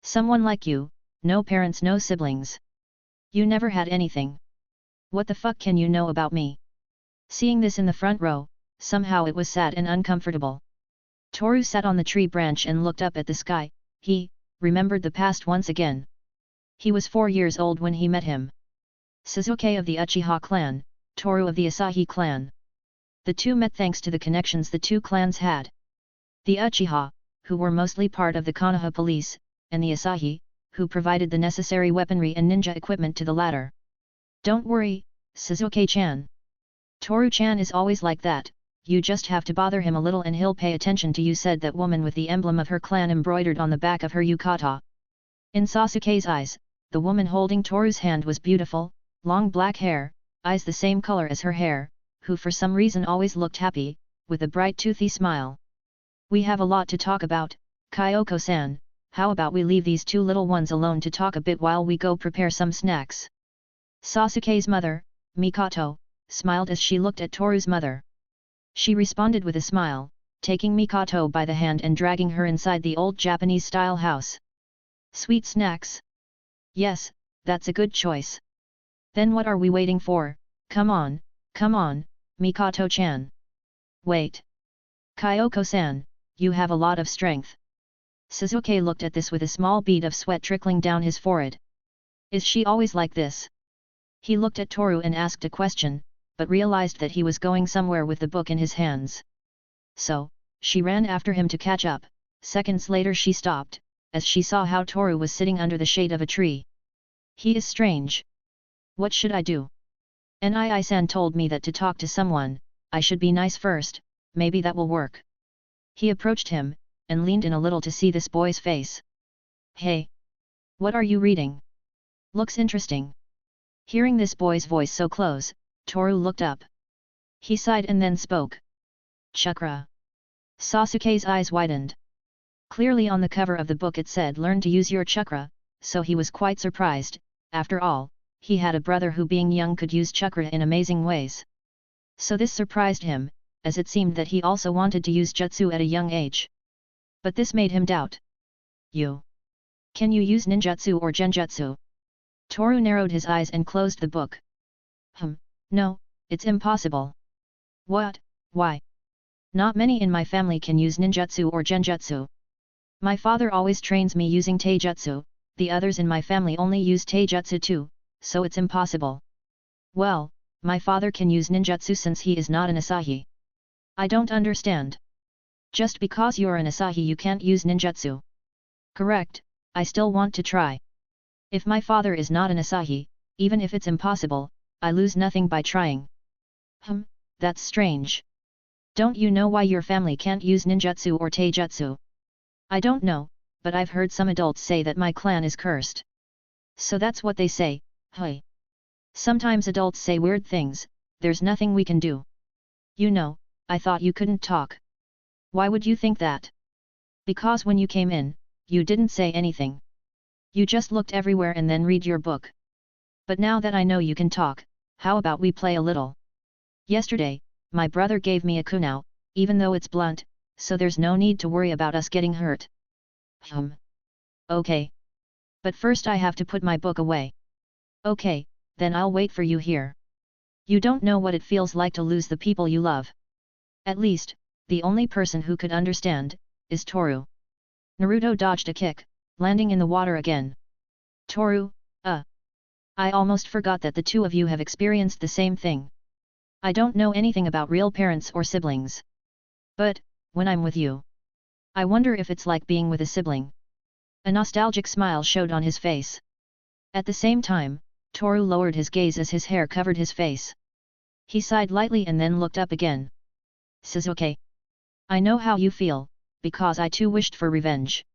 B: Someone like you, no parents, no siblings. You never had anything. What the fuck can you know about me? Seeing this in the front row, somehow it was sad and uncomfortable. Toru sat on the tree branch and looked up at the sky. He remembered the past once again. He was 4 years old when he met him. Sasuke of the Uchiha clan, Toru of the Asahi clan. The two met thanks to the connections the two clans had. The Uchiha, who were mostly part of the Konoha police, and the Asahi, who provided the necessary weaponry and ninja equipment to the latter. Don't worry, Sasuke-chan. Toru-chan is always like that, you just have to bother him a little and he'll pay attention to you, said that woman with the emblem of her clan embroidered on the back of her yukata. In Sasuke's eyes, the woman holding Toru's hand was beautiful, long black hair, eyes the same color as her hair, who for some reason always looked happy, with a bright toothy smile. We have a lot to talk about, Kyoko-san, how about we leave these two little ones alone to talk a bit while we go prepare some snacks? Sasuke's mother, Mikoto, smiled as she looked at Toru's mother. She responded with a smile, taking Mikoto by the hand and dragging her inside the old Japanese-style house. Sweet snacks? Yes, that's a good choice. Then what are we waiting for? Come on, Mikoto-chan. Wait. Kyoko-san, you have a lot of strength. Sasuke looked at this with a small bead of sweat trickling down his forehead. Is she always like this? He looked at Toru and asked a question, but realized that he was going somewhere with the book in his hands. So, she ran after him to catch up. Seconds later she stopped, as she saw how Toru was sitting under the shade of a tree. He is strange. What should I do? Nii-san told me that to talk to someone, I should be nice first, maybe that will work. He approached him, and leaned in a little to see this boy's face. Hey! What are you reading? Looks interesting. Hearing this boy's voice so close, Toru looked up. He sighed and then spoke. Chakra. Sasuke's eyes widened. Clearly on the cover of the book it said learn to use your chakra, so he was quite surprised. After all, he had a brother who being young could use chakra in amazing ways. So this surprised him, as it seemed that he also wanted to use jutsu at a young age. But this made him doubt. Can you use ninjutsu or genjutsu? Toru narrowed his eyes and closed the book. No, it's impossible. What? Why? Not many in my family can use ninjutsu or genjutsu. My father always trains me using taijutsu, the others in my family only use taijutsu too, so it's impossible. Well, my father can use ninjutsu since he is not an Asahi. I don't understand. Just because you're an Asahi you can't use ninjutsu. Correct, I still want to try. If my father is not an Asahi, even if it's impossible, I lose nothing by trying. That's strange. Don't you know why your family can't use ninjutsu or taijutsu? I don't know, but I've heard some adults say that my clan is cursed. So that's what they say, hey. Sometimes adults say weird things, there's nothing we can do. You know, I thought you couldn't talk. Why would you think that? Because when you came in, you didn't say anything. You just looked everywhere and then read your book. But now that I know you can talk, how about we play a little? Yesterday, my brother gave me a kunao, even though it's blunt, so there's no need to worry about us getting hurt. Okay. But first I have to put my book away. Okay, then I'll wait for you here. You don't know what it feels like to lose the people you love. At least, the only person who could understand, is Toru. Naruto dodged a kick, landing in the water again. Toru, I almost forgot that the two of you have experienced the same thing. I don't know anything about real parents or siblings. But, when I'm with you, I wonder if it's like being with a sibling. A nostalgic smile showed on his face. At the same time, Toru lowered his gaze as his hair covered his face. He sighed lightly and then looked up again. Sasuke. I know how you feel, because I too wished for revenge.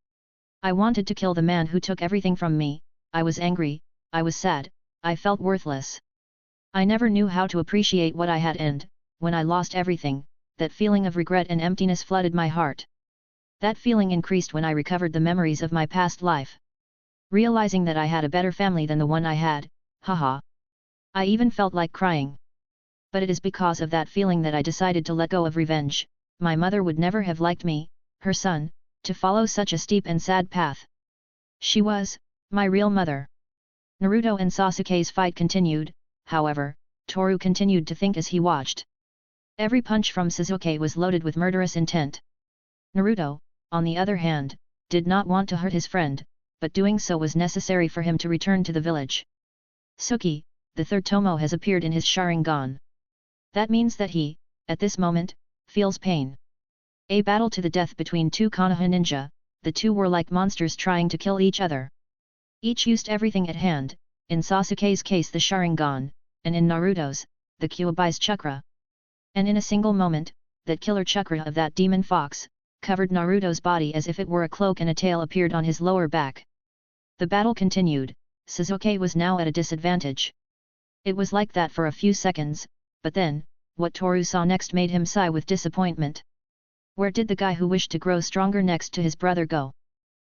B: I wanted to kill the man who took everything from me, I was angry, I was sad, I felt worthless. I never knew how to appreciate what I had and, when I lost everything, that feeling of regret and emptiness flooded my heart. That feeling increased when I recovered the memories of my past life. Realizing that I had a better family than the one I had, haha. I even felt like crying. But it is because of that feeling that I decided to let go of revenge. My mother would never have liked me, her son, to follow such a steep and sad path. She was my real mother. Naruto and Sasuke's fight continued, however, Toru continued to think as he watched. Every punch from Sasuke was loaded with murderous intent. Naruto, on the other hand, did not want to hurt his friend, but doing so was necessary for him to return to the village. Suki, the third Tomo has appeared in his Sharingan. That means that he, at this moment, feels pain. A battle to the death between two Konoha ninja, the two were like monsters trying to kill each other. Each used everything at hand, in Sasuke's case the Sharingan, and in Naruto's, the Kyuubi's chakra. And in a single moment, that killer chakra of that demon fox, covered Naruto's body as if it were a cloak and a tail appeared on his lower back. The battle continued, Sasuke was now at a disadvantage. It was like that for a few seconds, but then, what Toru saw next made him sigh with disappointment. Where did the guy who wished to grow stronger next to his brother go?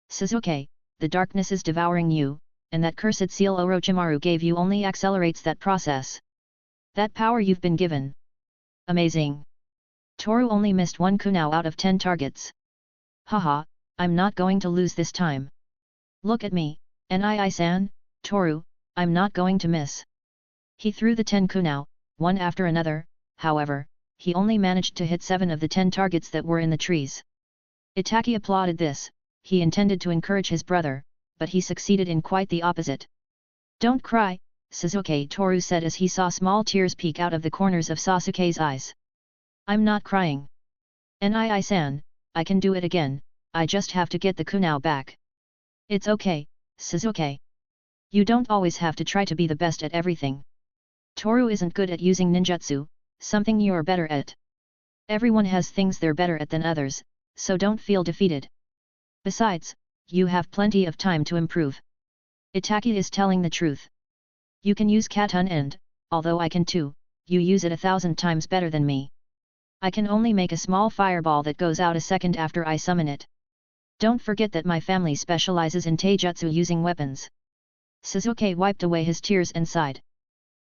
B: Sasuke, the darkness is devouring you, and that cursed seal Orochimaru gave you only accelerates that process. That power you've been given. Amazing. Toru only missed one kunao out of 10 targets. Haha, I'm not going to lose this time. Look at me, Nii-san, Toru, I'm not going to miss. He threw the 10 kunao, one after another, however, he only managed to hit 7 of the 10 targets that were in the trees. Itaki applauded this, he intended to encourage his brother, but he succeeded in quite the opposite. Don't cry, Sasuke, Toru said as he saw small tears peek out of the corners of Sasuke's eyes. I'm not crying. Nii-san, I can do it again, I just have to get the kunao back. It's okay, Sasuke. You don't always have to try to be the best at everything. Toru isn't good at using ninjutsu, something you're better at. Everyone has things they're better at than others, so don't feel defeated. Besides, you have plenty of time to improve. Itaki is telling the truth. You can use Katun and, although I can too, you use it 1,000 times better than me. I can only make a small fireball that goes out a second after I summon it. Don't forget that my family specializes in taijutsu using weapons. Sasuke wiped away his tears and sighed.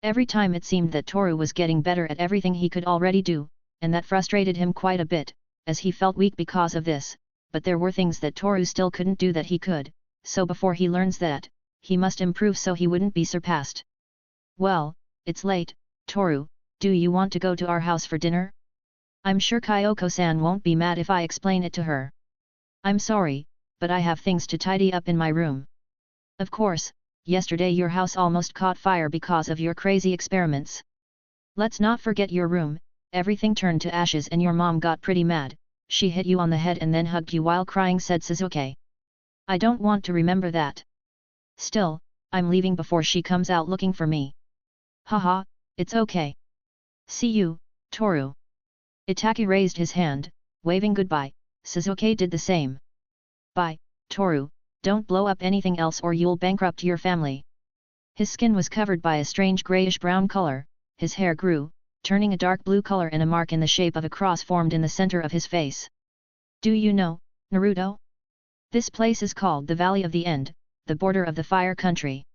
B: Every time it seemed that Toru was getting better at everything he could already do, and that frustrated him quite a bit, as he felt weak because of this, but there were things that Toru still couldn't do that he could, so before he learns that, he must improve so he wouldn't be surpassed. Well, it's late, Toru, do you want to go to our house for dinner? I'm sure Kyoko-san won't be mad if I explain it to her. I'm sorry, but I have things to tidy up in my room. Of course, yesterday your house almost caught fire because of your crazy experiments. Let's not forget your room, everything turned to ashes and your mom got pretty mad, she hit you on the head and then hugged you while crying, said Sasuke. I don't want to remember that. Still, I'm leaving before she comes out looking for me. Haha, it's okay. See you, Toru. Itaki raised his hand, waving goodbye. Sasuke did the same. Bye, Toru, don't blow up anything else or you'll bankrupt your family. His skin was covered by a strange grayish-brown color, his hair grew, turning a dark blue color and a mark in the shape of a cross formed in the center of his face. Do you know, Naruto? This place is called the Valley of the End, the border of the Fire Country.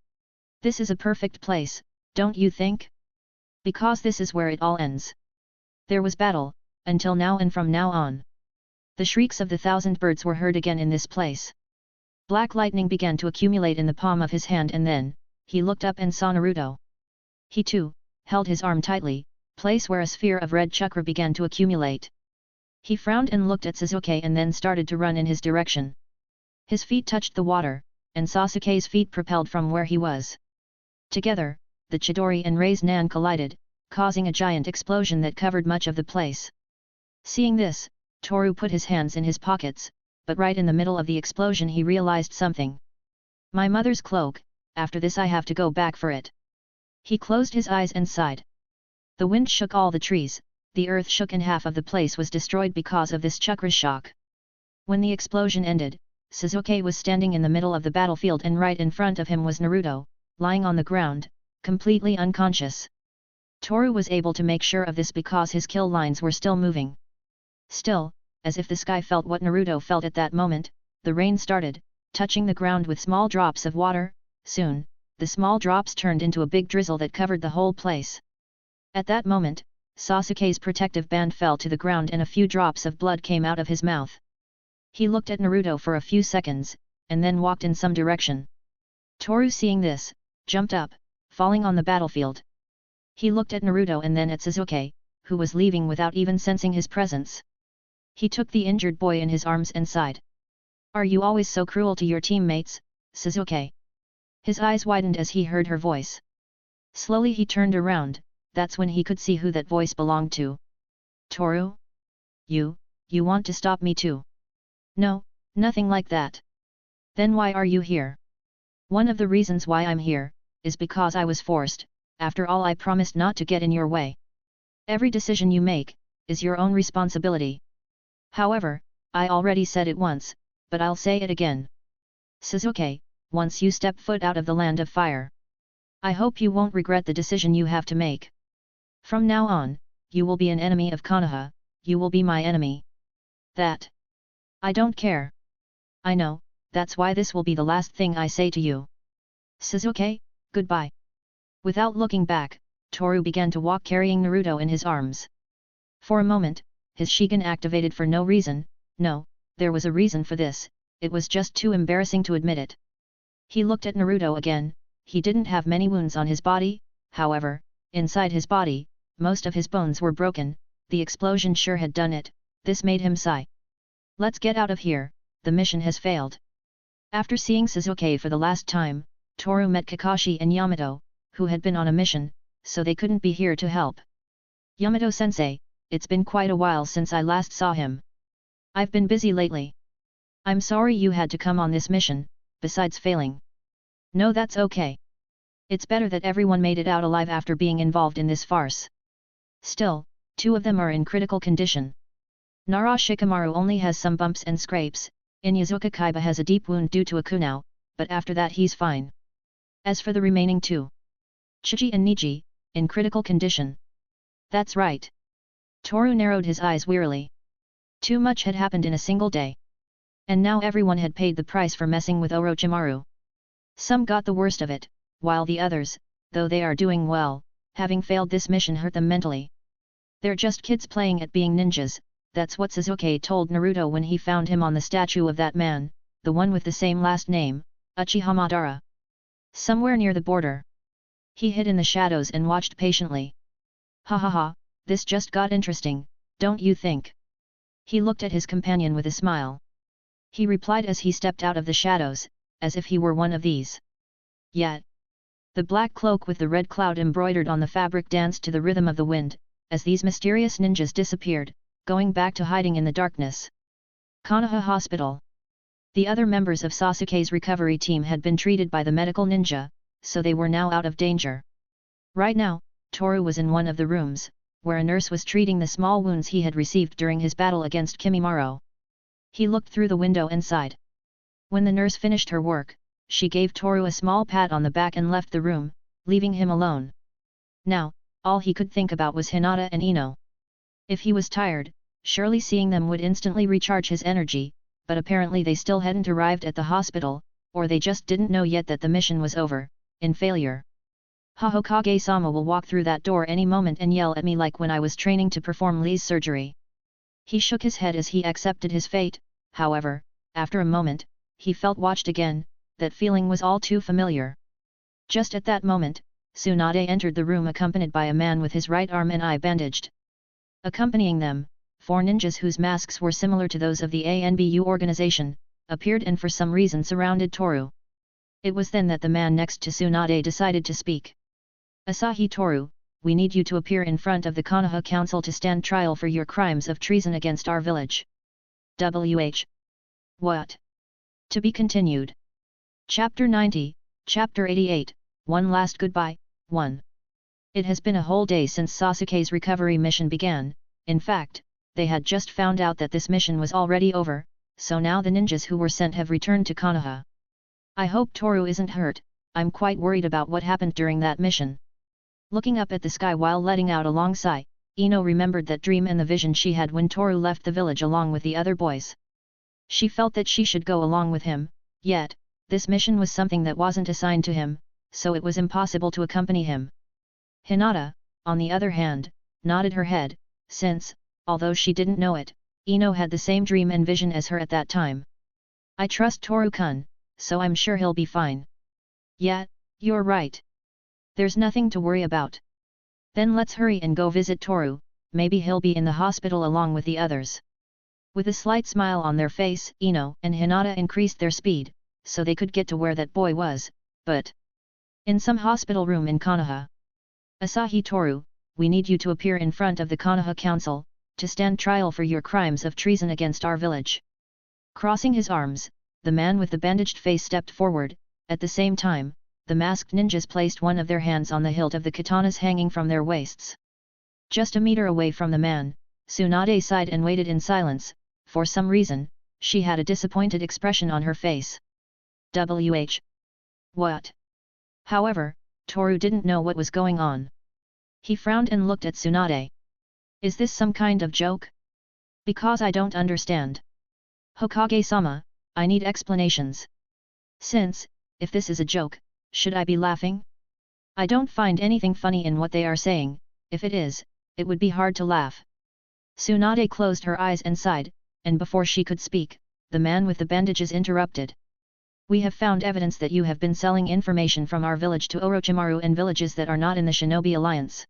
B: This is a perfect place, don't you think? Because this is where it all ends. There was battle, until now and from now on. The shrieks of the 1,000 birds were heard again in this place. Black lightning began to accumulate in the palm of his hand and then, he looked up and saw Naruto. He too, held his arm tightly, place where a sphere of red chakra began to accumulate. He frowned and looked at Sasuke and then started to run in his direction. His feet touched the water, and Sasuke's feet propelled from where he was. Together, the Chidori and Rei's Nan collided, causing a giant explosion that covered much of the place. Seeing this, Toru put his hands in his pockets, but right in the middle of the explosion he realized something. My mother's cloak, after this I have to go back for it. He closed his eyes and sighed. The wind shook all the trees, the earth shook and half of the place was destroyed because of this chakra shock. When the explosion ended, Sasuke was standing in the middle of the battlefield and right in front of him was Naruto, lying on the ground, completely unconscious. Toru was able to make sure of this because his kill lines were still moving. Still, as if the sky felt what Naruto felt at that moment, the rain started, touching the ground with small drops of water. Soon, the small drops turned into a big drizzle that covered the whole place. At that moment, Sasuke's protective band fell to the ground and a few drops of blood came out of his mouth. He looked at Naruto for a few seconds, and then walked in some direction. Toru, seeing this, jumped up, falling on the battlefield. He looked at Naruto and then at Sasuke, who was leaving without even sensing his presence. He took the injured boy in his arms and sighed. Are you always so cruel to your teammates, Sasuke? His eyes widened as he heard her voice. Slowly he turned around, that's when he could see who that voice belonged to. Toru? You want to stop me too? No, nothing like that. Then why are you here? One of the reasons why I'm here, is because I was forced, after all I promised not to get in your way. Every decision you make, is your own responsibility. However, I already said it once, but I'll say it again. Sasuke, once you step foot out of the land of fire, I hope you won't regret the decision you have to make. From now on, you will be an enemy of Konoha, you will be my enemy. That. I don't care. I know, that's why this will be the last thing I say to you. Sasuke, goodbye. Without looking back, Toru began to walk carrying Naruto in his arms. For a moment, his Shigen activated for no reason. No, there was a reason for this, it was just too embarrassing to admit it. He looked at Naruto again, he didn't have many wounds on his body, however, inside his body, most of his bones were broken, the explosion sure had done it, this made him sigh. Let's get out of here, the mission has failed. After seeing Sasuke for the last time, Toru met Kakashi and Yamato, who had been on a mission, so they couldn't be here to help. Yamato-sensei, it's been quite a while since I last saw him. I've been busy lately. I'm sorry you had to come on this mission, besides failing. No, that's okay. It's better that everyone made it out alive after being involved in this farce. Still, 2 of them are in critical condition. Nara Shikamaru only has some bumps and scrapes, Inyazuka Kaiba has a deep wound due to a kunao, but after that he's fine. As for the remaining 2, Chiji and Niji, in critical condition. That's right. Toru narrowed his eyes wearily. Too much had happened in a single day. And now everyone had paid the price for messing with Orochimaru. Some got the worst of it, while the others, though they are doing well, having failed this mission hurt them mentally. They're just kids playing at being ninjas, that's what Sasuke told Naruto when he found him on the statue of that man, the one with the same last name, Uchiha Madara. Somewhere near the border. He hid in the shadows and watched patiently. Ha ha ha, this just got interesting, don't you think? He looked at his companion with a smile. He replied as he stepped out of the shadows, as if he were one of these. Yet. The black cloak with the red cloud embroidered on the fabric danced to the rhythm of the wind, as these mysterious ninjas disappeared, going back to hiding in the darkness. Konoha Hospital. The other members of Sasuke's recovery team had been treated by the medical ninja, so they were now out of danger. Right now, Toru was in one of the rooms, where a nurse was treating the small wounds he had received during his battle against Kimimaro. He looked through the window and sighed. When the nurse finished her work, she gave Toru a small pat on the back and left the room, leaving him alone. Now, all he could think about was Hinata and Ino. If he was tired, surely seeing them would instantly recharge his energy, but apparently they still hadn't arrived at the hospital, or they just didn't know yet that the mission was over, in failure. Hokage-sama will walk through that door any moment and yell at me like when I was training to perform Lee's surgery. He shook his head as he accepted his fate, however, after a moment, he felt watched again, that feeling was all too familiar. Just at that moment, Tsunade entered the room accompanied by a man with his right arm and eye bandaged. Accompanying them, 4 ninjas whose masks were similar to those of the ANBU organization, appeared and for some reason surrounded Toru. It was then that the man next to Tsunade decided to speak. Asahi Toru, we need you to appear in front of the Konoha Council to stand trial for your crimes of treason against our village. WH. What? To be continued. Chapter 90, Chapter 88, One Last Goodbye, 1. It has been a whole day since Sasuke's recovery mission began. In fact, they had just found out that this mission was already over, so now the ninjas who were sent have returned to Konoha. I hope Toru isn't hurt, I'm quite worried about what happened during that mission. Looking up at the sky while letting out a long sigh, Ino remembered that dream and the vision she had when Toru left the village along with the other boys. She felt that she should go along with him, yet, this mission was something that wasn't assigned to him, so it was impossible to accompany him. Hinata, on the other hand, nodded her head, since, although she didn't know it, Ino had the same dream and vision as her at that time. I trust Toru-kun, so I'm sure he'll be fine. Yeah, you're right. There's nothing to worry about. Then let's hurry and go visit Toru, maybe he'll be in the hospital along with the others. With a slight smile on their face, Ino and Hinata increased their speed, so they could get to where that boy was, but in some hospital room in Konoha. Asahi Toru, we need you to appear in front of the Konoha Council, to stand trial for your crimes of treason against our village. Crossing his arms, the man with the bandaged face stepped forward. At the same time, the masked ninjas placed one of their hands on the hilt of the katanas hanging from their waists. Just a meter away from the man, Tsunade sighed and waited in silence. For some reason, she had a disappointed expression on her face. WH. What? However, Toru didn't know what was going on. He frowned and looked at Tsunade. Is this some kind of joke? Because I don't understand. Hokage-sama, I need explanations. Since, if this is a joke, should I be laughing? I don't find anything funny in what they are saying, if it is, it would be hard to laugh. Tsunade closed her eyes and sighed, and before she could speak, the man with the bandages interrupted. We have found evidence that you have been selling information from our village to Orochimaru and villages that are not in the Shinobi Alliance.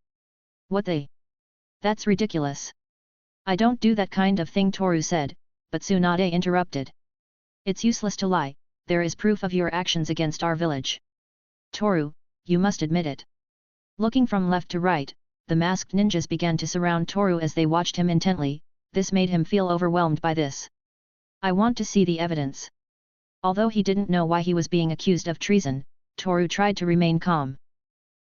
B: What they? That's ridiculous. I don't do that kind of thing, Toru said, but Tsunade interrupted. It's useless to lie, there is proof of your actions against our village. Toru, you must admit it. Looking from left to right, the masked ninjas began to surround Toru as they watched him intently. This made him feel overwhelmed by this. I want to see the evidence. Although he didn't know why he was being accused of treason, Toru tried to remain calm.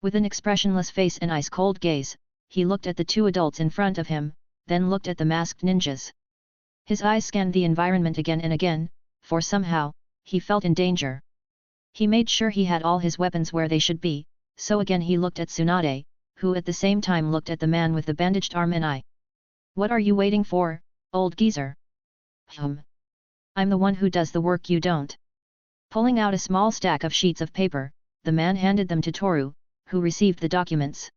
B: With an expressionless face and ice-cold gaze, he looked at the two adults in front of him, then looked at the masked ninjas. His eyes scanned the environment again and again, for somehow, he felt in danger. He made sure he had all his weapons where they should be, so again he looked at Tsunade, who at the same time looked at the man with the bandaged arm and eye. "What are you waiting for, old geezer?" "I'm the one who does the work, you don't." Pulling out a small stack of sheets of paper, the man handed them to Toru, who received the documents.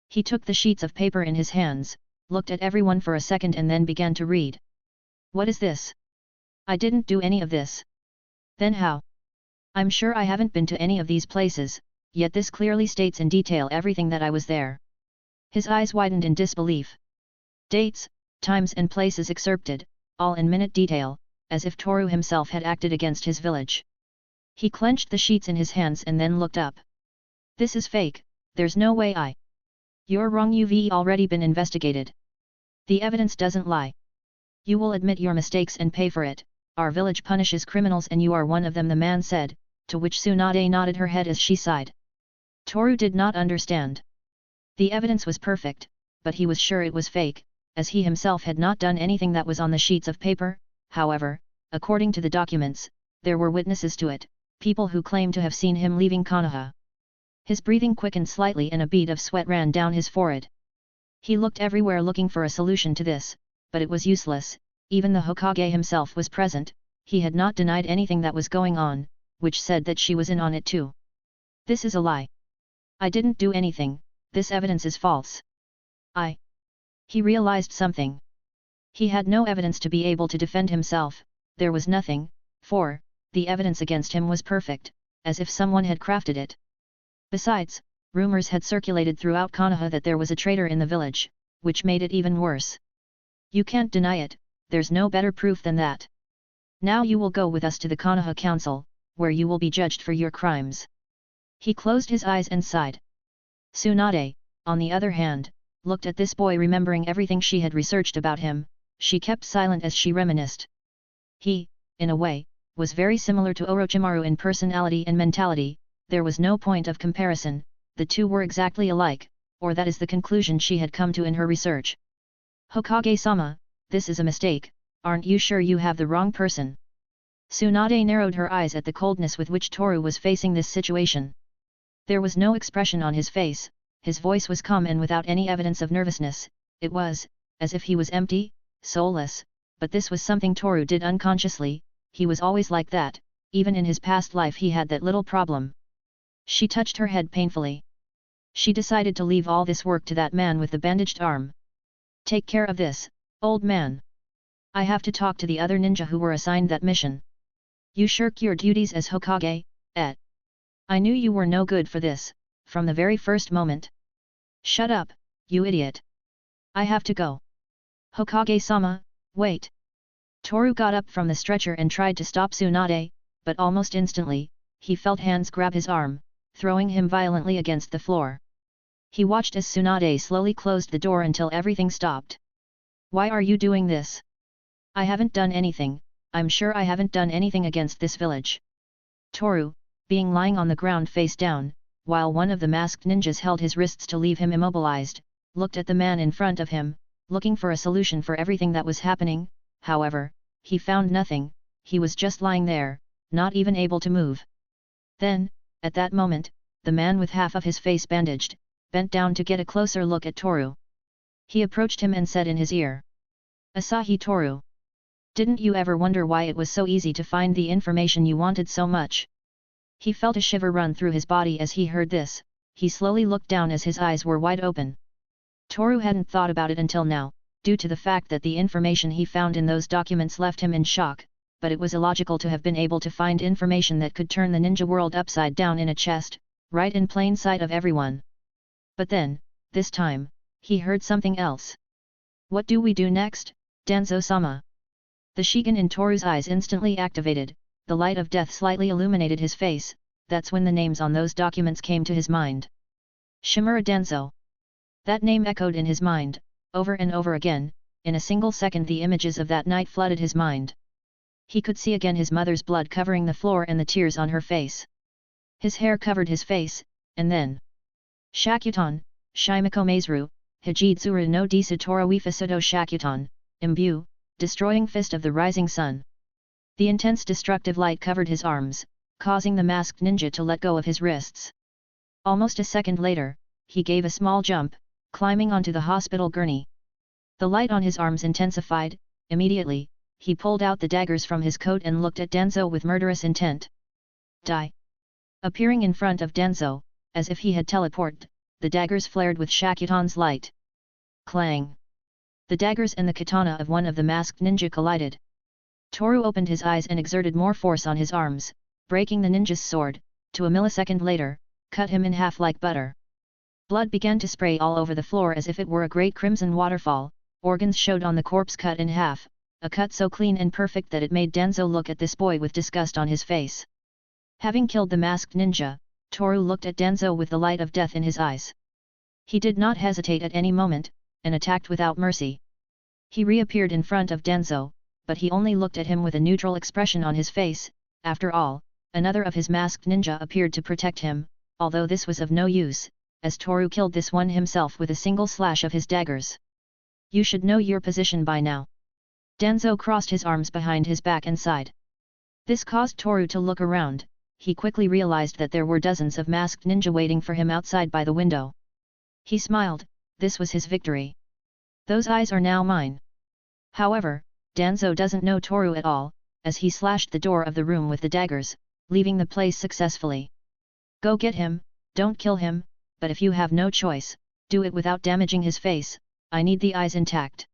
B: He took the sheets of paper in his hands, looked at everyone for a second and then began to read. "What is this? I didn't do any of this." "Then how? I'm sure I haven't been to any of these places, yet this clearly states in detail everything that I was there." His eyes widened in disbelief. Dates, times and places excerpted, all in minute detail, as if Toru himself had acted against his village. He clenched the sheets in his hands and then looked up. "This is fake, there's no way I..." "You're wrong, you've already been investigated. The evidence doesn't lie. You will admit your mistakes and pay for it. Our village punishes criminals and you are one of them," the man said, to which Tsunade nodded her head as she sighed. Toru did not understand. The evidence was perfect, but he was sure it was fake, as he himself had not done anything that was on the sheets of paper. However, according to the documents, there were witnesses to it, people who claimed to have seen him leaving Konoha. His breathing quickened slightly and a bead of sweat ran down his forehead. He looked everywhere looking for a solution to this, but it was useless. Even the Hokage himself was present. He had not denied anything that was going on, which said that she was in on it too. "This is a lie. I didn't do anything, this evidence is false." He realized something. He had no evidence to be able to defend himself, there was nothing, for, the evidence against him was perfect, as if someone had crafted it. Besides, rumors had circulated throughout Konoha that there was a traitor in the village, which made it even worse. "You can't deny it, there's no better proof than that. Now you will go with us to the Konoha Council, where you will be judged for your crimes." He closed his eyes and sighed. Tsunade, on the other hand, looked at this boy, remembering everything she had researched about him. She kept silent as she reminisced. He, in a way, was very similar to Orochimaru in personality and mentality. There was no point of comparison, the two were exactly alike, or that is the conclusion she had come to in her research. "Hokage-sama, this is a mistake, aren't you sure you have the wrong person?" Tsunade narrowed her eyes at the coldness with which Toru was facing this situation. There was no expression on his face, his voice was calm and without any evidence of nervousness. It was, as if he was empty, soulless, but this was something Toru did unconsciously. He was always like that, even in his past life he had that little problem. She touched her head painfully. She decided to leave all this work to that man with the bandaged arm. "Take care of this, old man. I have to talk to the other ninja who were assigned that mission. You shirk your duties as Hokage, I knew you were no good for this, from the very first moment." "Shut up, you idiot. I have to go." "Hokage-sama, wait." Toru got up from the stretcher and tried to stop Tsunade, but almost instantly, he felt hands grab his arm, throwing him violently against the floor. He watched as Tsunade slowly closed the door until everything stopped. "Why are you doing this?" "I haven't done anything, I'm sure I haven't done anything against this village." Toru, being lying on the ground face down, while one of the masked ninjas held his wrists to leave him immobilized, looked at the man in front of him, looking for a solution for everything that was happening. However, he found nothing. He was just lying there, not even able to move. Then, at that moment, the man with half of his face bandaged, bent down to get a closer look at Toru. He approached him and said in his ear, "Asahi Toru. Didn't you ever wonder why it was so easy to find the information you wanted so much?" He felt a shiver run through his body as he heard this. He slowly looked down as his eyes were wide open. Toru hadn't thought about it until now, due to the fact that the information he found in those documents left him in shock, but it was illogical to have been able to find information that could turn the ninja world upside down in a chest, right in plain sight of everyone. But then, this time, he heard something else. "What do we do next, Danzo-sama?" The Shigen in Toru's eyes instantly activated. The light of death slightly illuminated his face. That's when the names on those documents came to his mind. Shimura Danzo. That name echoed in his mind, over and over again. In a single second the images of that night flooded his mind. He could see again his mother's blood covering the floor and the tears on her face. His hair covered his face, and then Shakutan, Shimako Maizuru, Hijitsuru no Desatora Wifasudo Shakutan, Imbue, destroying fist of the rising sun. The intense destructive light covered his arms, causing the masked ninja to let go of his wrists. Almost a second later, he gave a small jump, climbing onto the hospital gurney. The light on his arms intensified. Immediately, he pulled out the daggers from his coat and looked at Danzo with murderous intent. Die! Appearing in front of Danzo, as if he had teleported, the daggers flared with Shakutan's light. Clang! The daggers and the katana of one of the masked ninja collided. Toru opened his eyes and exerted more force on his arms, breaking the ninja's sword, to a millisecond later, cut him in half like butter. Blood began to spray all over the floor as if it were a great crimson waterfall. Organs showed on the corpse cut in half, a cut so clean and perfect that it made Danzo look at this boy with disgust on his face. Having killed the masked ninja, Toru looked at Danzo with the light of death in his eyes. He did not hesitate at any moment, and attacked without mercy. He reappeared in front of Danzo, but he only looked at him with a neutral expression on his face. After all, another of his masked ninja appeared to protect him, although this was of no use, as Toru killed this one himself with a single slash of his daggers. You should know your position by now. Danzo crossed his arms behind his back and sighed. This caused Toru to look around. He quickly realized that there were dozens of masked ninja waiting for him outside by the window. He smiled. This was his victory. Those eyes are now mine. However, Danzo doesn't know Toru at all, as he slashed the door of the room with the daggers, leaving the place successfully. Go get him, don't kill him, but if you have no choice, do it without damaging his face. I need the eyes intact.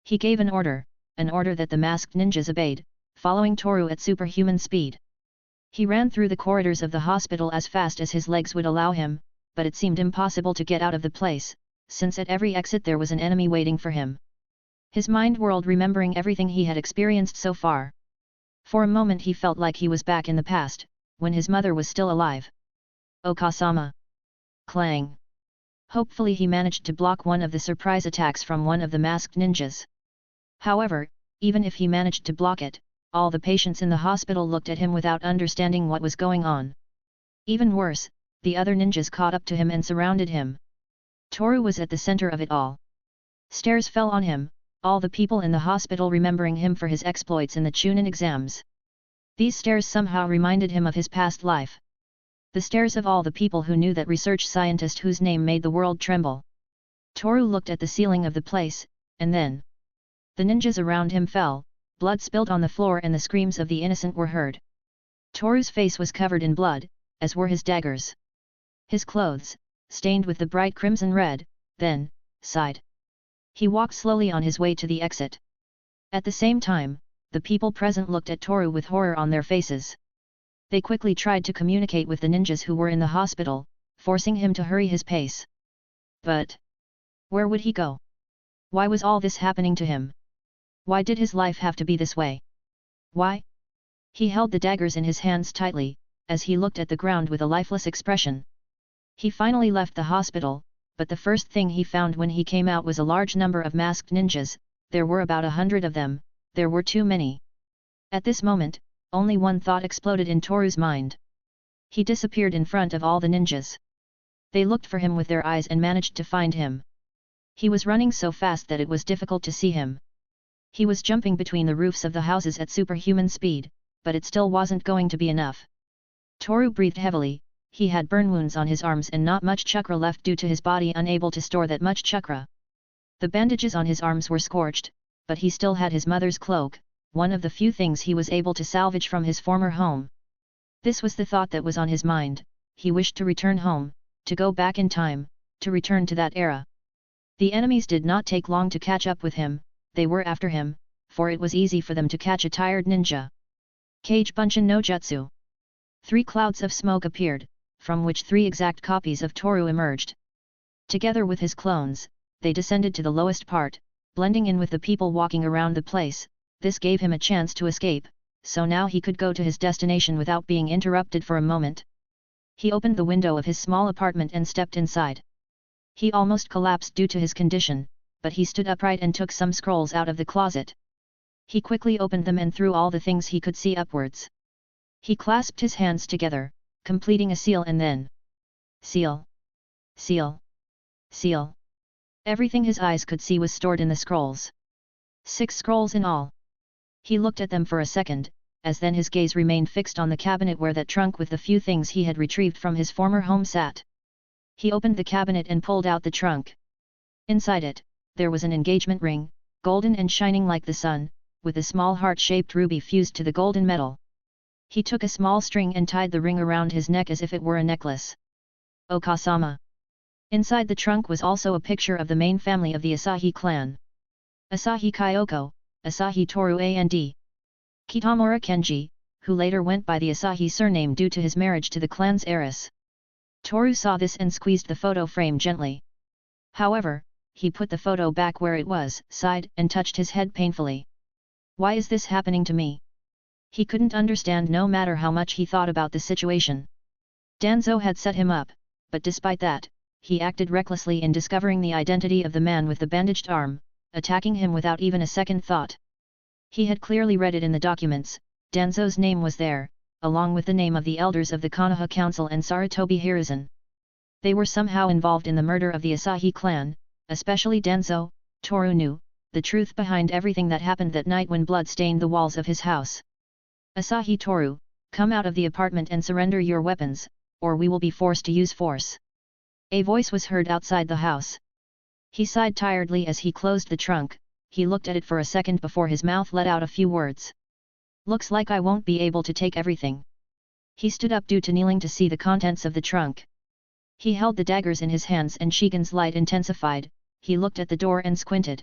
B: He gave an order that the masked ninjas obeyed, following Toru at superhuman speed. He ran through the corridors of the hospital as fast as his legs would allow him, but it seemed impossible to get out of the place, since at every exit there was an enemy waiting for him. His mind whirled, remembering everything he had experienced so far. For a moment he felt like he was back in the past, when his mother was still alive. Okasama! Clang! Hopefully he managed to block one of the surprise attacks from one of the masked ninjas. However, even if he managed to block it, all the patients in the hospital looked at him without understanding what was going on. Even worse, the other ninjas caught up to him and surrounded him. Toru was at the center of it all. Stares fell on him, all the people in the hospital remembering him for his exploits in the Chunin exams. These stares somehow reminded him of his past life. The stares of all the people who knew that research scientist whose name made the world tremble. Toru looked at the ceiling of the place, and then the ninjas around him fell, blood spilled on the floor and the screams of the innocent were heard. Toru's face was covered in blood, as were his daggers. His clothes, stained with the bright crimson red, then, sighed. He walked slowly on his way to the exit. At the same time, the people present looked at Toru with horror on their faces. They quickly tried to communicate with the ninjas who were in the hospital, forcing him to hurry his pace. But where would he go? Why was all this happening to him? Why did his life have to be this way? Why? He held the daggers in his hands tightly, as he looked at the ground with a lifeless expression. He finally left the hospital, but the first thing he found when he came out was a large number of masked ninjas. There were about 100 of them. There were too many. At this moment, only one thought exploded in Toru's mind. He disappeared in front of all the ninjas. They looked for him with their eyes and managed to find him. He was running so fast that it was difficult to see him. He was jumping between the roofs of the houses at superhuman speed, but it still wasn't going to be enough. Toru breathed heavily. He had burn wounds on his arms and not much chakra left due to his body unable to store that much chakra. The bandages on his arms were scorched, but he still had his mother's cloak, one of the few things he was able to salvage from his former home. This was the thought that was on his mind. He wished to return home, to go back in time, to return to that era. The enemies did not take long to catch up with him. They were after him, for it was easy for them to catch a tired ninja. Kage Bunshin no Jutsu. 3 clouds of smoke appeared, from which 3 exact copies of Toru emerged. Together with his clones, they descended to the lowest part, blending in with the people walking around the place. This gave him a chance to escape, so now he could go to his destination without being interrupted for a moment. He opened the window of his small apartment and stepped inside. He almost collapsed due to his condition, but he stood upright and took some scrolls out of the closet. He quickly opened them and threw all the things he could see upwards. He clasped his hands together, completing a seal and then seal. Seal. Seal. Everything his eyes could see was stored in the scrolls. 6 scrolls in all. He looked at them for a second, as then his gaze remained fixed on the cabinet where that trunk with the few things he had retrieved from his former home sat. He opened the cabinet and pulled out the trunk. Inside it, there was an engagement ring, golden and shining like the sun, with a small heart-shaped ruby fused to the golden metal. He took a small string and tied the ring around his neck as if it were a necklace. Okasama. Inside the trunk was also a picture of the main family of the Asahi clan. Asahi Kyoko, Asahi Toru and Kitamura Kenji, who later went by the Asahi surname due to his marriage to the clan's heiress. Toru saw this and squeezed the photo frame gently. However, he put the photo back where it was, sighed and touched his head painfully. Why is this happening to me? He couldn't understand no matter how much he thought about the situation. Danzo had set him up, but despite that, he acted recklessly in discovering the identity of the man with the bandaged arm, attacking him without even a second thought. He had clearly read it in the documents. Danzo's name was there, along with the name of the elders of the Konoha Council and Sarutobi Hiruzen. They were somehow involved in the murder of the Asahi clan, especially Danzo. Toru knew the truth behind everything that happened that night when blood stained the walls of his house. Asahi Toru, come out of the apartment and surrender your weapons, or we will be forced to use force. A voice was heard outside the house. He sighed tiredly as he closed the trunk. He looked at it for a second before his mouth let out a few words. Looks like I won't be able to take everything. He stood up due to kneeling to see the contents of the trunk. He held the daggers in his hands and Shigen's light intensified. He looked at the door and squinted.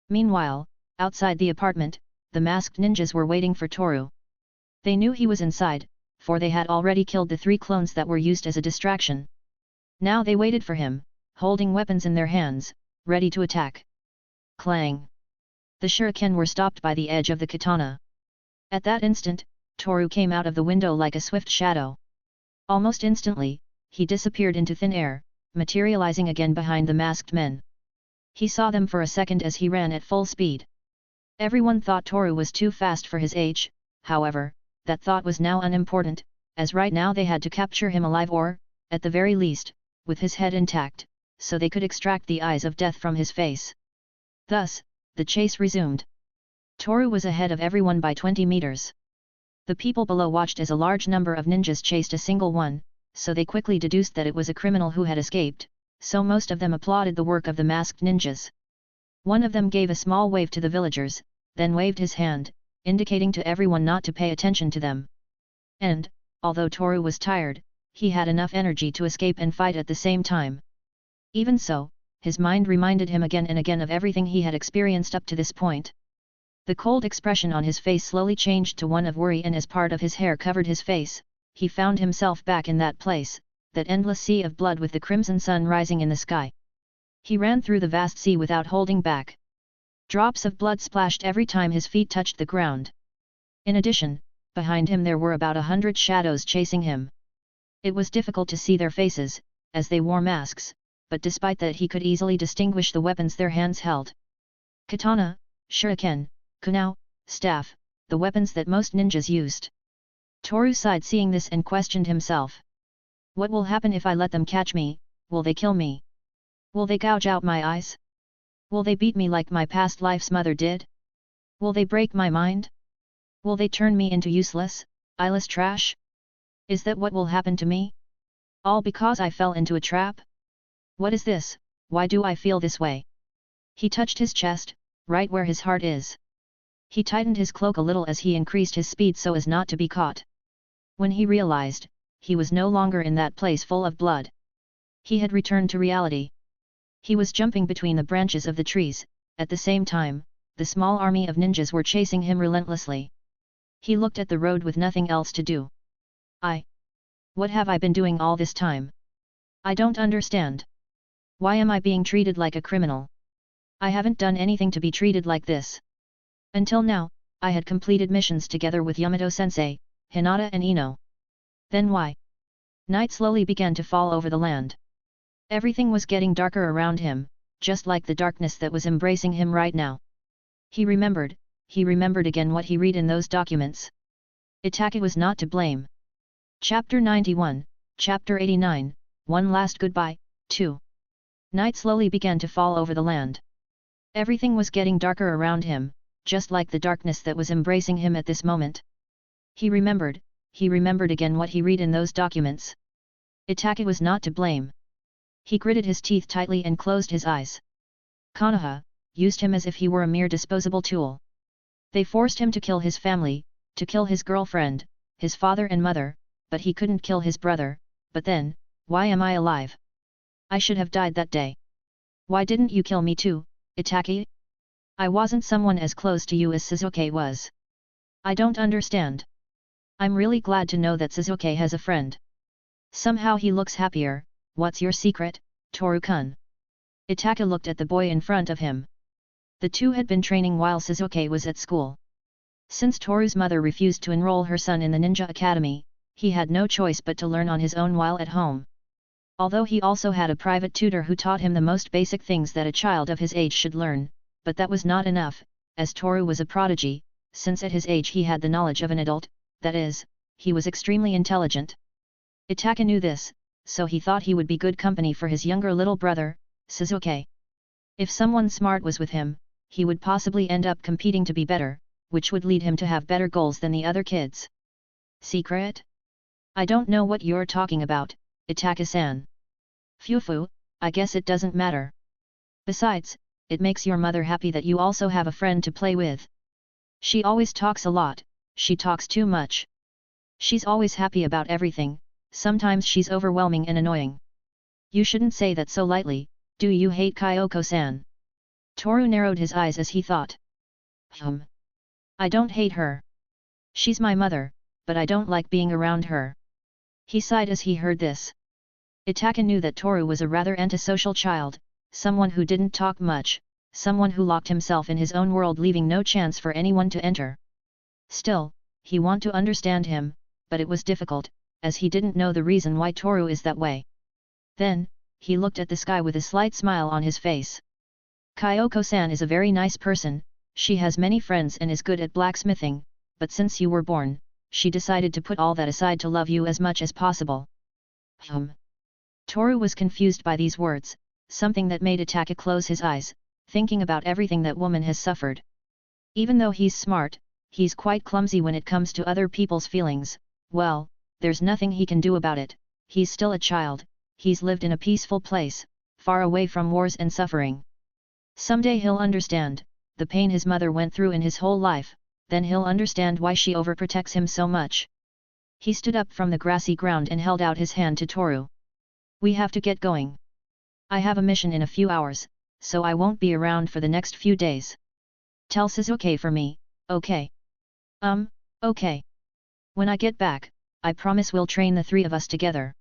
B: Meanwhile, outside the apartment, the masked ninjas were waiting for Toru. They knew he was inside, for they had already killed the 3 clones that were used as a distraction. Now they waited for him, holding weapons in their hands, ready to attack. Clang! The shuriken were stopped by the edge of the katana. At that instant, Toru came out of the window like a swift shadow. Almost instantly, he disappeared into thin air, materializing again behind the masked men. He saw them for a second as he ran at full speed. Everyone thought Toru was too fast for his age, however, that thought was now unimportant, as right now they had to capture him alive or, at the very least, with his head intact, so they could extract the eyes of death from his face. Thus, the chase resumed. Toru was ahead of everyone by 20 meters. The people below watched as a large number of ninjas chased a single one, so they quickly deduced that it was a criminal who had escaped, so most of them applauded the work of the masked ninjas. One of them gave a small wave to the villagers, then waved his hand, indicating to everyone not to pay attention to them. And, although Toru was tired, he had enough energy to escape and fight at the same time. Even so, his mind reminded him again and again of everything he had experienced up to this point. The cold expression on his face slowly changed to one of worry, and as part of his hair covered his face, he found himself back in that place, that endless sea of blood with the crimson sun rising in the sky. He ran through the vast sea without holding back. Drops of blood splashed every time his feet touched the ground. In addition, behind him there were about 100 shadows chasing him. It was difficult to see their faces, as they wore masks, but despite that he could easily distinguish the weapons their hands held. Katana, shuriken, kunao, staff, the weapons that most ninjas used. Toru sighed seeing this and questioned himself. What will happen if I let them catch me? Will they kill me? Will they gouge out my eyes? Will they beat me like my past life's mother did? Will they break my mind? Will they turn me into useless, eyeless trash? Is that what will happen to me? All because I fell into a trap? What is this? Why do I feel this way? He touched his chest, right where his heart is. He tightened his cloak a little as he increased his speed so as not to be caught. When he realized, he was no longer in that place full of blood. He had returned to reality. He was jumping between the branches of the trees. At the same time, the small army of ninjas were chasing him relentlessly. He looked at the road with nothing else to do. What have I been doing all this time? I don't understand. Why am I being treated like a criminal? I haven't done anything to be treated like this. Until now, I had completed missions together with Yamato-sensei, Hinata and Ino. Then why? Night slowly began to fall over the land. Everything was getting darker around him, just like the darkness that was embracing him right now. He remembered again what he read in those documents. Itake was not to blame. Chapter 91, Chapter 89, One Last Goodbye, 2. Night slowly began to fall over the land. Everything was getting darker around him, just like the darkness that was embracing him at this moment. He remembered again what he read in those documents. Itake was not to blame. He gritted his teeth tightly and closed his eyes. Konoha used him as if he were a mere disposable tool. They forced him to kill his family, to kill his girlfriend, his father and mother, but he couldn't kill his brother. But then, why am I alive? I should have died that day. Why didn't you kill me too, Itake? I wasn't someone as close to you as Shizuke was. I don't understand. I'm really glad to know that Shizuke has a friend. Somehow he looks happier. What's your secret, Toru-kun? Itake looked at the boy in front of him. The two had been training while Shizuke was at school. Since Toru's mother refused to enroll her son in the ninja academy, he had no choice but to learn on his own while at home. Although he also had a private tutor who taught him the most basic things that a child of his age should learn, but that was not enough, as Toru was a prodigy, since at his age he had the knowledge of an adult, that is, he was extremely intelligent. Itake knew this, so he thought he would be good company for his younger little brother, Shizuke. If someone smart was with him, he would possibly end up competing to be better, which would lead him to have better goals than the other kids. Secret? I don't know what you're talking about, Itake-san. Fufu, I guess it doesn't matter. Besides, it makes your mother happy that you also have a friend to play with. She always talks a lot, she talks too much. She's always happy about everything, sometimes she's overwhelming and annoying. You shouldn't say that so lightly, do you hate Kyoko-san? Toru narrowed his eyes as he thought. I don't hate her. She's my mother, but I don't like being around her. He sighed as he heard this. Itake knew that Toru was a rather antisocial child, someone who didn't talk much, someone who locked himself in his own world leaving no chance for anyone to enter. Still, he wanted to understand him, but it was difficult, as he didn't know the reason why Toru is that way. Then, he looked at the sky with a slight smile on his face. Kyoko-san is a very nice person, she has many friends and is good at blacksmithing, but since you were born, she decided to put all that aside to love you as much as possible. Toru was confused by these words, something that made Itake close his eyes, thinking about everything that woman has suffered. Even though he's smart, he's quite clumsy when it comes to other people's feelings. Well, there's nothing he can do about it, he's still a child, he's lived in a peaceful place, far away from wars and suffering. Someday he'll understand the pain his mother went through in his whole life, then he'll understand why she overprotects him so much. He stood up from the grassy ground and held out his hand to Toru. We have to get going. I have a mission in a few hours, so I won't be around for the next few days. Tell Shizuke for me, okay? Okay. When I get back, I promise we'll train the three of us together.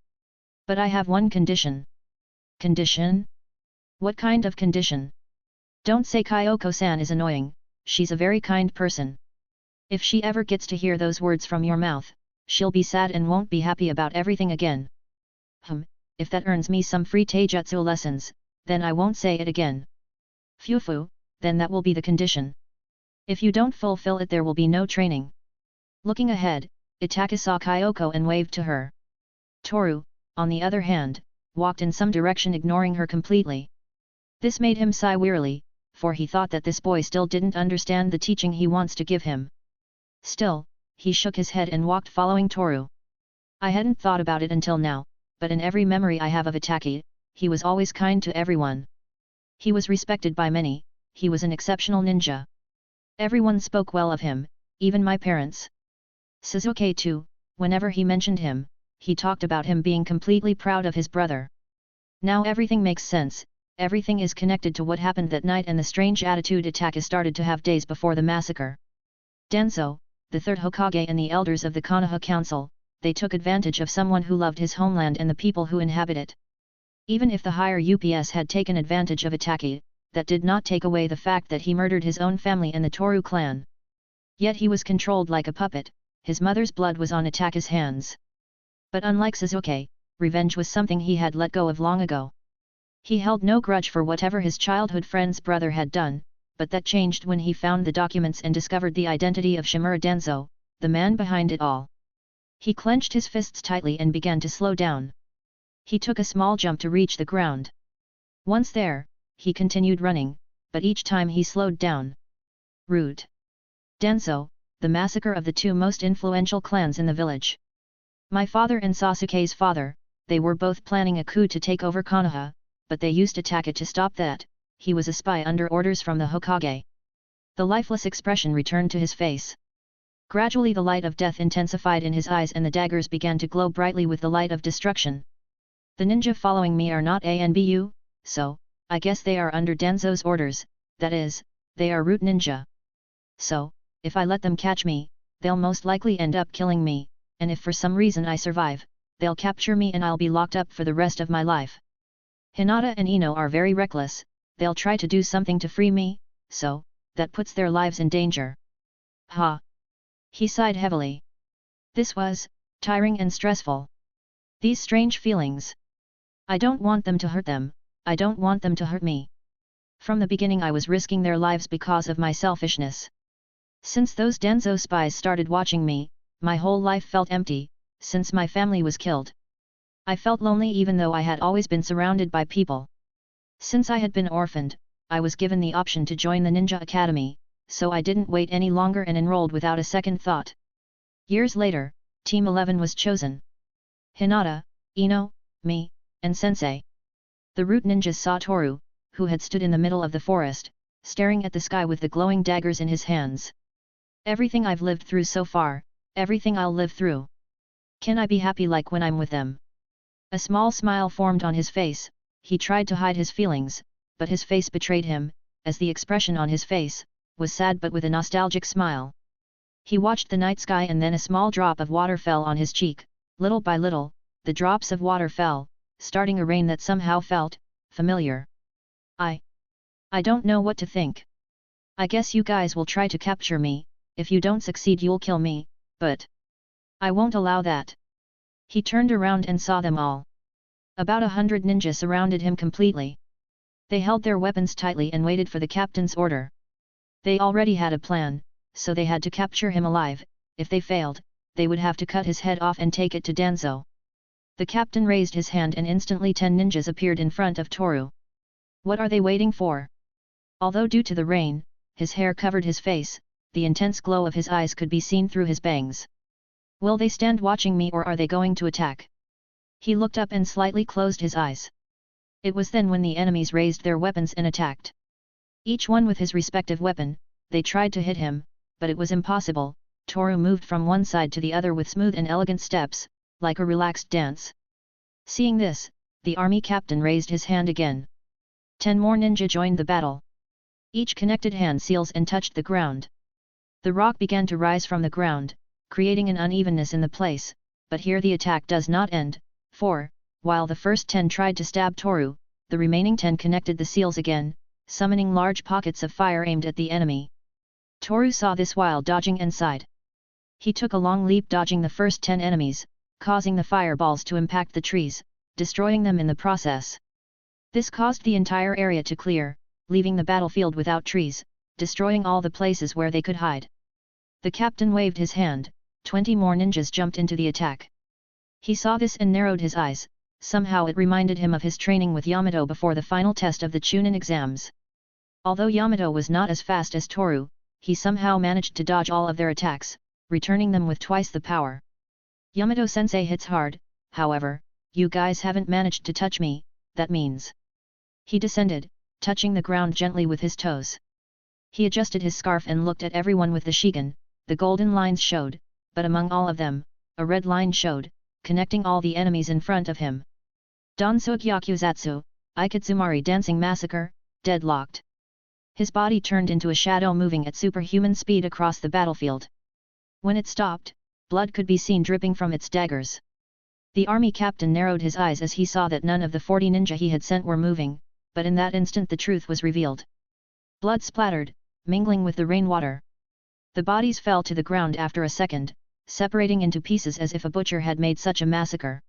B: But I have one condition. Condition? What kind of condition? Don't say Kyoko-san is annoying, she's a very kind person. If she ever gets to hear those words from your mouth, she'll be sad and won't be happy about everything again. If that earns me some free taijutsu lessons, then I won't say it again. Fufu, then that will be the condition. If you don't fulfill it there will be no training. Looking ahead, Itake saw Kyoko and waved to her. Toru, on the other hand, walked in some direction ignoring her completely. This made him sigh wearily, for he thought that this boy still didn't understand the teaching he wants to give him. Still, he shook his head and walked following Toru. I hadn't thought about it until now, but in every memory I have of Itake, he was always kind to everyone. He was respected by many, he was an exceptional ninja. Everyone spoke well of him, even my parents. Shizuke too, whenever he mentioned him, he talked about him being completely proud of his brother. Now everything makes sense, everything is connected to what happened that night and the strange attitude Itake started to have days before the massacre. Denso, the third Hokage and the elders of the Konoha Council, they took advantage of someone who loved his homeland and the people who inhabit it. Even if the higher UPS had taken advantage of Itake, that did not take away the fact that he murdered his own family and the Toru clan. Yet he was controlled like a puppet, his mother's blood was on Itake's hands. But unlike Shizuke, revenge was something he had let go of long ago. He held no grudge for whatever his childhood friend's brother had done, but that changed when he found the documents and discovered the identity of Shimura Denso, the man behind it all. He clenched his fists tightly and began to slow down. He took a small jump to reach the ground. Once there, he continued running, but each time he slowed down. Root. Danzo, the massacre of the two most influential clans in the village. My father and Sasuke's father, they were both planning a coup to take over Konoha, but they used Ataka to stop that. He was a spy under orders from the Hokage. The lifeless expression returned to his face. Gradually the light of death intensified in his eyes and the daggers began to glow brightly with the light of destruction. The ninja following me are not ANBU, so, I guess they are under Danzo's orders, that is, they are root ninja. So, if I let them catch me, they'll most likely end up killing me, and if for some reason I survive, they'll capture me and I'll be locked up for the rest of my life. Hinata and Ino are very reckless, they'll try to do something to free me, so, that puts their lives in danger. Ha! He sighed heavily. This was tiring and stressful. These strange feelings. I don't want them to hurt them, I don't want them to hurt me. From the beginning I was risking their lives because of my selfishness. Since those Danzo spies started watching me, my whole life felt empty, since my family was killed. I felt lonely even though I had always been surrounded by people. Since I had been orphaned, I was given the option to join the Ninja Academy, so I didn't wait any longer and enrolled without a second thought. Years later, Team 11 was chosen. Hinata, Ino, me, and Sensei. The root ninjas saw Toru, who had stood in the middle of the forest, staring at the sky with the glowing daggers in his hands. Everything I've lived through so far, everything I'll live through. Can I be happy like when I'm with them? A small smile formed on his face. He tried to hide his feelings, but his face betrayed him, as the expression on his face was sad but with a nostalgic smile. He watched the night sky and then a small drop of water fell on his cheek. Little by little, the drops of water fell, starting a rain that somehow felt familiar. I don't know what to think. I guess you guys will try to capture me, if you don't succeed you'll kill me, but I won't allow that. He turned around and saw them all. About 100 ninjas surrounded him completely. They held their weapons tightly and waited for the captain's order. They already had a plan, so they had to capture him alive. If they failed, they would have to cut his head off and take it to Danzo. The captain raised his hand and instantly 10 ninjas appeared in front of Toru. What are they waiting for? Although due to the rain, his hair covered his face, the intense glow of his eyes could be seen through his bangs. Will they stand watching me or are they going to attack? He looked up and slightly closed his eyes. It was then when the enemies raised their weapons and attacked. Each one with his respective weapon, they tried to hit him, but it was impossible. Toru moved from one side to the other with smooth and elegant steps, like a relaxed dance. Seeing this, the army captain raised his hand again. 10 more ninja joined the battle. Each connected hand seals and touched the ground. The rock began to rise from the ground, creating an unevenness in the place, but here the attack does not end, for, while the first 10 tried to stab Toru, the remaining 10 connected the seals again, summoning large pockets of fire aimed at the enemy. Toru saw this while dodging and sighed. He took a long leap dodging the first 10 enemies, causing the fireballs to impact the trees, destroying them in the process. This caused the entire area to clear, leaving the battlefield without trees, destroying all the places where they could hide. The captain waved his hand, 20 more ninjas jumped into the attack. He saw this and narrowed his eyes. Somehow it reminded him of his training with Yamato before the final test of the Chunin exams. Although Yamato was not as fast as Toru, he somehow managed to dodge all of their attacks, returning them with twice the power. Yamato-sensei hits hard, however, you guys haven't managed to touch me, that means. He descended, touching the ground gently with his toes. He adjusted his scarf and looked at everyone with the Shigan. The golden lines showed, but among all of them, a red line showed, connecting all the enemies in front of him. Dansogyakuzatsu, Ikatsumari Dancing Massacre, deadlocked. His body turned into a shadow moving at superhuman speed across the battlefield. When it stopped, blood could be seen dripping from its daggers. The army captain narrowed his eyes as he saw that none of the 40 ninja he had sent were moving, but in that instant the truth was revealed. Blood splattered, mingling with the rainwater. The bodies fell to the ground after a second, separating into pieces as if a butcher had made such a massacre.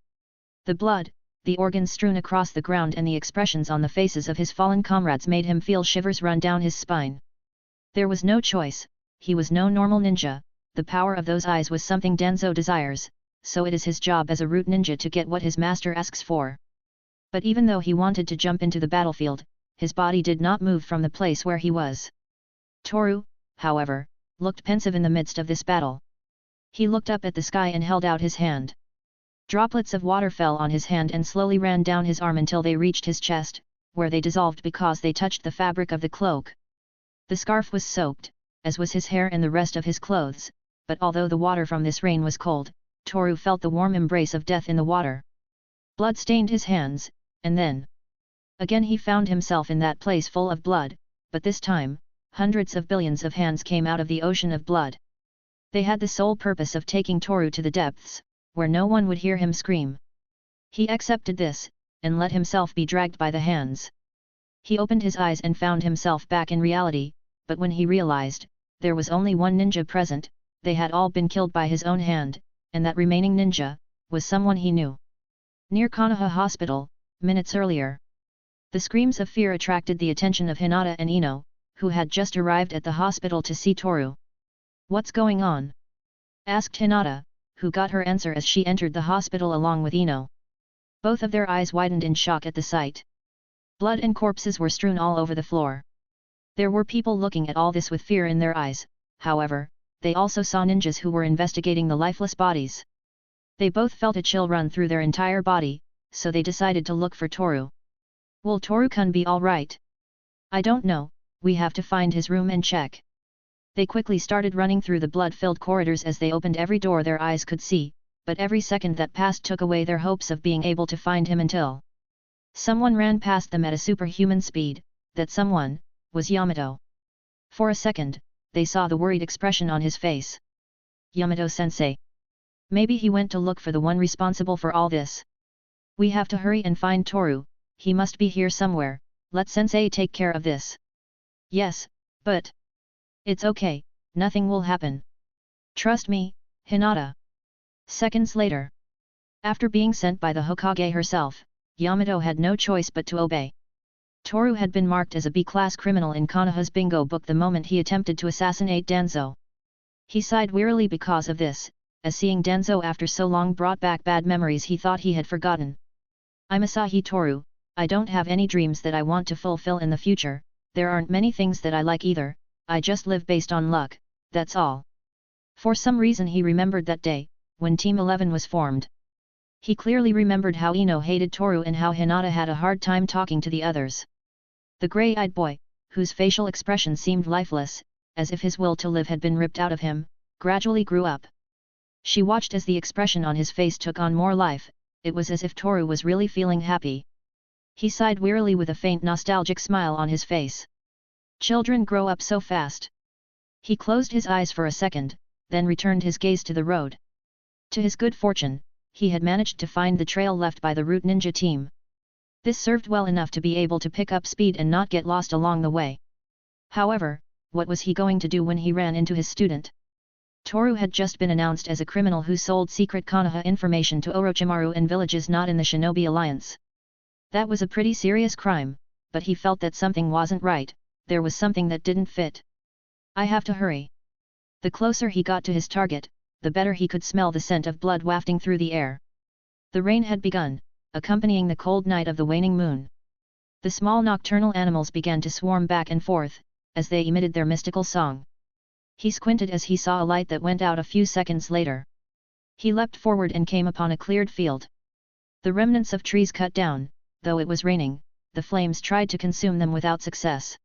B: The blood, the organs strewn across the ground and the expressions on the faces of his fallen comrades made him feel shivers run down his spine. There was no choice, he was no normal ninja, the power of those eyes was something Danzo desires, so it is his job as a root ninja to get what his master asks for. But even though he wanted to jump into the battlefield, his body did not move from the place where he was. Toru, however, looked pensive in the midst of this battle. He looked up at the sky and held out his hand. Droplets of water fell on his hand and slowly ran down his arm until they reached his chest, where they dissolved because they touched the fabric of the cloak. The scarf was soaked, as was his hair and the rest of his clothes, but although the water from this rain was cold, Toru felt the warm embrace of death in the water. Blood stained his hands, and then again he found himself in that place full of blood, but this time, hundreds of billions of hands came out of the ocean of blood. They had the sole purpose of taking Toru to the depths, where no one would hear him scream. He accepted this, and let himself be dragged by the hands. He opened his eyes and found himself back in reality, but when he realized, there was only one ninja present, they had all been killed by his own hand, and that remaining ninja was someone he knew. Near Konoha Hospital, minutes earlier. The screams of fear attracted the attention of Hinata and Ino, who had just arrived at the hospital to see Toru. "What's going on?" asked Hinata, who got her answer as she entered the hospital along with Ino. Both of their eyes widened in shock at the sight. Blood and corpses were strewn all over the floor. There were people looking at all this with fear in their eyes, however, they also saw ninjas who were investigating the lifeless bodies. They both felt a chill run through their entire body, so they decided to look for Toru. "Will Toru-kun be alright?" "I don't know, we have to find his room and check." They quickly started running through the blood-filled corridors as they opened every door their eyes could see, but every second that passed took away their hopes of being able to find him until someone ran past them at a superhuman speed. That someone was Yamato. For a second, they saw the worried expression on his face. Yamato-sensei. Maybe he went to look for the one responsible for all this. "We have to hurry and find Toru, he must be here somewhere, let sensei take care of this." "Yes, but it's okay, nothing will happen. Trust me, Hinata." Seconds later. After being sent by the Hokage herself, Yamato had no choice but to obey. Toru had been marked as a B-class criminal in Konoha's bingo book the moment he attempted to assassinate Danzo. He sighed wearily because of this, as seeing Danzo after so long brought back bad memories he thought he had forgotten. "I'm Asahi Toru, I don't have any dreams that I want to fulfill in the future, there aren't many things that I like either, I just live based on luck, that's all." For some reason he remembered that day, when Team 11 was formed. He clearly remembered how Ino hated Toru and how Hinata had a hard time talking to the others. The grey-eyed boy, whose facial expression seemed lifeless, as if his will to live had been ripped out of him, gradually grew up. She watched as the expression on his face took on more life, it was as if Toru was really feeling happy. He sighed wearily with a faint nostalgic smile on his face. Children grow up so fast. He closed his eyes for a second, then returned his gaze to the road. To his good fortune, he had managed to find the trail left by the Root Ninja team. This served well enough to be able to pick up speed and not get lost along the way. However, what was he going to do when he ran into his student? Toru had just been announced as a criminal who sold secret Konoha information to Orochimaru and villages not in the Shinobi Alliance. That was a pretty serious crime, but he felt that something wasn't right, there was something that didn't fit. "I have to hurry." The closer he got to his target, the better he could smell the scent of blood wafting through the air. The rain had begun, accompanying the cold night of the waning moon. The small nocturnal animals began to swarm back and forth, as they emitted their mystical song. He squinted as he saw a light that went out a few seconds later. He leapt forward and came upon a cleared field. The remnants of trees cut down, though it was raining, the flames tried to consume them without success.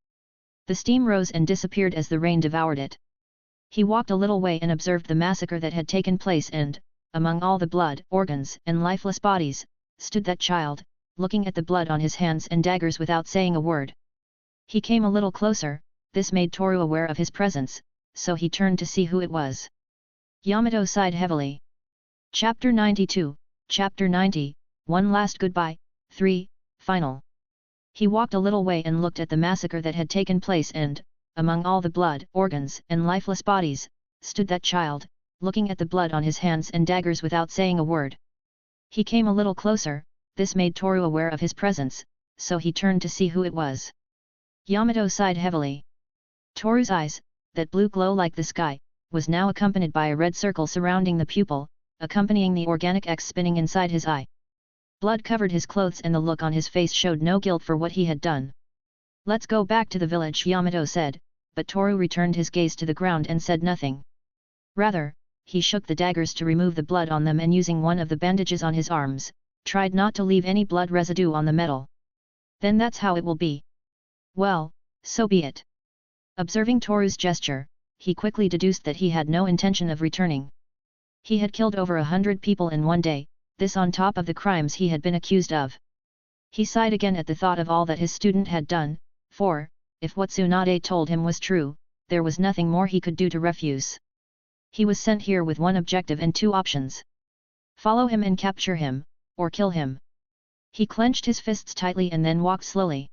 B: The steam rose and disappeared as the rain devoured it. He walked a little way and observed the massacre that had taken place and, among all the blood, organs, and lifeless bodies, stood that child, looking at the blood on his hands and daggers without saying a word. He came a little closer, this made Toru aware of his presence, so he turned to see who it was. Yamato sighed heavily. Chapter 92, Chapter 90, One Last Goodbye, 3, Final. He walked a little way and looked at the massacre that had taken place and, among all the blood, organs, and lifeless bodies, stood that child, looking at the blood on his hands and daggers without saying a word. He came a little closer, this made Toru aware of his presence, so he turned to see who it was. Yamato sighed heavily. Toru's eyes, that blue glow like the sky, was now accompanied by a red circle surrounding the pupil, accompanying the organic X spinning inside his eye. Blood covered his clothes and the look on his face showed no guilt for what he had done. "Let's go back to the village," Yamato said, but Toru returned his gaze to the ground and said nothing. Rather, he shook the daggers to remove the blood on them and using one of the bandages on his arms, tried not to leave any blood residue on the metal. "Then that's how it will be. Well, so be it." Observing Toru's gesture, he quickly deduced that he had no intention of returning. He had killed over 100 people in one day, this on top of the crimes he had been accused of. He sighed again at the thought of all that his student had done, for, if what Tsunade told him was true, there was nothing more he could do to refuse. He was sent here with one objective and two options. Follow him and capture him, or kill him. He clenched his fists tightly and then walked slowly.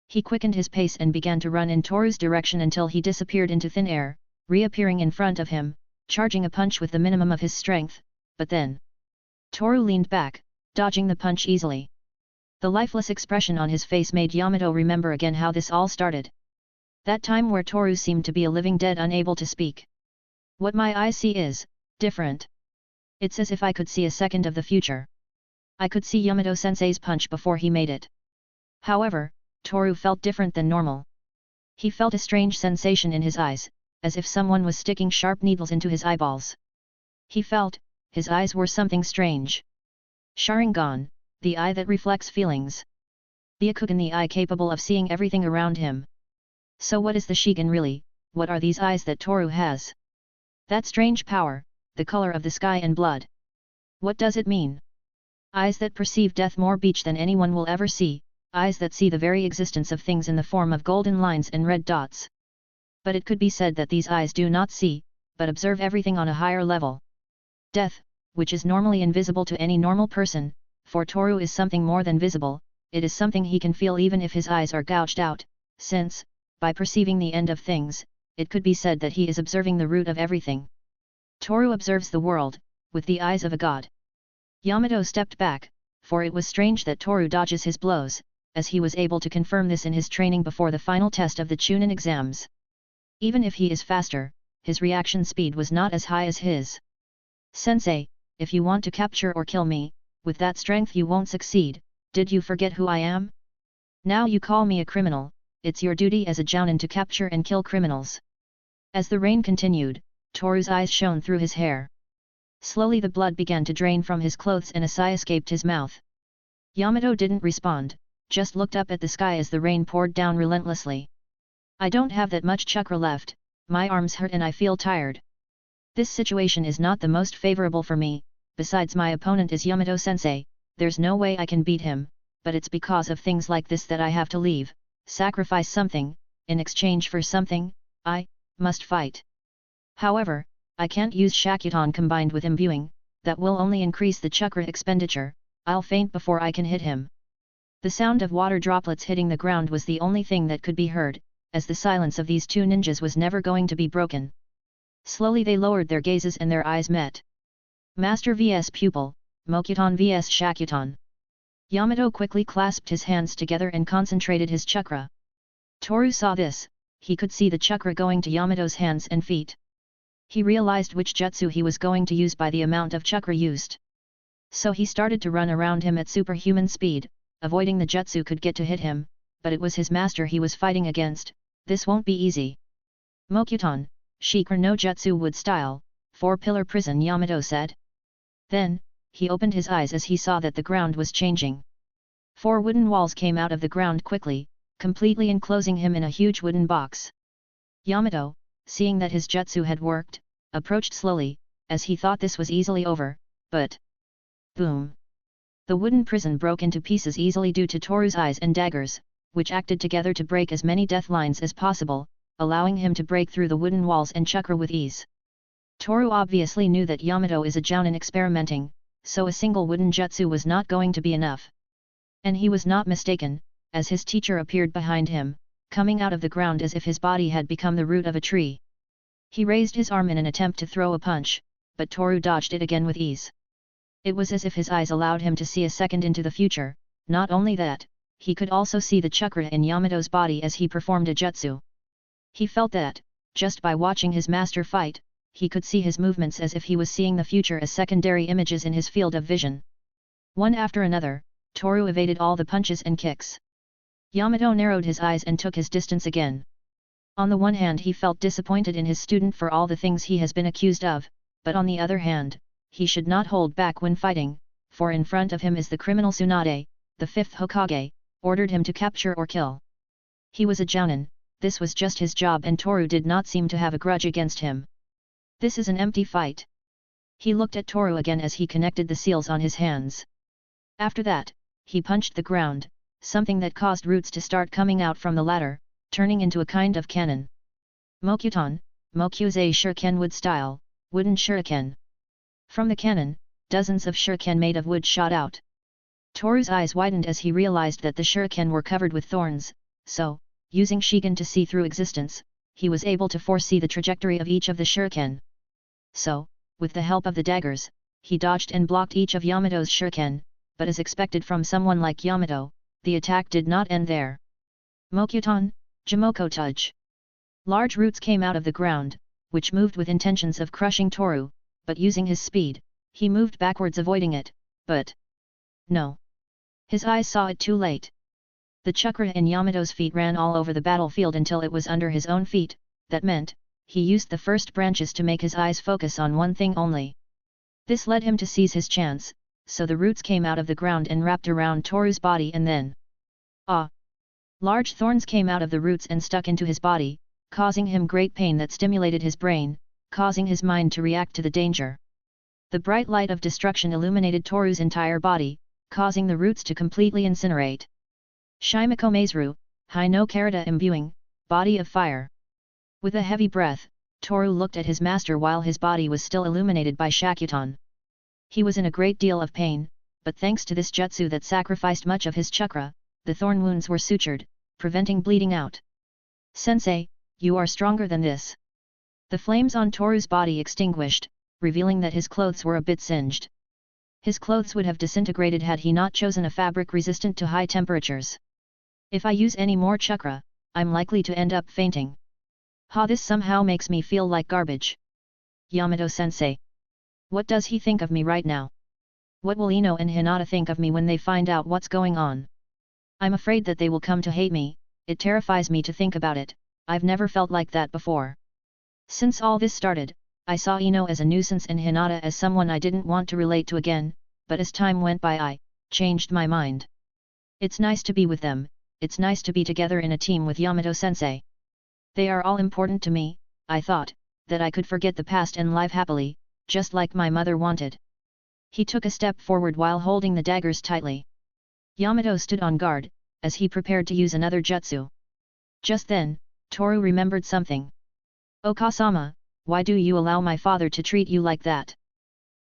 B: He quickened his pace and began to run in Toru's direction until he disappeared into thin air, reappearing in front of him, charging a punch with the minimum of his strength, but then Toru leaned back, dodging the punch easily. The lifeless expression on his face made Yamato remember again how this all started. That time where Toru seemed to be a living dead unable to speak. "What my eyes see is different. It's as if I could see a second of the future. I could see Yamato-sensei's punch before he made it." However, Toru felt different than normal. He felt a strange sensation in his eyes, as if someone was sticking sharp needles into his eyeballs. He felt, his eyes were something strange. Sharingan, the eye that reflects feelings. Byakugan, the eye capable of seeing everything around him. So what is the Shigan really? What are these eyes that Toru has? That strange power, the color of the sky and blood. What does it mean? Eyes that perceive death more beach than anyone will ever see, eyes that see the very existence of things in the form of golden lines and red dots. But it could be said that these eyes do not see, but observe everything on a higher level. Death, which is normally invisible to any normal person, for Toru is something more than visible, it is something he can feel even if his eyes are gouged out, since, by perceiving the end of things, it could be said that he is observing the root of everything. Toru observes the world, with the eyes of a god. Yamato stepped back, for it was strange that Toru dodges his blows, as he was able to confirm this in his training before the final test of the Chunin exams. Even if he is faster, his reaction speed was not as high as his. "Sensei, if you want to capture or kill me, with that strength you won't succeed. Did you forget who I am? Now you call me a criminal, it's your duty as a jounin to capture and kill criminals." As the rain continued, Toru's eyes shone through his hair. Slowly the blood began to drain from his clothes and a sigh escaped his mouth. Yamato didn't respond, just looked up at the sky as the rain poured down relentlessly. "I don't have that much chakra left, my arms hurt and I feel tired. This situation is not the most favorable for me, besides my opponent is Yamato-sensei, there's no way I can beat him, but it's because of things like this that I have to leave, sacrifice something, in exchange for something, I must fight. However, I can't use Shakutan combined with imbuing, that will only increase the chakra expenditure, I'll faint before I can hit him." The sound of water droplets hitting the ground was the only thing that could be heard, as the silence of these two ninjas was never going to be broken. Slowly they lowered their gazes and their eyes met. Master vs pupil, Mokutan vs Shakutan. Yamato quickly clasped his hands together and concentrated his chakra. Toru saw this, he could see the chakra going to Yamato's hands and feet. He realized which jutsu he was going to use by the amount of chakra used. So he started to run around him at superhuman speed, avoiding the jutsu could get to hit him, but it was his master he was fighting against, this won't be easy. "Mokutan, Shikra no Jutsu wood style, 4-pillar prison," Yamato said. Then, he opened his eyes as he saw that the ground was changing. 4 wooden walls came out of the ground quickly, completely enclosing him in a huge wooden box. Yamato, seeing that his jutsu had worked, approached slowly, as he thought this was easily over, but boom! The wooden prison broke into pieces easily due to Toru's eyes and daggers, which acted together to break as many death lines as possible, allowing him to break through the wooden walls and chakra with ease. Toru obviously knew that Yamato is a jounin experimenting, so a single wooden jutsu was not going to be enough. And he was not mistaken, as his teacher appeared behind him, coming out of the ground as if his body had become the root of a tree. He raised his arm in an attempt to throw a punch, but Toru dodged it again with ease. It was as if his eyes allowed him to see a second into the future. Not only that, he could also see the chakra in Yamato's body as he performed a jutsu. He felt that, just by watching his master fight, he could see his movements as if he was seeing the future as secondary images in his field of vision. One after another, Toru evaded all the punches and kicks. Yamato narrowed his eyes and took his distance again. On the one hand he felt disappointed in his student for all the things he has been accused of, but on the other hand, he should not hold back when fighting, for in front of him is the criminal Tsunade, the fifth Hokage, ordered him to capture or kill. He was a jounin, this was just his job and Toru did not seem to have a grudge against him. This is an empty fight. He looked at Toru again as he connected the seals on his hands. After that, he punched the ground, something that caused roots to start coming out from the ladder, turning into a kind of cannon. Mokuton, Mokuze shuriken wood style, wooden shuriken. From the cannon, dozens of shuriken made of wood shot out. Toru's eyes widened as he realized that the shuriken were covered with thorns, so, using Shigen to see through existence, he was able to foresee the trajectory of each of the shuriken. So, with the help of the daggers, he dodged and blocked each of Yamato's shuriken, but as expected from someone like Yamato, the attack did not end there. Mokuton, Jimoko Tudge. Large roots came out of the ground, which moved with intentions of crushing Toru, but using his speed, he moved backwards avoiding it, but... no. His eyes saw it too late. The chakra in Yamato's feet ran all over the battlefield until it was under his own feet, that meant, he used the first branches to make his eyes focus on one thing only. This led him to seize his chance, so the roots came out of the ground and wrapped around Toru's body and then... ah! Large thorns came out of the roots and stuck into his body, causing him great pain that stimulated his brain, causing his mind to react to the danger. The bright light of destruction illuminated Toru's entire body, causing the roots to completely incinerate. Shimako Maizuru, Hai no Karata imbuing, body of fire. With a heavy breath, Toru looked at his master while his body was still illuminated by Shakuton. He was in a great deal of pain, but thanks to this jutsu that sacrificed much of his chakra, the thorn wounds were sutured, preventing bleeding out. Sensei, you are stronger than this. The flames on Toru's body extinguished, revealing that his clothes were a bit singed. His clothes would have disintegrated had he not chosen a fabric resistant to high temperatures. If I use any more chakra, I'm likely to end up fainting. This somehow makes me feel like garbage. Yamato-sensei. What does he think of me right now? What will Ino and Hinata think of me when they find out what's going on? I'm afraid that they will come to hate me, it terrifies me to think about it, I've never felt like that before. Since all this started, I saw Ino as a nuisance and Hinata as someone I didn't want to relate to again, but as time went by I changed my mind. It's nice to be with them, it's nice to be together in a team with Yamato-sensei. They are all important to me, I thought, that I could forget the past and live happily, just like my mother wanted. He took a step forward while holding the daggers tightly. Yamato stood on guard, as he prepared to use another jutsu. Just then, Toru remembered something. Okasama, why do you allow my father to treat you like that?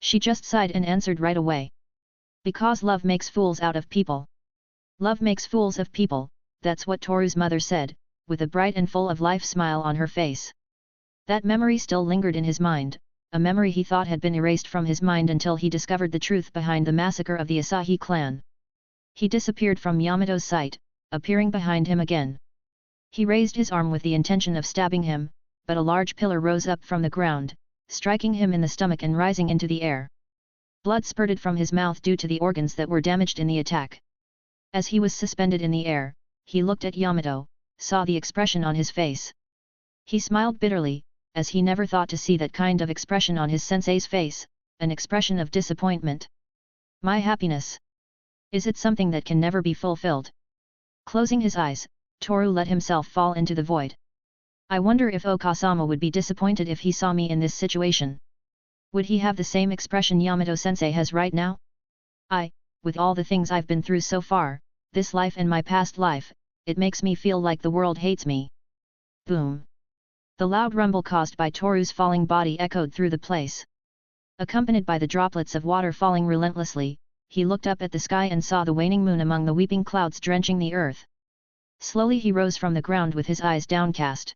B: She just sighed and answered right away. Because love makes fools out of people. Love makes fools of people, that's what Toru's mother said, with a bright and full of life smile on her face. That memory still lingered in his mind, a memory he thought had been erased from his mind until he discovered the truth behind the massacre of the Asahi clan. He disappeared from Yamato's sight, appearing behind him again. He raised his arm with the intention of stabbing him, but a large pillar rose up from the ground, striking him in the stomach and rising into the air. Blood spurted from his mouth due to the organs that were damaged in the attack. As he was suspended in the air, he looked at Yamato, saw the expression on his face. He smiled bitterly, as he never thought to see that kind of expression on his sensei's face, an expression of disappointment. My happiness. Is it something that can never be fulfilled? Closing his eyes, Toru let himself fall into the void. I wonder if Okasama would be disappointed if he saw me in this situation. Would he have the same expression Yamato-sensei has right now? With all the things I've been through so far, this life and my past life, it makes me feel like the world hates me. Boom! The loud rumble caused by Toru's falling body echoed through the place. Accompanied by the droplets of water falling relentlessly, he looked up at the sky and saw the waning moon among the weeping clouds drenching the earth. Slowly he rose from the ground with his eyes downcast.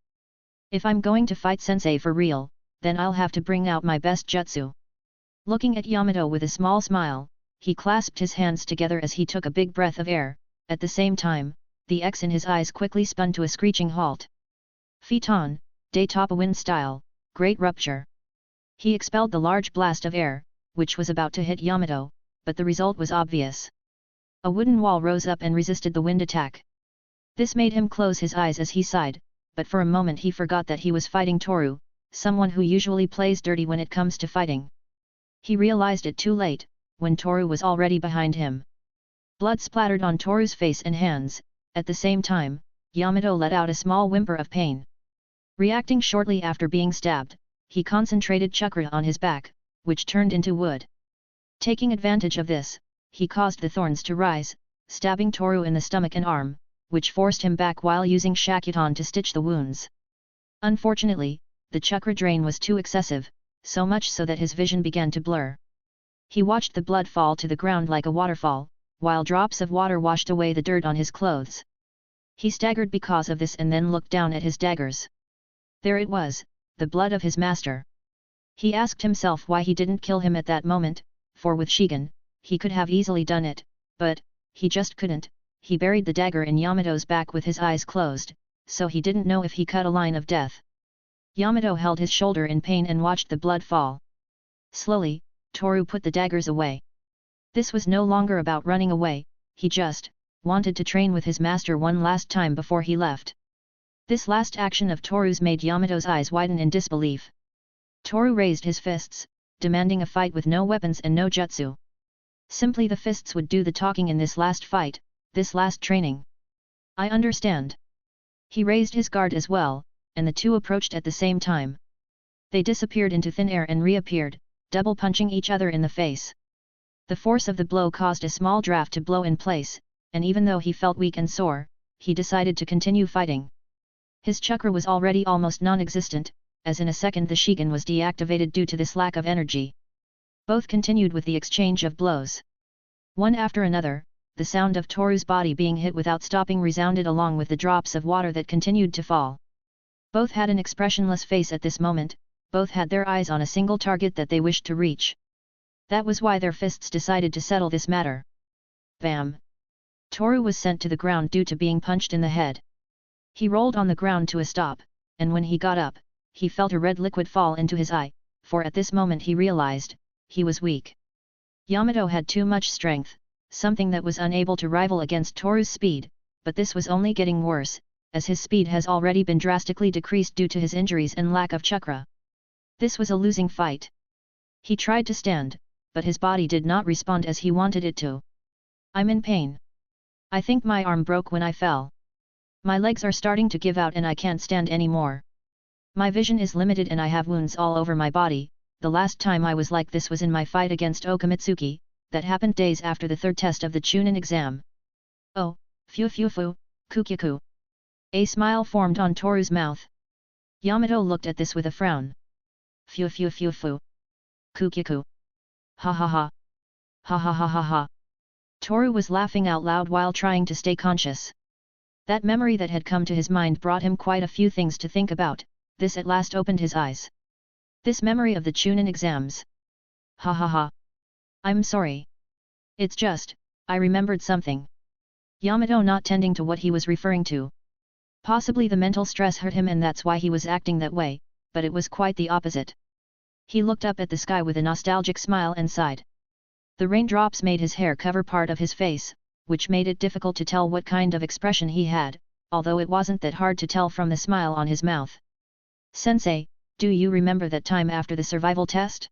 B: If I'm going to fight sensei for real, then I'll have to bring out my best jutsu. Looking at Yamato with a small smile, he clasped his hands together as he took a big breath of air, at the same time, the X in his eyes quickly spun to a screeching halt. Phaeton, De Toppa wind style, great rupture. He expelled the large blast of air, which was about to hit Yamato, but the result was obvious. A wooden wall rose up and resisted the wind attack. This made him close his eyes as he sighed, but for a moment he forgot that he was fighting Toru, someone who usually plays dirty when it comes to fighting. He realized it too late, when Toru was already behind him. Blood splattered on Toru's face and hands. At the same time, Yamato let out a small whimper of pain. Reacting shortly after being stabbed, he concentrated chakra on his back, which turned into wood. Taking advantage of this, he caused the thorns to rise, stabbing Toru in the stomach and arm, which forced him back while using Shakutan to stitch the wounds. Unfortunately, the chakra drain was too excessive, so much so that his vision began to blur. He watched the blood fall to the ground like a waterfall, while drops of water washed away the dirt on his clothes. He staggered because of this and then looked down at his daggers. There it was, the blood of his master. He asked himself why he didn't kill him at that moment, for with Shigen, he could have easily done it, but he just couldn't. He buried the dagger in Yamato's back with his eyes closed, so he didn't know if he cut a line of death. Yamato held his shoulder in pain and watched the blood fall. Slowly, Toru put the daggers away. This was no longer about running away, he just wanted to train with his master one last time before he left. This last action of Toru's made Yamato's eyes widen in disbelief. Toru raised his fists, demanding a fight with no weapons and no jutsu. Simply the fists would do the talking in this last fight, this last training. I understand. He raised his guard as well, and the two approached at the same time. They disappeared into thin air and reappeared, double punching each other in the face. The force of the blow caused a small draft to blow in place, and even though he felt weak and sore, he decided to continue fighting. His chakra was already almost non-existent, as in a second the Shigen was deactivated due to this lack of energy. Both continued with the exchange of blows. One after another, the sound of Toru's body being hit without stopping resounded along with the drops of water that continued to fall. Both had an expressionless face at this moment, both had their eyes on a single target that they wished to reach. That was why their fists decided to settle this matter. Bam! Toru was sent to the ground due to being punched in the head. He rolled on the ground to a stop, and when he got up, he felt a red liquid fall into his eye, for at this moment he realized, he was weak. Yamato had too much strength, something that was unable to rival against Toru's speed, but this was only getting worse, as his speed has already been drastically decreased due to his injuries and lack of chakra. This was a losing fight. He tried to stand, but his body did not respond as he wanted it to. I'm in pain. I think my arm broke when I fell. My legs are starting to give out and I can't stand anymore. My vision is limited and I have wounds all over my body. The last time I was like this was in my fight against Okamitsuki, that happened days after the third test of the Chunin exam. Oh, phew, kukyaku. A smile formed on Toru's mouth. Yamato looked at this with a frown. Phew. Kukyaku. Ha ha ha. Ha ha ha ha ha. Toru was laughing out loud while trying to stay conscious. That memory that had come to his mind brought him quite a few things to think about. This at last opened his eyes. This memory of the Chunin exams. Ha ha ha. I'm sorry. It's just, I remembered something. Yamato not tending to what he was referring to. Possibly the mental stress hurt him and that's why he was acting that way, but it was quite the opposite. He looked up at the sky with a nostalgic smile and sighed. The raindrops made his hair cover part of his face, which made it difficult to tell what kind of expression he had, although it wasn't that hard to tell from the smile on his mouth. Sensei, do you remember that time after the survival test?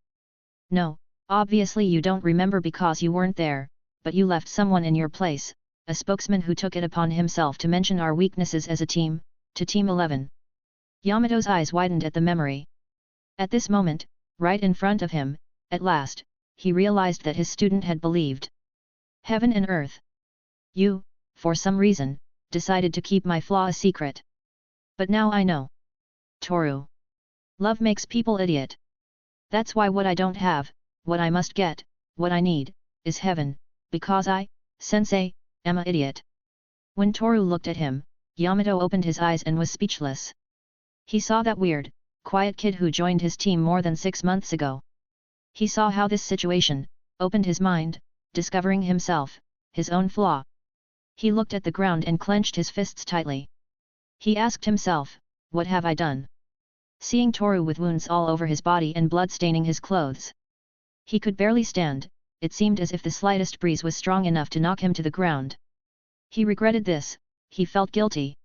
B: No, obviously you don't remember because you weren't there, but you left someone in your place, a spokesman who took it upon himself to mention our weaknesses as a team, to Team 11. Yamato's eyes widened at the memory. At this moment, right in front of him, at last, he realized that his student had believed. Heaven and earth. You, for some reason, decided to keep my flaw a secret. But now I know. Toru. Love makes people idiot. That's why what I don't have, what I must get, what I need, is heaven, because I, Sensei, am a idiot. When Toru looked at him, Yamato opened his eyes and was speechless. He saw that weird, quiet kid who joined his team more than 6 months ago. He saw how this situation opened his mind, discovering himself, his own flaw. He looked at the ground and clenched his fists tightly. He asked himself, what have I done? Seeing Toru with wounds all over his body and blood staining his clothes. He could barely stand, it seemed as if the slightest breeze was strong enough to knock him to the ground. He regretted this, he felt guilty.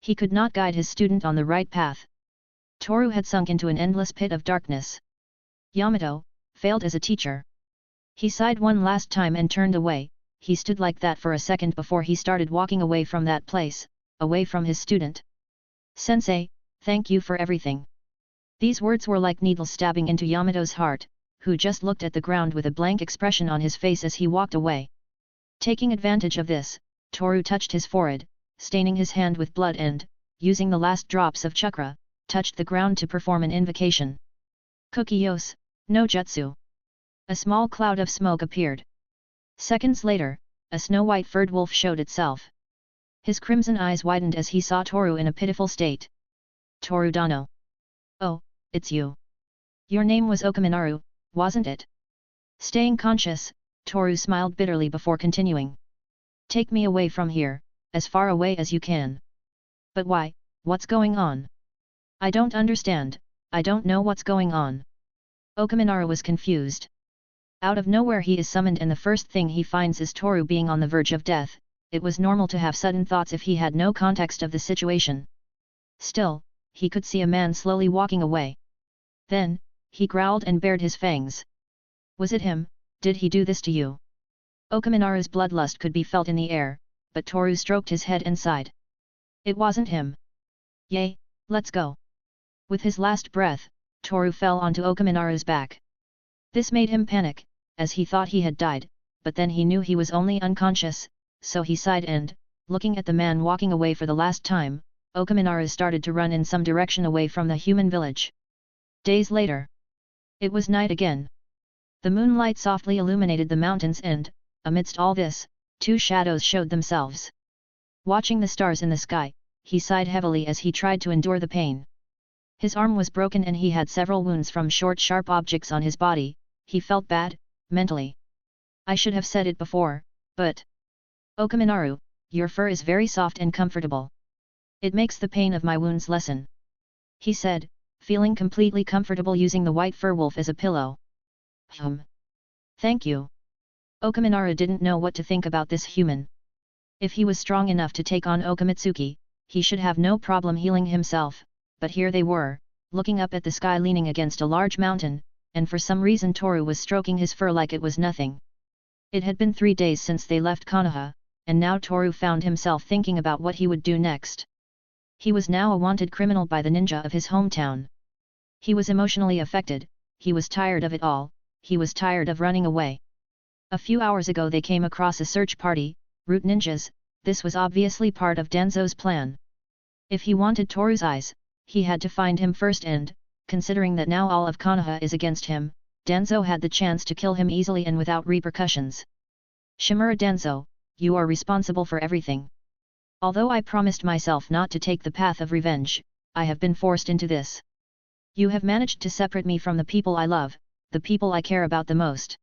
B: He could not guide his student on the right path. Toru had sunk into an endless pit of darkness. Yamato, failed as a teacher. He sighed one last time and turned away. He stood like that for a second before he started walking away from that place, away from his student. Sensei, thank you for everything. These words were like needles stabbing into Yamato's heart, who just looked at the ground with a blank expression on his face as he walked away. Taking advantage of this, Toru touched his forehead, staining his hand with blood and, using the last drops of chakra, touched the ground to perform an invocation. Kukiyos, no jutsu. A small cloud of smoke appeared. Seconds later, a snow-white furred wolf showed itself. His crimson eyes widened as he saw Toru in a pitiful state. Toru Dano. Oh, it's you. Your name was Okaminaru, wasn't it? Staying conscious, Toru smiled bitterly before continuing. Take me away from here, as far away as you can. But why, what's going on? I don't understand, I don't know what's going on. Okaminaru was confused. Out of nowhere he is summoned and the first thing he finds is Toru being on the verge of death. It was normal to have sudden thoughts if he had no context of the situation. Still, he could see a man slowly walking away. Then, he growled and bared his fangs. Was it him? Did he do this to you? Okaminaru's bloodlust could be felt in the air, but Toru stroked his head and sighed. It wasn't him. Yay, let's go. With his last breath, Toru fell onto Okaminaru's back. This made him panic, as he thought he had died, but then he knew he was only unconscious, so he sighed and, looking at the man walking away for the last time, Okaminaru started to run in some direction away from the human village. Days later. It was night again. The moonlight softly illuminated the mountains and, amidst all this, two shadows showed themselves. Watching the stars in the sky, he sighed heavily as he tried to endure the pain. His arm was broken and he had several wounds from short sharp objects on his body. He felt bad, mentally. I should have said it before, but... Okaminaru, your fur is very soft and comfortable. It makes the pain of my wounds lessen. He said, feeling completely comfortable using the white fur wolf as a pillow. Thank you. Okaminaru didn't know what to think about this human. If he was strong enough to take on Okamitsuki, he should have no problem healing himself, but here they were, looking up at the sky leaning against a large mountain, and for some reason Toru was stroking his fur like it was nothing. It had been 3 days since they left Konoha, and now Toru found himself thinking about what he would do next. He was now a wanted criminal by the ninja of his hometown. He was emotionally affected, he was tired of it all, he was tired of running away. A few hours ago they came across a search party, root ninjas. This was obviously part of Danzo's plan. If he wanted Toru's eyes, he had to find him first and, considering that now all of Konoha is against him, Danzo had the chance to kill him easily and without repercussions. Shimura Danzo, you are responsible for everything. Although I promised myself not to take the path of revenge, I have been forced into this. You have managed to separate me from the people I love, the people I care about the most.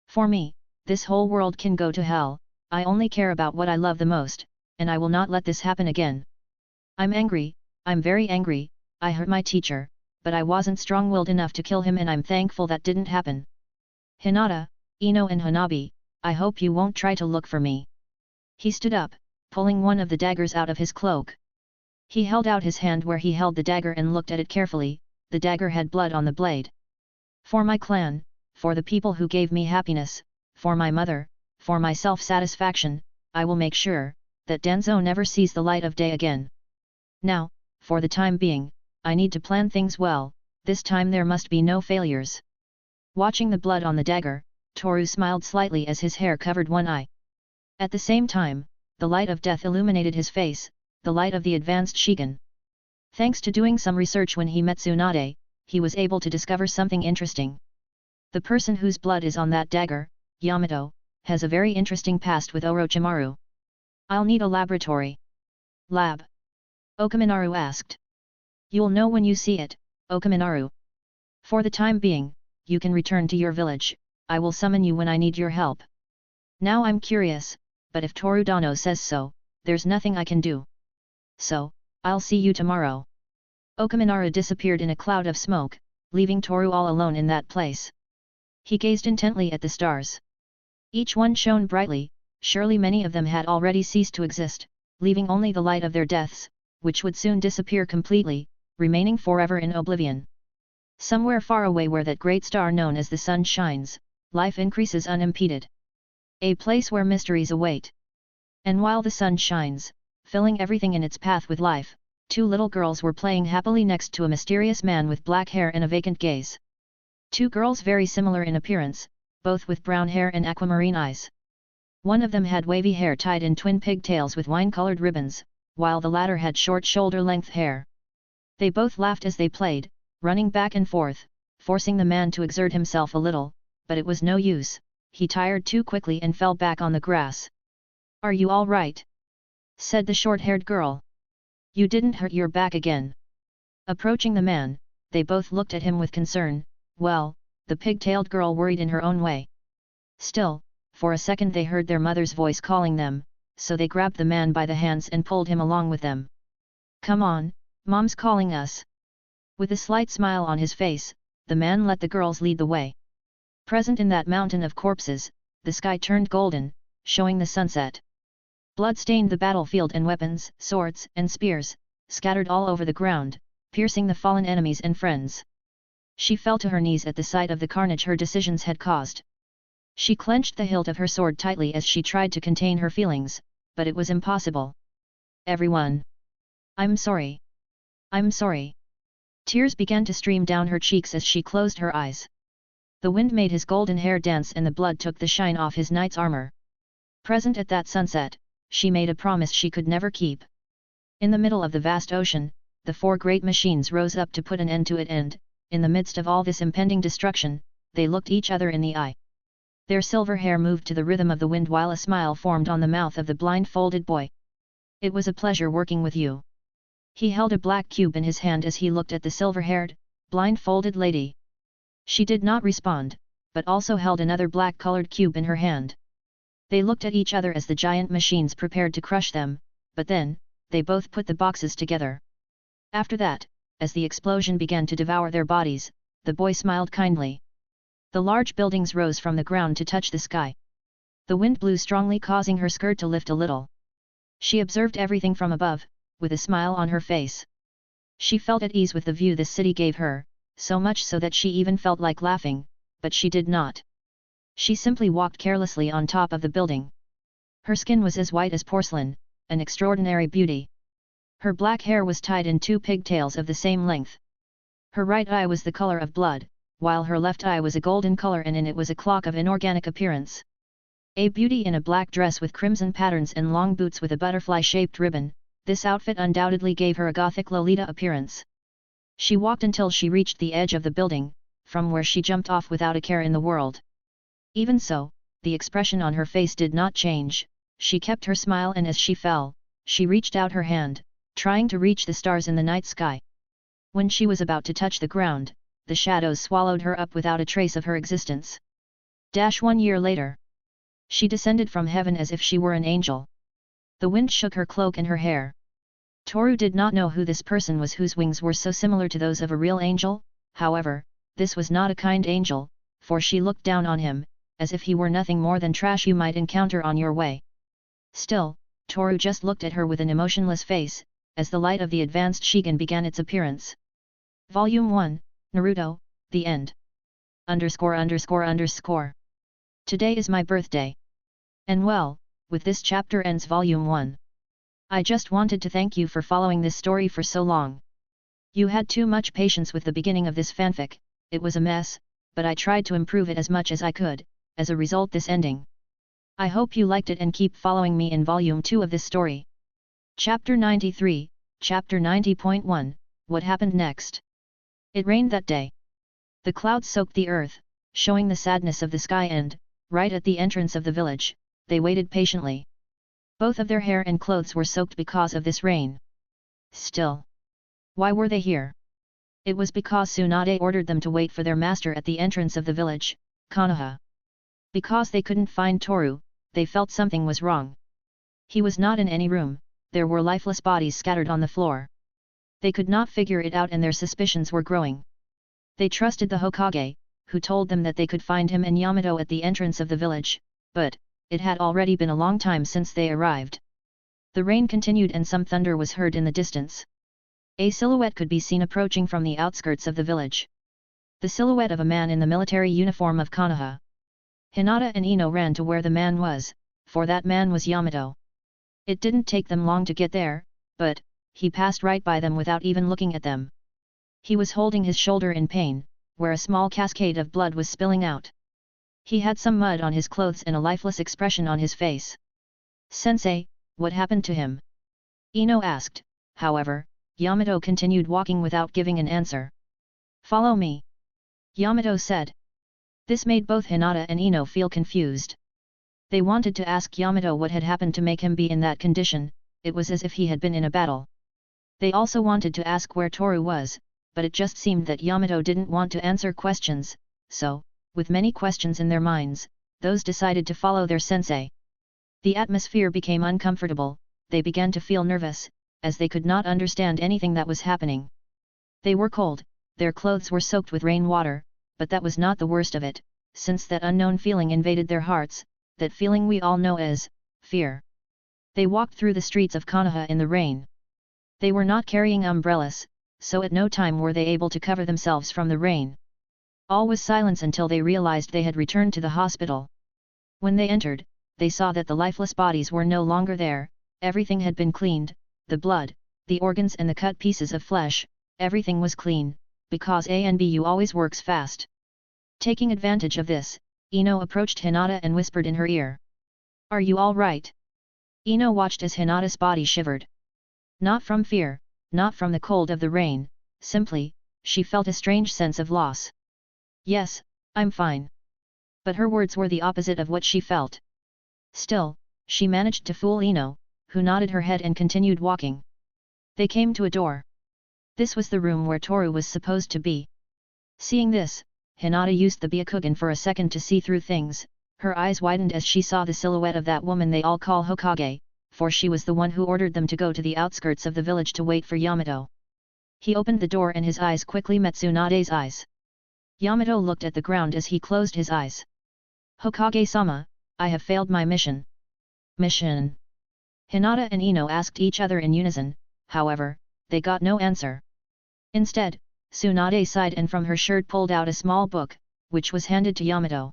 B: For me, this whole world can go to hell, I only care about what I love the most, and I will not let this happen again. I'm angry, I'm very angry, I hurt my teacher, but I wasn't strong-willed enough to kill him and I'm thankful that didn't happen. Hinata, Ino and Hanabi, I hope you won't try to look for me. He stood up, pulling one of the daggers out of his cloak. He held out his hand where he held the dagger and looked at it carefully. The dagger had blood on the blade. For my clan, for the people who gave me happiness, for my mother, for my self-satisfaction, I will make sure that Danzo never sees the light of day again. Now, for the time being, I need to plan things well, this time there must be no failures. Watching the blood on the dagger, Toru smiled slightly as his hair covered one eye. At the same time, the light of death illuminated his face, the light of the advanced Shigen. Thanks to doing some research when he met Tsunade, he was able to discover something interesting. The person whose blood is on that dagger, Yamato, has a very interesting past with Orochimaru. I'll need a laboratory. Lab? Okaminaru asked. You'll know when you see it, Okaminaru. For the time being, you can return to your village, I will summon you when I need your help. Now I'm curious, but if Toru Dano says so, there's nothing I can do. So, I'll see you tomorrow. Okaminaru disappeared in a cloud of smoke, leaving Toru all alone in that place. He gazed intently at the stars. Each one shone brightly, surely many of them had already ceased to exist, leaving only the light of their deaths, which would soon disappear completely, remaining forever in oblivion. Somewhere far away where that great star known as the sun shines, life increases unimpeded. A place where mysteries await. And while the sun shines, filling everything in its path with life, two little girls were playing happily next to a mysterious man with black hair and a vacant gaze. Two girls very similar in appearance, both with brown hair and aquamarine eyes. One of them had wavy hair tied in twin pigtails with wine-colored ribbons, while the latter had short shoulder-length hair. They both laughed as they played, running back and forth, forcing the man to exert himself a little, but it was no use, he tired too quickly and fell back on the grass. "Are you all right?" said the short-haired girl. "You didn't hurt your back again?" Approaching the man, they both looked at him with concern. Well, the pig-tailed girl worried in her own way. Still, for a second they heard their mother's voice calling them, so they grabbed the man by the hands and pulled him along with them. "Come on, Mom's calling us." With a slight smile on his face, the man let the girls lead the way. Present in that mountain of corpses, the sky turned golden, showing the sunset. Blood stained the battlefield and weapons, swords and spears, scattered all over the ground, piercing the fallen enemies and friends. She fell to her knees at the sight of the carnage her decisions had caused. She clenched the hilt of her sword tightly as she tried to contain her feelings, but it was impossible. "Everyone! I'm sorry. I'm sorry." Tears began to stream down her cheeks as she closed her eyes. The wind made his golden hair dance and the blood took the shine off his knight's armor. Present at that sunset, she made a promise she could never keep. In the middle of the vast ocean, the four great machines rose up to put an end to it and, in the midst of all this impending destruction, they looked each other in the eye. Their silver hair moved to the rhythm of the wind while a smile formed on the mouth of the blindfolded boy. "It was a pleasure working with you." He held a black cube in his hand as he looked at the silver-haired, blindfolded lady. She did not respond, but also held another black-colored cube in her hand. They looked at each other as the giant machines prepared to crush them, but then, they both put the boxes together. After that, as the explosion began to devour their bodies, the boy smiled kindly. The large buildings rose from the ground to touch the sky. The wind blew strongly, causing her skirt to lift a little. She observed everything from above, with a smile on her face. She felt at ease with the view this city gave her, so much so that she even felt like laughing, but she did not. She simply walked carelessly on top of the building. Her skin was as white as porcelain, an extraordinary beauty. Her black hair was tied in two pigtails of the same length. Her right eye was the color of blood, while her left eye was a golden color and in it was a clock of inorganic appearance. A beauty in a black dress with crimson patterns and long boots with a butterfly-shaped ribbon, this outfit undoubtedly gave her a gothic Lolita appearance. She walked until she reached the edge of the building, from where she jumped off without a care in the world. Even so, the expression on her face did not change, she kept her smile and as she fell, she reached out her hand, trying to reach the stars in the night sky. When she was about to touch the ground, the shadows swallowed her up without a trace of her existence. 1 year later. She descended from heaven as if she were an angel. The wind shook her cloak and her hair. Toru did not know who this person was whose wings were so similar to those of a real angel. However, this was not a kind angel, for she looked down on him, as if he were nothing more than trash you might encounter on your way. Still, Toru just looked at her with an emotionless face, as the light of the advanced Shigen began its appearance. Volume 1, Naruto, The End. _____. Today is my birthday. And well, with this chapter ends Volume 1. I just wanted to thank you for following this story for so long. You had too much patience with the beginning of this fanfic, it was a mess, but I tried to improve it as much as I could, as a result this ending. I hope you liked it and keep following me in Volume 2 of this story. Chapter 93, Chapter 90.1, What happened next? It rained that day. The clouds soaked the earth, showing the sadness of the sky and, right at the entrance of the village, they waited patiently. Both of their hair and clothes were soaked because of this rain. Still. Why were they here? It was because Tsunade ordered them to wait for their master at the entrance of the village, Konoha. Because they couldn't find Toru, they felt something was wrong. He was not in any room, there were lifeless bodies scattered on the floor. They could not figure it out and their suspicions were growing. They trusted the Hokage, who told them that they could find him and Yamato at the entrance of the village, but it had already been a long time since they arrived. The rain continued and some thunder was heard in the distance. A silhouette could be seen approaching from the outskirts of the village. The silhouette of a man in the military uniform of Konoha. Hinata and Ino ran to where the man was, for that man was Yamato. It didn't take them long to get there, but he passed right by them without even looking at them. He was holding his shoulder in pain, where a small cascade of blood was spilling out. He had some mud on his clothes and a lifeless expression on his face. "Sensei, what happened to him?" Ino asked. However, Yamato continued walking without giving an answer. "Follow me," Yamato said. This made both Hinata and Ino feel confused. They wanted to ask Yamato what had happened to make him be in that condition. It was as if he had been in a battle. They also wanted to ask where Toru was, but it just seemed that Yamato didn't want to answer questions, so, with many questions in their minds, those decided to follow their sensei. The atmosphere became uncomfortable, they began to feel nervous, as they could not understand anything that was happening. They were cold, their clothes were soaked with rainwater, but that was not the worst of it, since that unknown feeling invaded their hearts, that feeling we all know as fear. They walked through the streets of Konoha in the rain. They were not carrying umbrellas, so at no time were they able to cover themselves from the rain. All was silence until they realized they had returned to the hospital. When they entered, they saw that the lifeless bodies were no longer there, everything had been cleaned, the blood, the organs and the cut pieces of flesh, everything was clean, because ANBU always works fast. Taking advantage of this, Ino approached Hinata and whispered in her ear. "Are you all right?" Ino watched as Hinata's body shivered. Not from fear, not from the cold of the rain, simply, she felt a strange sense of loss. "Yes, I'm fine." But her words were the opposite of what she felt. Still, she managed to fool Ino, who nodded her head and continued walking. They came to a door. This was the room where Toru was supposed to be. Seeing this, Hinata used the Byakugan for a second to see through things, her eyes widened as she saw the silhouette of that woman they all call Hokage, for she was the one who ordered them to go to the outskirts of the village to wait for Yamato. He opened the door and his eyes quickly met Tsunade's eyes. Yamato looked at the ground as he closed his eyes. "Hokage-sama, I have failed my mission." "Mission?" Hinata and Ino asked each other in unison, however, they got no answer. Instead, Tsunade sighed and from her shirt pulled out a small book, which was handed to Yamato.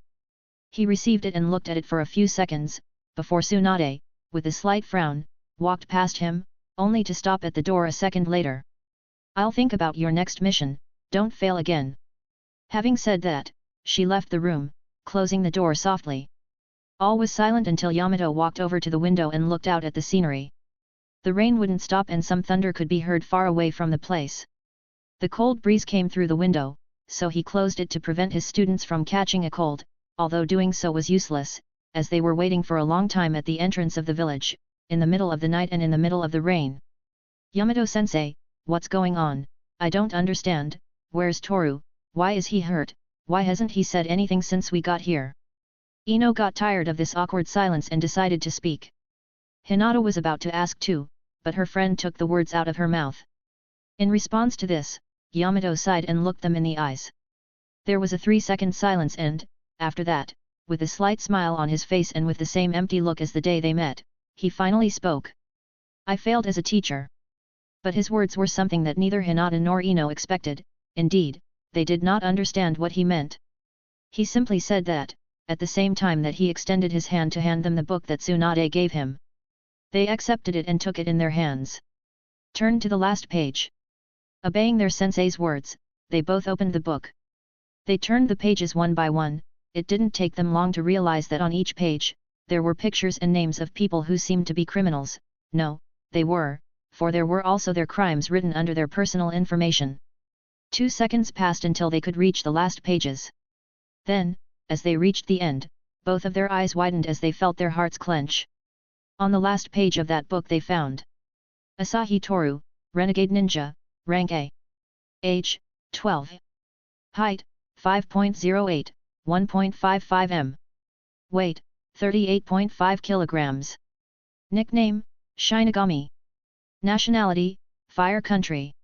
B: He received it and looked at it for a few seconds, before Tsunade, with a slight frown, walked past him, only to stop at the door a second later. "I'll think about your next mission, don't fail again." Having said that, she left the room, closing the door softly. All was silent until Yamato walked over to the window and looked out at the scenery. The rain wouldn't stop and some thunder could be heard far away from the place. The cold breeze came through the window, so he closed it to prevent his students from catching a cold, although doing so was useless, as they were waiting for a long time at the entrance of the village, in the middle of the night and in the middle of the rain. "Yamato-sensei, what's going on? I don't understand, where's Toru, why is he hurt, why hasn't he said anything since we got here?" Ino got tired of this awkward silence and decided to speak. Hinata was about to ask too, but her friend took the words out of her mouth. In response to this, Yamato sighed and looked them in the eyes. There was a 3-second silence and, after that, with a slight smile on his face and with the same empty look as the day they met, he finally spoke. "I failed as a teacher." But his words were something that neither Hinata nor Ino expected, indeed, they did not understand what he meant. He simply said that, at the same time that he extended his hand to hand them the book that Tsunade gave him. They accepted it and took it in their hands. Turn to the last page. Obeying their sensei's words, they both opened the book. They turned the pages one by one. It didn't take them long to realize that on each page, there were pictures and names of people who seemed to be criminals. No, they were, for there were also their crimes written under their personal information. 2 seconds passed until they could reach the last pages. Then, as they reached the end, both of their eyes widened as they felt their hearts clench. On the last page of that book they found Asahi Toru, Renegade Ninja, Rank A. Age, 12. Height, 5.08, 1.55 m. Weight, 38.5 kilograms. Nickname, Shinigami. Nationality, Fire Country.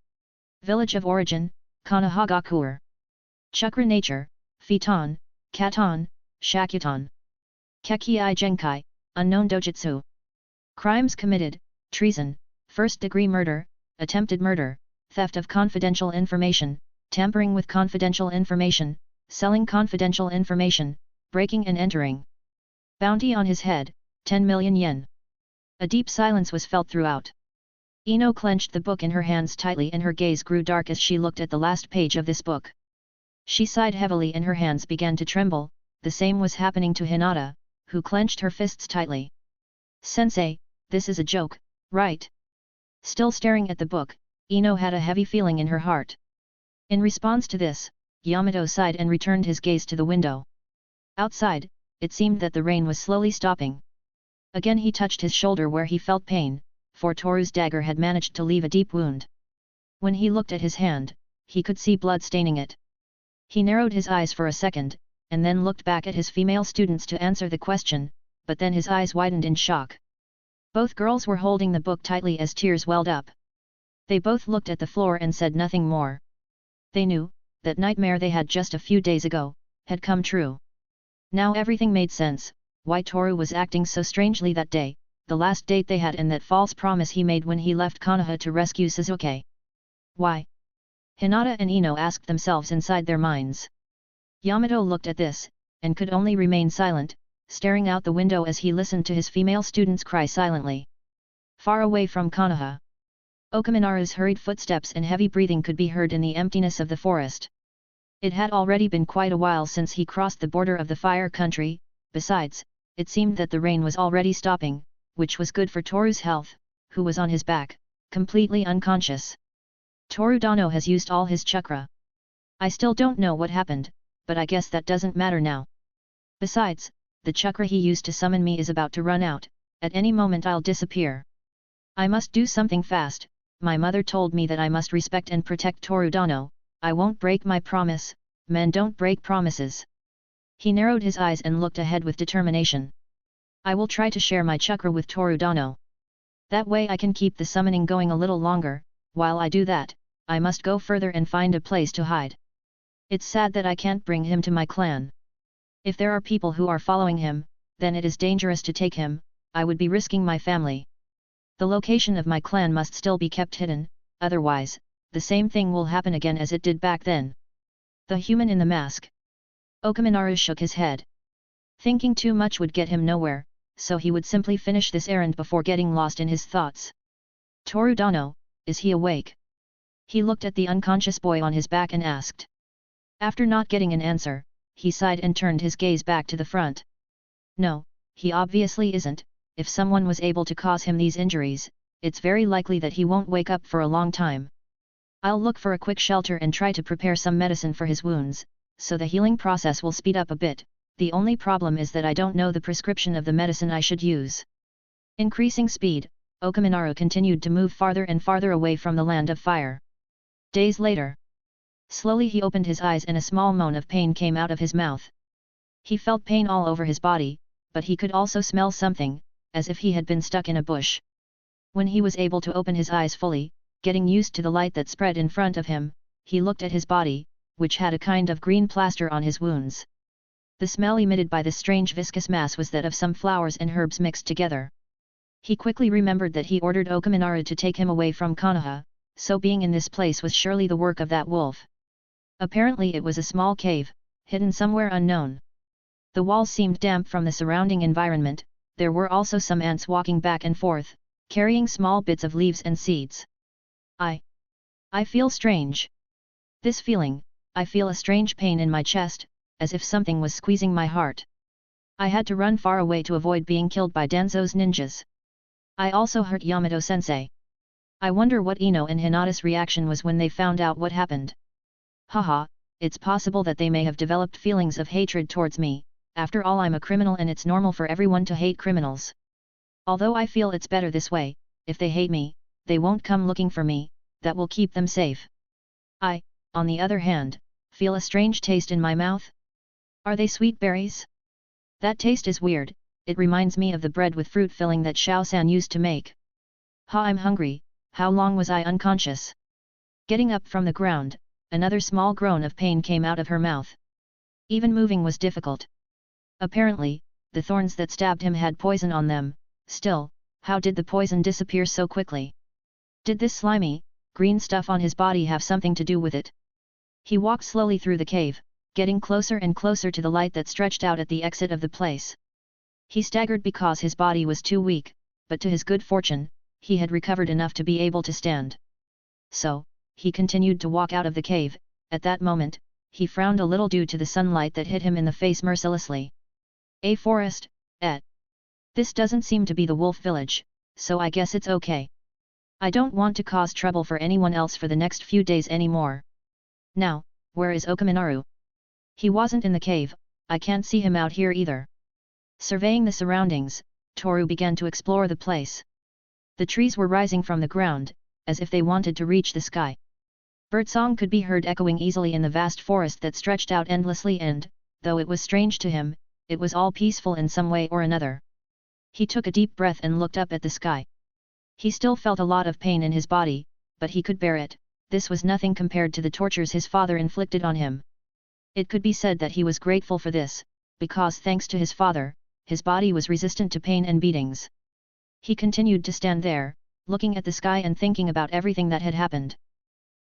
B: Village of origin, Konohagakure. Chakra nature, Fiton, Katon, Shakuton. Kekii Genkai, unknown dojutsu. Crimes committed: treason, first-degree murder, attempted murder, theft of confidential information, tampering with confidential information, selling confidential information, breaking and entering. Bounty on his head, 10 million yen. A deep silence was felt throughout. Ino clenched the book in her hands tightly and her gaze grew dark as she looked at the last page of this book. She sighed heavily and her hands began to tremble. The same was happening to Hinata, who clenched her fists tightly. Sensei, this is a joke, right? Still staring at the book, Ino had a heavy feeling in her heart. In response to this, Yamato sighed and returned his gaze to the window. Outside, it seemed that the rain was slowly stopping. Again he touched his shoulder where he felt pain, for Toru's dagger had managed to leave a deep wound. When he looked at his hand, he could see blood staining it. He narrowed his eyes for a second, and then looked back at his female students to answer the question, but then his eyes widened in shock. Both girls were holding the book tightly as tears welled up. They both looked at the floor and said nothing more. They knew, that nightmare they had just a few days ago, had come true. Now everything made sense, why Toru was acting so strangely that day, the last date they had and that false promise he made when he left Konoha to rescue Suzuki. Why? Hinata and Ino asked themselves inside their minds. Yamato looked at this, and could only remain silent, staring out the window as he listened to his female students cry silently. Far away from Konoha, Okaminaru's hurried footsteps and heavy breathing could be heard in the emptiness of the forest. It had already been quite a while since he crossed the border of the fire country. Besides, it seemed that the rain was already stopping, which was good for Toru's health, who was on his back, completely unconscious. Toru Dano has used all his chakra. I still don't know what happened, but I guess that doesn't matter now. Besides, the chakra he used to summon me is about to run out, at any moment I'll disappear. I must do something fast. My mother told me that I must respect and protect Toru Dano. I won't break my promise. Men don't break promises. He narrowed his eyes and looked ahead with determination. I will try to share my chakra with Toru Dano. That way I can keep the summoning going a little longer. While I do that, I must go further and find a place to hide. It's sad that I can't bring him to my clan. If there are people who are following him, then it is dangerous to take him. I would be risking my family. The location of my clan must still be kept hidden, otherwise, the same thing will happen again as it did back then. The human in the mask. Okaminaru shook his head. Thinking too much would get him nowhere, so he would simply finish this errand before getting lost in his thoughts. Toru Dano, is he awake? He looked at the unconscious boy on his back and asked. After not getting an answer, he sighed and turned his gaze back to the front. No, he obviously isn't. If someone was able to cause him these injuries, it's very likely that he won't wake up for a long time. I'll look for a quick shelter and try to prepare some medicine for his wounds, so the healing process will speed up a bit. The only problem is that I don't know the prescription of the medicine I should use. Increasing speed, Okaminaru continued to move farther and farther away from the land of fire. Days later. Slowly he opened his eyes and a small moan of pain came out of his mouth. He felt pain all over his body, but he could also smell something, as if he had been stuck in a bush. When he was able to open his eyes fully, getting used to the light that spread in front of him, he looked at his body, which had a kind of green plaster on his wounds. The smell emitted by this strange viscous mass was that of some flowers and herbs mixed together. He quickly remembered that he ordered Okaminaru to take him away from Konoha, so being in this place was surely the work of that wolf. Apparently it was a small cave, hidden somewhere unknown. The walls seemed damp from the surrounding environment. There were also some ants walking back and forth, carrying small bits of leaves and seeds. I feel strange. This feeling, I feel a strange pain in my chest, as if something was squeezing my heart. I had to run far away to avoid being killed by Danzo's ninjas. I also hurt Yamato-sensei. I wonder what Ino and Hinata's reaction was when they found out what happened. Haha, it's possible that they may have developed feelings of hatred towards me. After all, I'm a criminal and it's normal for everyone to hate criminals. Although I feel it's better this way. If they hate me, they won't come looking for me. That will keep them safe. I, on the other hand, feel a strange taste in my mouth. Are they sweet berries? That taste is weird. It reminds me of the bread with fruit filling that Xiao-san used to make. I'm hungry. How long was I unconscious? Getting up from the ground, another small groan of pain came out of her mouth. Even moving was difficult. Apparently, the thorns that stabbed him had poison on them. Still, how did the poison disappear so quickly? Did this slimy, green stuff on his body have something to do with it? He walked slowly through the cave, getting closer and closer to the light that stretched out at the exit of the place. He staggered because his body was too weak, but to his good fortune, he had recovered enough to be able to stand. So, he continued to walk out of the cave. At that moment, he frowned a little due to the sunlight that hit him in the face mercilessly. A forest, This doesn't seem to be the wolf village, so I guess it's okay. I don't want to cause trouble for anyone else for the next few days anymore. Now, where is Okaminaru? He wasn't in the cave, I can't see him out here either. Surveying the surroundings, Toru began to explore the place. The trees were rising from the ground, as if they wanted to reach the sky. Birdsong could be heard echoing easily in the vast forest that stretched out endlessly and, though it was strange to him, it was all peaceful in some way or another. He took a deep breath and looked up at the sky. He still felt a lot of pain in his body, but he could bear it. This was nothing compared to the tortures his father inflicted on him. It could be said that he was grateful for this, because thanks to his father, his body was resistant to pain and beatings. He continued to stand there, looking at the sky and thinking about everything that had happened.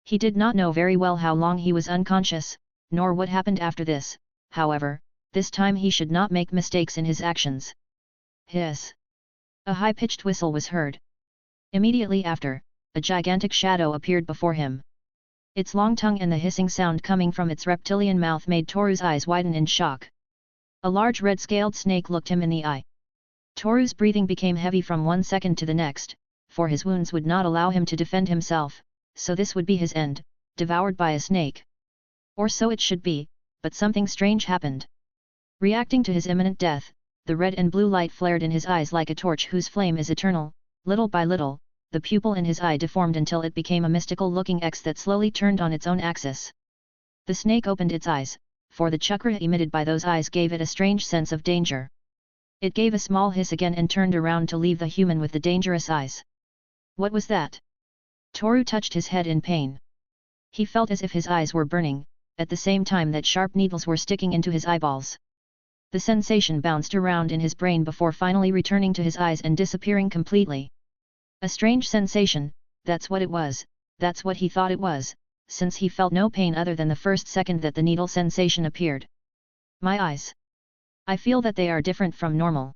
B: He did not know very well how long he was unconscious, nor what happened after this. However, this time he should not make mistakes in his actions. Hiss! A high-pitched whistle was heard. Immediately after, a gigantic shadow appeared before him. Its long tongue and the hissing sound coming from its reptilian mouth made Toru's eyes widen in shock. A large red-scaled snake looked him in the eye. Toru's breathing became heavy from one second to the next, for his wounds would not allow him to defend himself, so this would be his end, devoured by a snake. Or so it should be, but something strange happened. Reacting to his imminent death, the red and blue light flared in his eyes like a torch whose flame is eternal. Little by little, the pupil in his eye deformed until it became a mystical-looking X that slowly turned on its own axis. The snake opened its eyes, for the chakra emitted by those eyes gave it a strange sense of danger. It gave a small hiss again and turned around to leave the human with the dangerous eyes. What was that? Toru touched his head in pain. He felt as if his eyes were burning, at the same time that sharp needles were sticking into his eyeballs. The sensation bounced around in his brain before finally returning to his eyes and disappearing completely. A strange sensation, that's what it was, that's what he thought it was, since he felt no pain other than the first second that the needle sensation appeared. My eyes. I feel that they are different from normal.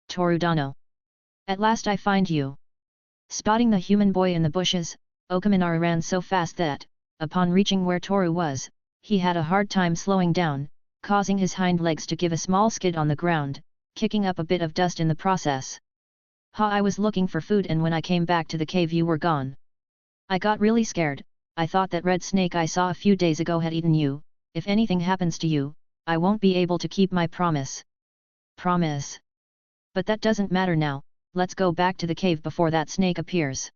B: Toru Dano. At last I find you. Spotting the human boy in the bushes, Okaminaru ran so fast that, upon reaching where Toru was, he had a hard time slowing down, causing his hind legs to give a small skid on the ground, kicking up a bit of dust in the process. I was looking for food and when I came back to the cave you were gone. I got really scared, I thought that red snake I saw a few days ago had eaten you. If anything happens to you, I won't be able to keep my promise. Promise? But that doesn't matter now, let's go back to the cave before that snake appears.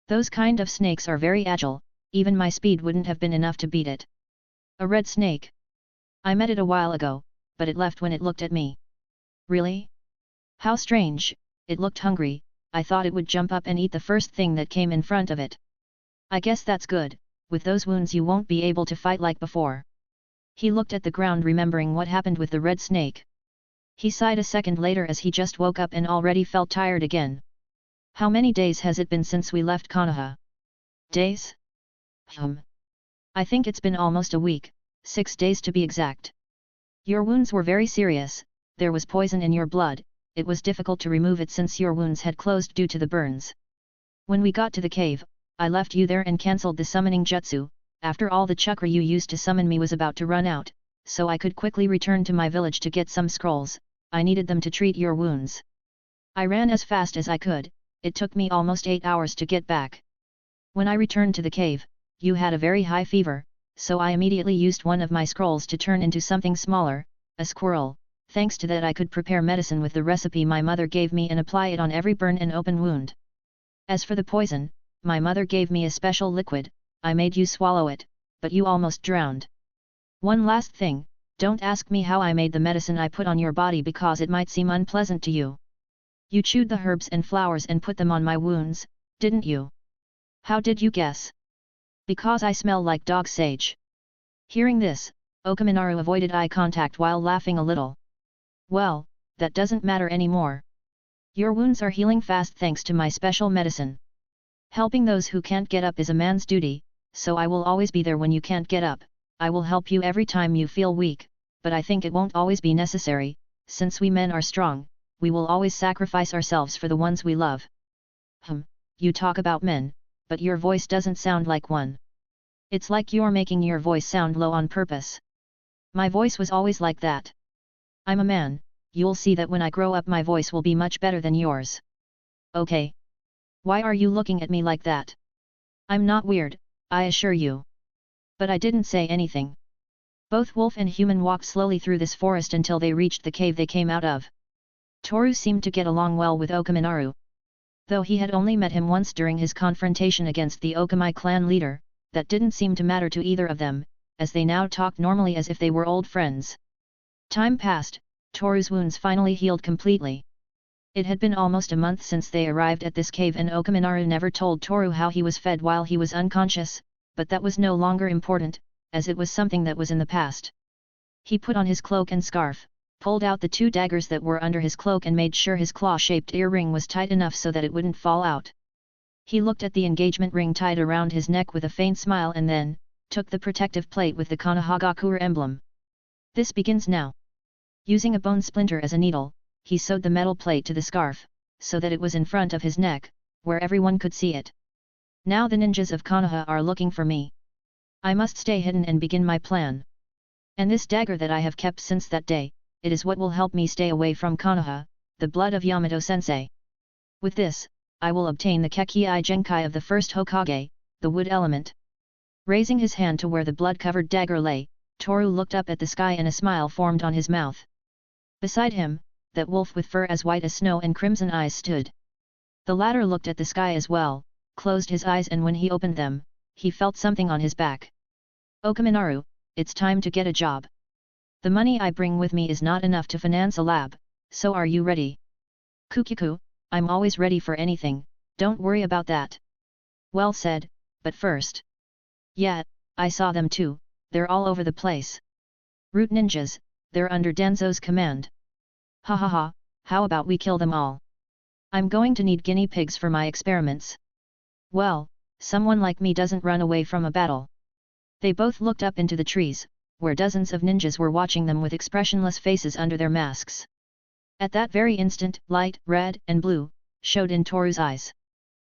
B: Those kind of snakes are very agile, even my speed wouldn't have been enough to beat it. A red snake? I met it a while ago, but it left when it looked at me. Really? How strange, it looked hungry, I thought it would jump up and eat the first thing that came in front of it. I guess that's good, with those wounds you won't be able to fight like before. He looked at the ground remembering what happened with the red snake. He sighed a second later as he just woke up and already felt tired again. How many days has it been since we left Konoha? Days? I think it's been almost a week, 6 days to be exact. Your wounds were very serious, there was poison in your blood, it was difficult to remove it since your wounds had closed due to the burns. When we got to the cave, I left you there and cancelled the summoning jutsu. After all the chakra you used to summon me was about to run out, so I could quickly return to my village to get some scrolls, I needed them to treat your wounds. I ran as fast as I could, it took me almost 8 hours to get back. When I returned to the cave, you had a very high fever, so I immediately used one of my scrolls to turn into something smaller, a squirrel. Thanks to that I could prepare medicine with the recipe my mother gave me and apply it on every burn and open wound. As for the poison, my mother gave me a special liquid, I made you swallow it, but you almost drowned. One last thing, don't ask me how I made the medicine I put on your body because it might seem unpleasant to you. You chewed the herbs and flowers and put them on my wounds, didn't you? How did you guess? Because I smell like dog sage. Hearing this, Okaminaru avoided eye contact while laughing a little. Well, that doesn't matter anymore. Your wounds are healing fast thanks to my special medicine. Helping those who can't get up is a man's duty, so I will always be there when you can't get up. I will help you every time you feel weak, but I think it won't always be necessary, since we men are strong, we will always sacrifice ourselves for the ones we love. You talk about men, but your voice doesn't sound like one. It's like you're making your voice sound low on purpose. My voice was always like that. I'm a man, you'll see that when I grow up my voice will be much better than yours. Okay. Why are you looking at me like that? I'm not weird, I assure you. But I didn't say anything. Both wolf and human walked slowly through this forest until they reached the cave they came out of. Toru seemed to get along well with Okaminaru. Though he had only met him once during his confrontation against the Okamai clan leader, that didn't seem to matter to either of them, as they now talked normally as if they were old friends. Time passed, Toru's wounds finally healed completely. It had been almost a month since they arrived at this cave and Okaminaru never told Toru how he was fed while he was unconscious, but that was no longer important, as it was something that was in the past. He put on his cloak and scarf, pulled out the 2 daggers that were under his cloak and made sure his claw-shaped earring was tight enough so that it wouldn't fall out. He looked at the engagement ring tied around his neck with a faint smile and then, took the protective plate with the Konohagakure emblem. This begins now. Using a bone splinter as a needle, he sewed the metal plate to the scarf, so that it was in front of his neck, where everyone could see it. Now the ninjas of Konoha are looking for me. I must stay hidden and begin my plan. And this dagger that I have kept since that day, it is what will help me stay away from Konoha, the blood of Yamato-sensei. With this, I will obtain the Kekii Genkai of the first Hokage, the wood element. Raising his hand to where the blood-covered dagger lay, Toru looked up at the sky and a smile formed on his mouth. Beside him, that wolf with fur as white as snow and crimson eyes stood. The latter looked at the sky as well, closed his eyes and when he opened them, he felt something on his back. Okaminaru, it's time to get a job. The money I bring with me is not enough to finance a lab, so are you ready? Kukiku, I'm always ready for anything, don't worry about that. Well said, but first. Yeah, I saw them too, they're all over the place. Root ninjas, they're under Danzo's command. Ha ha ha, how about we kill them all? I'm going to need guinea pigs for my experiments. Well, someone like me doesn't run away from a battle. They both looked up into the trees, where dozens of ninjas were watching them with expressionless faces under their masks. At that very instant, light, red, and blue, showed in Toru's eyes.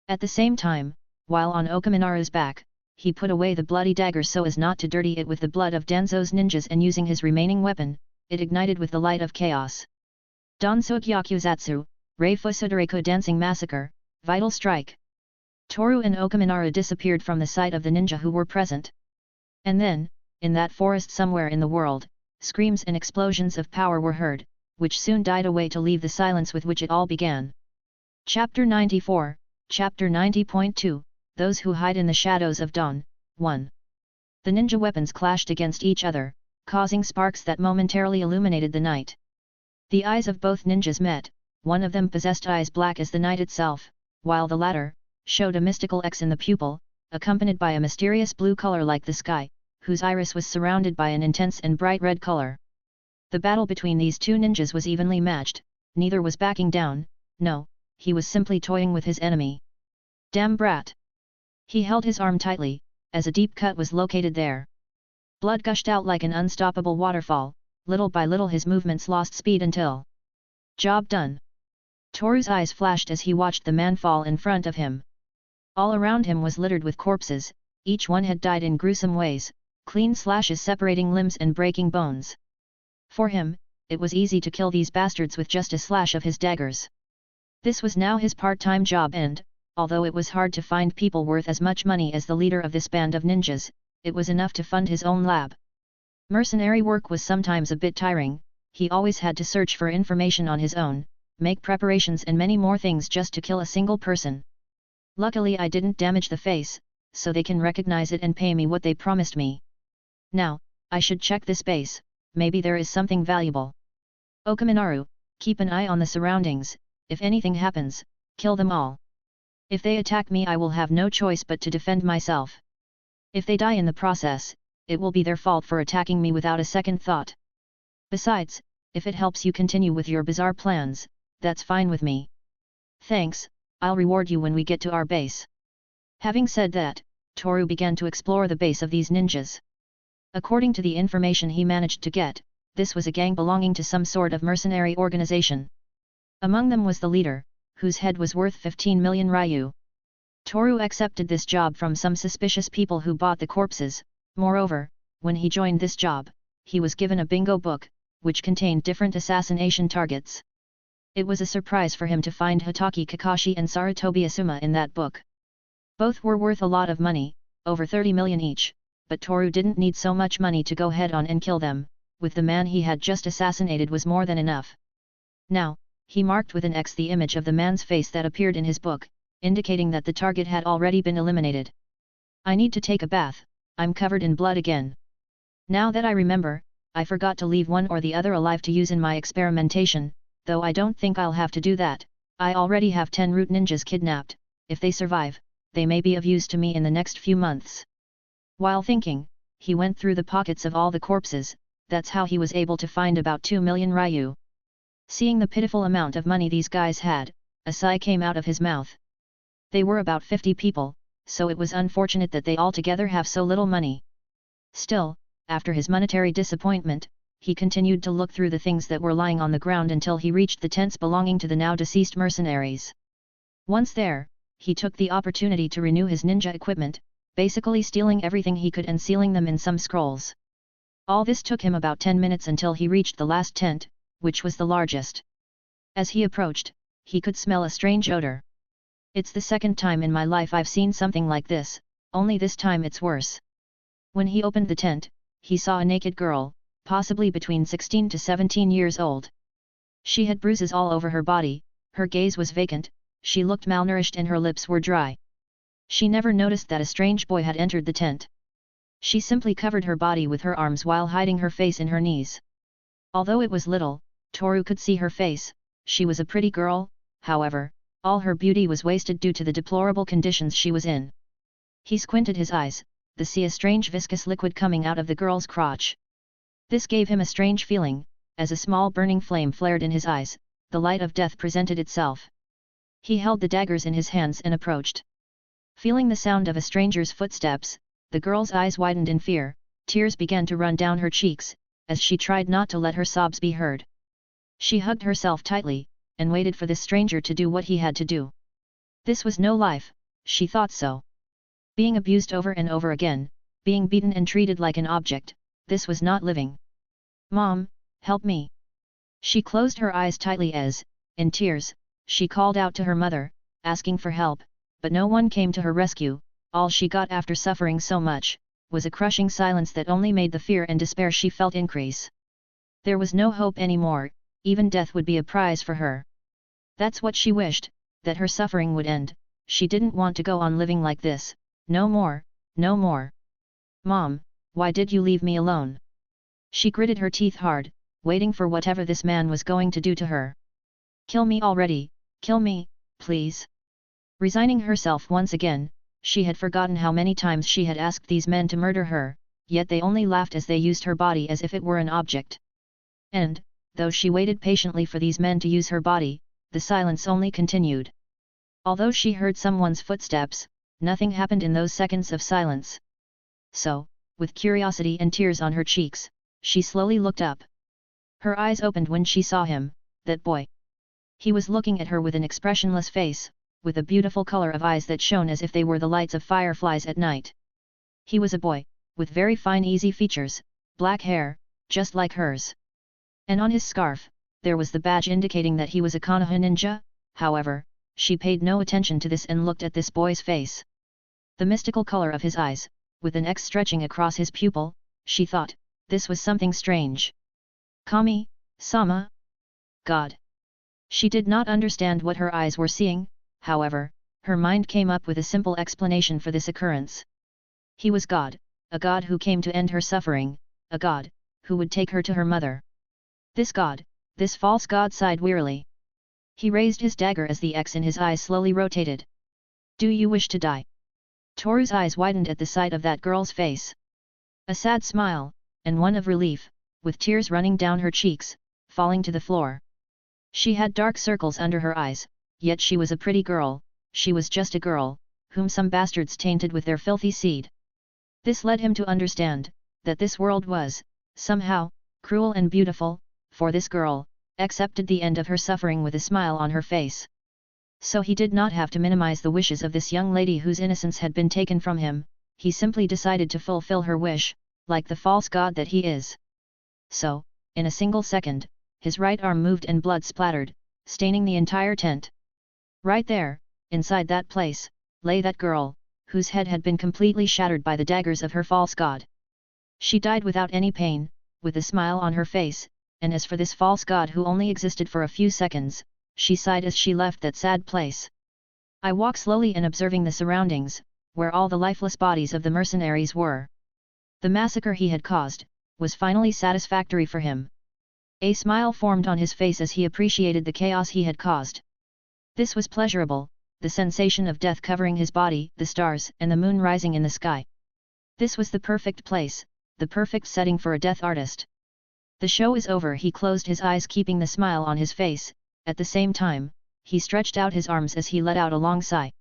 B: At the same time, while on Okaminaru's back, he put away the bloody dagger so as not to dirty it with the blood of Danzo's ninjas and using his remaining weapon, it ignited with the light of chaos. Dansokyakuzatsu, Reifusudariku Dancing Massacre, Vital Strike. Toru and Okaminaru disappeared from the sight of the ninja who were present. And then, in that forest somewhere in the world, screams and explosions of power were heard, which soon died away to leave the silence with which it all began. Chapter 94, Chapter 90.2, Those Who Hide in the Shadows of Dawn, 1. The ninja weapons clashed against each other, causing sparks that momentarily illuminated the night. The eyes of both ninjas met, one of them possessed eyes black as the night itself, while the latter showed a mystical X in the pupil, accompanied by a mysterious blue color like the sky, whose iris was surrounded by an intense and bright red color. The battle between these two ninjas was evenly matched, neither was backing down, no, he was simply toying with his enemy. Damn brat! He held his arm tightly, as a deep cut was located there. Blood gushed out like an unstoppable waterfall, little by little his movements lost speed until... Job done! Toru's eyes flashed as he watched the man fall in front of him. All around him was littered with corpses, each one had died in gruesome ways, clean slashes separating limbs and breaking bones. For him, it was easy to kill these bastards with just a slash of his daggers. This was now his part-time job and, although it was hard to find people worth as much money as the leader of this band of ninjas, it was enough to fund his own lab. Mercenary work was sometimes a bit tiring, he always had to search for information on his own, make preparations and many more things just to kill a single person. Luckily I didn't damage the face, so they can recognize it and pay me what they promised me. Now, I should check this base, maybe there is something valuable. Okaminaru, keep an eye on the surroundings, if anything happens, kill them all. If they attack me I will have no choice but to defend myself. If they die in the process, it will be their fault for attacking me without a second thought. Besides, if it helps you continue with your bizarre plans, that's fine with me. Thanks, I'll reward you when we get to our base. Having said that, Toru began to explore the base of these ninjas. According to the information he managed to get, this was a gang belonging to some sort of mercenary organization. Among them was the leader, whose head was worth 15 million ryu. Toru accepted this job from some suspicious people who bought the corpses. Moreover, when he joined this job, he was given a bingo book, which contained different assassination targets. It was a surprise for him to find Hitaki Kakashi and Sarutobi Asuma in that book. Both were worth a lot of money, over 30 million each, but Toru didn't need so much money to go head on and kill them, with the man he had just assassinated was more than enough. Now, he marked with an X the image of the man's face that appeared in his book, indicating that the target had already been eliminated. I need to take a bath, I'm covered in blood again. Now that I remember, I forgot to leave one or the other alive to use in my experimentation, though I don't think I'll have to do that. I already have 10 root ninjas kidnapped. If they survive, they may be of use to me in the next few months. While thinking, he went through the pockets of all the corpses. That's how he was able to find about 2 million ryu. Seeing the pitiful amount of money these guys had, a sigh came out of his mouth. They were about 50 people, so it was unfortunate that they all together have so little money. Still, after his monetary disappointment, he continued to look through the things that were lying on the ground until he reached the tents belonging to the now deceased mercenaries. Once there, he took the opportunity to renew his ninja equipment, basically stealing everything he could and sealing them in some scrolls. All this took him about 10 minutes until he reached the last tent, which was the largest. As he approached, he could smell a strange odor. It's the second time in my life I've seen something like this, only this time it's worse. When he opened the tent, he saw a naked girl, possibly between 16 to 17 years old. She had bruises all over her body, her gaze was vacant, she looked malnourished and her lips were dry. She never noticed that a strange boy had entered the tent. She simply covered her body with her arms while hiding her face in her knees. Although it was little, Toru could see her face. She was a pretty girl, however, all her beauty was wasted due to the deplorable conditions she was in. He squinted his eyes, to see a strange viscous liquid coming out of the girl's crotch. This gave him a strange feeling, as a small burning flame flared in his eyes, the light of death presented itself. He held the daggers in his hands and approached. Feeling the sound of a stranger's footsteps, the girl's eyes widened in fear, tears began to run down her cheeks, as she tried not to let her sobs be heard. She hugged herself tightly, and waited for this stranger to do what he had to do. This was no life, she thought so. Being abused over and over again, being beaten and treated like an object, this was not living. Mom, help me. She closed her eyes tightly as, in tears, she called out to her mother, asking for help, but no one came to her rescue. All she got after suffering so much, was a crushing silence that only made the fear and despair she felt increase. There was no hope anymore, even death would be a prize for her. That's what she wished, that her suffering would end. She didn't want to go on living like this, no more, no more. Mom, why did you leave me alone? She gritted her teeth hard, waiting for whatever this man was going to do to her. Kill me already, kill me, please. Resigning herself once again, she had forgotten how many times she had asked these men to murder her, yet they only laughed as they used her body as if it were an object. And, though she waited patiently for these men to use her body, the silence only continued. Although she heard someone's footsteps, nothing happened in those seconds of silence. So, with curiosity and tears on her cheeks, she slowly looked up. Her eyes opened when she saw him, that boy. He was looking at her with an expressionless face, with a beautiful color of eyes that shone as if they were the lights of fireflies at night. He was a boy, with very fine easy features, black hair, just like hers. And on his scarf, there was the badge indicating that he was a Konoha ninja. However, she paid no attention to this and looked at this boy's face. The mystical color of his eyes, with an X stretching across his pupil, she thought, this was something strange. Kami-sama? God. She did not understand what her eyes were seeing. However, her mind came up with a simple explanation for this occurrence. He was God, a God who came to end her suffering, a God, who would take her to her mother. This God, this false God sighed wearily. He raised his dagger as the X in his eyes slowly rotated. Do you wish to die? Toru's eyes widened at the sight of that girl's face. A sad smile, and one of relief, with tears running down her cheeks, falling to the floor. She had dark circles under her eyes, yet she was a pretty girl, she was just a girl, whom some bastards tainted with their filthy seed. This led him to understand, that this world was, somehow, cruel and beautiful, for this girl, accepted the end of her suffering with a smile on her face. So he did not have to minimize the wishes of this young lady whose innocence had been taken from him, he simply decided to fulfill her wish, like the false god that he is. So, in a single second, his right arm moved and blood splattered, staining the entire tent. Right there, inside that place, lay that girl, whose head had been completely shattered by the daggers of her false god. She died without any pain, with a smile on her face, and as for this false god who only existed for a few seconds, she sighed as she left that sad place. I walked slowly and observing the surroundings, where all the lifeless bodies of the mercenaries were. The massacre he had caused, was finally satisfactory for him. A smile formed on his face as he appreciated the chaos he had caused. This was pleasurable, the sensation of death covering his body, the stars and the moon rising in the sky. This was the perfect place, the perfect setting for a death artist. The show is over. He closed his eyes, keeping the smile on his face. At the same time, he stretched out his arms as he let out a long sigh.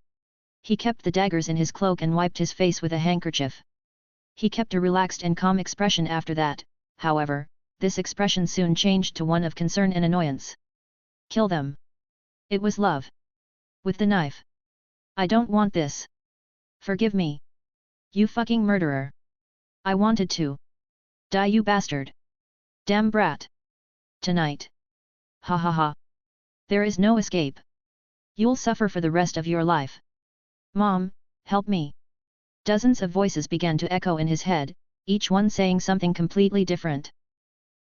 B: He kept the daggers in his cloak and wiped his face with a handkerchief. He kept a relaxed and calm expression after that, however, this expression soon changed to one of concern and annoyance. Kill them. It was love. With the knife. I don't want this. Forgive me. You fucking murderer. I wanted to. Die, you bastard. Damn brat. Tonight. Ha ha ha. There is no escape. You'll suffer for the rest of your life. Mom, help me. Dozens of voices began to echo in his head, each one saying something completely different.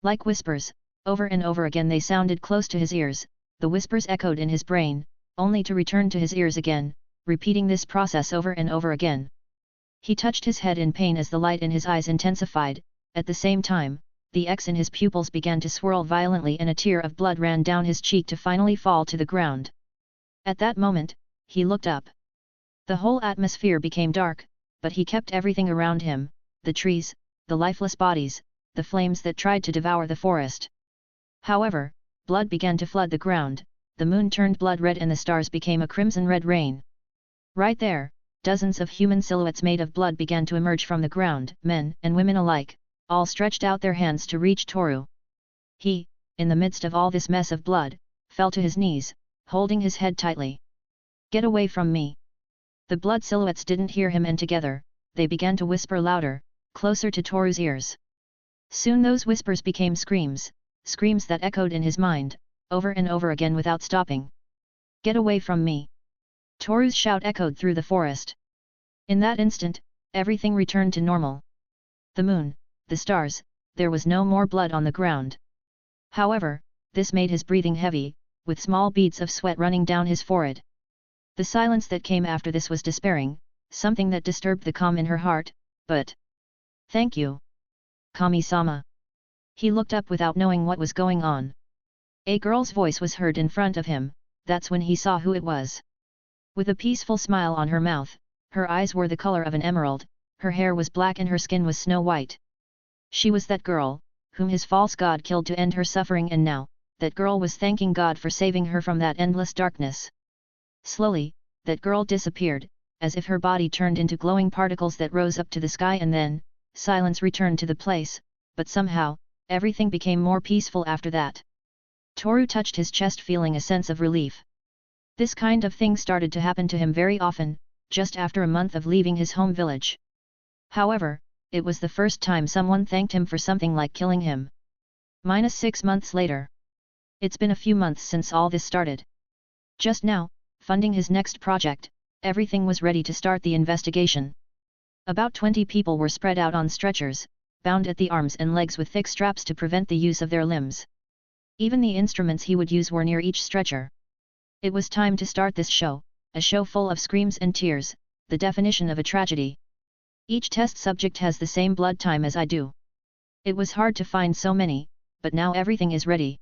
B: Like whispers, over and over again they sounded close to his ears, the whispers echoed in his brain, only to return to his ears again, repeating this process over and over again. He touched his head in pain as the light in his eyes intensified, at the same time, the X in his pupils began to swirl violently and a tear of blood ran down his cheek to finally fall to the ground. At that moment, he looked up. The whole atmosphere became dark, but he kept everything around him, the trees, the lifeless bodies, the flames that tried to devour the forest. However, blood began to flood the ground, the moon turned blood red and the stars became a crimson-red rain. Right there, dozens of human silhouettes made of blood began to emerge from the ground, men and women alike, all stretched out their hands to reach Toru. He, in the midst of all this mess of blood, fell to his knees, holding his head tightly. Get away from me! The blood silhouettes didn't hear him and together, they began to whisper louder, closer to Toru's ears. Soon those whispers became screams, screams that echoed in his mind, over and over again without stopping. Get away from me! Toru's shout echoed through the forest. In that instant, everything returned to normal. The moon, the stars, there was no more blood on the ground. However, this made his breathing heavy, with small beads of sweat running down his forehead. The silence that came after this was despairing, something that disturbed the calm in her heart, but... Thank you. Kami-sama. He looked up without knowing what was going on. A girl's voice was heard in front of him, that's when he saw who it was. With a peaceful smile on her mouth, her eyes were the color of an emerald, her hair was black and her skin was snow white. She was that girl, whom his false god killed to end her suffering, and now, that girl was thanking God for saving her from that endless darkness. Slowly, that girl disappeared, as if her body turned into glowing particles that rose up to the sky, and then, silence returned to the place, but somehow, everything became more peaceful after that. Toru touched his chest, feeling a sense of relief. This kind of thing started to happen to him very often, just after a month of leaving his home village. However, it was the first time someone thanked him for something like killing him. -6 months later. It's been a few months since all this started. Just now, funding his next project, everything was ready to start the investigation. About 20 people were spread out on stretchers, bound at the arms and legs with thick straps to prevent the use of their limbs. Even the instruments he would use were near each stretcher. It was time to start this show, a show full of screams and tears, the definition of a tragedy. Each test subject has the same blood time as I do. It was hard to find so many, but now everything is ready.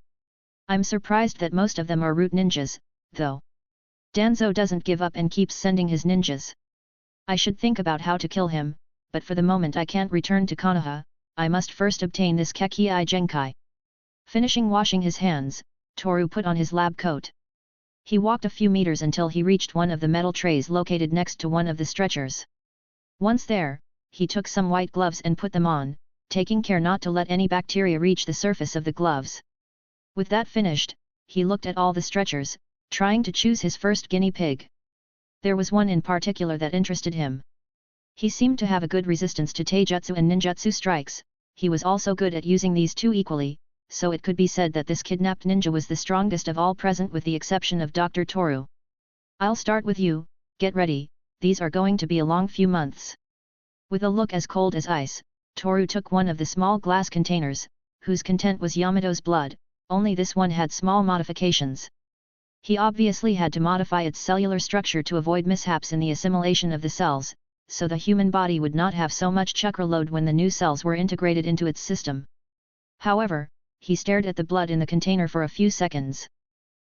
B: I'm surprised that most of them are root ninjas, though. Danzo doesn't give up and keeps sending his ninjas. I should think about how to kill him, but for the moment I can't return to Konoha, I must first obtain this Kekkei Genkai. Finishing washing his hands, Toru put on his lab coat. He walked a few meters until he reached one of the metal trays located next to one of the stretchers. Once there, he took some white gloves and put them on, taking care not to let any bacteria reach the surface of the gloves. With that finished, he looked at all the stretchers, trying to choose his first guinea pig. There was one in particular that interested him. He seemed to have a good resistance to taijutsu and ninjutsu strikes, he was also good at using these two equally, so it could be said that this kidnapped ninja was the strongest of all present with the exception of Dr. Toru. I'll start with you, get ready, these are going to be a long few months. With a look as cold as ice, Toru took one of the small glass containers, whose content was Yamato's blood, only this one had small modifications. He obviously had to modify its cellular structure to avoid mishaps in the assimilation of the cells, so the human body would not have so much chakra load when the new cells were integrated into its system. However, he stared at the blood in the container for a few seconds.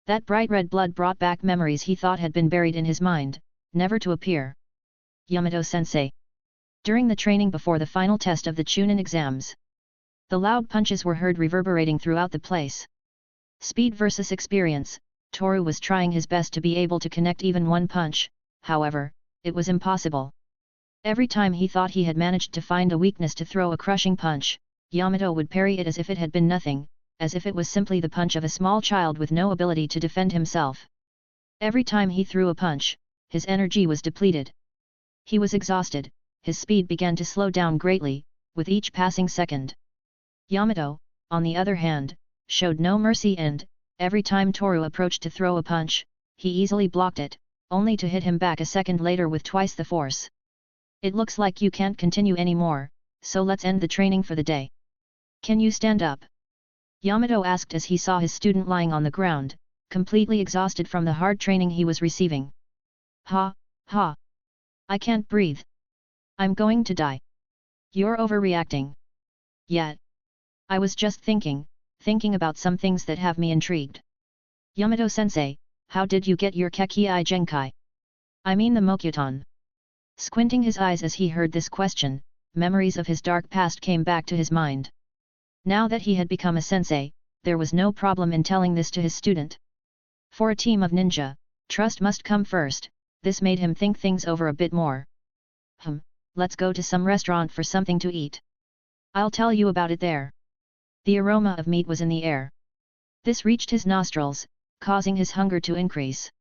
B: That bright red blood brought back memories he thought had been buried in his mind, never to appear. Yamato-sensei. During the training before the final test of the Chunin exams, the loud punches were heard reverberating throughout the place. Speed versus experience, Toru was trying his best to be able to connect even one punch, however, it was impossible. Every time he thought he had managed to find a weakness to throw a crushing punch, Yamato would parry it as if it had been nothing, as if it was simply the punch of a small child with no ability to defend himself. Every time he threw a punch, his energy was depleted. He was exhausted, his speed began to slow down greatly, with each passing second. Yamato, on the other hand, showed no mercy and, every time Toru approached to throw a punch, he easily blocked it, only to hit him back a second later with twice the force. It looks like you can't continue anymore, so let's end the training for the day. Can you stand up? Yamato asked as he saw his student lying on the ground, completely exhausted from the hard training he was receiving. Ha, ha. I can't breathe. I'm going to die. You're overreacting. Yet. I was just thinking about some things that have me intrigued. Yamato-sensei, how did you get your Kekkei Genkai? I mean the Mokyuton. Squinting his eyes as he heard this question, memories of his dark past came back to his mind. Now that he had become a sensei, there was no problem in telling this to his student. For a team of ninja, trust must come first, this made him think things over a bit more. Let's go to some restaurant for something to eat. I'll tell you about it there. The aroma of meat was in the air. This reached his nostrils, causing his hunger to increase.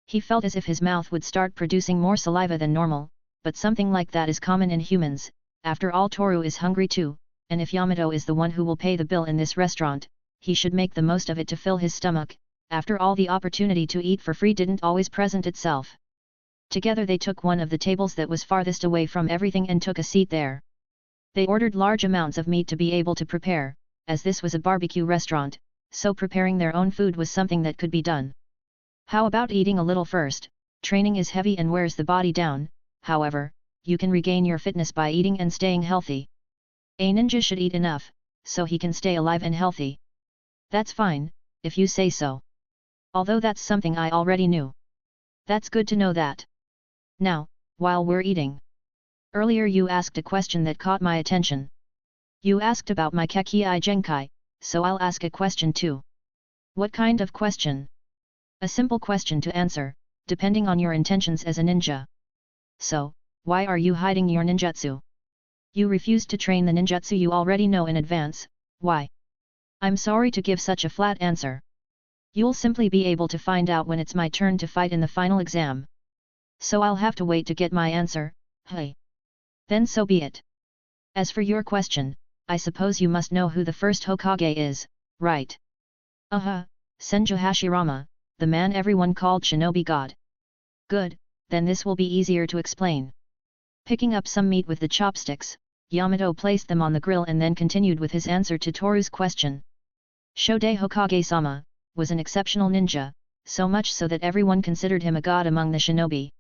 B: He felt as if his mouth would start producing more saliva than normal, but something like that is common in humans, after all Toru is hungry too, and if Yamato is the one who will pay the bill in this restaurant, he should make the most of it to fill his stomach, after all the opportunity to eat for free didn't always present itself. Together they took one of the tables that was farthest away from everything and took a seat there. They ordered large amounts of meat to be able to prepare, as this was a barbecue restaurant, so preparing their own food was something that could be done. How about eating a little first? Training is heavy and wears the body down, however, you can regain your fitness by eating and staying healthy. A ninja should eat enough, so he can stay alive and healthy. That's fine, if you say so. Although that's something I already knew. That's good to know that. Now, while we're eating. Earlier you asked a question that caught my attention. You asked about my Kekkei Genkai, so I'll ask a question too. What kind of question? A simple question to answer, depending on your intentions as a ninja. So, why are you hiding your ninjutsu? You refused to train the ninjutsu you already know in advance, why? I'm sorry to give such a flat answer. You'll simply be able to find out when it's my turn to fight in the final exam. So I'll have to wait to get my answer, hey. Then so be it. As for your question, I suppose you must know who the first Hokage is, right? Senju Hashirama, the man everyone called Shinobi God. Good, then this will be easier to explain. Picking up some meat with the chopsticks, Yamato placed them on the grill and then continued with his answer to Toru's question. Shode Hokage-sama was an exceptional ninja, so much so that everyone considered him a god among the shinobi.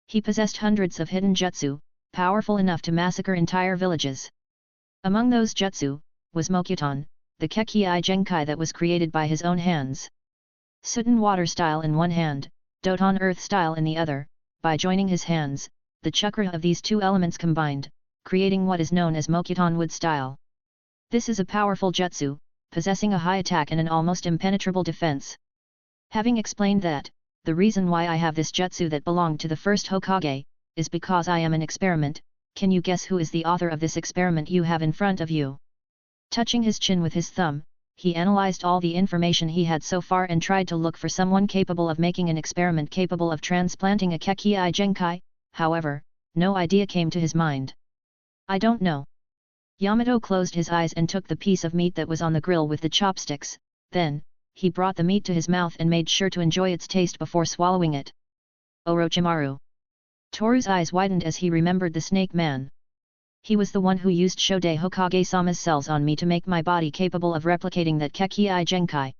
B: He possessed hundreds of hidden jutsu, powerful enough to massacre entire villages. Among those jutsu, was Mokyuton, the Kekkei Genkai that was created by his own hands. Sudan water style in one hand, Doton earth style in the other, by joining his hands, the chakra of these two elements combined, creating what is known as Mokuton wood style. This is a powerful jutsu, possessing a high attack and an almost impenetrable defense. Having explained that, the reason why I have this jutsu that belonged to the first Hokage, is because I am an experiment. Can you guess who is the author of this experiment you have in front of you? Touching his chin with his thumb, he analyzed all the information he had so far and tried to look for someone capable of making an experiment capable of transplanting a Kekii Genkai, however, no idea came to his mind. I don't know. Yamato closed his eyes and took the piece of meat that was on the grill with the chopsticks, then, he brought the meat to his mouth and made sure to enjoy its taste before swallowing it. Orochimaru. Toru's eyes widened as he remembered the snake man. He was the one who used Shode Hokage-sama's cells on me to make my body capable of replicating that Kekii Genkai.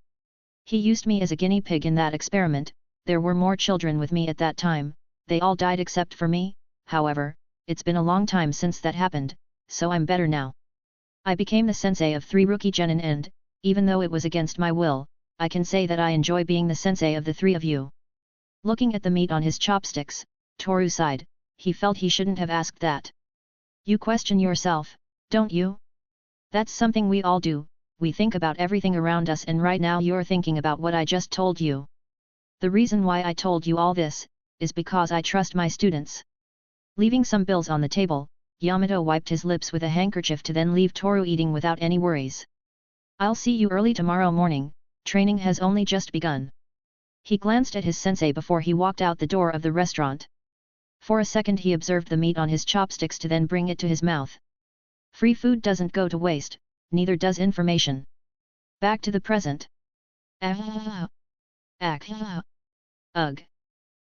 B: He used me as a guinea pig in that experiment. There were more children with me at that time, they all died except for me. However, it's been a long time since that happened, so I'm better now. I became the sensei of 3 rookie genin and, even though it was against my will, I can say that I enjoy being the sensei of the 3 of you. Looking at the meat on his chopsticks, Toru sighed. He felt he shouldn't have asked that. You question yourself, don't you? That's something we all do, we think about everything around us, and right now you're thinking about what I just told you. The reason why I told you all this, is because I trust my students. Leaving some bills on the table, Yamato wiped his lips with a handkerchief to then leave Toru eating without any worries. I'll see you early tomorrow morning, training has only just begun. He glanced at his sensei before he walked out the door of the restaurant. For a second he observed the meat on his chopsticks to then bring it to his mouth. Free food doesn't go to waste, neither does information. Back to the present. Ugh.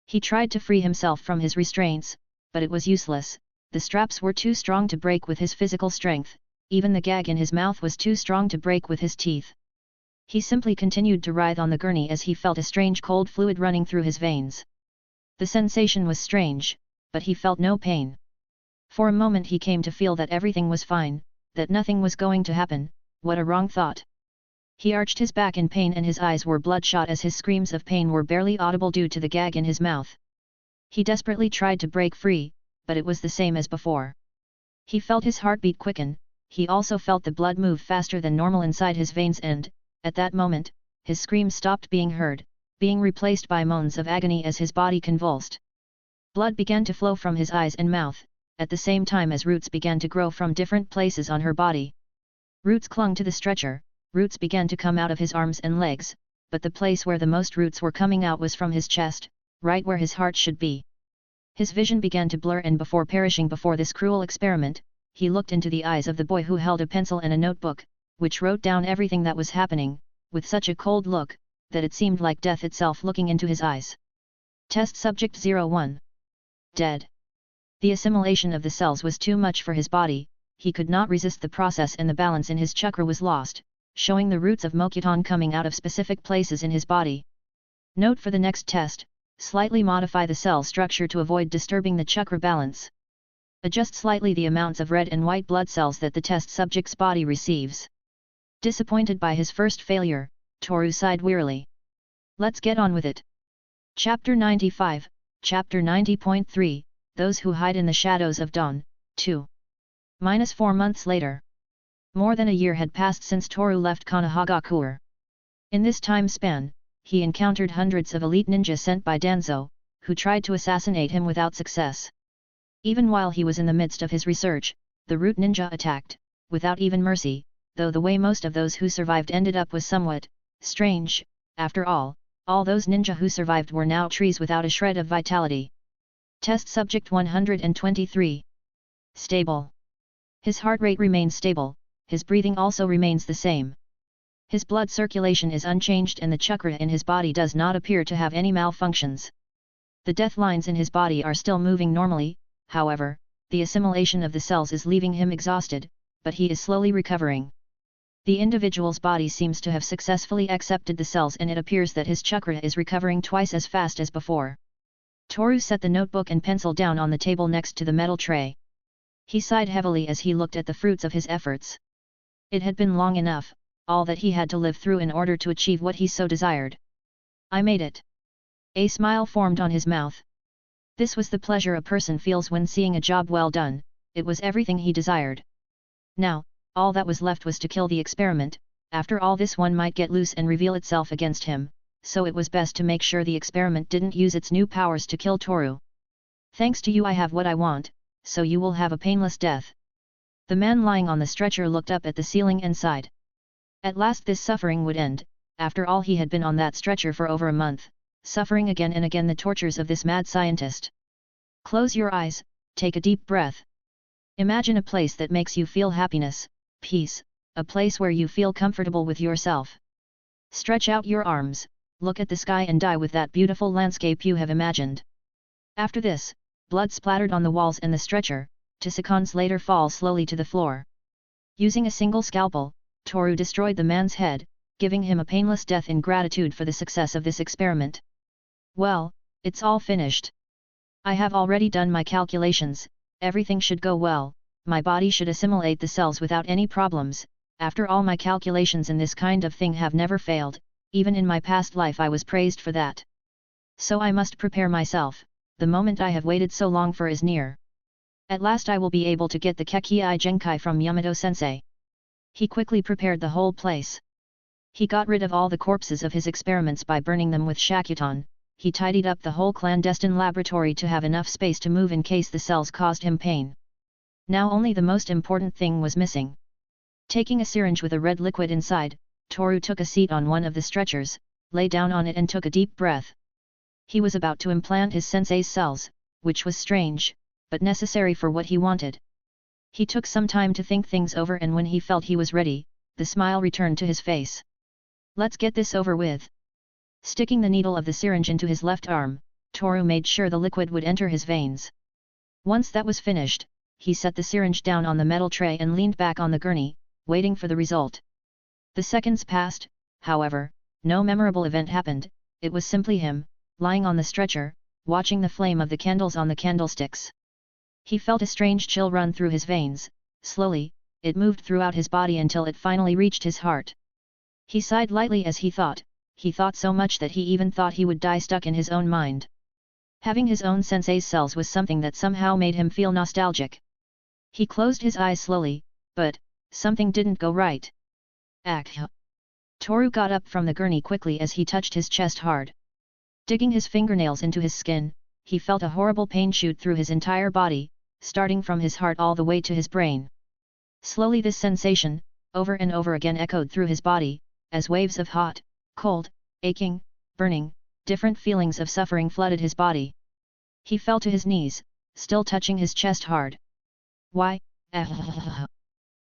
B: He tried to free himself from his restraints, but it was useless. The straps were too strong to break with his physical strength, even the gag in his mouth was too strong to break with his teeth. He simply continued to writhe on the gurney as he felt a strange cold fluid running through his veins. The sensation was strange, but he felt no pain. For a moment he came to feel that everything was fine, that nothing was going to happen. What a wrong thought. He arched his back in pain and his eyes were bloodshot as his screams of pain were barely audible due to the gag in his mouth. He desperately tried to break free, but it was the same as before. He felt his heartbeat quicken, he also felt the blood move faster than normal inside his veins and, at that moment, his screams stopped being heard, being replaced by moans of agony as his body convulsed. Blood began to flow from his eyes and mouth, at the same time as roots began to grow from different places on her body. Roots clung to the stretcher, roots began to come out of his arms and legs, but the place where the most roots were coming out was from his chest, right where his heart should be. His vision began to blur and before perishing before this cruel experiment, he looked into the eyes of the boy who held a pencil and a notebook, which wrote down everything that was happening, with such a cold look, that it seemed like death itself looking into his eyes. Test Subject 01. Dead. The assimilation of the cells was too much for his body, he could not resist the process and the balance in his chakra was lost, showing the roots of Mokuton coming out of specific places in his body. Note for the next test, slightly modify the cell structure to avoid disturbing the chakra balance. Adjust slightly the amounts of red and white blood cells that the test subject's body receives. Disappointed by his first failure, Toru sighed wearily. Let's get on with it. Chapter 95, Chapter 90.3, Those Who Hide in the Shadows of Dawn, 2. -4 months later. More than a year had passed since Toru left Konohagakure. In this time span, he encountered hundreds of elite ninja sent by Danzo, who tried to assassinate him without success. Even while he was in the midst of his research, the root ninja attacked, without even mercy, though the way most of those who survived ended up was somewhat strange. After all those ninja who survived were now trees without a shred of vitality. Test Subject 123. Stable. His heart rate remains stable, his breathing also remains the same. His blood circulation is unchanged and the chakra in his body does not appear to have any malfunctions. The death lines in his body are still moving normally, however, the assimilation of the cells is leaving him exhausted, but he is slowly recovering. The individual's body seems to have successfully accepted the cells and it appears that his chakra is recovering twice as fast as before. Toru set the notebook and pencil down on the table next to the metal tray. He sighed heavily as he looked at the fruits of his efforts. It had been long enough, all that he had to live through in order to achieve what he so desired. I made it. A smile formed on his mouth. This was the pleasure a person feels when seeing a job well done, it was everything he desired. Now, all that was left was to kill the experiment. After all, this one might get loose and reveal itself against him, so it was best to make sure the experiment didn't use its new powers to kill Toru. Thanks to you I have what I want, so you will have a painless death. The man lying on the stretcher looked up at the ceiling and sighed. At last this suffering would end. After all, he had been on that stretcher for over a month, suffering again and again the tortures of this mad scientist. Close your eyes, take a deep breath. Imagine a place that makes you feel happiness, peace, a place where you feel comfortable with yourself. Stretch out your arms, look at the sky and die with that beautiful landscape you have imagined. After this, blood splattered on the walls and the stretcher, to seconds later fall slowly to the floor. Using a single scalpel, Toru destroyed the man's head, giving him a painless death in gratitude for the success of this experiment. Well, it's all finished. I have already done my calculations, everything should go well, my body should assimilate the cells without any problems. After all, my calculations in this kind of thing have never failed, even in my past life I was praised for that. So I must prepare myself, the moment I have waited so long for is near. At last I will be able to get the Kekkei Genkai from Yamato-sensei. He quickly prepared the whole place. He got rid of all the corpses of his experiments by burning them with shakutan. He tidied up the whole clandestine laboratory to have enough space to move in case the cells caused him pain. Now only the most important thing was missing. Taking a syringe with a red liquid inside, Toru took a seat on one of the stretchers, lay down on it and took a deep breath. He was about to implant his sensei's cells, which was strange, but necessary for what he wanted. He took some time to think things over, and when he felt he was ready, the smile returned to his face. Let's get this over with. Sticking the needle of the syringe into his left arm, Toru made sure the liquid would enter his veins. Once that was finished, he set the syringe down on the metal tray and leaned back on the gurney, waiting for the result. The seconds passed, however, no memorable event happened. It was simply him, lying on the stretcher, watching the flame of the candles on the candlesticks. He felt a strange chill run through his veins. Slowly, it moved throughout his body until it finally reached his heart. He sighed lightly as he thought so much that he even thought he would die stuck in his own mind. Having his own sensei's cells was something that somehow made him feel nostalgic. He closed his eyes slowly, but something didn't go right. Toru got up from the gurney quickly as he touched his chest hard. Digging his fingernails into his skin, he felt a horrible pain shoot through his entire body, starting from his heart all the way to his brain. Slowly this sensation, over and over again, echoed through his body, as waves of hot, cold, aching, burning, different feelings of suffering flooded his body. He fell to his knees, still touching his chest hard. Why?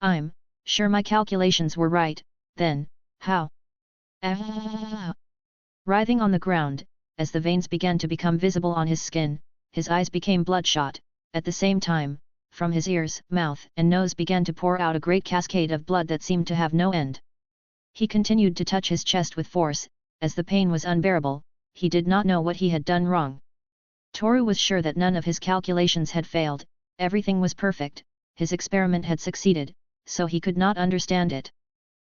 B: I'm sure my calculations were right, then, how? Writhing on the ground, as the veins began to become visible on his skin, his eyes became bloodshot. At the same time, from his ears, mouth and nose began to pour out a great cascade of blood that seemed to have no end. He continued to touch his chest with force, as the pain was unbearable. He did not know what he had done wrong. Toru was sure that none of his calculations had failed, everything was perfect, his experiment had succeeded, so he could not understand it.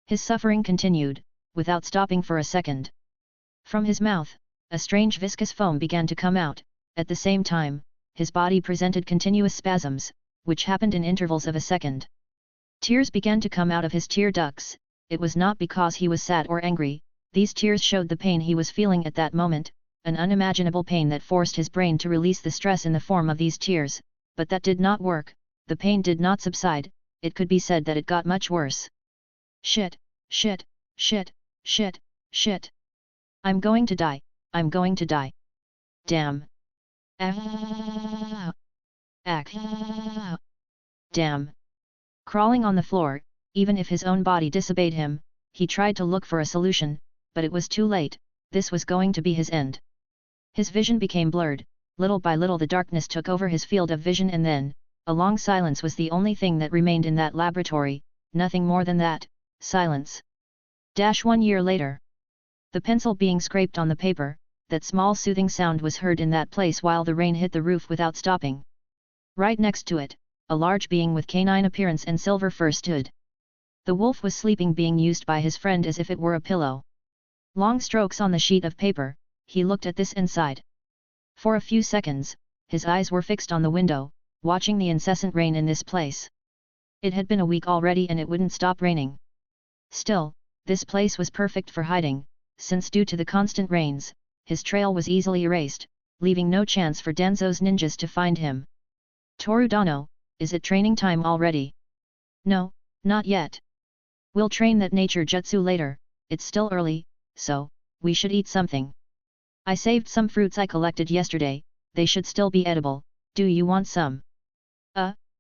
B: His suffering continued, without stopping for a second. From his mouth, a strange viscous foam began to come out. At the same time, his body presented continuous spasms, which happened in intervals of a second. Tears began to come out of his tear ducts. It was not because he was sad or angry, these tears showed the pain he was feeling at that moment, an unimaginable pain that forced his brain to release the stress in the form of these tears, but that did not work. The pain did not subside, it could be said that it got much worse. Shit, shit, shit, shit, shit. I'm going to die, I'm going to die. Damn. Damn. Crawling on the floor, even if his own body disobeyed him, he tried to look for a solution, but it was too late. This was going to be his end. His vision became blurred, little by little the darkness took over his field of vision, and then, a long silence was the only thing that remained in that laboratory, nothing more than that, silence. 1 year later. The pencil being scraped on the paper, that small soothing sound was heard in that place while the rain hit the roof without stopping. Right next to it, a large being with canine appearance and silver fur stood. The wolf was sleeping, being used by his friend as if it were a pillow. Long strokes on the sheet of paper, he looked at this and sighed. For a few seconds, his eyes were fixed on the window, watching the incessant rain in this place. It had been a week already and it wouldn't stop raining. Still, this place was perfect for hiding, since due to the constant rains, his trail was easily erased, leaving no chance for Danzo's ninjas to find him. Toru Dano, is it training time already? No, not yet. We'll train that nature jutsu later, it's still early, so, we should eat something. I saved some fruits I collected yesterday, they should still be edible, do you want some?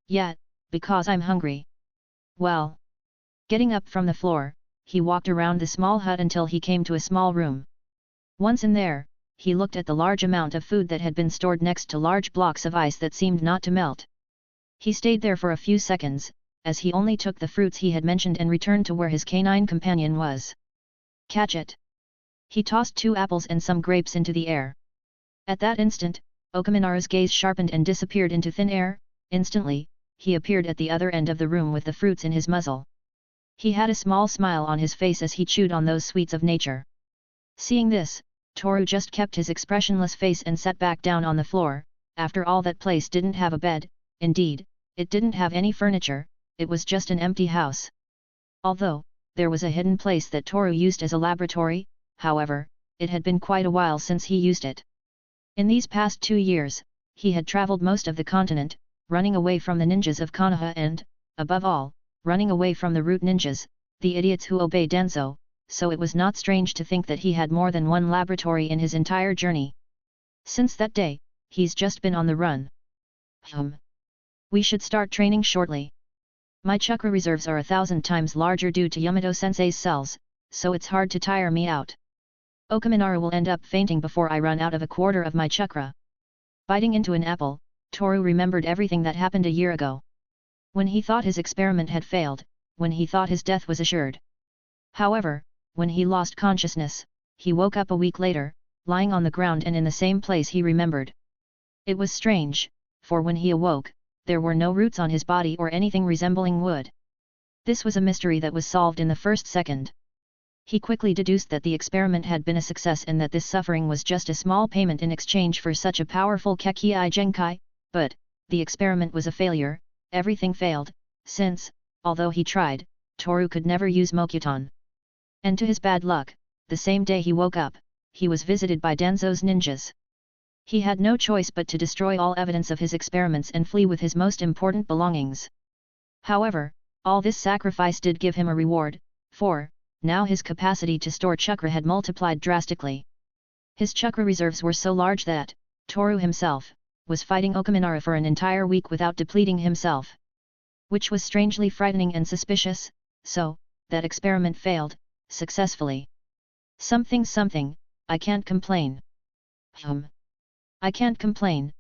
B: Yeah, because I'm hungry. Well. Getting up from the floor, he walked around the small hut until he came to a small room. Once in there, he looked at the large amount of food that had been stored next to large blocks of ice that seemed not to melt. He stayed there for a few seconds, as he only took the fruits he had mentioned and returned to where his canine companion was. Catch it! He tossed 2 apples and some grapes into the air. At that instant, Okaminaru's gaze sharpened and disappeared into thin air. Instantly, he appeared at the other end of the room with the fruits in his muzzle. He had a small smile on his face as he chewed on those sweets of nature. Seeing this, Toru just kept his expressionless face and sat back down on the floor. After all, that place didn't have a bed, indeed, it didn't have any furniture, it was just an empty house. Although, there was a hidden place that Toru used as a laboratory, however, it had been quite a while since he used it. In these past 2 years, he had traveled most of the continent, running away from the ninjas of Konoha and, above all, running away from the root ninjas, the idiots who obey Danzo, so it was not strange to think that he had more than one laboratory in his entire journey. Since that day, he's just been on the run. We should start training shortly. My chakra reserves are 1,000 times larger due to Yamato-sensei's cells, so it's hard to tire me out. Okaminaru will end up fainting before I run out of a quarter of my chakra. Biting into an apple, Toru remembered everything that happened a year ago. When he thought his experiment had failed, when he thought his death was assured. However, when he lost consciousness, he woke up a week later, lying on the ground and in the same place he remembered. It was strange, for when he awoke, there were no roots on his body or anything resembling wood. This was a mystery that was solved in the first second. He quickly deduced that the experiment had been a success and that this suffering was just a small payment in exchange for such a powerful Kekkei Genkai, but, the experiment was a failure, everything failed, since, although he tried, Toru could never use Mokuton. And to his bad luck, the same day he woke up, he was visited by Danzo's ninjas. He had no choice but to destroy all evidence of his experiments and flee with his most important belongings. However, all this sacrifice did give him a reward, for, now his capacity to store chakra had multiplied drastically. His chakra reserves were so large that, Toru himself, was fighting Okaminaru for an entire week without depleting himself. Which was strangely frightening and suspicious, so, that experiment failed, successfully. Something, I can't complain. I can't complain,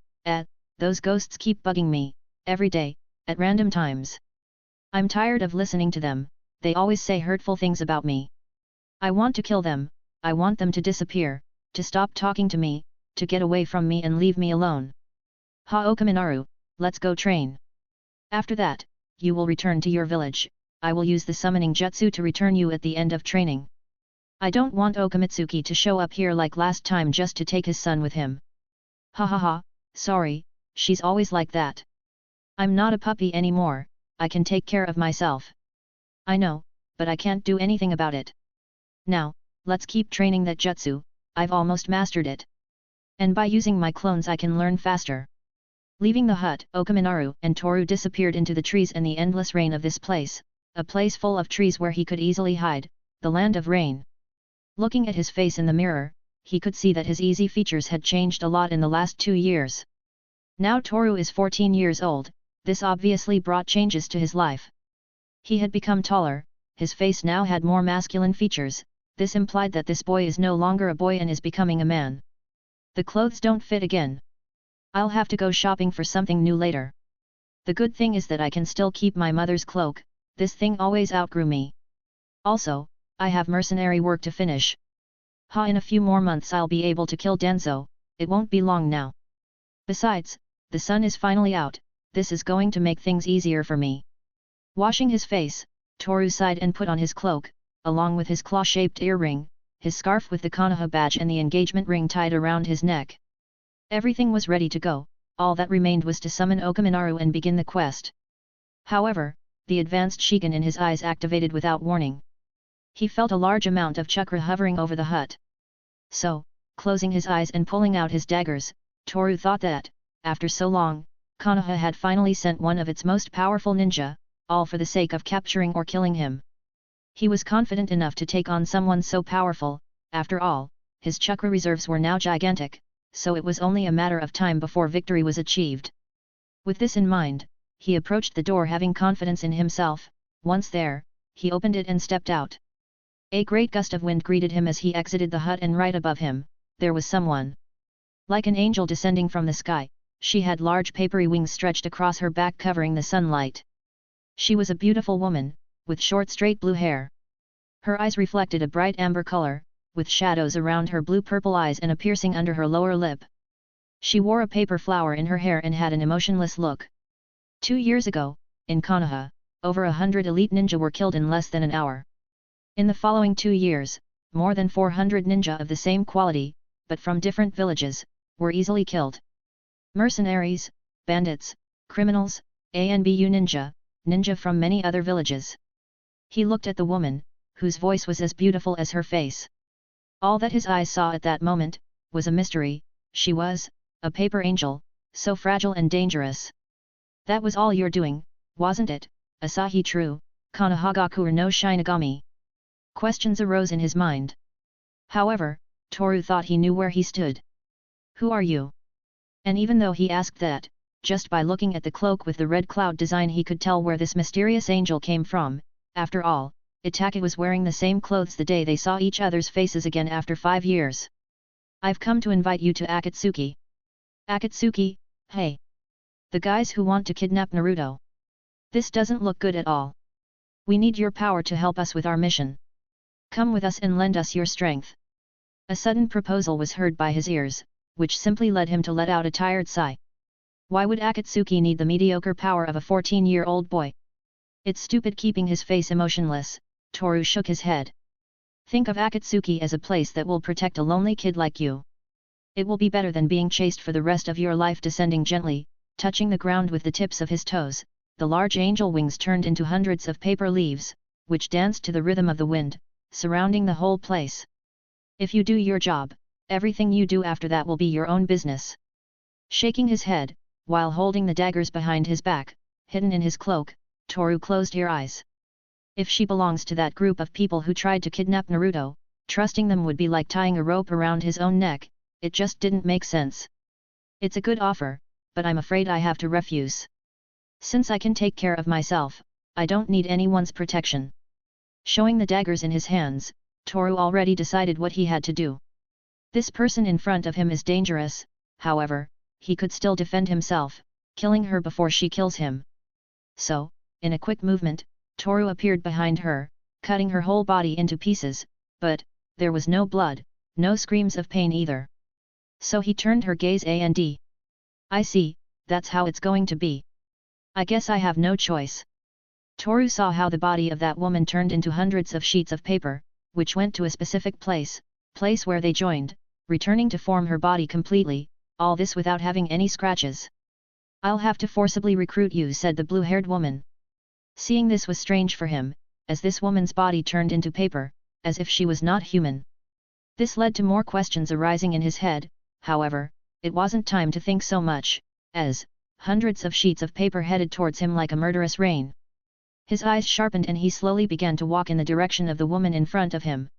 B: those ghosts keep bugging me, every day, at random times. I'm tired of listening to them, they always say hurtful things about me. I want to kill them, I want them to disappear, to stop talking to me, to get away from me and leave me alone. Okaminaru, let's go train. After that, you will return to your village, I will use the summoning jutsu to return you at the end of training. I don't want Okamitsuki to show up here like last time just to take his son with him. Sorry, she's always like that. I'm not a puppy anymore, I can take care of myself. I know, but I can't do anything about it. Now, let's keep training that jutsu, I've almost mastered it. And by using my clones I can learn faster. Leaving the hut, Okaminaru and Toru disappeared into the trees and the endless rain of this place, a place full of trees where he could easily hide, the land of rain. Looking at his face in the mirror, he could see that his easy features had changed a lot in the last 2 years. Now Toru is 14 years old, this obviously brought changes to his life. He had become taller, his face now had more masculine features, this implied that this boy is no longer a boy and is becoming a man. The clothes don't fit again. I'll have to go shopping for something new later. The good thing is that I can still keep my mother's cloak, this thing always outgrew me. Also, I have mercenary work to finish. In a few more months I'll be able to kill Danzo, it won't be long now. Besides, the sun is finally out, this is going to make things easier for me. Washing his face, Toru sighed and put on his cloak, along with his claw-shaped earring, his scarf with the Konoha badge and the engagement ring tied around his neck. Everything was ready to go, all that remained was to summon Okaminaru and begin the quest. However, the advanced Shiken in his eyes activated without warning. He felt a large amount of chakra hovering over the hut. So, closing his eyes and pulling out his daggers, Toru thought that, after so long, Konoha had finally sent one of its most powerful ninja, all for the sake of capturing or killing him. He was confident enough to take on someone so powerful. After all, his chakra reserves were now gigantic, so it was only a matter of time before victory was achieved. With this in mind, he approached the door having confidence in himself. Once there, he opened it and stepped out. A great gust of wind greeted him as he exited the hut, and right above him, there was someone. Like an angel descending from the sky, she had large papery wings stretched across her back covering the sunlight. She was a beautiful woman, with short straight blue hair. Her eyes reflected a bright amber color, with shadows around her blue-purple eyes and a piercing under her lower lip. She wore a paper flower in her hair and had an emotionless look. 2 years ago, in Konoha, over 100 elite ninja were killed in less than an hour. In the following 2 years, more than 400 ninja of the same quality, but from different villages, were easily killed. Mercenaries, bandits, criminals, ANBU ninja from many other villages. He looked at the woman, whose voice was as beautiful as her face. All that his eyes saw at that moment, was a mystery. She was, a paper angel, so fragile and dangerous. That was all you're doing, wasn't it, Asahi True, Konohagaku no Shinigami? Questions arose in his mind. However, Toru thought he knew where he stood. Who are you? And even though he asked that, just by looking at the cloak with the red cloud design he could tell where this mysterious angel came from. After all, Itake was wearing the same clothes the day they saw each other's faces again after 5 years. I've come to invite you to Akatsuki. Akatsuki, hey! The guys who want to kidnap Naruto. This doesn't look good at all. We need your power to help us with our mission. Come with us and lend us your strength. A sudden proposal was heard by his ears, which simply led him to let out a tired sigh. Why would Akatsuki need the mediocre power of a 14-year-old boy? It's stupid. Keeping his face emotionless, Toru shook his head. Think of Akatsuki as a place that will protect a lonely kid like you. It will be better than being chased for the rest of your life. Descending gently, touching the ground with the tips of his toes, the large angel wings turned into hundreds of paper leaves, which danced to the rhythm of the wind, surrounding the whole place. If you do your job, everything you do after that will be your own business. Shaking his head, while holding the daggers behind his back, hidden in his cloak, Toru closed her eyes. If she belongs to that group of people who tried to kidnap Naruto, trusting them would be like tying a rope around his own neck. It just didn't make sense. It's a good offer, but I'm afraid I have to refuse. Since I can take care of myself, I don't need anyone's protection. Showing the daggers in his hands, Toru already decided what he had to do. This person in front of him is dangerous, however, he could still defend himself, killing her before she kills him. So, in a quick movement, Toru appeared behind her, cutting her whole body into pieces, but there was no blood, no screams of pain either. So he turned her gaze and I see, that's how it's going to be. I guess I have no choice. Toru saw how the body of that woman turned into hundreds of sheets of paper, which went to a specific place where they joined, returning to form her body completely, all this without having any scratches. I'll have to forcibly recruit you, said the blue-haired woman. Seeing this was strange for him, as this woman's body turned into paper, as if she was not human. This led to more questions arising in his head. However, it wasn't time to think so much, as hundreds of sheets of paper headed towards him like a murderous rain. His eyes sharpened and he slowly began to walk in the direction of the woman in front of him.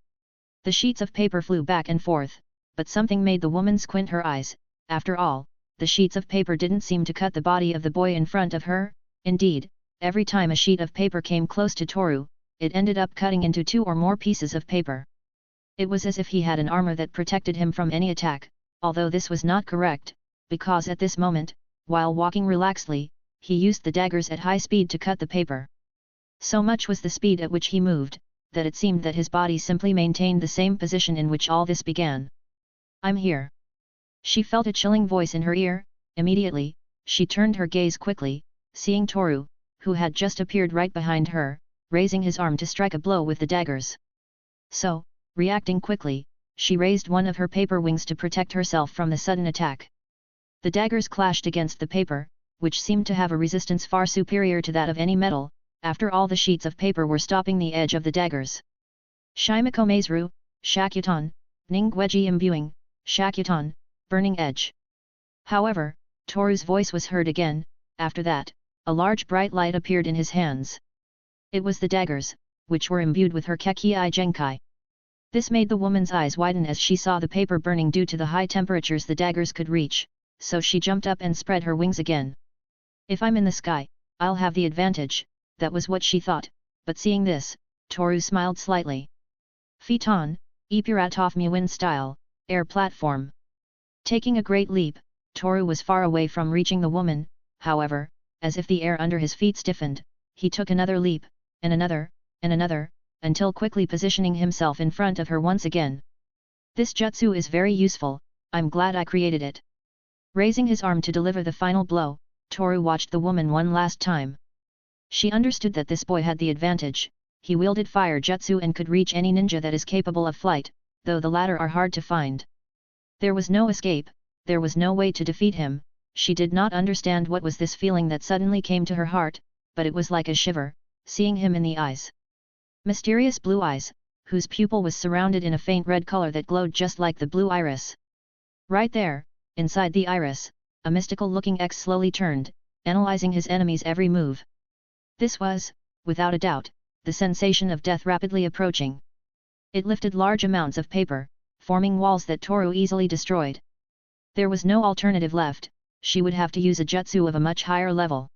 B: The sheets of paper flew back and forth, but something made the woman squint her eyes. After all, the sheets of paper didn't seem to cut the body of the boy in front of her. Indeed, every time a sheet of paper came close to Toru, it ended up cutting into 2 or more pieces of paper. It was as if he had an armor that protected him from any attack. Although this was not correct, because at this moment, while walking relaxedly, he used the daggers at high speed to cut the paper. So much was the speed at which he moved, that it seemed that his body simply maintained the same position in which all this began. I'm here. She felt a chilling voice in her ear. Immediately, she turned her gaze quickly, seeing Toru, who had just appeared right behind her, raising his arm to strike a blow with the daggers. So, reacting quickly, she raised one of her paper wings to protect herself from the sudden attack. The daggers clashed against the paper, which seemed to have a resistance far superior to that of any metal. After all, the sheets of paper were stopping the edge of the daggers. Shimakomezru, Shakutan, Ningweji imbuing, Shakutan, burning edge. However, Toru's voice was heard again. After that, a large bright light appeared in his hands. It was the daggers, which were imbued with her Kekii Genkai. This made the woman's eyes widen as she saw the paper burning due to the high temperatures the daggers could reach, so she jumped up and spread her wings again. If I'm in the sky, I'll have the advantage, that was what she thought, but seeing this, Toru smiled slightly. Phaeton, Epiratov Muin style, air platform. Taking a great leap, Toru was far away from reaching the woman. However, as if the air under his feet stiffened, he took another leap, and another, until quickly positioning himself in front of her once again. This jutsu is very useful, I'm glad I created it. Raising his arm to deliver the final blow, Toru watched the woman one last time. She understood that this boy had the advantage. He wielded fire jutsu and could reach any ninja that is capable of flight, though the latter are hard to find. There was no escape, there was no way to defeat him. She did not understand what was this feeling that suddenly came to her heart, but it was like a shiver, seeing him in the eyes. Mysterious blue eyes, whose pupil was surrounded in a faint red color that glowed just like the blue iris. Right there, inside the iris, a mystical-looking X slowly turned, analyzing his enemy's every move. This was, without a doubt, the sensation of death rapidly approaching. It lifted large amounts of paper, forming walls that Toru easily destroyed. There was no alternative left, she would have to use a jutsu of a much higher level.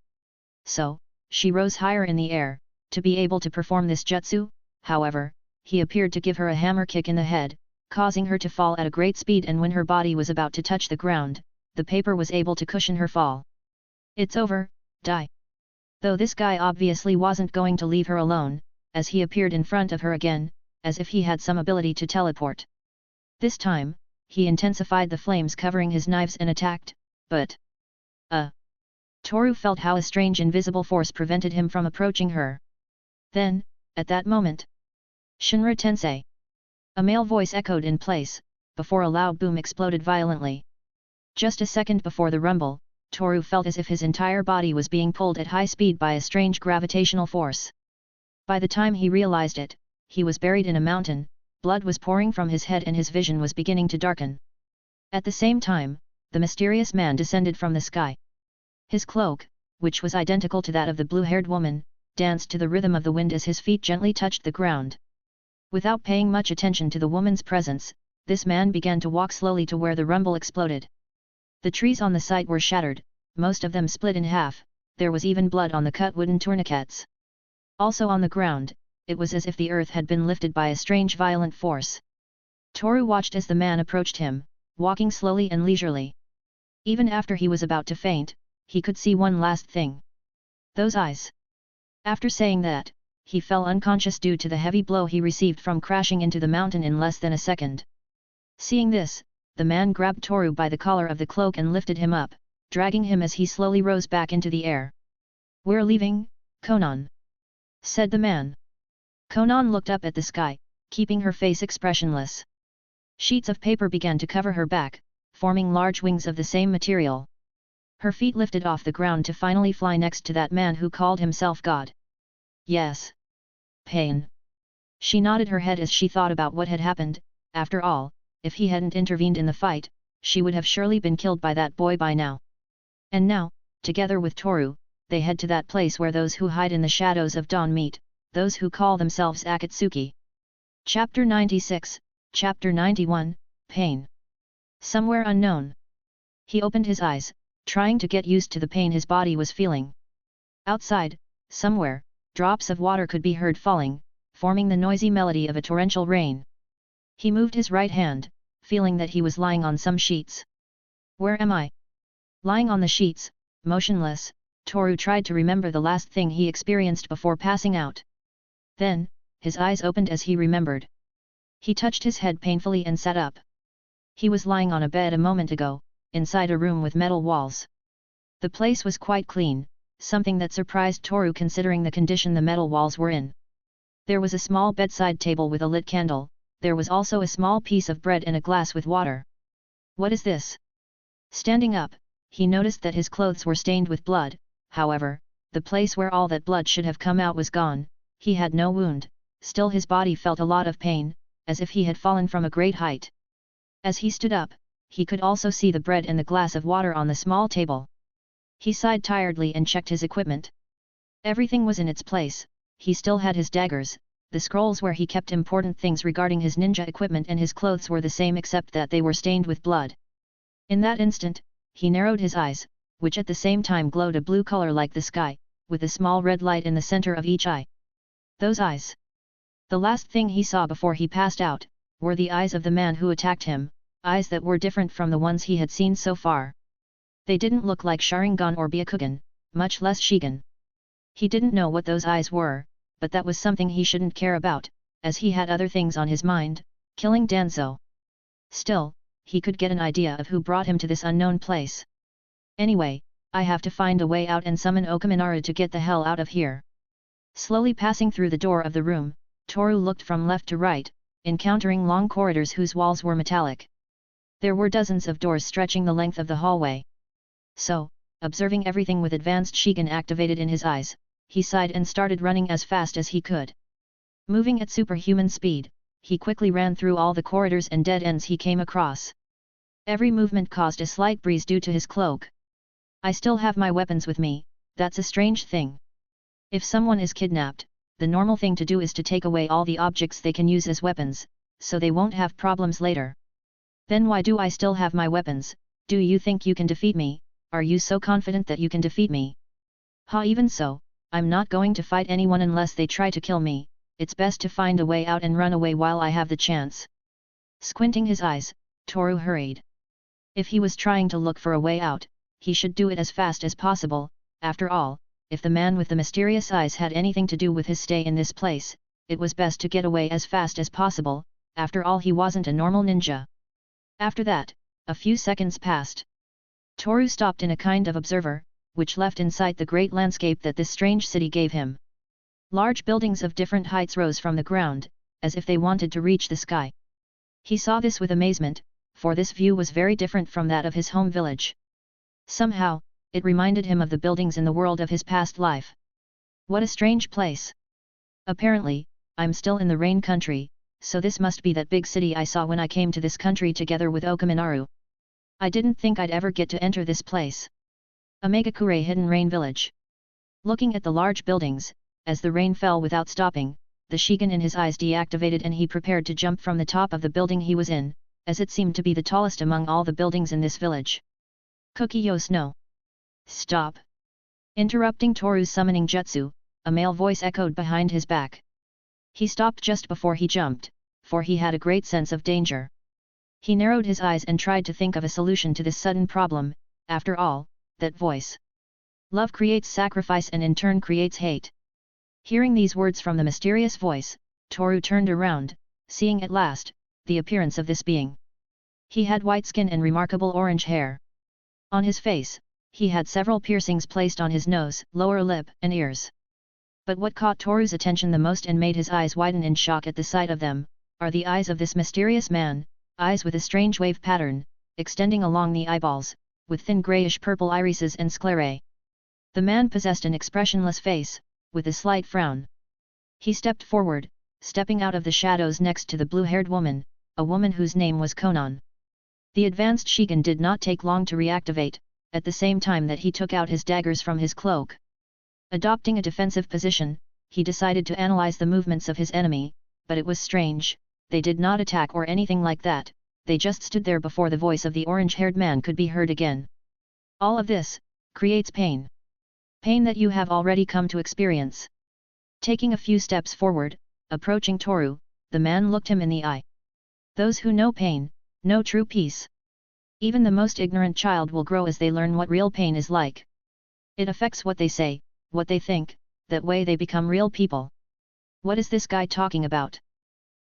B: So, she rose higher in the air, to be able to perform this jutsu. However, he appeared to give her a hammer kick in the head, causing her to fall at a great speed, and when her body was about to touch the ground, the paper was able to cushion her fall. It's over, die. Though this guy obviously wasn't going to leave her alone, as he appeared in front of her again, as if he had some ability to teleport. This time, he intensified the flames covering his knives and attacked, but... Toru felt how a strange invisible force prevented him from approaching her. Then, at that moment... Shinra Tensei! A male voice echoed in place, before a loud boom exploded violently. Just a second before the rumble, Toru felt as if his entire body was being pulled at high speed by a strange gravitational force. By the time he realized it, he was buried in a mountain, blood was pouring from his head and his vision was beginning to darken. At the same time, the mysterious man descended from the sky. His cloak, which was identical to that of the blue-haired woman, danced to the rhythm of the wind as his feet gently touched the ground. Without paying much attention to the woman's presence, this man began to walk slowly to where the rumble exploded. The trees on the site were shattered, most of them split in half, there was even blood on the cut wooden tourniquets. Also on the ground, it was as if the earth had been lifted by a strange violent force. Toru watched as the man approached him, walking slowly and leisurely. Even after he was about to faint, he could see one last thing. Those eyes. After saying that, he fell unconscious due to the heavy blow he received from crashing into the mountain in less than a second. Seeing this, the man grabbed Toru by the collar of the cloak and lifted him up, dragging him as he slowly rose back into the air. "We're leaving, Konan," said the man. Konan looked up at the sky, keeping her face expressionless. Sheets of paper began to cover her back, forming large wings of the same material. Her feet lifted off the ground to finally fly next to that man who called himself God. Yes. Pain. She nodded her head as she thought about what had happened. After all, if he hadn't intervened in the fight, she would have surely been killed by that boy by now. And now, together with Toru, they head to that place where those who hide in the shadows of dawn meet, those who call themselves Akatsuki. Chapter 96, Chapter 91, Pain. Somewhere unknown. He opened his eyes, trying to get used to the pain his body was feeling. Outside, somewhere, drops of water could be heard falling, forming the noisy melody of a torrential rain. He moved his right hand, feeling that he was lying on some sheets. Where am I? Lying on the sheets, motionless, Toru tried to remember the last thing he experienced before passing out. Then, his eyes opened as he remembered. He touched his head painfully and sat up. He was lying on a bed a moment ago, inside a room with metal walls. The place was quite clean, something that surprised Toru considering the condition the metal walls were in. There was a small bedside table with a lit candle, there was also a small piece of bread and a glass with water. What is this? Standing up, he noticed that his clothes were stained with blood. However, the place where all that blood should have come out was gone. He had no wound, still his body felt a lot of pain, as if he had fallen from a great height. As he stood up, he could also see the bread and the glass of water on the small table. He sighed tiredly and checked his equipment. Everything was in its place. He still had his daggers, the scrolls where he kept important things regarding his ninja equipment, and his clothes were the same except that they were stained with blood. In that instant, he narrowed his eyes, which at the same time glowed a blue color like the sky, with a small red light in the center of each eye. Those eyes. The last thing he saw before he passed out, were the eyes of the man who attacked him, eyes that were different from the ones he had seen so far. They didn't look like Sharingan or Byakugan, much less Shigan. He didn't know what those eyes were, but that was something he shouldn't care about, as he had other things on his mind, killing Danzo. Still, he could get an idea of who brought him to this unknown place. Anyway, I have to find a way out and summon Orochimaru to get the hell out of here. Slowly passing through the door of the room, Toru looked from left to right, encountering long corridors whose walls were metallic. There were dozens of doors stretching the length of the hallway. So, observing everything with advanced Shigan activated in his eyes, he sighed and started running as fast as he could. Moving at superhuman speed, he quickly ran through all the corridors and dead ends he came across. Every movement caused a slight breeze due to his cloak. I still have my weapons with me, that's a strange thing. If someone is kidnapped, the normal thing to do is to take away all the objects they can use as weapons, so they won't have problems later. Then why do I still have my weapons? Do you think you can defeat me? Are you so confident that you can defeat me? Even so, I'm not going to fight anyone unless they try to kill me. It's best to find a way out and run away while I have the chance. Squinting his eyes, Toru hurried. If he was trying to look for a way out, he should do it as fast as possible. After all, if the man with the mysterious eyes had anything to do with his stay in this place, it was best to get away as fast as possible. After all, he wasn't a normal ninja. After that, a few seconds passed. Toru stopped in a kind of observer, which left in sight the great landscape that this strange city gave him. Large buildings of different heights rose from the ground, as if they wanted to reach the sky. He saw this with amazement, for this view was very different from that of his home village. Somehow, it reminded him of the buildings in the world of his past life. What a strange place! Apparently, I'm still in the rain country, so this must be that big city I saw when I came to this country together with Orochimaru. I didn't think I'd ever get to enter this place. Megakure Hidden Rain Village. Looking at the large buildings, as the rain fell without stopping, the Shigan in his eyes deactivated and he prepared to jump from the top of the building he was in, as it seemed to be the tallest among all the buildings in this village. Kukiyo no. Stop! Interrupting Toru's summoning jutsu, a male voice echoed behind his back. He stopped just before he jumped, for he had a great sense of danger. He narrowed his eyes and tried to think of a solution to this sudden problem. After all, that voice. Love creates sacrifice and in turn creates hate. Hearing these words from the mysterious voice, Toru turned around, seeing at last, the appearance of this being. He had white skin and remarkable orange hair. On his face, he had several piercings placed on his nose, lower lip, and ears. But what caught Toru's attention the most and made his eyes widen in shock at the sight of them, are the eyes of this mysterious man, eyes with a strange wave pattern, extending along the eyeballs, with thin grayish-purple irises and sclerae. The man possessed an expressionless face, with a slight frown. He stepped forward, stepping out of the shadows next to the blue-haired woman, a woman whose name was Konan. The advanced Shigan did not take long to reactivate, at the same time that he took out his daggers from his cloak. Adopting a defensive position, he decided to analyze the movements of his enemy, but it was strange, they did not attack or anything like that, they just stood there before the voice of the orange-haired man could be heard again. All of this creates pain. Pain that you have already come to experience. Taking a few steps forward, approaching Toru, the man looked him in the eye. Those who know pain, know true peace. Even the most ignorant child will grow as they learn what real pain is like. It affects what they say, what they think, that way they become real people. What is this guy talking about?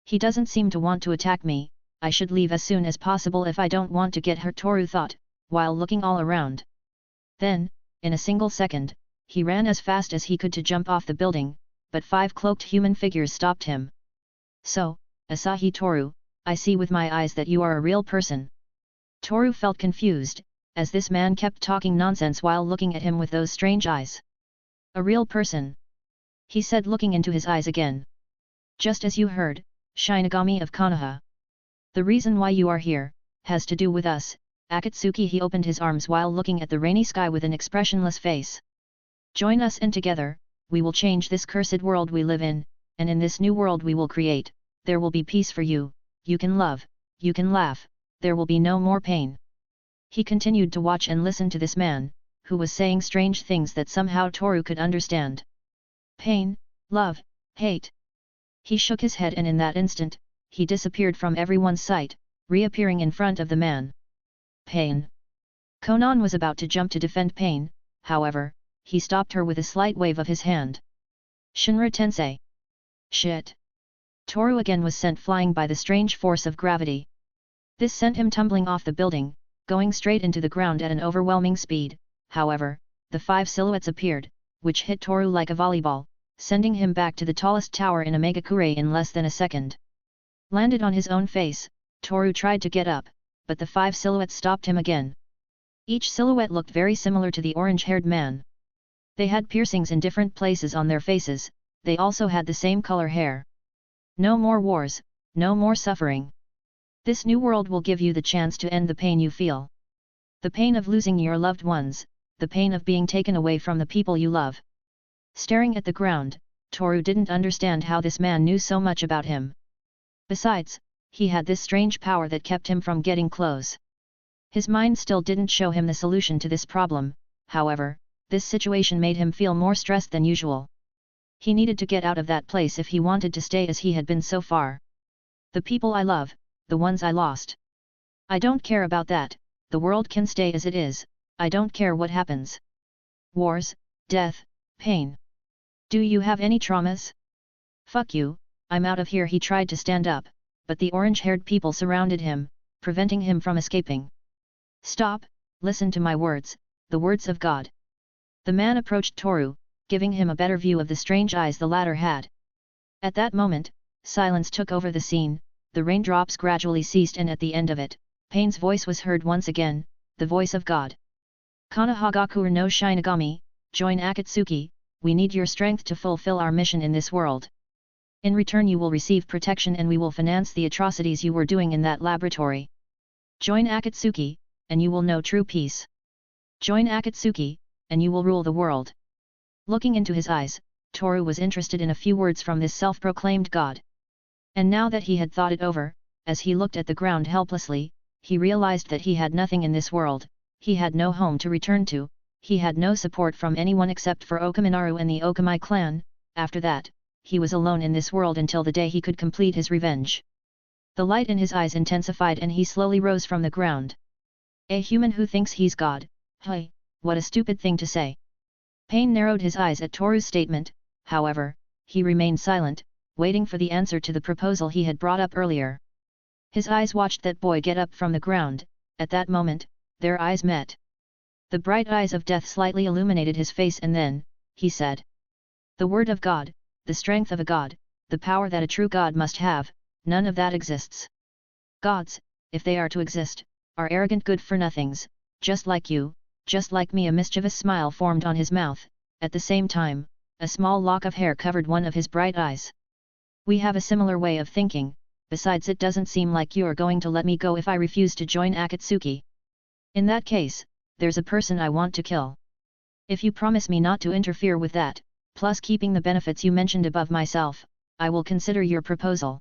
B: He doesn't seem to want to attack me, I should leave as soon as possible if I don't want to get hurt, Toru thought, while looking all around. Then, in a single second, he ran as fast as he could to jump off the building, but 5 cloaked human figures stopped him. So, Asahi Toru, I see with my eyes that you are a real person. Toru felt confused, as this man kept talking nonsense while looking at him with those strange eyes. A real person, he said looking into his eyes again. Just as you heard, Shinigami of Konoha. The reason why you are here, has to do with us, Akatsuki. He opened his arms while looking at the rainy sky with an expressionless face. Join us and together, we will change this cursed world we live in, and in this new world we will create, there will be peace for you, you can love, you can laugh, there will be no more pain. He continued to watch and listen to this man, who was saying strange things that somehow Toru could understand. Pain, love, hate. He shook his head and in that instant, he disappeared from everyone's sight, reappearing in front of the man. Pain. Konan was about to jump to defend Pain, however, he stopped her with a slight wave of his hand. Shinra Tensei. Shit. Toru again was sent flying by the strange force of gravity. This sent him tumbling off the building, going straight into the ground at an overwhelming speed. However, the 5 silhouettes appeared, which hit Toru like a volleyball, sending him back to the tallest tower in Omegakure in less than a second. Landed on his own face, Toru tried to get up, but the 5 silhouettes stopped him again. Each silhouette looked very similar to the orange-haired man. They had piercings in different places on their faces, they also had the same color hair. No more wars, no more suffering. This new world will give you the chance to end the pain you feel. The pain of losing your loved ones, the pain of being taken away from the people you love. Staring at the ground, Toru didn't understand how this man knew so much about him. Besides, he had this strange power that kept him from getting close. His mind still didn't show him the solution to this problem, however, this situation made him feel more stressed than usual. He needed to get out of that place if he wanted to stay as he had been so far. The people I love, the ones I lost. I don't care about that, the world can stay as it is, I don't care what happens. Wars, death, pain. Do you have any traumas? Fuck you, I'm out of here. He tried to stand up, but the orange-haired people surrounded him, preventing him from escaping. Stop, listen to my words, the words of God. The man approached Toru, giving him a better view of the strange eyes the latter had. At that moment, silence took over the scene, the raindrops gradually ceased and at the end of it, Pain's voice was heard once again, the voice of God. Konohagakure no Shinigami, join Akatsuki, we need your strength to fulfill our mission in this world. In return you will receive protection and we will finance the atrocities you were doing in that laboratory. Join Akatsuki, and you will know true peace. Join Akatsuki, and you will rule the world. Looking into his eyes, Toru was interested in a few words from this self-proclaimed god. And now that he had thought it over, as he looked at the ground helplessly, he realized that he had nothing in this world, he had no home to return to, he had no support from anyone except for Okaminaru and the Okamai clan. After that, he was alone in this world until the day he could complete his revenge. The light in his eyes intensified and he slowly rose from the ground. A human who thinks he's God, hey, what a stupid thing to say. Pain narrowed his eyes at Toru's statement, however, he remained silent, waiting for the answer to the proposal he had brought up earlier. His eyes watched that boy get up from the ground. At that moment, their eyes met. The bright eyes of death slightly illuminated his face and then, he said. The word of God, the strength of a god, the power that a true god must have, none of that exists. Gods, if they are to exist, are arrogant good-for-nothings, just like you, just like me. A mischievous smile formed on his mouth, at the same time, a small lock of hair covered one of his bright eyes. We have a similar way of thinking, besides it doesn't seem like you're going to let me go if I refuse to join Akatsuki. In that case, there's a person I want to kill. If you promise me not to interfere with that, plus keeping the benefits you mentioned above myself, I will consider your proposal.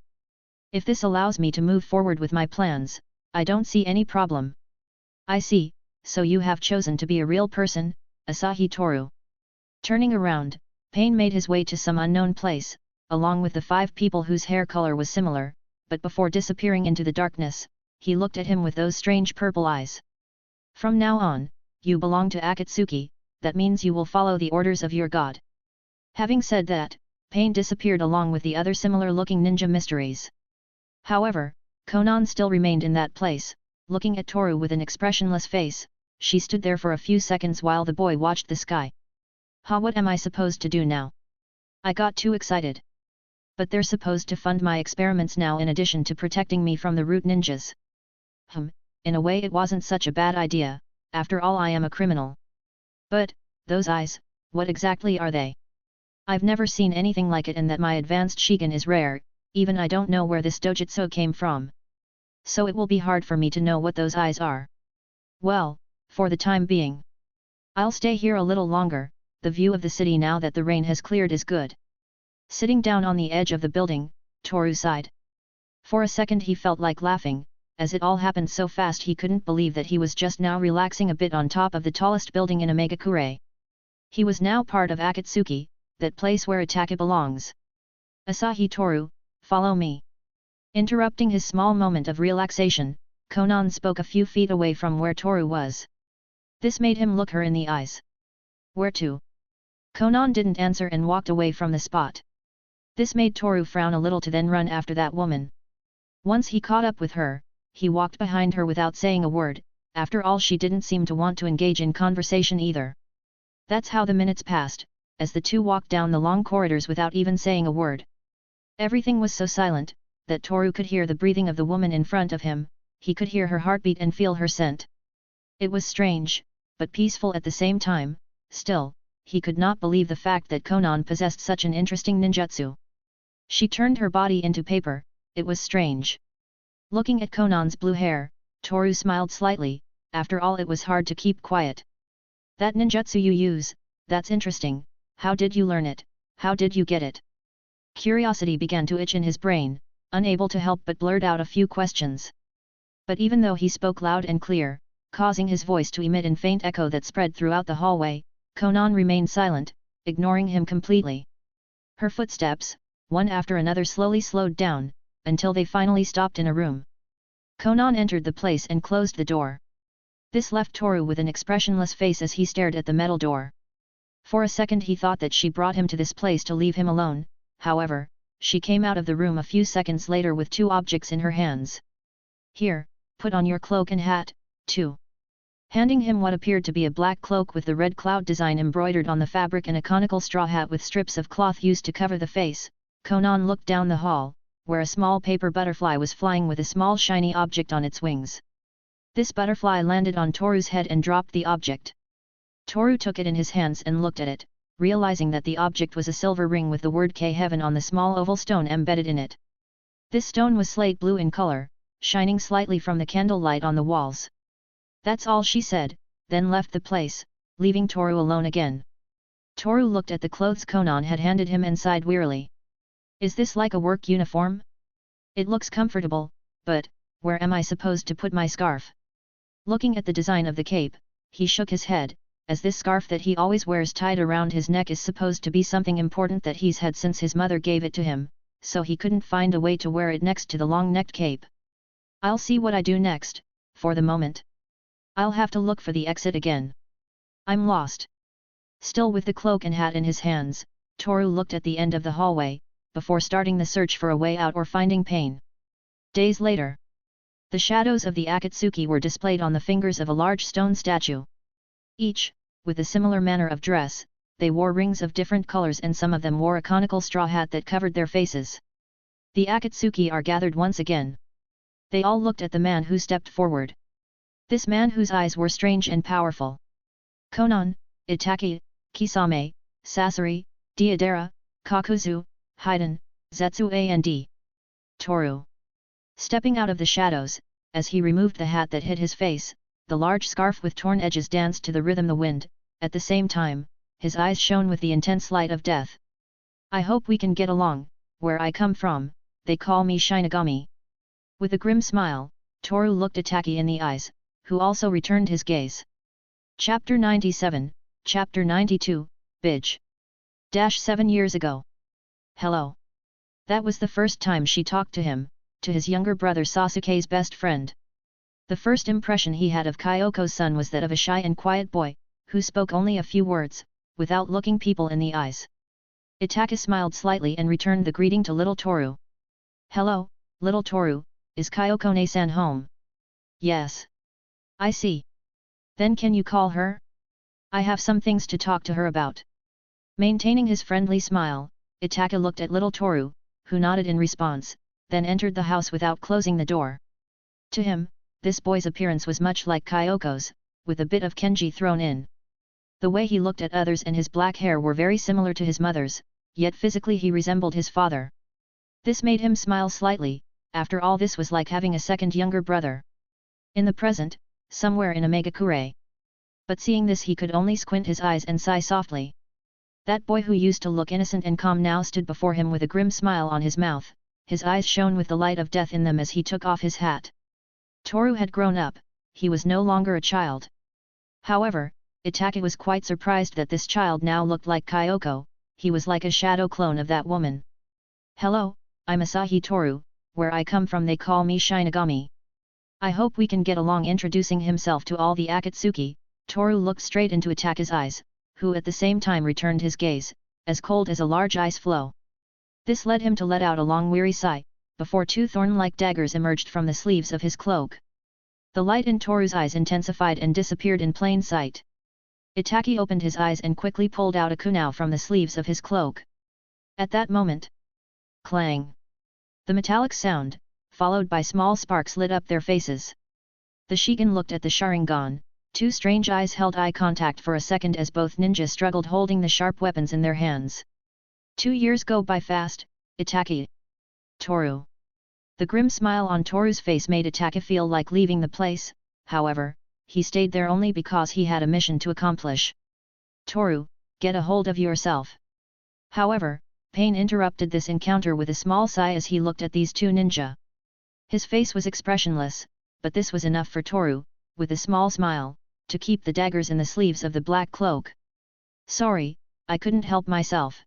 B: If this allows me to move forward with my plans, I don't see any problem. I see, so you have chosen to be a real person, Asahi Toru. Turning around, Pain made his way to some unknown place, along with the 5 people whose hair color was similar, but before disappearing into the darkness, he looked at him with those strange purple eyes. From now on, you belong to Akatsuki, that means you will follow the orders of your god. Having said that, Pain disappeared along with the other similar-looking ninja mysteries. However, Konan still remained in that place, looking at Toru with an expressionless face. She stood there for a few seconds while the boy watched the sky. What am I supposed to do now? I got too excited. But they're supposed to fund my experiments now in addition to protecting me from the root ninjas. In a way it wasn't such a bad idea, after all I am a criminal. But, those eyes, what exactly are they? I've never seen anything like it, and that my advanced Shigan is rare, even I don't know where this dojutsu came from. So it will be hard for me to know what those eyes are. Well, for the time being, I'll stay here a little longer. The view of the city now that the rain has cleared is good. Sitting down on the edge of the building, Toru sighed. For a second he felt like laughing, as it all happened so fast he couldn't believe that he was just now relaxing a bit on top of the tallest building in Omegakure. He was now part of Akatsuki, that place where Itaka belongs. Asahi Toru, follow me. Interrupting his small moment of relaxation, Konan spoke a few feet away from where Toru was. This made him look her in the eyes. Where to? Konan didn't answer and walked away from the spot. This made Toru frown a little to then run after that woman. Once he caught up with her, he walked behind her without saying a word. After all, she didn't seem to want to engage in conversation either. That's how the minutes passed, as the two walked down the long corridors without even saying a word. Everything was so silent, that Toru could hear the breathing of the woman in front of him, he could hear her heartbeat and feel her scent. It was strange, but peaceful at the same time. Still, he could not believe the fact that Konan possessed such an interesting ninjutsu. She turned her body into paper, it was strange. Looking at Konan's blue hair, Toru smiled slightly. After all, it was hard to keep quiet. That ninjutsu you use, that's interesting. How did you learn it? How did you get it? Curiosity began to itch in his brain, unable to help but blurt out a few questions. But even though he spoke loud and clear, causing his voice to emit in faint echo that spread throughout the hallway, Konan remained silent, ignoring him completely. Her footsteps, one after another, slowly slowed down, until they finally stopped in a room. Konan entered the place and closed the door. This left Toru with an expressionless face as he stared at the metal door. For a second he thought that she brought him to this place to leave him alone. However, she came out of the room a few seconds later with two objects in her hands. Here, put on your cloak and hat, too. Handing him what appeared to be a black cloak with the red cloud design embroidered on the fabric and a conical straw hat with strips of cloth used to cover the face, Konan looked down the hall, where a small paper butterfly was flying with a small shiny object on its wings. This butterfly landed on Toru's head and dropped the object. Toru took it in his hands and looked at it, realizing that the object was a silver ring with the word K Heaven on the small oval stone embedded in it. This stone was slate blue in color, shining slightly from the candlelight on the walls. That's all she said, then left the place, leaving Toru alone again. Toru looked at the clothes Konan had handed him and sighed wearily. Is this like a work uniform? It looks comfortable, but, where am I supposed to put my scarf? Looking at the design of the cape, he shook his head, as this scarf that he always wears tied around his neck is supposed to be something important that he's had since his mother gave it to him, so he couldn't find a way to wear it next to the long-necked cape. I'll see what I do next. For the moment, I'll have to look for the exit again. I'm lost. Still with the cloak and hat in his hands, Toru looked at the end of the hallway, before starting the search for a way out or finding pain. Days later, the shadows of the Akatsuki were displayed on the fingers of a large stone statue. Each, with a similar manner of dress, they wore rings of different colors and some of them wore a conical straw hat that covered their faces. The Akatsuki are gathered once again. They all looked at the man who stepped forward. This man whose eyes were strange and powerful. Konan, Itaki, Kisame, Sasori, Deidara, Kakuzu, Haiden, Zetsu and Toru. Stepping out of the shadows, as he removed the hat that hid his face, the large scarf with torn edges danced to the rhythm the wind. At the same time, his eyes shone with the intense light of death. I hope we can get along. Where I come from, they call me Shinigami. With a grim smile, Toru looked Itaki in the eyes, who also returned his gaze. Chapter 97, Chapter 92, Bidge. 7 years ago. Hello. That was the first time she talked to him, to his younger brother Sasuke's best friend. The first impression he had of Kyoko's son was that of a shy and quiet boy, who spoke only a few words, without looking people in the eyes. Itaka smiled slightly and returned the greeting to little Toru. Hello, little Toru, is Kyoko-ne-san home? Yes. I see. Then can you call her? I have some things to talk to her about. Maintaining his friendly smile, Itaka looked at little Toru, who nodded in response, then entered the house without closing the door. To him, this boy's appearance was much like Kyoko's, with a bit of Kenji thrown in. The way he looked at others and his black hair were very similar to his mother's, yet physically he resembled his father. This made him smile slightly, after all this was like having a second younger brother. In the present, somewhere in Omegakure. But seeing this he could only squint his eyes and sigh softly. That boy who used to look innocent and calm now stood before him with a grim smile on his mouth, his eyes shone with the light of death in them as he took off his hat. Toru had grown up, he was no longer a child. However, Itake was quite surprised that this child now looked like Kyoko, he was like a shadow clone of that woman. "Hello, I'm Asahi Toru, where I come from they call me Shinigami. I hope we can get along." Introducing himself to all the Akatsuki, Toru looked straight into Itake's eyes, who at the same time returned his gaze, as cold as a large ice floe. This led him to let out a long weary sigh, before two thorn-like daggers emerged from the sleeves of his cloak. The light in Toru's eyes intensified and disappeared in plain sight. Itake opened his eyes and quickly pulled out a kunao from the sleeves of his cloak. At that moment, clang! The metallic sound, followed by small sparks lit up their faces. The Shigen looked at the Sharingan, two strange eyes held eye contact for a second as both ninja struggled holding the sharp weapons in their hands. 2 years go by fast, Itake. Toru. The grim smile on Toru's face made Itake feel like leaving the place, however, he stayed there only because he had a mission to accomplish. "Toru, get a hold of yourself." However, Pain interrupted this encounter with a small sigh as he looked at these two ninja. His face was expressionless, but this was enough for Toru, with a small smile, to keep the daggers in the sleeves of the black cloak. "Sorry, I couldn't help myself."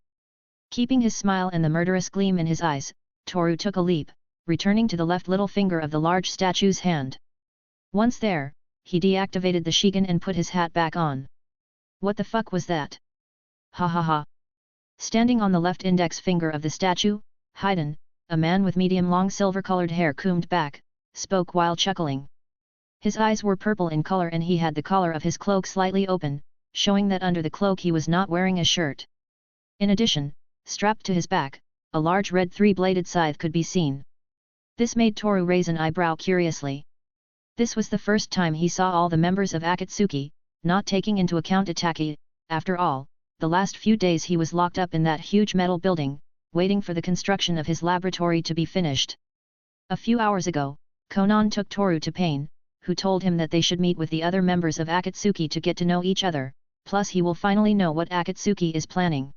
B: Keeping his smile and the murderous gleam in his eyes, Toru took a leap, returning to the left little finger of the large statue's hand. Once there, he deactivated the Shigen and put his hat back on. "What the fuck was that? Ha ha ha." Standing on the left index finger of the statue, Haiden, a man with medium-long silver-colored hair combed back, spoke while chuckling. His eyes were purple in color and he had the collar of his cloak slightly open, showing that under the cloak he was not wearing a shirt. In addition, strapped to his back, a large red three-bladed scythe could be seen. This made Toru raise an eyebrow curiously. This was the first time he saw all the members of Akatsuki, not taking into account Itake. After all, the last few days he was locked up in that huge metal building, waiting for the construction of his laboratory to be finished. A few hours ago, Konan took Toru to Pain, who told him that they should meet with the other members of Akatsuki to get to know each other, plus he will finally know what Akatsuki is planning.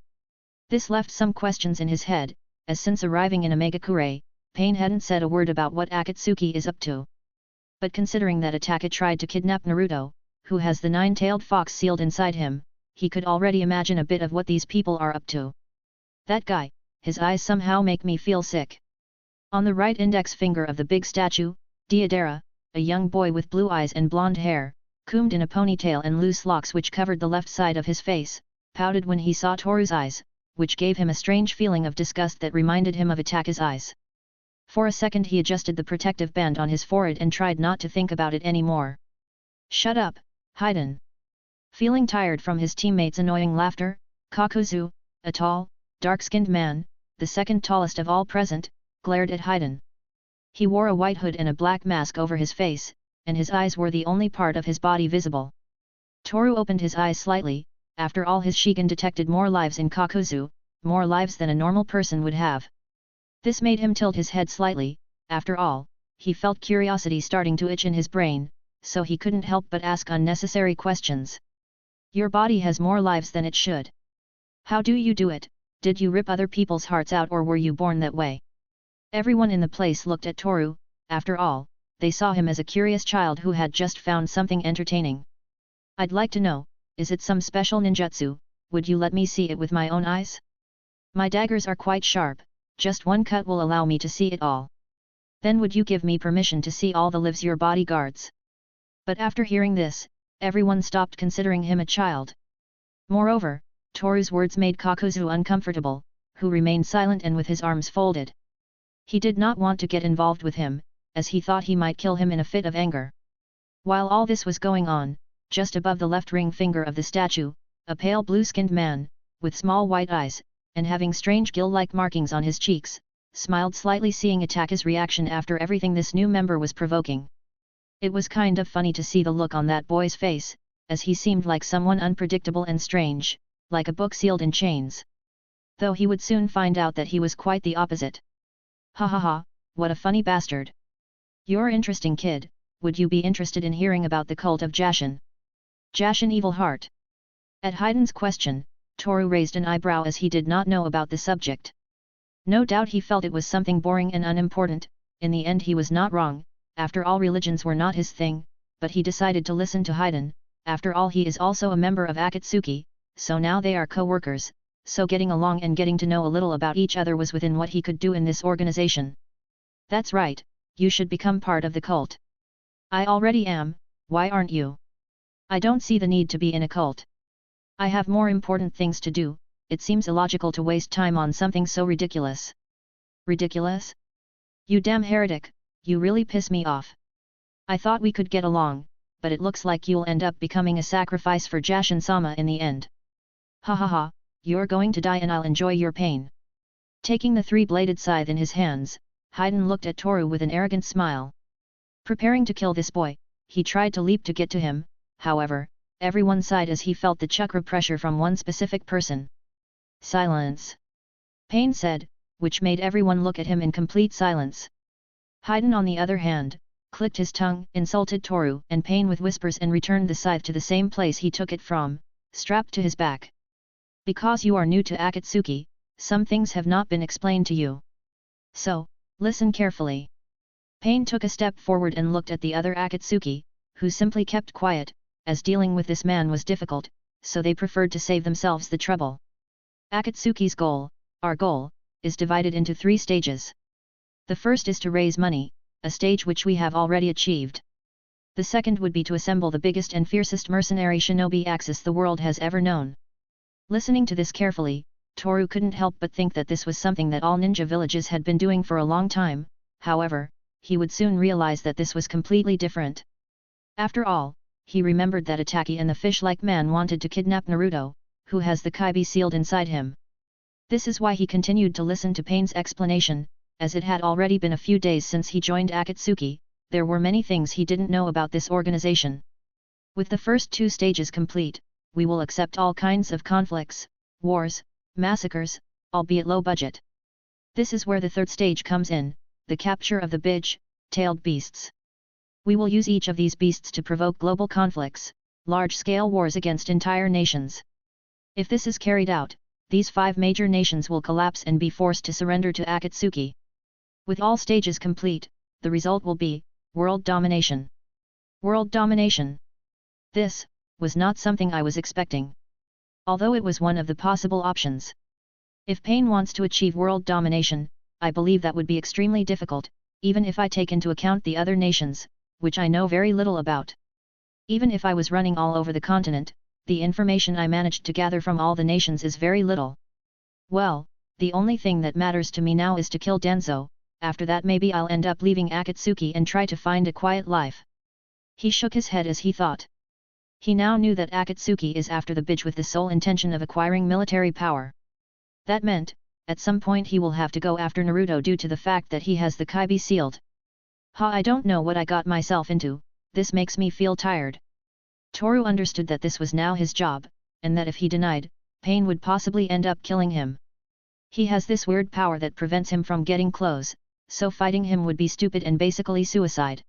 B: This left some questions in his head, as since arriving in Omegakure, Pain hadn't said a word about what Akatsuki is up to. But considering that Itake tried to kidnap Naruto, who has the nine-tailed fox sealed inside him, he could already imagine a bit of what these people are up to. "That guy, his eyes somehow make me feel sick." On the right index finger of the big statue, Deidara, a young boy with blue eyes and blonde hair, combed in a ponytail and loose locks which covered the left side of his face, pouted when he saw Toru's eyes, which gave him a strange feeling of disgust that reminded him of Itake's eyes. For a second he adjusted the protective band on his forehead and tried not to think about it anymore. "Shut up, Haiden." Feeling tired from his teammates' annoying laughter, Kakuzu, a tall, dark-skinned man, the second tallest of all present, glared at Haiden. He wore a white hood and a black mask over his face, and his eyes were the only part of his body visible. Toru opened his eyes slightly. After all, his Shigen detected more lives in Kakuzu, more lives than a normal person would have. This made him tilt his head slightly. After all, he felt curiosity starting to itch in his brain, so he couldn't help but ask unnecessary questions. "Your body has more lives than it should. How do you do it? Did you rip other people's hearts out or were you born that way?" Everyone in the place looked at Toru. After all, they saw him as a curious child who had just found something entertaining. "I'd like to know, is it some special ninjutsu? Would you let me see it with my own eyes? My daggers are quite sharp, just one cut will allow me to see it all. Then would you give me permission to see all the lives your body guards?" But after hearing this, everyone stopped considering him a child. Moreover, Toru's words made Kakuzu uncomfortable, who remained silent and with his arms folded. He did not want to get involved with him, as he thought he might kill him in a fit of anger. While all this was going on, just above the left ring finger of the statue, a pale blue-skinned man, with small white eyes, and having strange gill-like markings on his cheeks, smiled slightly seeing Itake's reaction after everything this new member was provoking. It was kind of funny to see the look on that boy's face, as he seemed like someone unpredictable and strange, like a book sealed in chains. Though he would soon find out that he was quite the opposite. Ha ha ha, what a funny bastard. You're interesting kid, would you be interested in hearing about the cult of Jashin? Jashin Evil Heart. At Haydn's question, Toru raised an eyebrow as he did not know about the subject. No doubt he felt it was something boring and unimportant. In the end he was not wrong, after all religions were not his thing, but he decided to listen to Haydn. After all he is also a member of Akatsuki, so now they are co-workers, so getting along and getting to know a little about each other was within what he could do in this organization. That's right, you should become part of the cult. I already am, why aren't you? I don't see the need to be in a cult. I have more important things to do, it seems illogical to waste time on something so ridiculous. Ridiculous? You damn heretic, you really piss me off. I thought we could get along, but it looks like you'll end up becoming a sacrifice for Jashin-sama in the end. Ha ha ha, you're going to die and I'll enjoy your pain. Taking the three-bladed scythe in his hands, Haydn looked at Toru with an arrogant smile. Preparing to kill this boy, he tried to leap to get to him, however, everyone sighed as he felt the chakra pressure from one specific person. Silence! Pain said, which made everyone look at him in complete silence. Haydn on the other hand, clicked his tongue, insulted Toru and Pain with whispers and returned the scythe to the same place he took it from, strapped to his back. Because you are new to Akatsuki, some things have not been explained to you. So, listen carefully. Pain took a step forward and looked at the other Akatsuki, who simply kept quiet, as dealing with this man was difficult, so they preferred to save themselves the trouble. Akatsuki's goal, our goal, is divided into 3 stages. The first is to raise money, a stage which we have already achieved. The second would be to assemble the biggest and fiercest mercenary shinobi axis the world has ever known. Listening to this carefully, Toru couldn't help but think that this was something that all ninja villages had been doing for a long time, however, he would soon realize that this was completely different. After all, he remembered that Itaki and the fish-like man wanted to kidnap Naruto, who has the Kaibi sealed inside him. This is why he continued to listen to Pain's explanation, as it had already been a few days since he joined Akatsuki, there were many things he didn't know about this organization. With the first 2 stages complete, we will accept all kinds of conflicts, wars, massacres, albeit low budget. This is where the third stage comes in, the capture of the tailed beasts. We will use each of these beasts to provoke global conflicts, large-scale wars against entire nations. If this is carried out, these 5 major nations will collapse and be forced to surrender to Akatsuki. With all stages complete, the result will be world domination. World domination. This was not something I was expecting. Although it was one of the possible options. If Pain wants to achieve world domination, I believe that would be extremely difficult, even if I take into account the other nations, which I know very little about. Even if I was running all over the continent, the information I managed to gather from all the nations is very little. Well, the only thing that matters to me now is to kill Danzo, after that maybe I'll end up leaving Akatsuki and try to find a quiet life. He shook his head as he thought. He now knew that Akatsuki is after the bitch with the sole intention of acquiring military power. That meant, at some point he will have to go after Naruto due to the fact that he has the Kaibi sealed. I don't know what I got myself into, this makes me feel tired. Toru understood that this was now his job, and that if he denied, Pain would possibly end up killing him. He has this weird power that prevents him from getting close, so fighting him would be stupid and basically suicide.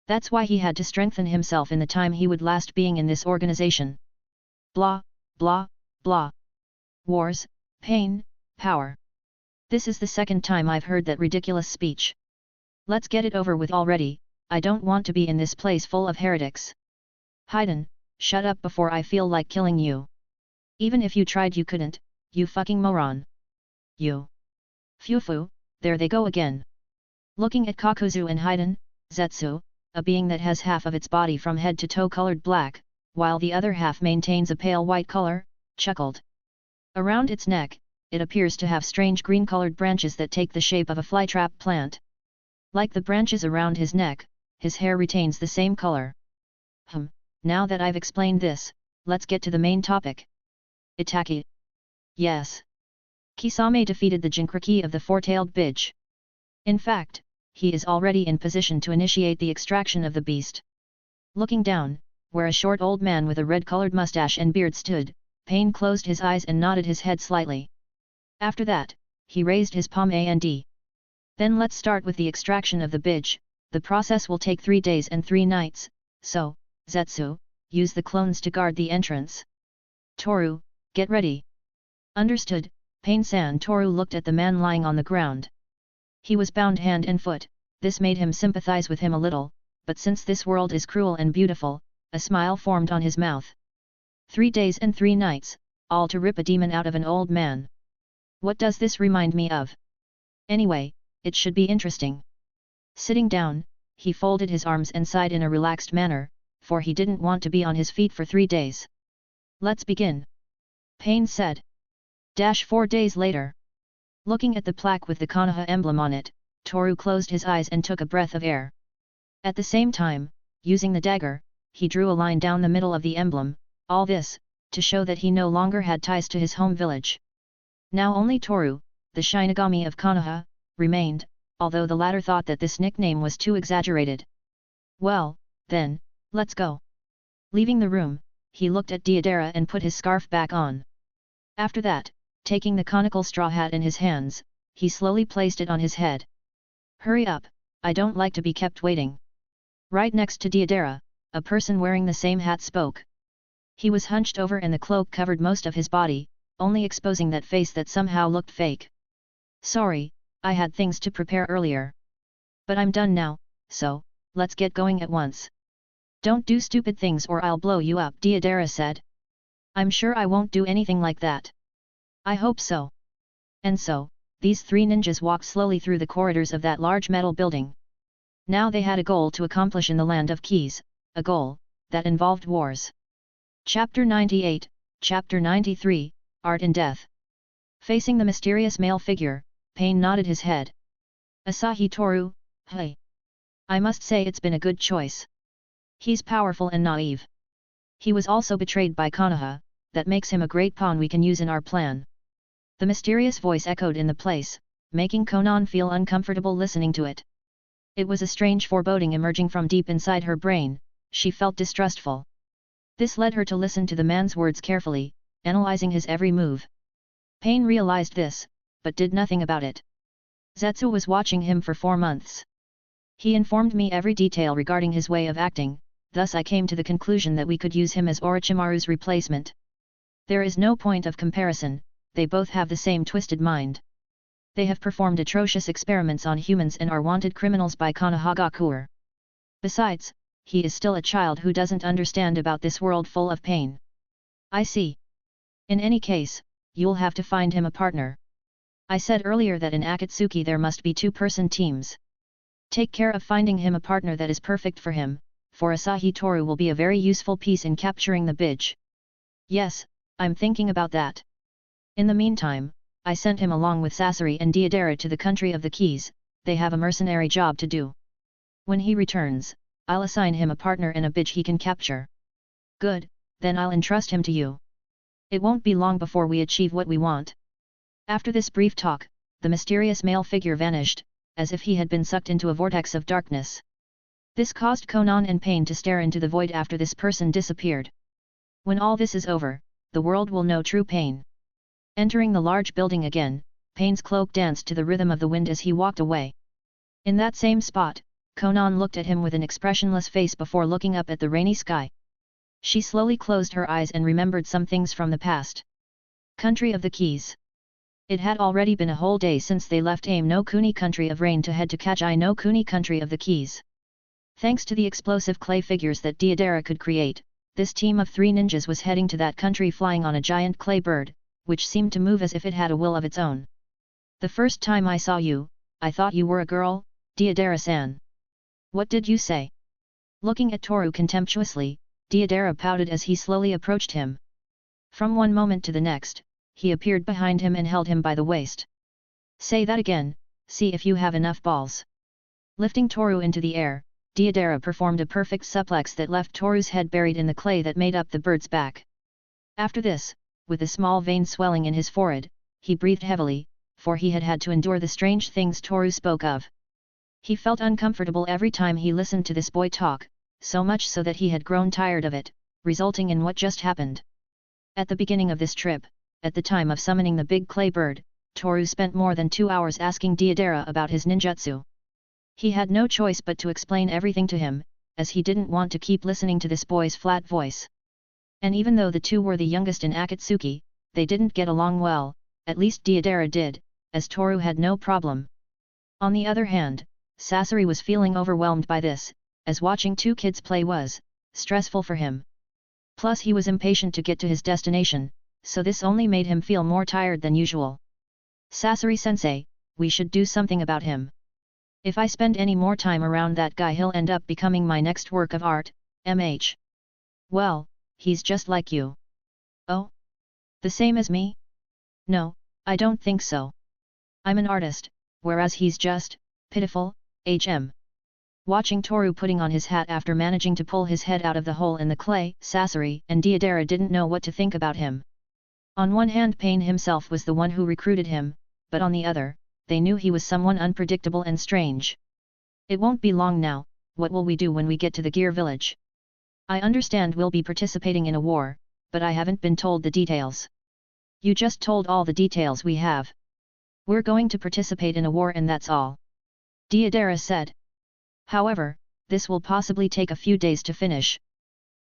B: That's why he had to strengthen himself in the time he would last being in this organization. Blah, blah, blah. Wars, pain, power. This is the second time I've heard that ridiculous speech. Let's get it over with already, I don't want to be in this place full of heretics. Haydn, shut up before I feel like killing you. Even if you tried you couldn't, you fucking moron. You. Fufu, there they go again. Looking at Kakuzu and Haydn, Zetsu, a being that has half of its body from head to toe colored black, while the other half maintains a pale white color, chuckled. Around its neck, it appears to have strange green-colored branches that take the shape of a flytrap plant. Like the branches around his neck, his hair retains the same color. Now that I've explained this, let's get to the main topic. Itaki. Yes. Kisame defeated the Jinchuriki of the four-tailed bitch. In fact, he is already in position to initiate the extraction of the beast. Looking down, where a short old man with a red-colored mustache and beard stood, Pain closed his eyes and nodded his head slightly. After that, he raised his palm and "Then let's start with the extraction of the bitch. The process will take 3 days and 3 nights, so, Zetsu, use the clones to guard the entrance. Toru, get ready." "Understood." Pain-san. Toru looked at the man lying on the ground. He was bound hand and foot. This made him sympathize with him a little, but since this world is cruel and beautiful, a smile formed on his mouth. 3 days and 3 nights, all to rip a demon out of an old man. What does this remind me of? Anyway, it should be interesting. Sitting down, he folded his arms and sighed in a relaxed manner, for he didn't want to be on his feet for 3 days. "Let's begin," Pain said. 4 days later. Looking at the plaque with the Konoha emblem on it, Toru closed his eyes and took a breath of air. At the same time, using the dagger, he drew a line down the middle of the emblem, all this, to show that he no longer had ties to his home village. Now only Toru, the Shinigami of Konoha, remained, although the latter thought that this nickname was too exaggerated. "Well, then, let's go." Leaving the room, he looked at Deidara and put his scarf back on. After that, taking the conical straw hat in his hands, he slowly placed it on his head. "Hurry up, I don't like to be kept waiting." Right next to Deidara, a person wearing the same hat spoke. He was hunched over and the cloak covered most of his body, only exposing that face that somehow looked fake. "Sorry, I had things to prepare earlier. But I'm done now, so, let's get going at once." "Don't do stupid things or I'll blow you up," Deidara said. "I'm sure I won't do anything like that." "I hope so." And so, these 3 ninjas walked slowly through the corridors of that large metal building. Now they had a goal to accomplish in the Land of Keys, a goal that involved wars. Chapter 98, Chapter 93, Art and Death. Facing the mysterious male figure, Pain nodded his head. "Asahi Toru, hey. I must say it's been a good choice. He's powerful and naive. He was also betrayed by Konoha, that makes him a great pawn we can use in our plan." The mysterious voice echoed in the place, making Konan feel uncomfortable listening to it. It was a strange foreboding emerging from deep inside her brain. She felt distrustful. This led her to listen to the man's words carefully, analyzing his every move. Pain realized this, but did nothing about it. "Zetsu was watching him for 4 months. He informed me every detail regarding his way of acting, thus I came to the conclusion that we could use him as Orochimaru's replacement. There is no point of comparison, they both have the same twisted mind. They have performed atrocious experiments on humans and are wanted criminals by Konohagakure. Besides, he is still a child who doesn't understand about this world full of pain." "I see. In any case, you'll have to find him a partner. I said earlier that in Akatsuki there must be 2-person teams. Take care of finding him a partner that is perfect for him, for Asahi Toru will be a very useful piece in capturing the bitch." "Yes, I'm thinking about that. In the meantime, I sent him along with Sasori and Deidara to the country of the Keys. They have a mercenary job to do. When he returns, I'll assign him a partner and a bitch he can capture." "Good, then I'll entrust him to you. It won't be long before we achieve what we want." After this brief talk, the mysterious male figure vanished, as if he had been sucked into a vortex of darkness. This caused Konan and Pain to stare into the void after this person disappeared. When all this is over, the world will know true pain. Entering the large building again, Pain's cloak danced to the rhythm of the wind as he walked away. In that same spot, Konan looked at him with an expressionless face before looking up at the rainy sky. She slowly closed her eyes and remembered some things from the past. Country of the Keys. It had already been a whole day since they left Aim no Kuni country of rain to head to Kachai no Kuni country of the Keys. Thanks to the explosive clay figures that Deidara could create, this team of 3 ninjas was heading to that country flying on a giant clay bird, which seemed to move as if it had a will of its own. "The first time I saw you, I thought you were a girl, Deidara-san." "What did you say?" Looking at Toru contemptuously, Deidara pouted as he slowly approached him. From one moment to the next, he appeared behind him and held him by the waist. "Say that again, see if you have enough balls." Lifting Toru into the air, Deidara performed a perfect suplex that left Toru's head buried in the clay that made up the bird's back. After this, with a small vein swelling in his forehead, he breathed heavily, for he had had to endure the strange things Toru spoke of. He felt uncomfortable every time he listened to this boy talk, so much so that he had grown tired of it, resulting in what just happened. At the beginning of this trip, at the time of summoning the big clay bird, Toru spent more than 2 hours asking Deidara about his ninjutsu. He had no choice but to explain everything to him, as he didn't want to keep listening to this boy's flat voice. And even though the two were the youngest in Akatsuki, they didn't get along well, at least Deidara did, as Toru had no problem. On the other hand, Sasori was feeling overwhelmed by this, as watching two kids play was stressful for him. Plus he was impatient to get to his destination, so this only made him feel more tired than usual. Sasori-sensei, we should do something about him. If I spend any more time around that guy he'll end up becoming my next work of art, mh. Well, he's just like you. Oh? The same as me? No, I don't think so. I'm an artist, whereas he's just pitiful, hm. Watching Toru putting on his hat after managing to pull his head out of the hole in the clay, Sasori and Deidara didn't know what to think about him. On one hand, Pain himself was the one who recruited him, but on the other, they knew he was someone unpredictable and strange. It won't be long now. What will we do when we get to the Gear Village? I understand we'll be participating in a war, but I haven't been told the details. You just told all the details we have. We're going to participate in a war and that's all. Deidara said. However, this will possibly take a few days to finish.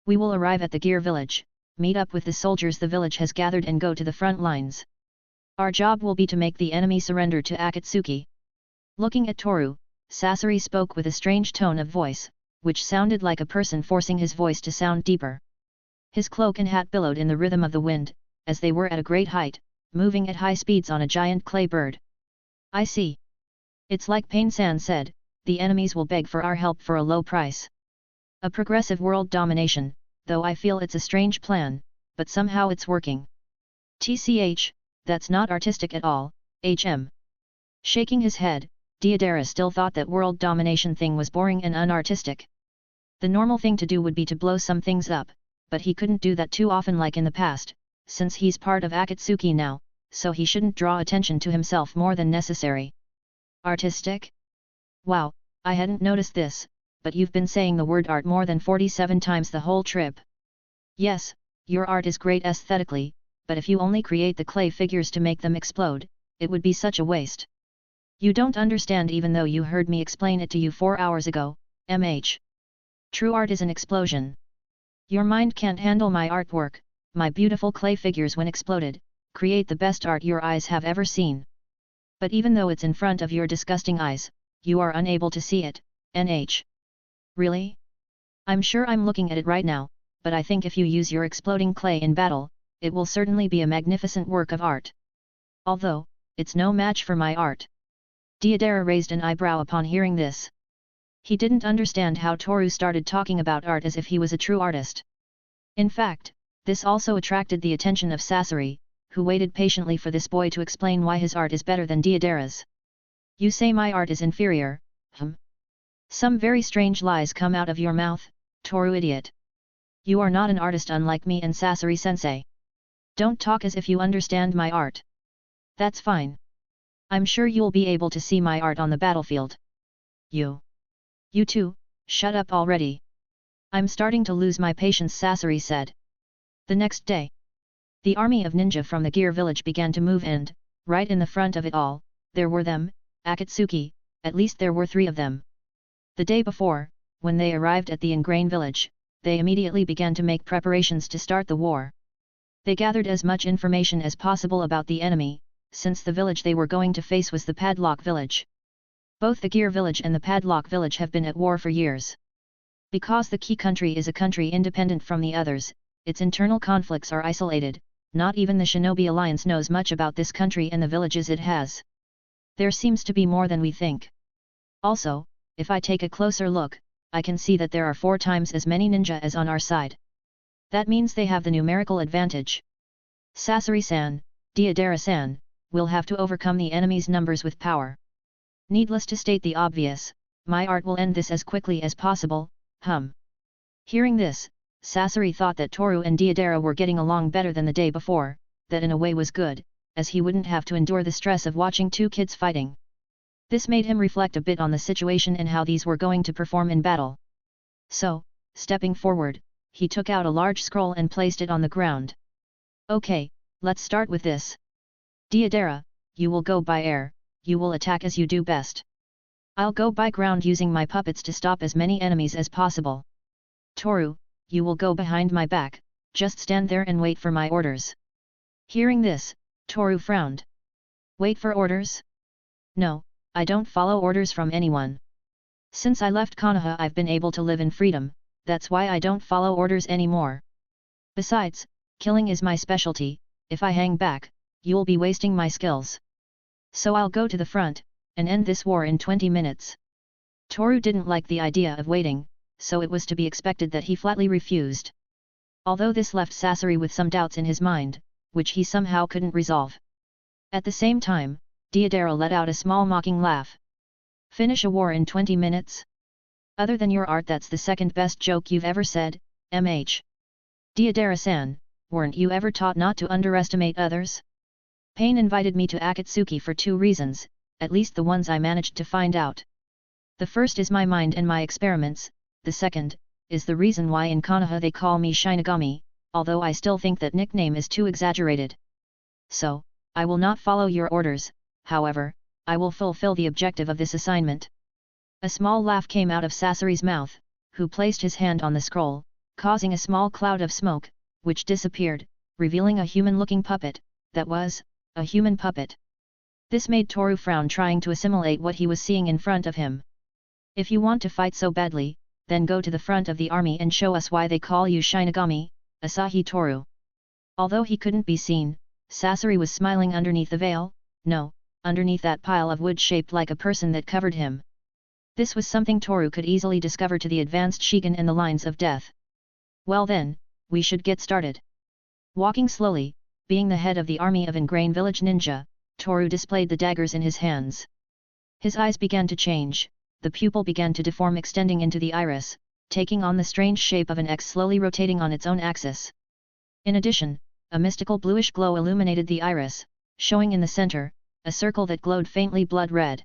B: We will arrive at the Gear Village, meet up with the soldiers the village has gathered and go to the front lines. Our job will be to make the enemy surrender to Akatsuki. Looking at Toru, Sasori spoke with a strange tone of voice, which sounded like a person forcing his voice to sound deeper. His cloak and hat billowed in the rhythm of the wind, as they were at a great height, moving at high speeds on a giant clay bird. I see. It's like Pain-san said, the enemies will beg for our help for a low price. A progressive world domination, though I feel it's a strange plan, but somehow it's working. TCH, that's not artistic at all, hm. Shaking his head, Deidara still thought that world domination thing was boring and unartistic. The normal thing to do would be to blow some things up, but he couldn't do that too often like in the past, since he's part of Akatsuki now, so he shouldn't draw attention to himself more than necessary. Artistic? Wow, I hadn't noticed this, but you've been saying the word art more than 47 times the whole trip. Yes, your art is great aesthetically, but if you only create the clay figures to make them explode, it would be such a waste. You don't understand even though you heard me explain it to you 4 hours ago, mh. True art is an explosion. Your mind can't handle my artwork, my beautiful clay figures when exploded, create the best art your eyes have ever seen. But even though it's in front of your disgusting eyes, you are unable to see it, nh. Really? I'm sure I'm looking at it right now, but I think if you use your exploding clay in battle, it will certainly be a magnificent work of art. Although, it's no match for my art. Deidara raised an eyebrow upon hearing this. He didn't understand how Toru started talking about art as if he was a true artist. In fact, this also attracted the attention of Sasori, who waited patiently for this boy to explain why his art is better than Deidara's. You say my art is inferior, Some very strange lies come out of your mouth, Toru idiot. You are not an artist unlike me and Sasori-sensei. Don't talk as if you understand my art. That's fine. I'm sure you'll be able to see my art on the battlefield. You two, shut up already. I'm starting to lose my patience, Sasori said. The next day, the army of ninja from the Gear Village began to move and, right in the front of it all, there were them, Akatsuki, at least there were 3 of them. The day before, when they arrived at the Ingrain village, they immediately began to make preparations to start the war. They gathered as much information as possible about the enemy, since the village they were going to face was the Padlock village. Both the Gear village and the Padlock village have been at war for years. Because the key country is a country independent from the others, its internal conflicts are isolated, not even the Shinobi Alliance knows much about this country and the villages it has. There seems to be more than we think. Also, if I take a closer look, I can see that there are 4 times as many ninja as on our side. That means they have the numerical advantage. Sasori-san, Deidara-san, we'll have to overcome the enemy's numbers with power. Needless to state the obvious, my art will end this as quickly as possible, Hearing this, Sasori thought that Toru and Deidara were getting along better than the day before, that in a way was good, as he wouldn't have to endure the stress of watching 2 kids fighting. This made him reflect a bit on the situation and how these were going to perform in battle. So, stepping forward, he took out a large scroll and placed it on the ground. Okay, let's start with this. Deidara, you will go by air, you will attack as you do best. I'll go by ground using my puppets to stop as many enemies as possible. Toru, you will go behind my back, just stand there and wait for my orders. Hearing this, Toru frowned. Wait for orders? No, I don't follow orders from anyone. Since I left Konoha I've been able to live in freedom, that's why I don't follow orders anymore. Besides, killing is my specialty, if I hang back, you'll be wasting my skills. So I'll go to the front, and end this war in 20 minutes. Toru didn't like the idea of waiting, so it was to be expected that he flatly refused. Although this left Sasori with some doubts in his mind, which he somehow couldn't resolve. At the same time, Deidara let out a small mocking laugh. Finish a war in 20 minutes? Other than your art, that's the second best joke you've ever said, MH. Deidara-san, weren't you ever taught not to underestimate others? Pain invited me to Akatsuki for 2 reasons, at least the ones I managed to find out. The first is my mind and my experiments, the second, is the reason why in Konoha they call me Shinigami, although I still think that nickname is too exaggerated. So, I will not follow your orders, however, I will fulfill the objective of this assignment. A small laugh came out of Sasori's mouth, who placed his hand on the scroll, causing a small cloud of smoke, which disappeared, revealing a human-looking puppet, that was, a human puppet. This made Toru frown, trying to assimilate what he was seeing in front of him. If you want to fight so badly, then go to the front of the army and show us why they call you Shinigami, Asahi Toru. Although he couldn't be seen, Sasori was smiling underneath the veil, no, underneath that pile of wood shaped like a person that covered him. This was something Toru could easily discover to the advanced Shigen in the lines of death. Well then, we should get started. Walking slowly, being the head of the army of Ingrain Village Ninja, Toru displayed the daggers in his hands. His eyes began to change, the pupil began to deform, extending into the iris, taking on the strange shape of an X slowly rotating on its own axis. In addition, a mystical bluish glow illuminated the iris, showing in the center, a circle that glowed faintly blood red.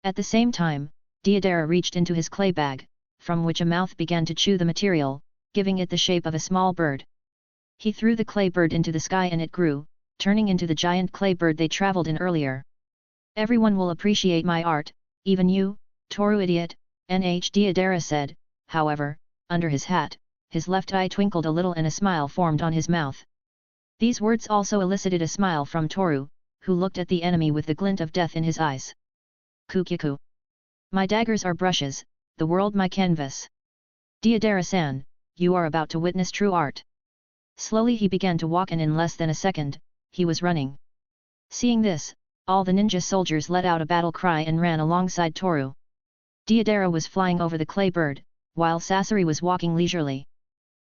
B: At the same time, Deidara reached into his clay bag, from which a mouth began to chew the material, giving it the shape of a small bird. He threw the clay bird into the sky and it grew, turning into the giant clay bird they traveled in earlier. Everyone will appreciate my art, even you, Toru idiot, NH Deidara said, however, under his hat, his left eye twinkled a little and a smile formed on his mouth. These words also elicited a smile from Toru, who looked at the enemy with the glint of death in his eyes. Kukiku. My daggers are brushes, the world my canvas. Deidara-san, you are about to witness true art. Slowly he began to walk and in less than a second, he was running. Seeing this, all the ninja soldiers let out a battle cry and ran alongside Toru. Deidara was flying over the clay bird, while Sasori was walking leisurely.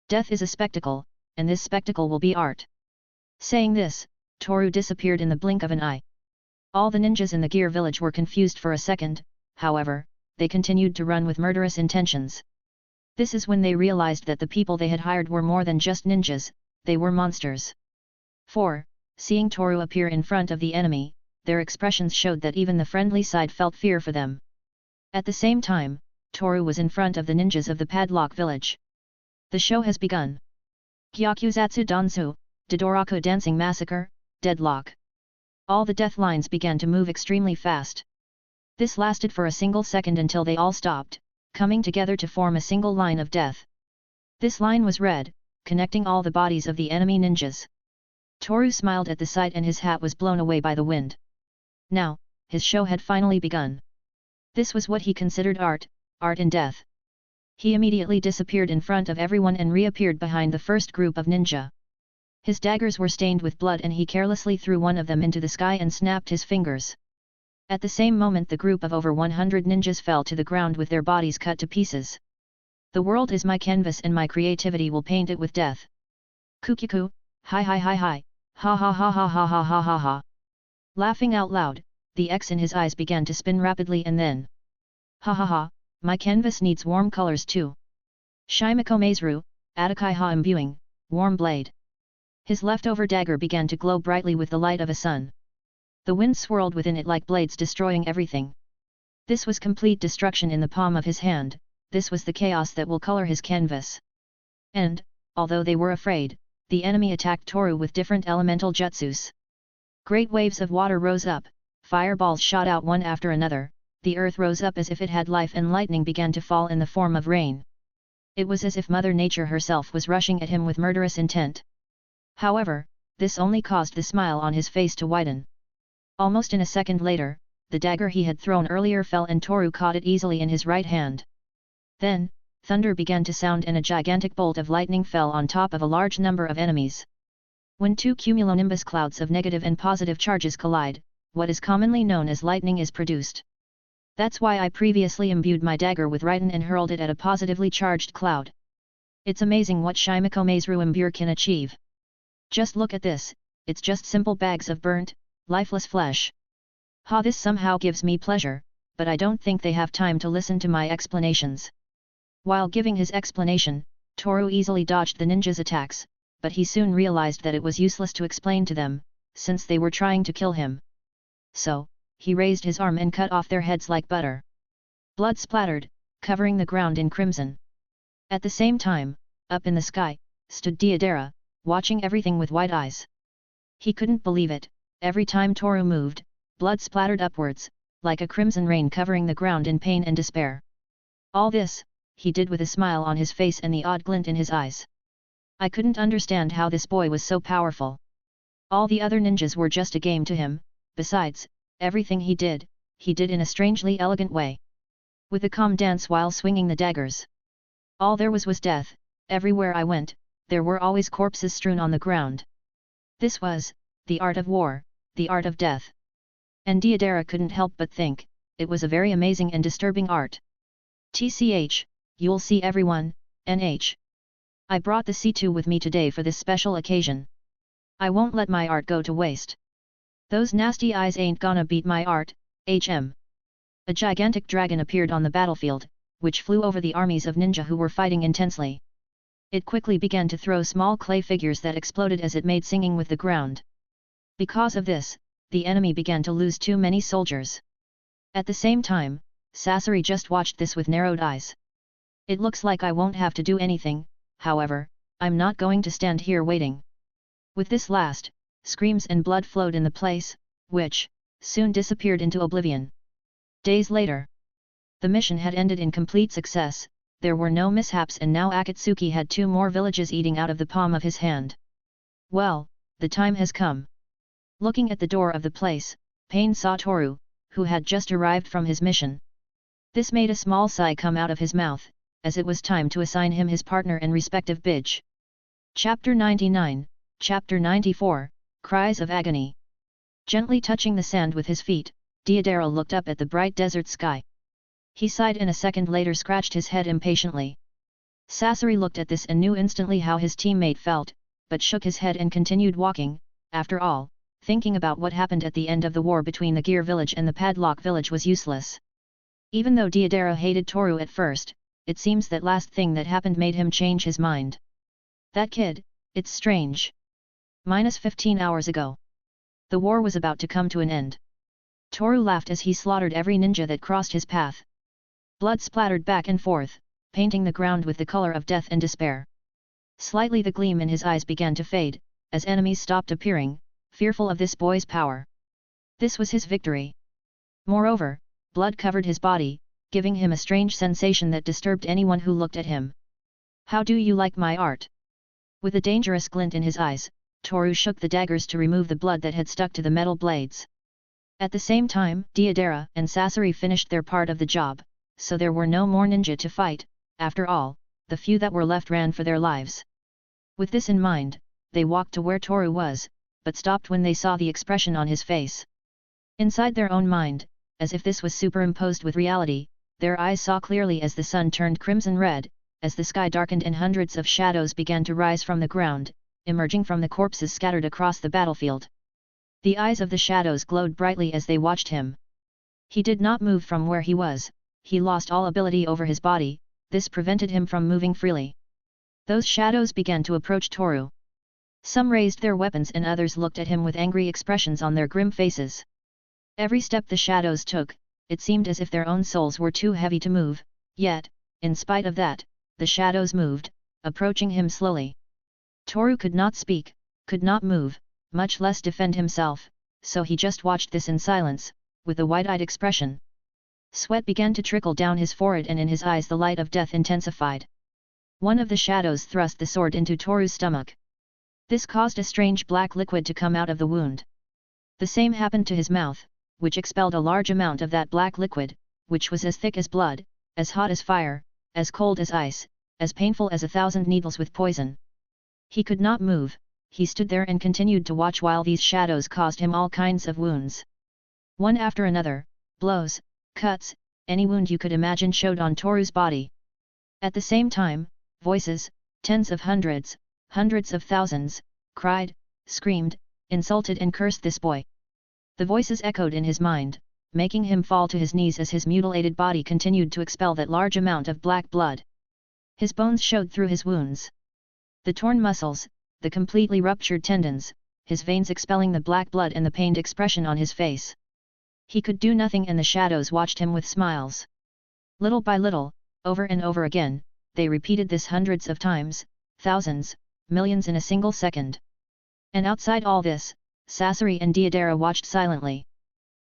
B: Death is a spectacle, and this spectacle will be art. Saying this, Toru disappeared in the blink of an eye. All the ninjas in the Gear village were confused for a second, however, they continued to run with murderous intentions. This is when they realized that the people they had hired were more than just ninjas, they were monsters. 4. Seeing Toru appear in front of the enemy, their expressions showed that even the friendly side felt fear for them. At the same time, Toru was in front of the ninjas of the Padlock village. The show has begun. Gyakuzatsu Dansu, Dodoraku Dancing Massacre, Deadlock. All the death lines began to move extremely fast. This lasted for a single second until they all stopped, coming together to form a single line of death. This line was red, connecting all the bodies of the enemy ninjas. Toru smiled at the sight and his hat was blown away by the wind. Now, his show had finally begun. This was what he considered art, art in death. He immediately disappeared in front of everyone and reappeared behind the first group of ninja. His daggers were stained with blood and he carelessly threw one of them into the sky and snapped his fingers. At the same moment the group of over 100 ninjas fell to the ground with their bodies cut to pieces. The world is my canvas and my creativity will paint it with death. Kukiku, hi hi hi hi, ha ha ha ha ha ha ha ha ha. Laughing out loud, the X in his eyes began to spin rapidly and then. Ha ha ha, my canvas needs warm colors too. Shimako Maizuru, Atakai ha imbuing, warm blade. His leftover dagger began to glow brightly with the light of a sun. The wind swirled within it like blades destroying everything. This was complete destruction in the palm of his hand, this was the chaos that will color his canvas. And, although they were afraid, the enemy attacked Toru with different elemental jutsus. Great waves of water rose up, fireballs shot out one after another, the earth rose up as if it had life and lightning began to fall in the form of rain. It was as if Mother Nature herself was rushing at him with murderous intent. However, this only caused the smile on his face to widen. Almost in a second later, the dagger he had thrown earlier fell and Toru caught it easily in his right hand. Then, thunder began to sound and a gigantic bolt of lightning fell on top of a large number of enemies. When two cumulonimbus clouds of negative and positive charges collide, what is commonly known as lightning is produced. That's why I previously imbued my dagger with Raiden and hurled it at a positively charged cloud. It's amazing what Shimakome's Ruimbur can achieve. Just look at this, it's just simple bags of burnt, lifeless flesh. This somehow gives me pleasure, but I don't think they have time to listen to my explanations. While giving his explanation, Toru easily dodged the ninja's attacks, but he soon realized that it was useless to explain to them, since they were trying to kill him. So, he raised his arm and cut off their heads like butter. Blood splattered, covering the ground in crimson. At the same time, up in the sky, stood Deidara, watching everything with wide eyes. He couldn't believe it, every time Toru moved, blood splattered upwards, like a crimson rain covering the ground in pain and despair. All this, he did with a smile on his face and the odd glint in his eyes. I couldn't understand how this boy was so powerful. All the other ninjas were just a game to him, besides, everything he did in a strangely elegant way. With a calm dance while swinging the daggers. All there was death, everywhere I went, there were always corpses strewn on the ground. This was, the art of war, the art of death. And Deidara couldn't help but think, it was a very amazing and disturbing art. TCH, you'll see everyone, NH. I brought the C2 with me today for this special occasion. I won't let my art go to waste. Those nasty eyes ain't gonna beat my art, HM. A gigantic dragon appeared on the battlefield, which flew over the armies of ninja who were fighting intensely. It quickly began to throw small clay figures that exploded as it made singing with the ground. Because of this, the enemy began to lose too many soldiers. At the same time, Sasori just watched this with narrowed eyes. It looks like I won't have to do anything, however, I'm not going to stand here waiting. With this last, screams and blood flowed in the place, which, soon disappeared into oblivion. Days later. The mission had ended in complete success, there were no mishaps and now Akatsuki had 2 more villages eating out of the palm of his hand. Well, the time has come. Looking at the door of the place, Pain saw Toru, who had just arrived from his mission. This made a small sigh come out of his mouth, as it was time to assign him his partner and respective bidge. Chapter 99, Chapter 94, Cries of Agony. Gently touching the sand with his feet, Deidara looked up at the bright desert sky. He sighed and a second later scratched his head impatiently. Sasori looked at this and knew instantly how his teammate felt, but shook his head and continued walking. After all, thinking about what happened at the end of the war between the Gear village and the Padlock village was useless. Even though Deidara hated Toru at first, it seems that last thing that happened made him change his mind. That kid, it's strange. -15 hours ago. The war was about to come to an end. Toru laughed as he slaughtered every ninja that crossed his path. Blood splattered back and forth, painting the ground with the color of death and despair. Slightly the gleam in his eyes began to fade, as enemies stopped appearing, fearful of this boy's power. This was his victory. Moreover, blood covered his body, giving him a strange sensation that disturbed anyone who looked at him. How do you like my art? With a dangerous glint in his eyes, Toru shook the daggers to remove the blood that had stuck to the metal blades. At the same time, Deidara and Sasori finished their part of the job, so there were no more ninja to fight. After all, the few that were left ran for their lives. With this in mind, they walked to where Toru was, but stopped when they saw the expression on his face. Inside their own mind, as if this was superimposed with reality, their eyes saw clearly as the sun turned crimson red, as the sky darkened and hundreds of shadows began to rise from the ground, emerging from the corpses scattered across the battlefield. The eyes of the shadows glowed brightly as they watched him. He did not move from where he was, he lost all ability over his body, this prevented him from moving freely. Those shadows began to approach Toru. Some raised their weapons and others looked at him with angry expressions on their grim faces. Every step the shadows took, it seemed as if their own souls were too heavy to move, yet, in spite of that, the shadows moved, approaching him slowly. Toru could not speak, could not move, much less defend himself, so he just watched this in silence, with a wide-eyed expression. Sweat began to trickle down his forehead and in his eyes the light of death intensified. One of the shadows thrust the sword into Toru's stomach. This caused a strange black liquid to come out of the wound. The same happened to his mouth, which expelled a large amount of that black liquid, which was as thick as blood, as hot as fire, as cold as ice, as painful as 1,000 needles with poison. He could not move, he stood there and continued to watch while these shadows caused him all kinds of wounds. One after another, blows, cuts, any wound you could imagine showed on Toru's body. At the same time, voices, tens of hundreds, hundreds of thousands, cried, screamed, insulted and cursed this boy. The voices echoed in his mind, making him fall to his knees as his mutilated body continued to expel that large amount of black blood. His bones showed through his wounds. The torn muscles, the completely ruptured tendons, his veins expelling the black blood and the pained expression on his face. He could do nothing and the shadows watched him with smiles. Little by little, over and over again, they repeated this hundreds of times, thousands, millions in a single second. And outside all this, Sasori and Deidara watched silently.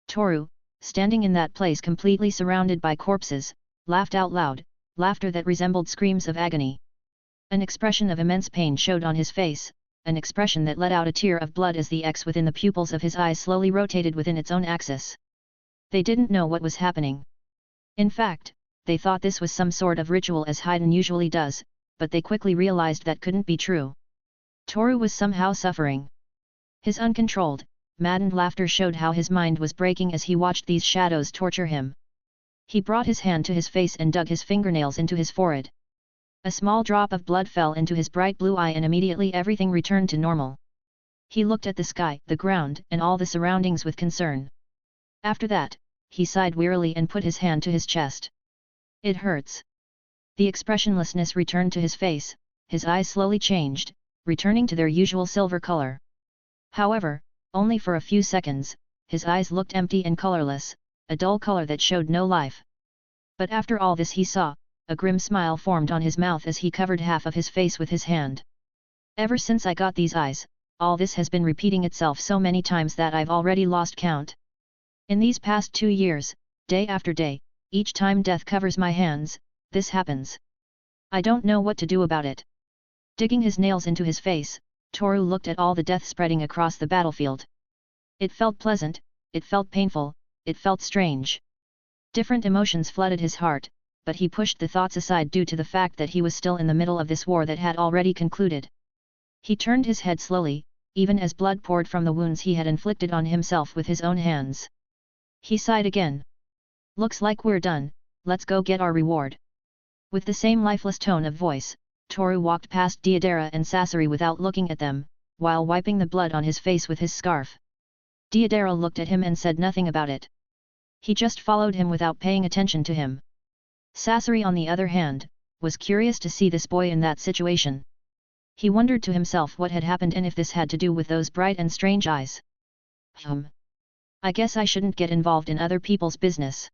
B: Toru, standing in that place completely surrounded by corpses, laughed out loud, laughter that resembled screams of agony. An expression of immense pain showed on his face, an expression that let out a tear of blood as the X within the pupils of his eyes slowly rotated within its own axis. They didn't know what was happening. In fact, they thought this was some sort of ritual as Haydn usually does, but they quickly realized that couldn't be true. Toru was somehow suffering. His uncontrolled, maddened laughter showed how his mind was breaking as he watched these shadows torture him. He brought his hand to his face and dug his fingernails into his forehead. A small drop of blood fell into his bright blue eye and immediately everything returned to normal. He looked at the sky, the ground and all the surroundings with concern. After that, he sighed wearily and put his hand to his chest. It hurts. The expressionlessness returned to his face, his eyes slowly changed, returning to their usual silver color. However, only for a few seconds, his eyes looked empty and colorless, a dull color that showed no life. But after all this he saw, a grim smile formed on his mouth as he covered half of his face with his hand. Ever since I got these eyes, all this has been repeating itself so many times that I've already lost count. In these past 2 years, day after day, each time death covers my hands, this happens. I don't know what to do about it. Digging his nails into his face, Toru looked at all the death spreading across the battlefield. It felt pleasant, it felt painful, it felt strange. Different emotions flooded his heart, but he pushed the thoughts aside due to the fact that he was still in the middle of this war that had already concluded. He turned his head slowly, even as blood poured from the wounds he had inflicted on himself with his own hands. He sighed again. Looks like we're done, let's go get our reward. With the same lifeless tone of voice, Toru walked past Deidara and Sasori without looking at them, while wiping the blood on his face with his scarf. Deidara looked at him and said nothing about it. He just followed him without paying attention to him. Sasori on the other hand, was curious to see this boy in that situation. He wondered to himself what had happened and if this had to do with those bright and strange eyes. I guess I shouldn't get involved in other people's business.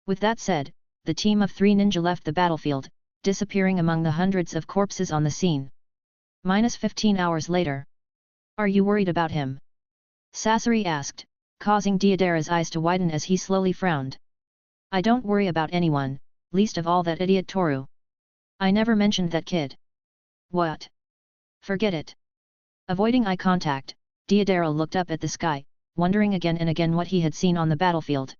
B: With that said, the team of 3 ninja left the battlefield, disappearing among the hundreds of corpses on the scene. -15 hours later. Are you worried about him? Sasori asked, causing Deidara's eyes to widen as he slowly frowned. I don't worry about anyone, least of all that idiot Toru. I never mentioned that kid. What? Forget it. Avoiding eye contact, Deidara looked up at the sky, wondering again and again what he had seen on the battlefield.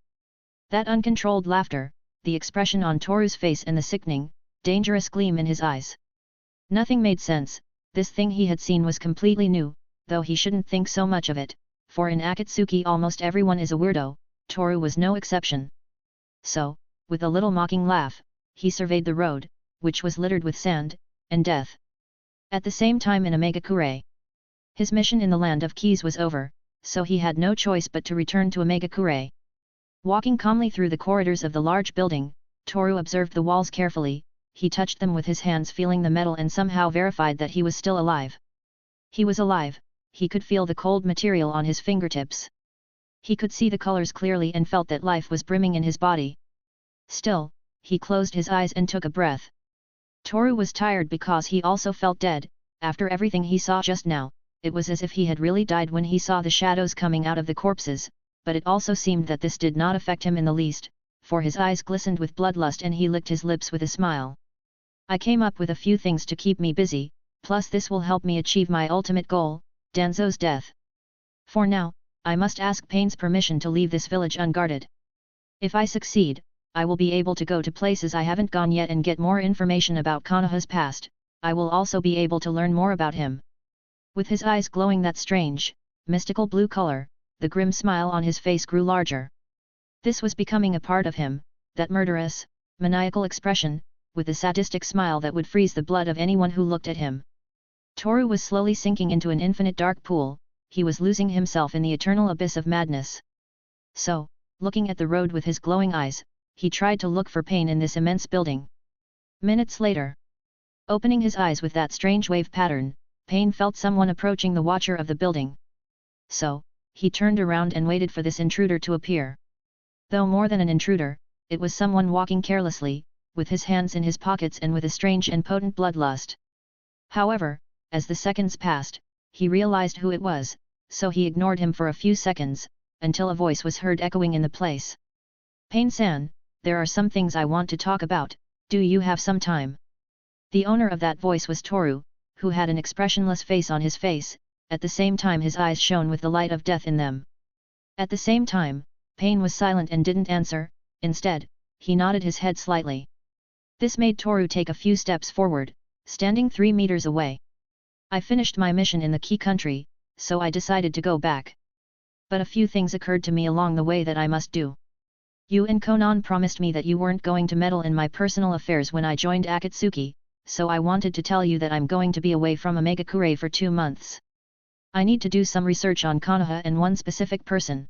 B: That uncontrolled laughter, the expression on Toru's face and the sickening, dangerous gleam in his eyes. Nothing made sense, this thing he had seen was completely new, though he shouldn't think so much of it, for in Akatsuki almost everyone is a weirdo, Toru was no exception. So, with a little mocking laugh, he surveyed the road, which was littered with sand, and death. At the same time in Omegakure. His mission in the Land of Keys was over, so he had no choice but to return to Omegakure. Walking calmly through the corridors of the large building, Toru observed the walls carefully, he touched them with his hands feeling the metal and somehow verified that he was still alive. He was alive, he could feel the cold material on his fingertips. He could see the colors clearly and felt that life was brimming in his body. Still, he closed his eyes and took a breath. Toru was tired because he also felt dead. After everything he saw just now, it was as if he had really died when he saw the shadows coming out of the corpses, but it also seemed that this did not affect him in the least, for his eyes glistened with bloodlust and he licked his lips with a smile. I came up with a few things to keep me busy, plus this will help me achieve my ultimate goal, Danzo's death. For now, I must ask Pain's permission to leave this village unguarded. If I succeed, I will be able to go to places I haven't gone yet and get more information about Konoha's past. I will also be able to learn more about him. With his eyes glowing that strange, mystical blue color, the grim smile on his face grew larger. This was becoming a part of him, that murderous, maniacal expression, with a sadistic smile that would freeze the blood of anyone who looked at him. Toru was slowly sinking into an infinite dark pool, he was losing himself in the eternal abyss of madness. So, looking at the road with his glowing eyes, he tried to look for Pain in this immense building. Minutes later, opening his eyes with that strange wave pattern, Pain felt someone approaching the watcher of the building. So, he turned around and waited for this intruder to appear. Though more than an intruder, it was someone walking carelessly, with his hands in his pockets and with a strange and potent bloodlust. However, as the seconds passed, he realized who it was, so he ignored him for a few seconds, until a voice was heard echoing in the place. Pain-san, there are some things I want to talk about, do you have some time? The owner of that voice was Toru, who had an expressionless face on his face, at the same time his eyes shone with the light of death in them. At the same time, Pain was silent and didn't answer, instead, he nodded his head slightly. This made Toru take a few steps forward, standing 3 meters away. I finished my mission in the key country, so I decided to go back. But a few things occurred to me along the way that I must do. You and Konan promised me that you weren't going to meddle in my personal affairs when I joined Akatsuki, so I wanted to tell you that I'm going to be away from Omegakure for 2 months. I need to do some research on Konoha and one specific person.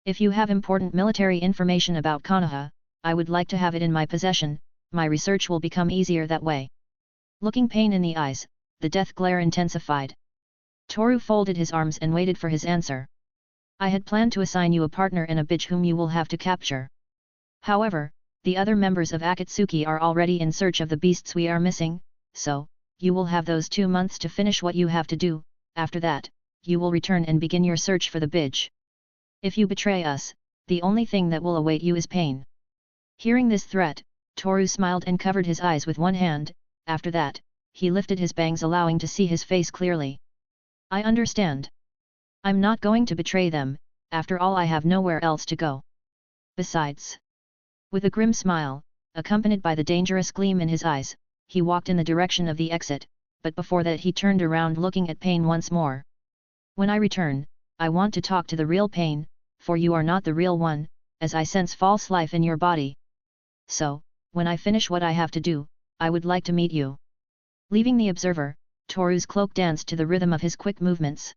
B: If you have important military information about Konoha, I would like to have it in my possession, my research will become easier that way. Looking Pain in the eyes, the death glare intensified. Toru folded his arms and waited for his answer. I had planned to assign you a partner and a bitch whom you will have to capture. However, the other members of Akatsuki are already in search of the beasts we are missing, so, you will have those 2 months to finish what you have to do, after that, you will return and begin your search for the bitch. If you betray us, the only thing that will await you is pain. Hearing this threat, Toru smiled and covered his eyes with one hand, after that, he lifted his bangs allowing to see his face clearly. I understand. I'm not going to betray them, after all I have nowhere else to go. Besides. With a grim smile, accompanied by the dangerous gleam in his eyes, he walked in the direction of the exit, but before that he turned around looking at Pain once more. When I return, I want to talk to the real Pain, for you are not the real one, as I sense false life in your body. So, when I finish what I have to do, I would like to meet you. Leaving the observer, Toru's cloak danced to the rhythm of his quick movements.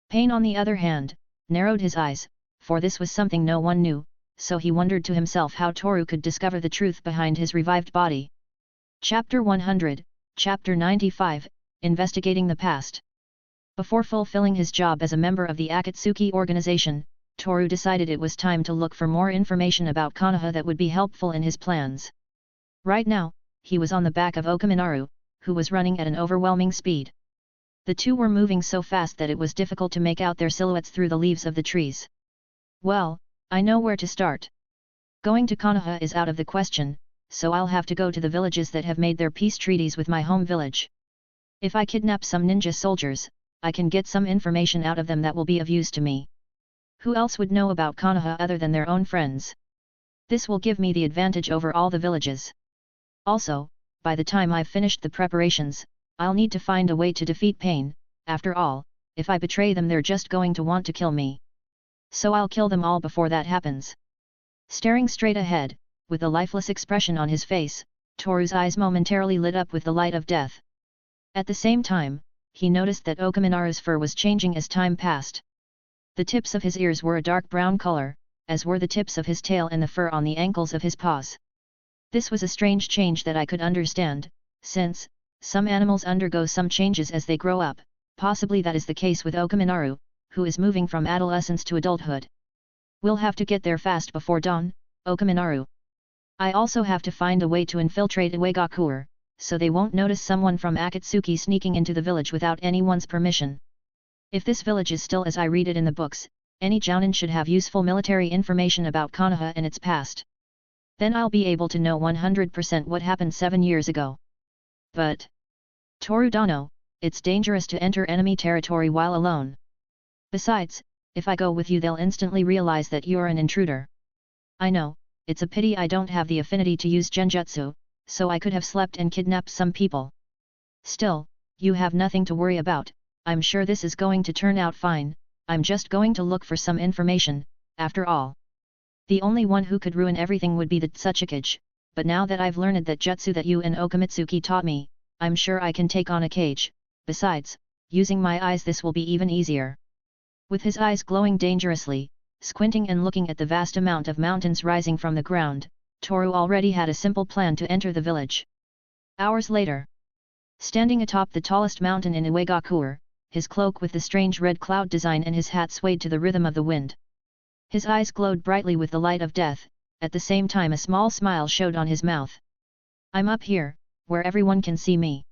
B: Pain on the other hand, narrowed his eyes, for this was something no one knew, so he wondered to himself how Toru could discover the truth behind his revived body. Chapter 100, Chapter 95, Investigating the Past. Before fulfilling his job as a member of the Akatsuki organization, Toru decided it was time to look for more information about Konoha that would be helpful in his plans. Right now, he was on the back of Okaminaru, who was running at an overwhelming speed. The two were moving so fast that it was difficult to make out their silhouettes through the leaves of the trees. Well, I know where to start. Going to Konoha is out of the question, so I'll have to go to the villages that have made their peace treaties with my home village. If I kidnap some ninja soldiers, I can get some information out of them that will be of use to me. Who else would know about Konoha other than their own friends? This will give me the advantage over all the villages. Also, by the time I've finished the preparations, I'll need to find a way to defeat Pain. After all, if I betray them they're just going to want to kill me. So I'll kill them all before that happens. Staring straight ahead, with a lifeless expression on his face, Toru's eyes momentarily lit up with the light of death. At the same time, he noticed that Okaminaru's fur was changing as time passed. The tips of his ears were a dark brown color, as were the tips of his tail and the fur on the ankles of his paws. This was a strange change that I could understand, since, some animals undergo some changes as they grow up, possibly that is the case with Okaminaru, who is moving from adolescence to adulthood. We'll have to get there fast before dawn, Okaminaru. I also have to find a way to infiltrate Iwagakure, so they won't notice someone from Akatsuki sneaking into the village without anyone's permission. If this village is still as I read it in the books, any jounin should have useful military information about Konoha and its past. Then I'll be able to know 100% what happened 7 years ago. But Toru Dano, it's dangerous to enter enemy territory while alone. Besides, if I go with you they'll instantly realize that you're an intruder. I know, it's a pity I don't have the affinity to use genjutsu, so I could have slept and kidnapped some people. Still, you have nothing to worry about, I'm sure this is going to turn out fine, I'm just going to look for some information, after all. The only one who could ruin everything would be the Tsuchikage, but now that I've learned that jutsu that you and Okamitsuki taught me, I'm sure I can take on a cage, besides, using my eyes this will be even easier. With his eyes glowing dangerously, squinting and looking at the vast amount of mountains rising from the ground, Toru already had a simple plan to enter the village. Hours later, standing atop the tallest mountain in Iwagakure, his cloak with the strange red cloud design and his hat swayed to the rhythm of the wind. His eyes glowed brightly with the light of death, at the same time a small smile showed on his mouth. I'm up here, where everyone can see me.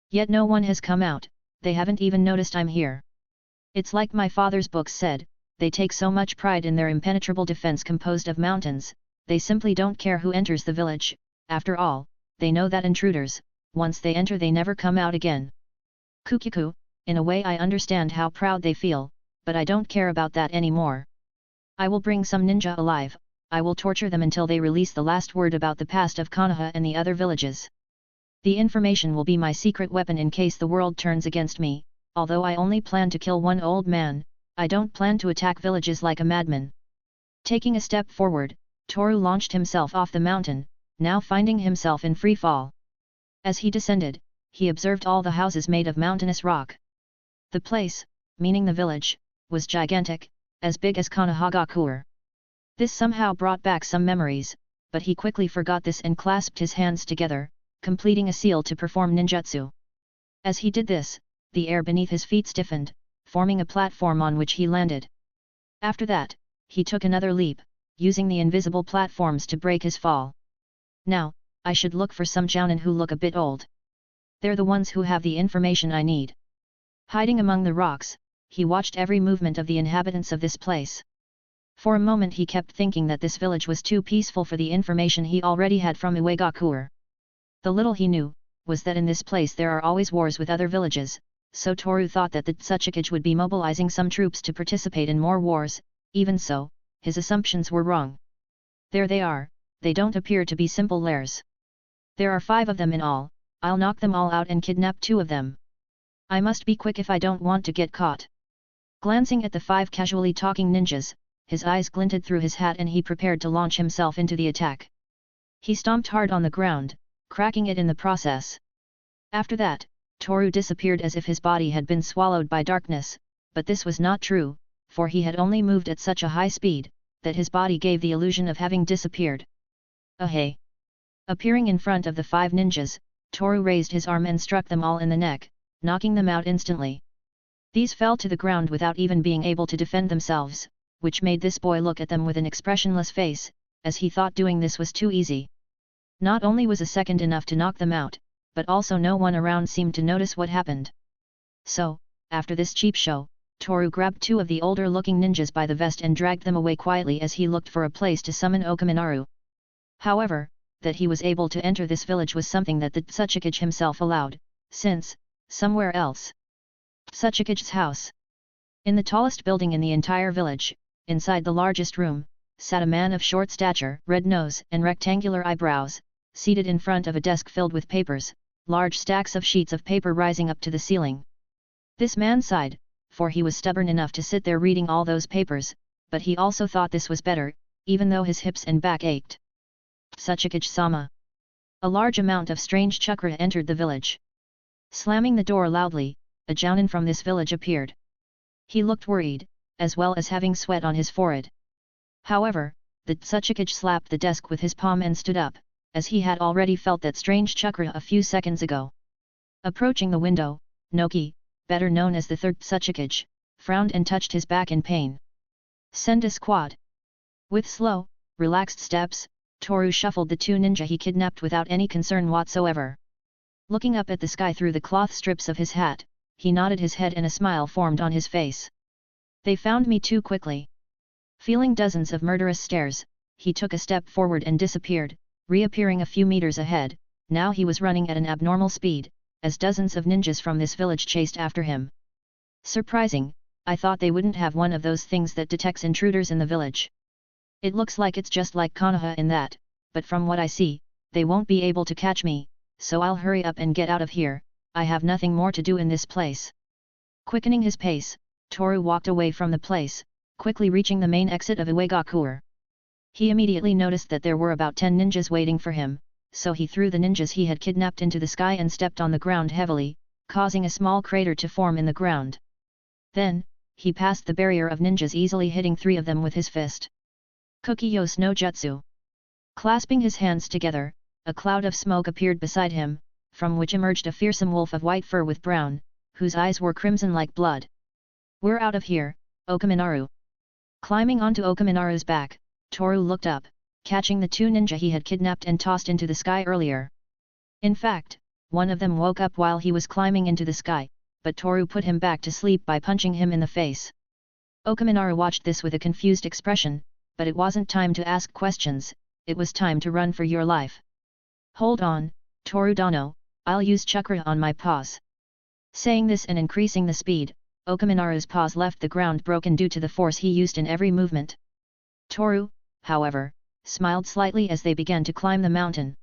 B: Yet no one has come out, they haven't even noticed I'm here. It's like my father's books said, they take so much pride in their impenetrable defense composed of mountains, they simply don't care who enters the village, after all, they know that intruders, once they enter they never come out again. Kukiku, in a way I understand how proud they feel, but I don't care about that anymore. I will bring some ninja alive, I will torture them until they release the last word about the past of Konoha and the other villages. The information will be my secret weapon in case the world turns against me, although I only plan to kill one old man, I don't plan to attack villages like a madman. Taking a step forward, Toru launched himself off the mountain, now finding himself in free fall. As he descended, he observed all the houses made of mountainous rock. The place, meaning the village, was gigantic, as big as Konohagakure. This somehow brought back some memories, but he quickly forgot this and clasped his hands together, completing a seal to perform ninjutsu. As he did this, the air beneath his feet stiffened, forming a platform on which he landed. After that, he took another leap, using the invisible platforms to break his fall. Now, I should look for some jounin who look a bit old. They're the ones who have the information I need. Hiding among the rocks, he watched every movement of the inhabitants of this place. For a moment he kept thinking that this village was too peaceful for the information he already had from Iwagakure. The little he knew, was that in this place there are always wars with other villages, so Toru thought that the Tsuchikage would be mobilizing some troops to participate in more wars. Even so, his assumptions were wrong. There they are, they don't appear to be simple lairs. There are 5 of them in all, I'll knock them all out and kidnap 2 of them. I must be quick if I don't want to get caught. Glancing at the 5 casually talking ninjas, his eyes glinted through his hat and he prepared to launch himself into the attack. He stomped hard on the ground, cracking it in the process. After that, Toru disappeared as if his body had been swallowed by darkness, but this was not true, for he had only moved at such a high speed, that his body gave the illusion of having disappeared. Ahey! Appearing in front of the 5 ninjas, Toru raised his arm and struck them all in the neck, knocking them out instantly. These fell to the ground without even being able to defend themselves, which made this boy look at them with an expressionless face, as he thought doing this was too easy. Not only was a second enough to knock them out, but also no one around seemed to notice what happened. So, after this cheap show, Toru grabbed 2 of the older-looking ninjas by the vest and dragged them away quietly as he looked for a place to summon Okaminaru. However, that he was able to enter this village was something that the Tsuchikage himself allowed, since, somewhere else. Tsuchikage's house. In the tallest building in the entire village, inside the largest room, sat a man of short stature, red nose and rectangular eyebrows, seated in front of a desk filled with papers, large stacks of sheets of paper rising up to the ceiling. This man sighed, for he was stubborn enough to sit there reading all those papers, but he also thought this was better, even though his hips and back ached. Tsuchikage-sama. A large amount of strange chakra entered the village. Slamming the door loudly, a jounin from this village appeared. He looked worried, as well as having sweat on his forehead. However, the Tsuchikage slapped the desk with his palm and stood up, as he had already felt that strange chakra a few seconds ago. Approaching the window, Noki, better known as the 3rd Tsuchikage, frowned and touched his back in pain. Send a squad. With slow, relaxed steps, Toru shuffled the two ninja he kidnapped without any concern whatsoever. Looking up at the sky through the cloth strips of his hat, he nodded his head and a smile formed on his face. They found me too quickly. Feeling dozens of murderous stares, he took a step forward and disappeared, reappearing a few meters ahead. Now he was running at an abnormal speed, as dozens of ninjas from this village chased after him. Surprising, I thought they wouldn't have one of those things that detects intruders in the village. It looks like it's just like Konoha in that, but from what I see, they won't be able to catch me, so I'll hurry up and get out of here. I have nothing more to do in this place. Quickening his pace, Toru walked away from the place, quickly reaching the main exit of Uegakure. He immediately noticed that there were about 10 ninjas waiting for him, so he threw the ninjas he had kidnapped into the sky and stepped on the ground heavily, causing a small crater to form in the ground. Then, he passed the barrier of ninjas, easily hitting 3 of them with his fist. Kukiyo no Jutsu. Clasping his hands together, a cloud of smoke appeared beside him, from which emerged a fearsome wolf of white fur with brown, whose eyes were crimson like blood. "We're out of here, Okaminaru." Climbing onto Okaminaru's back, Toru looked up, catching the 2 ninja he had kidnapped and tossed into the sky earlier. In fact, one of them woke up while he was climbing into the sky, but Toru put him back to sleep by punching him in the face. Okaminaru watched this with a confused expression, but it wasn't time to ask questions, it was time to run for your life. "Hold on, Toru Dano, I'll use chakra on my paws." Saying this and increasing the speed, Okaminaru's paws left the ground broken due to the force he used in every movement. Toru, however, smiled slightly as they began to climb the mountain.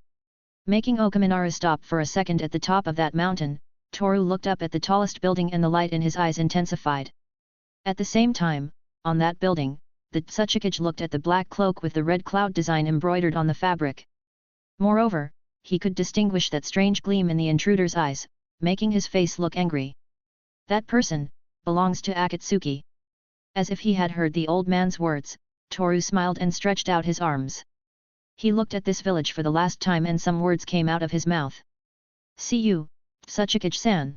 B: Making Okaminaru stop for a second at the top of that mountain, Toru looked up at the tallest building and the light in his eyes intensified. At the same time, on that building, the Tsuchikage looked at the black cloak with the red cloud design embroidered on the fabric. Moreover, he could distinguish that strange gleam in the intruder's eyes, making his face look angry. "That person belongs to Akatsuki." As if he had heard the old man's words, Toru smiled and stretched out his arms. He looked at this village for the last time and some words came out of his mouth. "See you, Tsuchikage-san."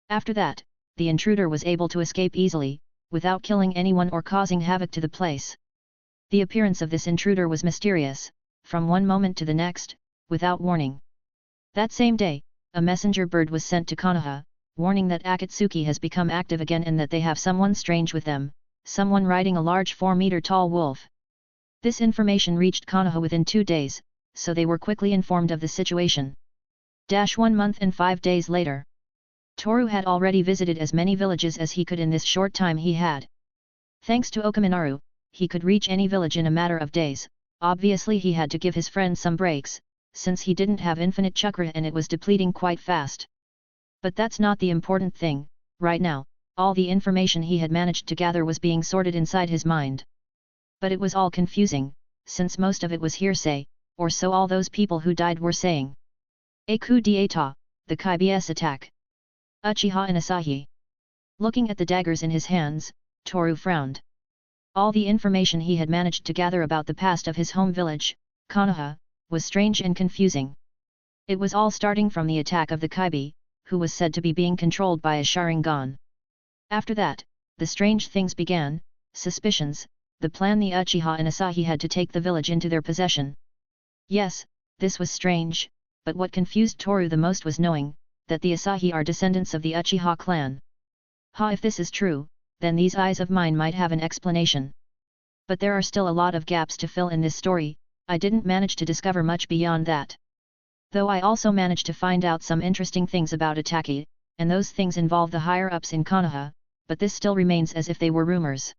B: After that, the intruder was able to escape easily, without killing anyone or causing havoc to the place. The appearance of this intruder was mysterious, from one moment to the next, without warning. That same day, a messenger bird was sent to Konoha, warning that Akatsuki has become active again and that they have someone strange with them, someone riding a large 4-meter-tall wolf. This information reached Konoha within 2 days, so they were quickly informed of the situation. 1 month and 5 days later. Toru had already visited as many villages as he could in this short time he had. Thanks to Okaminaru, he could reach any village in a matter of days. Obviously he had to give his friend some breaks, since he didn't have infinite chakra and it was depleting quite fast. But that's not the important thing. Right now, all the information he had managed to gather was being sorted inside his mind. But it was all confusing, since most of it was hearsay, or so all those people who died were saying. A coup d'état, the KBS attack. Uchiha and Asahi. Looking at the daggers in his hands, Toru frowned. All the information he had managed to gather about the past of his home village, Konoha, was strange and confusing. It was all starting from the attack of the Kaibi, who was said to be being controlled by a Sharingan. After that, the strange things began, suspicions, the plan the Uchiha and Asahi had to take the village into their possession. Yes, this was strange, but what confused Toru the most was knowing that the Asahi are descendants of the Uchiha clan. If this is true, then these eyes of mine might have an explanation. But there are still a lot of gaps to fill in this story. I didn't manage to discover much beyond that. Though I also managed to find out some interesting things about Ataki, and those things involve the higher-ups in Konoha, but this still remains as if they were rumors.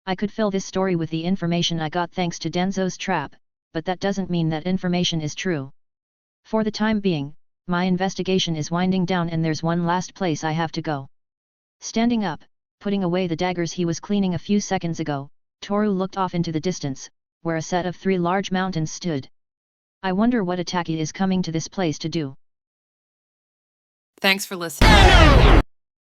B: I could fill this story with the information I got thanks to Denzo's trap, but that doesn't mean that information is true. For the time being, my investigation is winding down and there's one last place I have to go. Standing up, putting away the daggers he was cleaning a few seconds ago, Toru looked off into the distance, where a set of 3 large mountains stood. I wonder what Ataki is coming to this place to do.
C: Thanks for listening.